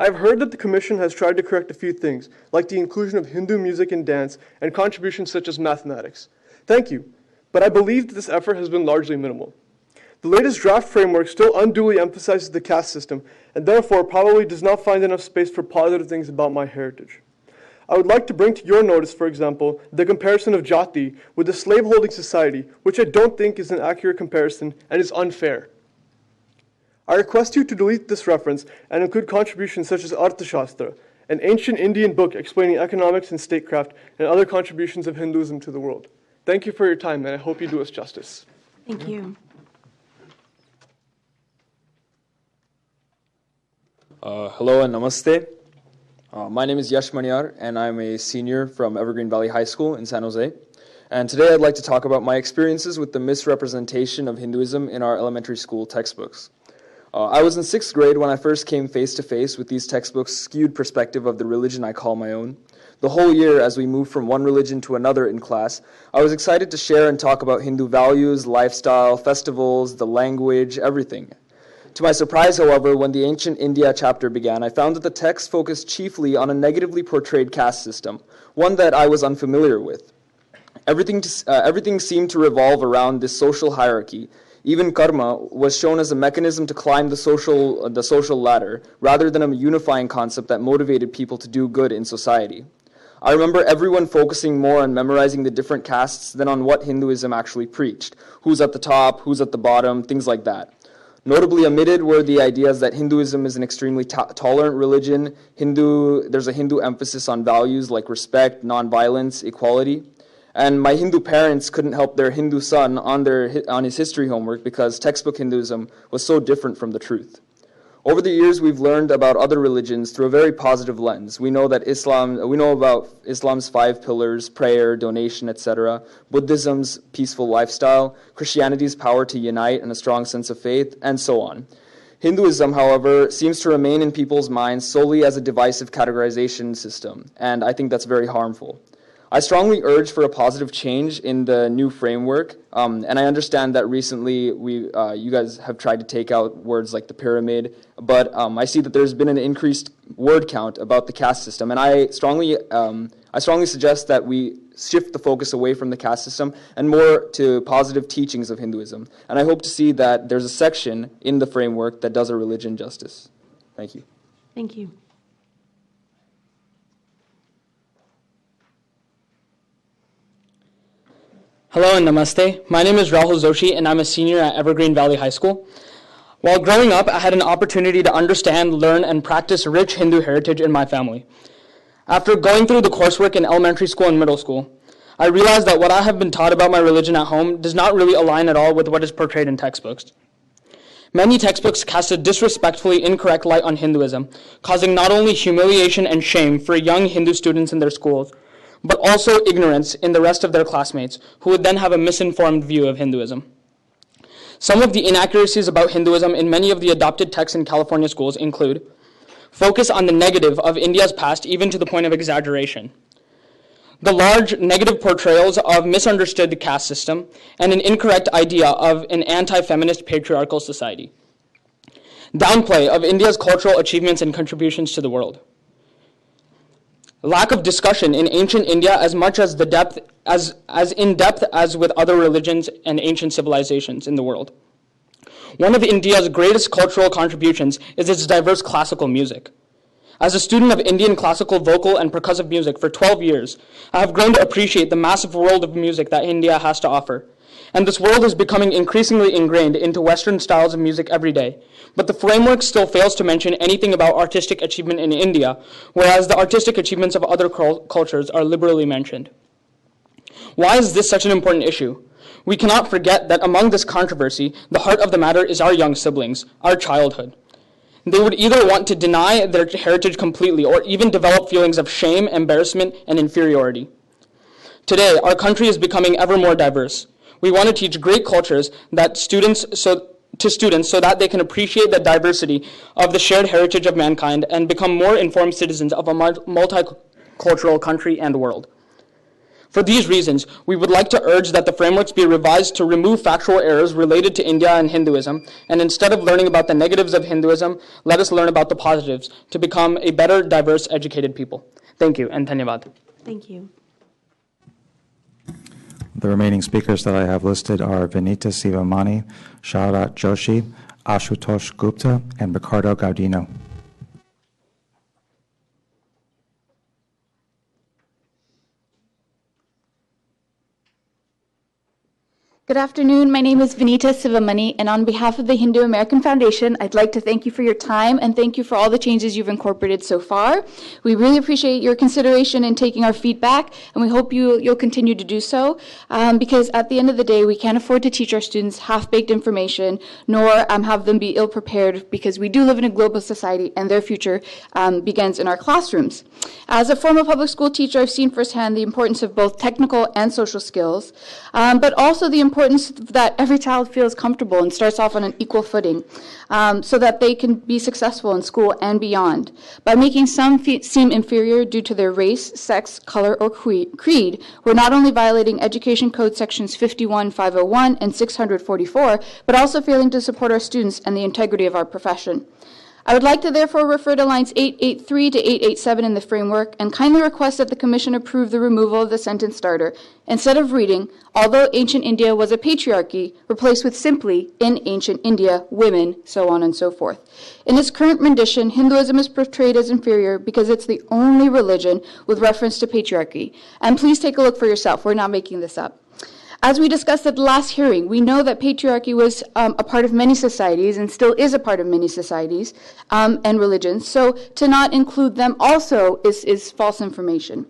I have heard that the Commission has tried to correct a few things, like the inclusion of Hindu music and dance, and contributions such as mathematics. Thank you, but I believe that this effort has been largely minimal. The latest draft framework still unduly emphasizes the caste system, and therefore probably does not find enough space for positive things about my heritage. I would like to bring to your notice, for example, the comparison of Jati with the slaveholding society, which I don't think is an accurate comparison and is unfair. I request you to delete this reference and include contributions such as Arthashastra, an ancient Indian book explaining economics and statecraft and other contributions of Hinduism to the world. Thank you for your time, and I hope you do us justice. Thank you. Hello and namaste. My name is Yash Maniar, and I'm a senior from Evergreen Valley High School in San Jose. And today I'd like to talk about my experiences with the misrepresentation of Hinduism in our elementary school textbooks. I was in 6th grade when I first came face to face with these textbooks' skewed perspective of the religion I call my own. The whole year, as we moved from one religion to another in class, I was excited to share and talk about Hindu values, lifestyle, festivals, the language, everything. To my surprise, however, when the Ancient India chapter began, I found that the text focused chiefly on a negatively portrayed caste system, one that I was unfamiliar with. Everything seemed to revolve around this social hierarchy. Even karma was shown as a mechanism to climb the social ladder, rather than a unifying concept that motivated people to do good in society. I remember everyone focusing more on memorizing the different castes than on what Hinduism actually preached. Who's at the top, who's at the bottom, things like that. Notably omitted were the ideas that Hinduism is an extremely tolerant religion. There's a Hindu emphasis on values like respect, nonviolence, equality. And my Hindu parents couldn't help their Hindu son on his history homework because textbook Hinduism was so different from the truth. Over the years, we've learned about other religions through a very positive lens. We know about Islam's 5 pillars, prayer, donation, etc., Buddhism's peaceful lifestyle, Christianity's power to unite and a strong sense of faith, and so on. Hinduism, however, seems to remain in people's minds solely as a divisive categorization system, and I think that's very harmful. I strongly urge for a positive change in the new framework, and I understand that recently you guys have tried to take out words like the pyramid, but I see that there's been an increased word count about the caste system, and I strongly suggest that we shift the focus away from the caste system and more to positive teachings of Hinduism. And I hope to see that there's a section in the framework that does a religion justice. Thank you. Thank you. Hello and namaste. My name is Rahul Zoshi and I'm a senior at Evergreen Valley High School. While growing up, I had an opportunity to understand, learn, and practice rich Hindu heritage in my family. After going through the coursework in elementary school and middle school, I realized that what I have been taught about my religion at home does not really align at all with what is portrayed in textbooks. Many textbooks cast a disrespectfully incorrect light on Hinduism, causing not only humiliation and shame for young Hindu students in their schools, but also ignorance in the rest of their classmates, who would then have a misinformed view of Hinduism. Some of the inaccuracies about Hinduism in many of the adopted texts in California schools include focus on the negative of India's past, even to the point of exaggeration, the large negative portrayals of misunderstood caste system, and an incorrect idea of an anti-feminist patriarchal society, downplay of India's cultural achievements and contributions to the world, lack of discussion in ancient India as much as as in depth as with other religions and ancient civilizations in the world. One of India's greatest cultural contributions is its diverse classical music. As a student of Indian classical vocal and percussive music for 12 years, I have grown to appreciate the massive world of music that India has to offer. And this world is becoming increasingly ingrained into Western styles of music every day. But the framework still fails to mention anything about artistic achievement in India, whereas the artistic achievements of other cultures are liberally mentioned. Why is this such an important issue? We cannot forget that among this controversy, the heart of the matter is our young siblings, our childhood. They would either want to deny their heritage completely or even develop feelings of shame, embarrassment, and inferiority. Today, our country is becoming ever more diverse. We want to teach great cultures to students so that they can appreciate the diversity of the shared heritage of mankind and become more informed citizens of a multicultural country and world. For these reasons, we would like to urge that the frameworks be revised to remove factual errors related to India and Hinduism, and instead of learning about the negatives of Hinduism, let us learn about the positives to become a better, diverse, educated people. Thank you, and dhanyavad. Thank you. The remaining speakers that I have listed are Vinita Sivamani, Sharat Joshi, Ashutosh Gupta, and Riccardo Gaudino. Good afternoon. My name is Vinita Sivamani, and on behalf of the Hindu American Foundation, I'd like to thank you for your time and thank you for all the changes you've incorporated so far. We really appreciate your consideration in taking our feedback, and we hope you'll continue to do so, because at the end of the day, we can't afford to teach our students half-baked information, nor have them be ill-prepared, because we do live in a global society, and their future begins in our classrooms. As a former public school teacher, I've seen firsthand the importance of both technical and social skills, but also the importance that every child feels comfortable and starts off on an equal footing, so that they can be successful in school and beyond. By making some seem inferior due to their race, sex, color, or creed, we're not only violating Education Code Sections 51, 501, and 644, but also failing to support our students and the integrity of our profession. I would like to therefore refer to lines 883 to 887 in the framework and kindly request that the Commission approve the removal of the sentence starter. Instead of reading, although ancient India was a patriarchy, replaced with simply, in ancient India, women, so on and so forth. In its current rendition, Hinduism is portrayed as inferior because it's the only religion with reference to patriarchy. And please take a look for yourself. We're not making this up. As we discussed at the last hearing, we know that patriarchy was a part of many societies and still is a part of many societies and religions, so to not include them also is false information.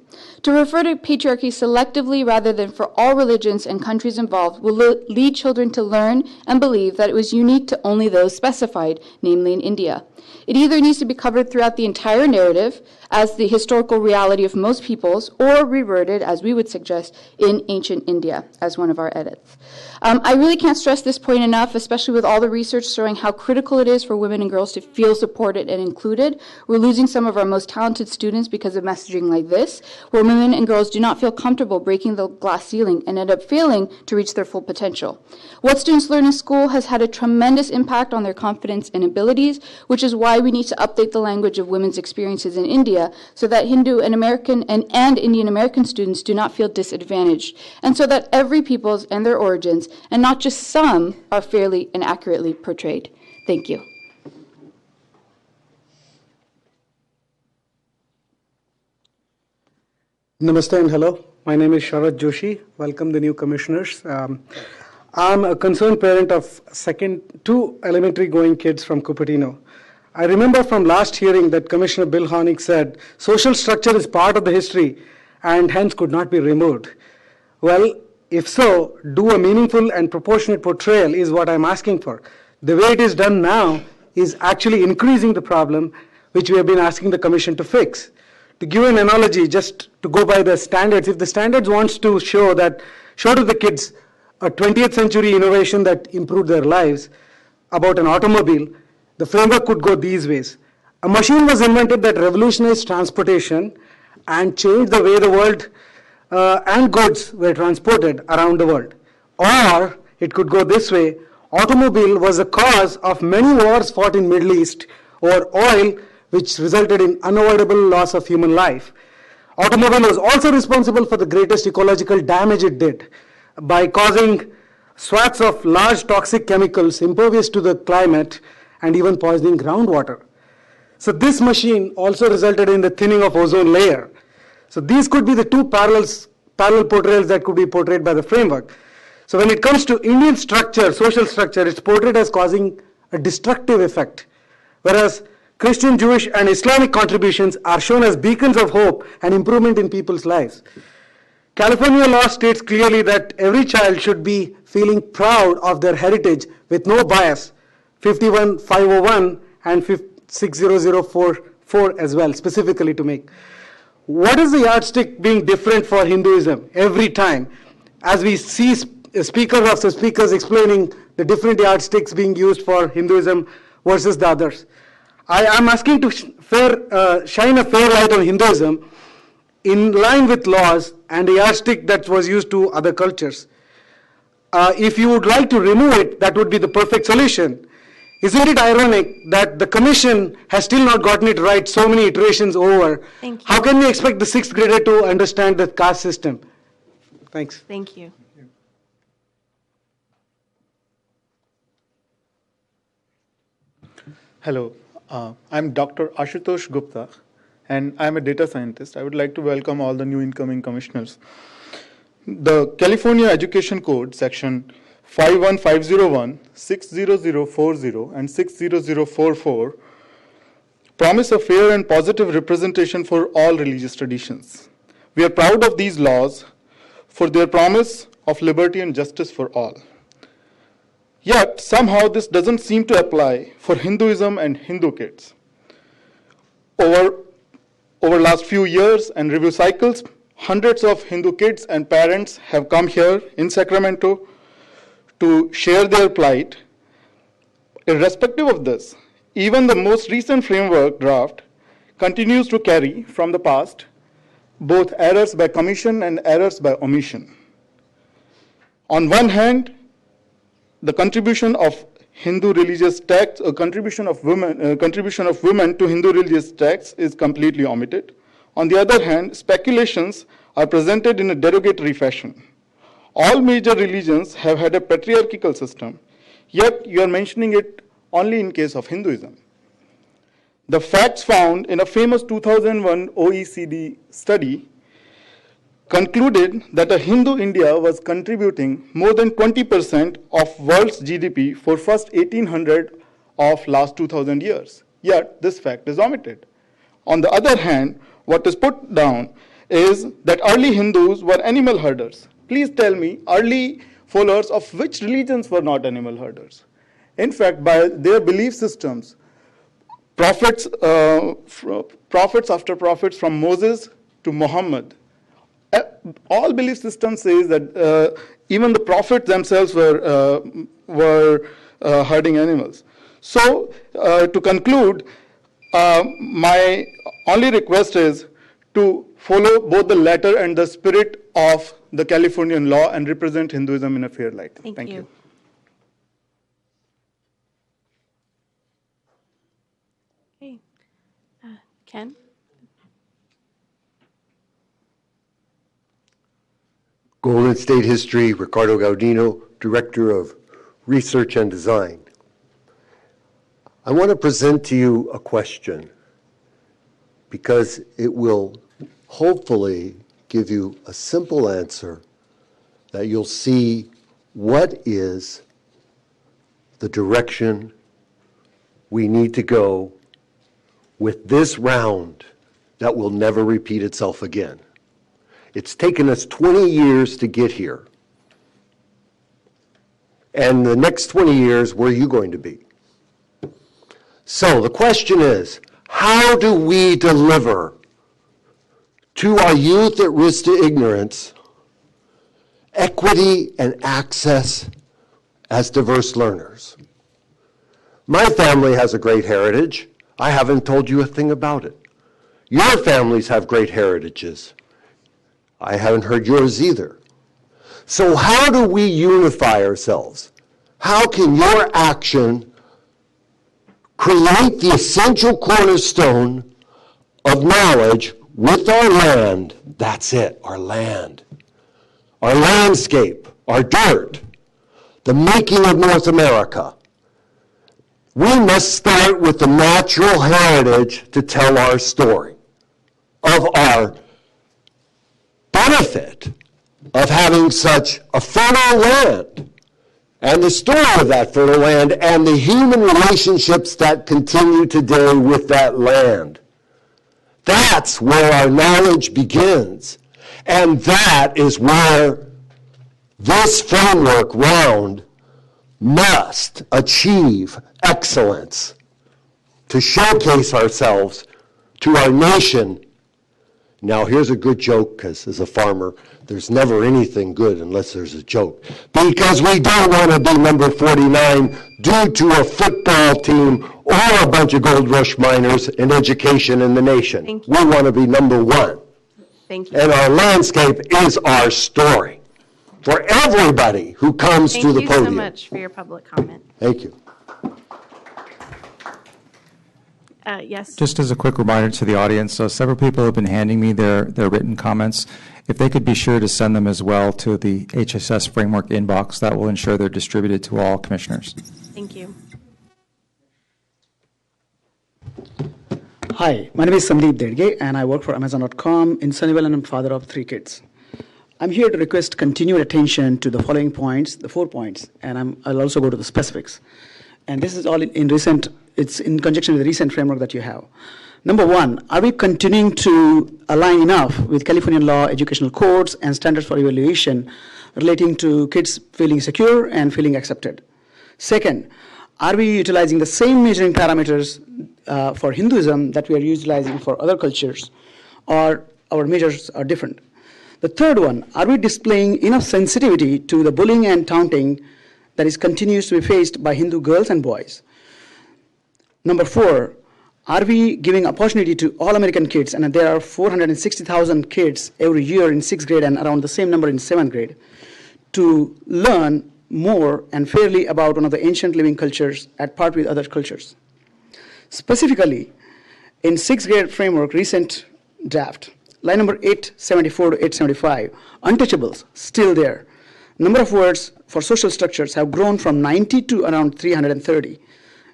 To refer to patriarchy selectively rather than for all religions and countries involved will lead children to learn and believe that it was unique to only those specified, namely in India. It either needs to be covered throughout the entire narrative as the historical reality of most peoples, or reworded, as we would suggest, in ancient India, as one of our edits. I really can't stress this point enough, especially with all the research showing how critical it is for women and girls to feel supported and included. We're losing some of our most talented students because of messaging like this, where women and girls do not feel comfortable breaking the glass ceiling and end up failing to reach their full potential. What students learn in school has had a tremendous impact on their confidence and abilities, which is why we need to update the language of women's experiences in India so that Hindu and American and Indian American students do not feel disadvantaged, and so that every peoples and their origins, and not just some, are fairly and accurately portrayed. Thank you. Namaste and hello. My name is Sharat Joshi. Welcome the new commissioners. I'm a concerned parent of two elementary going kids from Cupertino. I remember from last hearing that Commissioner Bill Honig said social structure is part of the history and hence could not be removed. Well, if so, do a meaningful and proportionate portrayal is what I'm asking for. The way it is done now is actually increasing the problem, which we have been asking the Commission to fix. To give an analogy, just to go by the standards, if the standards wants to show to the kids a 20th century innovation that improved their lives about an automobile, the framework could go these ways. A machine was invented that revolutionized transportation and changed the way the world and goods were transported around the world. Or it could go this way: automobile was the cause of many wars fought in Middle East over oil, which resulted in unavoidable loss of human life. Automobile was also responsible for the greatest ecological damage it did by causing swaths of large toxic chemicals impervious to the climate and even poisoning groundwater. So this machine also resulted in the thinning of ozone layer. So these could be the two parallel portrayals that could be portrayed by the framework. So when it comes to Indian structure, social structure, it's portrayed as causing a destructive effect, whereas Christian, Jewish, and Islamic contributions are shown as beacons of hope and improvement in people's lives. California law states clearly that every child should be feeling proud of their heritage with no bias, 51501 and 60044 as well, specifically to make. What is the yardstick being different for Hinduism every time? As we see speakers after speakers explaining the different yardsticks being used for Hinduism versus the others. I am asking to shine a fair light on Hinduism in line with laws and the yardstick that was used to other cultures. If you would like to remove it, that would be the perfect solution. Isn't it ironic that the Commission has still not gotten it right so many iterations over? Thank you. How can we expect the sixth grader to understand the caste system? Thanks. Thank you. Hello, I'm Dr. Ashutosh Gupta, and I'm a data scientist. I would like to welcome all the new incoming commissioners. The California Education Code, section 51501, 60040, and 60044 promise a fair and positive representation for all religious traditions. We are proud of these laws for their promise of liberty and justice for all. Yet, somehow this doesn't seem to apply for Hinduism and Hindu kids. Over last few years and review cycles, hundreds of Hindu kids and parents have come here in Sacramento to share their plight. Irrespective of this, even the most recent framework draft continues to carry from the past both errors by commission and errors by omission. On one hand, the contribution of Hindu religious texts, a contribution of women to Hindu religious texts is completely omitted. On the other hand, speculations are presented in a derogatory fashion. All major religions have had a patriarchal system, yet you are mentioning it only in case of Hinduism. The facts found in a famous 2001 OECD study concluded that a Hindu India was contributing more than 20% of world's GDP for first 1800 of last 2000 years. Yet this fact is omitted. On the other hand, what is put down is that early Hindus were animal herders. Please tell me, early followers of which religions were not animal herders? In fact, by their belief systems, prophets after prophets from Moses to Muhammad, all belief systems say that even the prophets themselves were herding animals. So, to conclude, my only request is to follow both the letter and the spirit of the Californian law and represent Hinduism in a fair light. Thank you. Okay. Ken? Golden State History, Riccardo Gaudino, Director of Research and Design. I want to present to you a question because it will hopefully give you a simple answer that you'll see what is the direction we need to go with this round that will never repeat itself again. It's taken us 20 years to get here. And the next 20 years, where are you going to be? So the question is, how do we deliver to our youth at risk to ignorance equity and access as diverse learners? My family has a great heritage. I haven't told you a thing about it. Your families have great heritages. I haven't heard yours either. So how do we unify ourselves? How can your action create the essential cornerstone of knowledge with our land? That's it, our land. Our landscape, our dirt, the making of North America. We must start with the natural heritage to tell our story of our benefit of having such a fertile land, and the story of that fertile land and the human relationships that continue today with that land. That's where our knowledge begins. And that is where this framework round must achieve excellence to showcase ourselves to our nation. Now, here's a good joke, because as a farmer, there's never anything good unless there's a joke. Because we don't want to be number 49 due to a football team or a bunch of gold rush miners in education in the nation. We want to be number 1. Thank you. And our landscape is our story for everybody who comes to the podium. Thank you so much for your public comment. Thank you. Yes. Just as a quick reminder to the audience, so several people have been handing me their written comments. If they could be sure to send them as well to the HSS Framework inbox, that will ensure they're distributed to all commissioners. Thank you. Hi, my name is Sandeep Dedge, and I work for Amazon.com in Sunnyvale, and I'm father of 3 kids. I'm here to request continued attention to the following points, the 4 points, and I'll also go to the specifics. And this is all it's in conjunction with the recent framework that you have. Number 1, are we continuing to align enough with California law, educational codes, and standards for evaluation relating to kids feeling secure and feeling accepted? Second, are we utilizing the same measuring parameters for Hinduism that we are utilizing for other cultures, or our measures are different? The third one, are we displaying enough sensitivity to the bullying and taunting that continues to be faced by Hindu girls and boys? Number 4, are we giving opportunity to all American kids, and there are 460,000 kids every year in 6th grade and around the same number in 7th grade, to learn more and fairly about one of the ancient living cultures at part with other cultures? Specifically, in 6th grade framework recent draft, line number 874 to 875, untouchables, still there. Number of words for social structures have grown from 90 to around 330.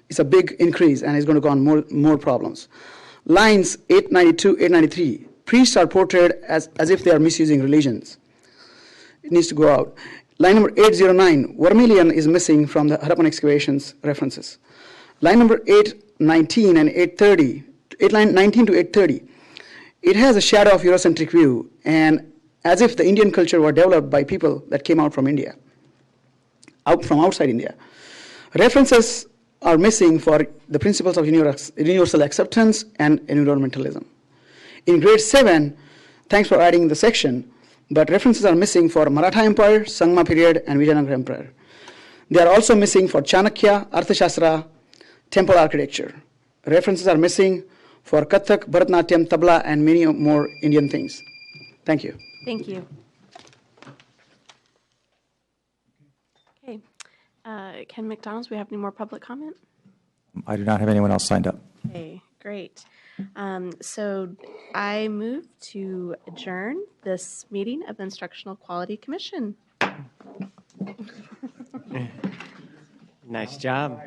It's a big increase, and it's going to go on more problems. Lines 892, 893, priests are portrayed as if they are misusing religions. It needs to go out. Line number 809, vermilion is missing from the Harappan excavations references. Line number 819 and 830, line 19 to 830, it has a shadow of Eurocentric view, and as if the Indian culture were developed by people that came out from India, from outside India. References are missing for the principles of universal acceptance and environmentalism. In grade 7, thanks for adding the section, but references are missing for Maratha Empire, Sangma period, and Vijayanagara Empire. They are also missing for Chanakya, Arthashastra, temple architecture. References are missing for Kathak, Bharatanatyam, Tabla, and many more Indian things. Thank you. Thank you. Okay. Ken McDonald, do we have any more public comment? I do not have anyone else signed up. Okay, great. So I move to adjourn this meeting of the Instructional Quality Commission. Nice job.